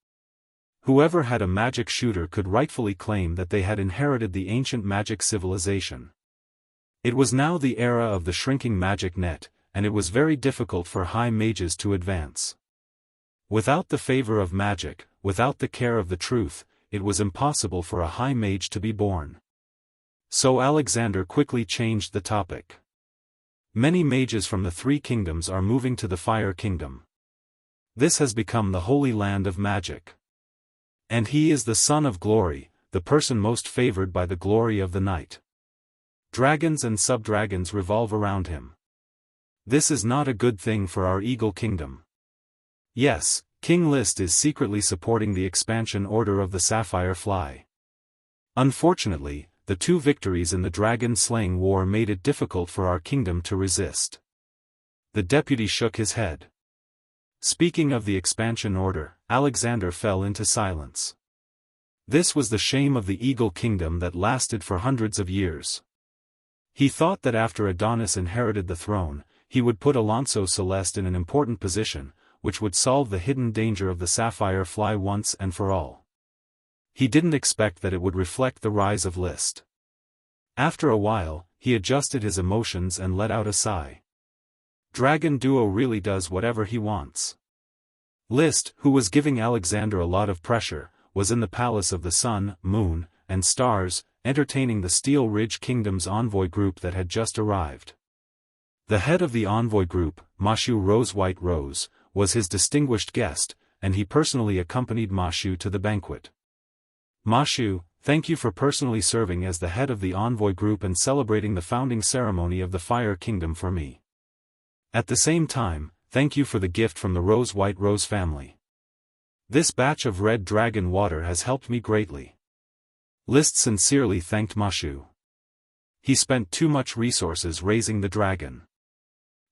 Whoever had a magic shooter could rightfully claim that they had inherited the ancient magic civilization. It was now the era of the shrinking magic net, and it was very difficult for high mages to advance. Without the favor of magic, without the care of the truth, it was impossible for a high mage to be born. So Alexander quickly changed the topic. Many mages from the three kingdoms are moving to the Fire Kingdom. This has become the holy land of magic. And he is the son of glory, the person most favored by the glory of the night. Dragons and sub-dragons revolve around him. This is not a good thing for our Eagle Kingdom. Yes, King List is secretly supporting the expansion order of the Sapphire Fly. Unfortunately, the 2 victories in the dragon-slaying war made it difficult for our kingdom to resist. The deputy shook his head. Speaking of the expansion order, Alexander fell into silence. This was the shame of the Eagle Kingdom that lasted for hundreds of years. He thought that after Adonis inherited the throne, he would put Alonso Celeste in an important position, which would solve the hidden danger of the Sapphire Fly once and for all. He didn't expect that it would reflect the rise of List. After a while, he adjusted his emotions and let out a sigh. Dragon Duo really does whatever he wants. List, who was giving Alexander a lot of pressure, was in the palace of the Sun, Moon, and Stars, entertaining the Steel Ridge Kingdom's envoy group that had just arrived. The head of the envoy group, Mashu Rose-White Rose, was his distinguished guest, and he personally accompanied Mashu to the banquet. Mashu, thank you for personally serving as the head of the envoy group and celebrating the founding ceremony of the Fire Kingdom for me. At the same time, thank you for the gift from the Rose-White Rose family. This batch of red dragon water has helped me greatly. List sincerely thanked Mashu. He spent too much resources raising the dragon.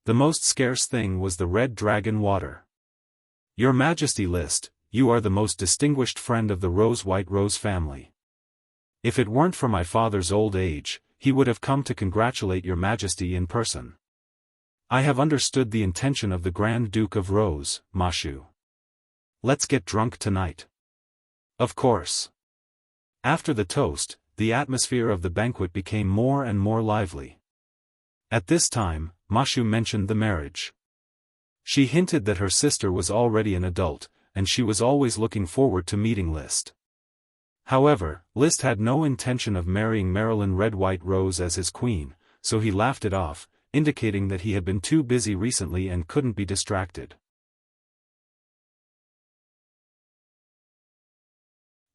The most scarce thing was the red dragon water. Your Majesty List, you are the most distinguished friend of the Rose-White Rose family. If it weren't for my father's old age, he would have come to congratulate your Majesty in person. I have understood the intention of the Grand Duke of Rose, Mashu. Let's get drunk tonight. Of course. After the toast, the atmosphere of the banquet became more and more lively. At this time, Mashu mentioned the marriage. She hinted that her sister was already an adult, and she was always looking forward to meeting List. However, List had no intention of marrying Marilyn Red-White Rose as his queen, so he laughed it off, indicating that he had been too busy recently and couldn't be distracted.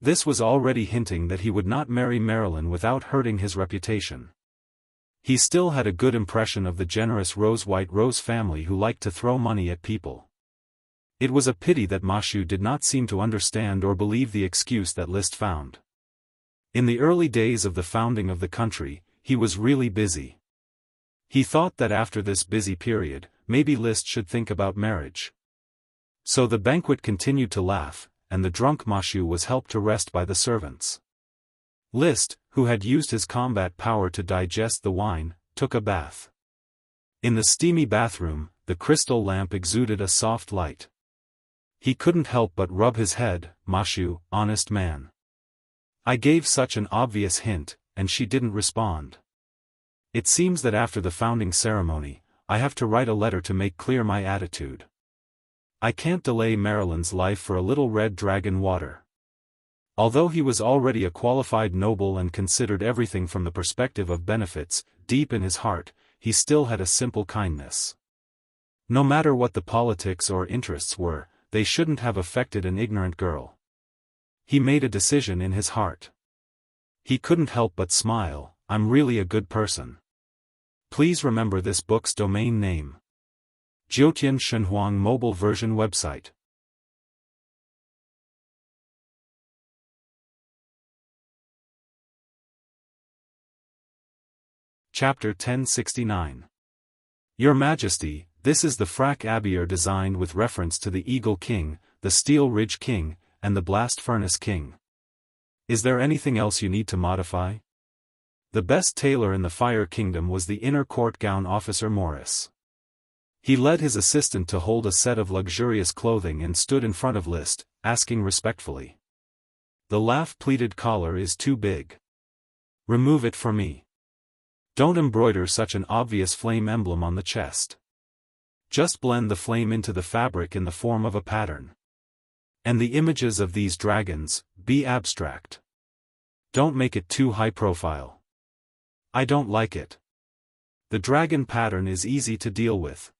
This was already hinting that he would not marry Marilyn without hurting his reputation. He still had a good impression of the generous Rose-White Rose family who liked to throw money at people. It was a pity that Mashu did not seem to understand or believe the excuse that List found. In the early days of the founding of the country, he was really busy. He thought that after this busy period, maybe List should think about marriage. So the banquet continued to laugh, and the drunk Mashu was helped to rest by the servants. List, who had used his combat power to digest the wine, took a bath. In the steamy bathroom, the crystal lamp exuded a soft light. He couldn't help but rub his head. Mashu, honest man. I gave such an obvious hint, and she didn't respond. It seems that after the founding ceremony, I have to write a letter to make clear my attitude. I can't delay Marilyn's life for a little red dragon water. Although he was already a qualified noble and considered everything from the perspective of benefits, deep in his heart, he still had a simple kindness. No matter what the politics or interests were, they shouldn't have affected an ignorant girl. He made a decision in his heart. He couldn't help but smile. I'm really a good person. Please remember this book's domain name. Jiutian Shenhuang Mobile Version Website. Chapter 1069. Your Majesty, this is the Frac Abier designed with reference to the Eagle King, the Steel Ridge King, and the Blast Furnace King. Is there anything else you need to modify? The best tailor in the Fire Kingdom was the inner court gown officer Morris. He led his assistant to hold a set of luxurious clothing and stood in front of List, asking respectfully. The laugh pleated collar is too big. Remove it for me. Don't embroider such an obvious flame emblem on the chest. Just blend the flame into the fabric in the form of a pattern. And the images of these dragons, be abstract. Don't make it too high profile. I don't like it. The dragon pattern is easy to deal with.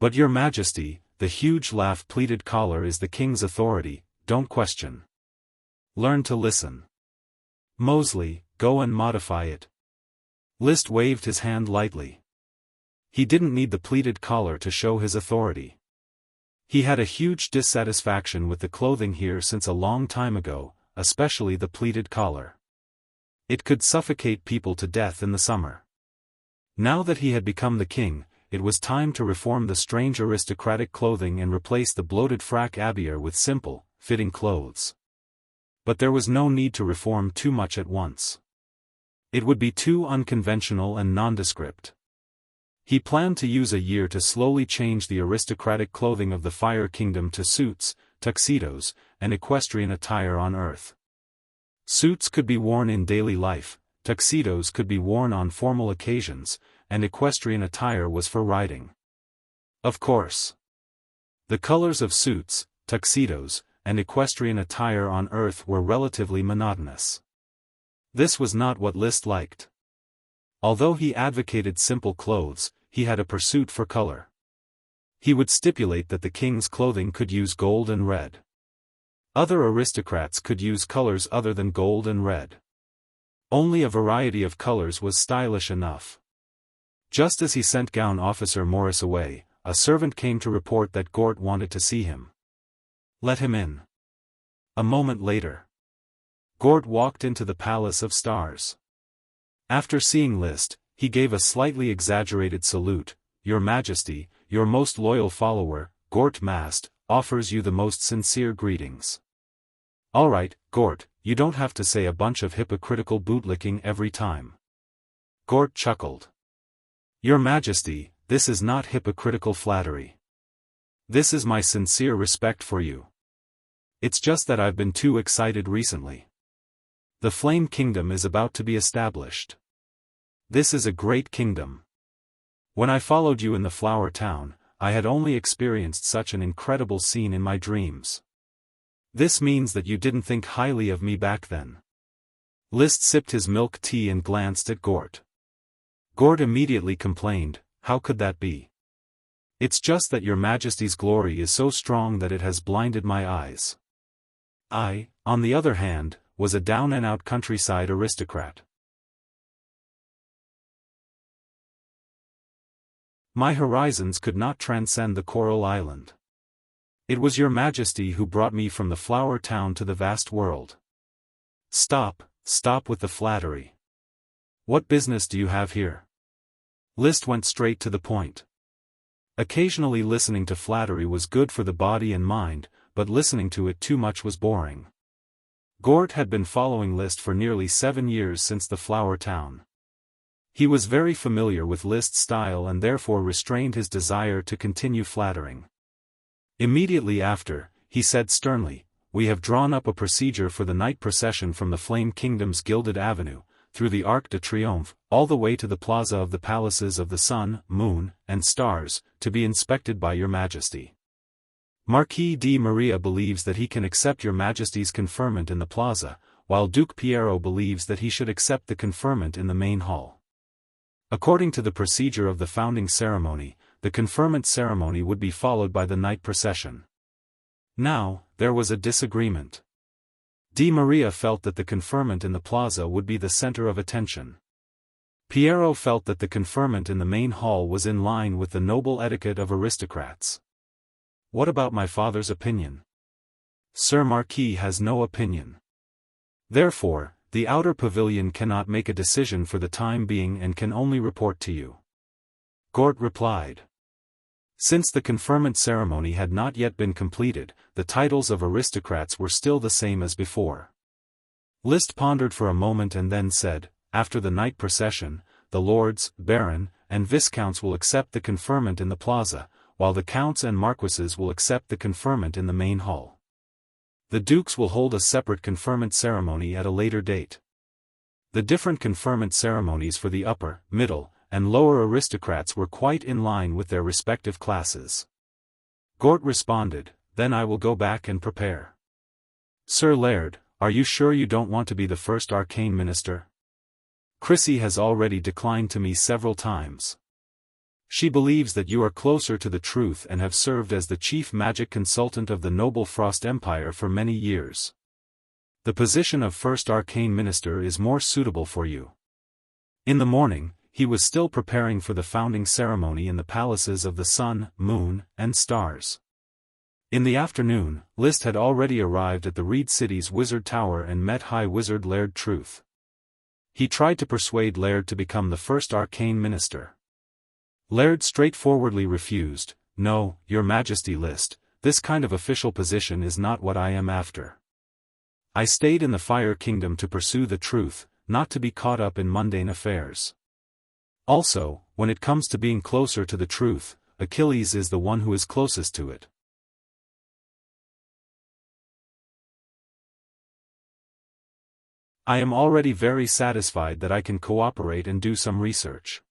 But Your Majesty, the huge laugh pleated collar is the king's authority, don't question. Learn to listen. Mosley, go and modify it. List waved his hand lightly. He didn't need the pleated collar to show his authority. He had a huge dissatisfaction with the clothing here since a long time ago, especially the pleated collar. It could suffocate people to death in the summer. Now that he had become the king, it was time to reform the strange aristocratic clothing and replace the bloated frac habillure with simple, fitting clothes. But there was no need to reform too much at once. It would be too unconventional and nondescript. He planned to use a year to slowly change the aristocratic clothing of the Fire Kingdom to suits, tuxedos, and equestrian attire on Earth. Suits could be worn in daily life, tuxedos could be worn on formal occasions, and equestrian attire was for riding. Of course. The colors of suits, tuxedos, and equestrian attire on Earth were relatively monotonous. This was not what Liszt liked. Although he advocated simple clothes, he had a pursuit for color. He would stipulate that the king's clothing could use gold and red. Other aristocrats could use colors other than gold and red. Only a variety of colors was stylish enough. Just as he sent gown officer Morris away, a servant came to report that Gort wanted to see him. Let him in. A moment later, Gort walked into the Palace of Stars. After seeing Liszt, he gave a slightly exaggerated salute. Your Majesty, your most loyal follower, Gort Mast, offers you the most sincere greetings. All right, Gort, you don't have to say a bunch of hypocritical bootlicking every time. Gort chuckled. Your Majesty, this is not hypocritical flattery. This is my sincere respect for you. It's just that I've been too excited recently. The Flame Kingdom is about to be established. This is a great kingdom. When I followed you in the Flower Town, I had only experienced such an incredible scene in my dreams. This means that you didn't think highly of me back then. Liszt sipped his milk tea and glanced at Gort. Gort immediately complained, how could that be? It's just that your Majesty's glory is so strong that it has blinded my eyes. I, on the other hand, was a down-and-out countryside aristocrat. My horizons could not transcend the Coral Island. It was your Majesty who brought me from the Flower Town to the vast world. Stop with the flattery. What business do you have here? Liszt went straight to the point. Occasionally listening to flattery was good for the body and mind, but listening to it too much was boring. Gort had been following Liszt for nearly 7 years since the Flower Town. He was very familiar with Liszt's style and therefore restrained his desire to continue flattering. Immediately after, he said sternly, we have drawn up a procedure for the night procession from the Flame Kingdom's Gilded Avenue, through the Arc de Triomphe, all the way to the plaza of the palaces of the Sun, Moon, and Stars, to be inspected by your Majesty. Marquis de Maria believes that he can accept your Majesty's conferment in the plaza, while Duke Piero believes that he should accept the conferment in the main hall. According to the procedure of the founding ceremony, the conferment ceremony would be followed by the night procession. Now, there was a disagreement. Di Maria felt that the conferment in the plaza would be the center of attention. Piero felt that the conferment in the main hall was in line with the noble etiquette of aristocrats. What about my father's opinion? Sir Marquis has no opinion. Therefore, the outer pavilion cannot make a decision for the time being and can only report to you. Gort replied. Since the conferment ceremony had not yet been completed, the titles of aristocrats were still the same as before. Liszt pondered for a moment and then said, after the night procession, the lords, baron, and viscounts will accept the conferment in the plaza, while the counts and marquises will accept the conferment in the main hall. The dukes will hold a separate conferment ceremony at a later date. The different conferment ceremonies for the upper, middle, and lower aristocrats were quite in line with their respective classes. Gort responded, then I will go back and prepare. Sir Laird, are you sure you don't want to be the first arcane minister? Chrissy has already declined to me several times. She believes that you are closer to the truth and have served as the chief magic consultant of the noble Frost Empire for many years. The position of first arcane minister is more suitable for you. In the morning, he was still preparing for the founding ceremony in the palaces of the Sun, Moon, and Stars. In the afternoon, List had already arrived at the Reed City's Wizard Tower and met High Wizard Laird Truth. He tried to persuade Laird to become the first arcane minister. Laird straightforwardly refused. "No, Your Majesty, List, this kind of official position is not what I am after. I stayed in the Fire Kingdom to pursue the truth, not to be caught up in mundane affairs. Also, when it comes to being closer to the truth, Achilles is the one who is closest to it. I am already very satisfied that I can cooperate and do some research."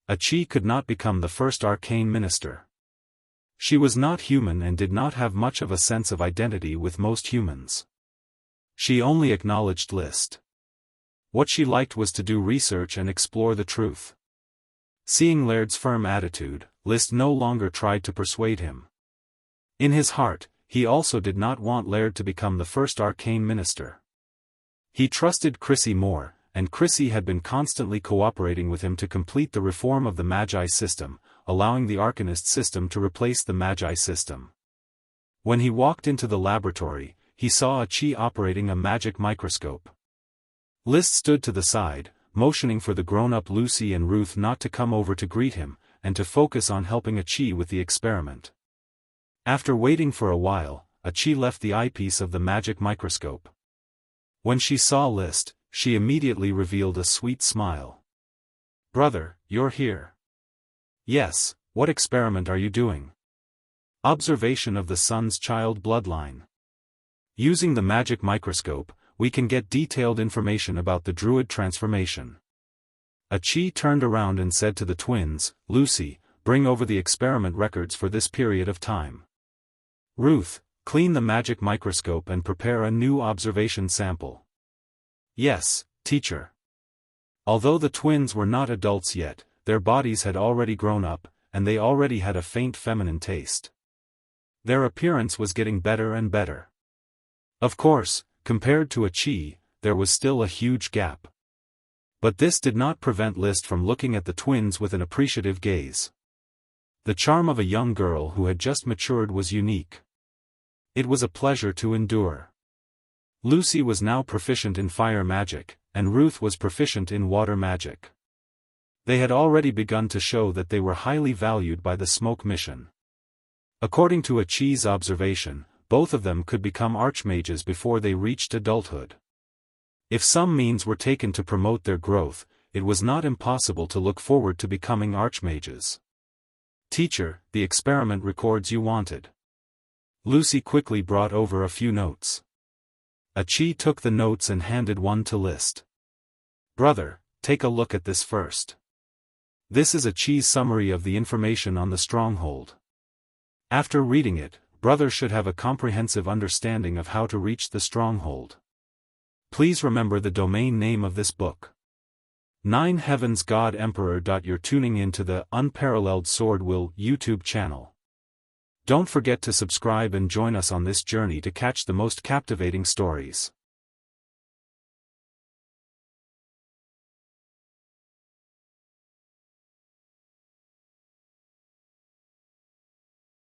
Achi could not become the first arcane minister. She was not human and did not have much of a sense of identity with most humans. She only acknowledged List. What she liked was to do research and explore the truth. Seeing Laird's firm attitude, List no longer tried to persuade him. In his heart, he also did not want Laird to become the first arcane minister. He trusted Chrissy more, and Chrissy had been constantly cooperating with him to complete the reform of the Magi system, allowing the Arcanist system to replace the Magi system. When he walked into the laboratory, he saw Achi operating a magic microscope. List stood to the side, motioning for the grown-up Lucy and Ruth not to come over to greet him, and to focus on helping Achi with the experiment. After waiting for a while, Achi left the eyepiece of the magic microscope. When she saw List, she immediately revealed a sweet smile. "Brother, you're here." "Yes, what experiment are you doing?" "Observation of the sun's child bloodline. Using the magic microscope, we can get detailed information about the druid transformation." Achi turned around and said to the twins, "Lucy, bring over the experiment records for this period of time. Ruth, clean the magic microscope and prepare a new observation sample." "Yes, teacher." Although the twins were not adults yet, their bodies had already grown up, and they already had a faint feminine taste. Their appearance was getting better and better. Of course, compared to Achi, there was still a huge gap. But this did not prevent List from looking at the twins with an appreciative gaze. The charm of a young girl who had just matured was unique. It was a pleasure to endure. Lucy was now proficient in fire magic, and Ruth was proficient in water magic. They had already begun to show that they were highly valued by the smoke mission. According to Achi's observation, both of them could become archmages before they reached adulthood. If some means were taken to promote their growth, it was not impossible to look forward to becoming archmages. "Teacher, the experiment records you wanted." Lucy quickly brought over a few notes. Achi took the notes and handed one to List. "Brother, take a look at this first. This is Achi's summary of the information on the stronghold. After reading it, brother should have a comprehensive understanding of how to reach the stronghold. Please remember the domain name of this book. 9 Heavens God Emperor. You're tuning into the Unparalleled SwordWill YouTube channel. Don't forget to subscribe and join us on this journey to catch the most captivating stories.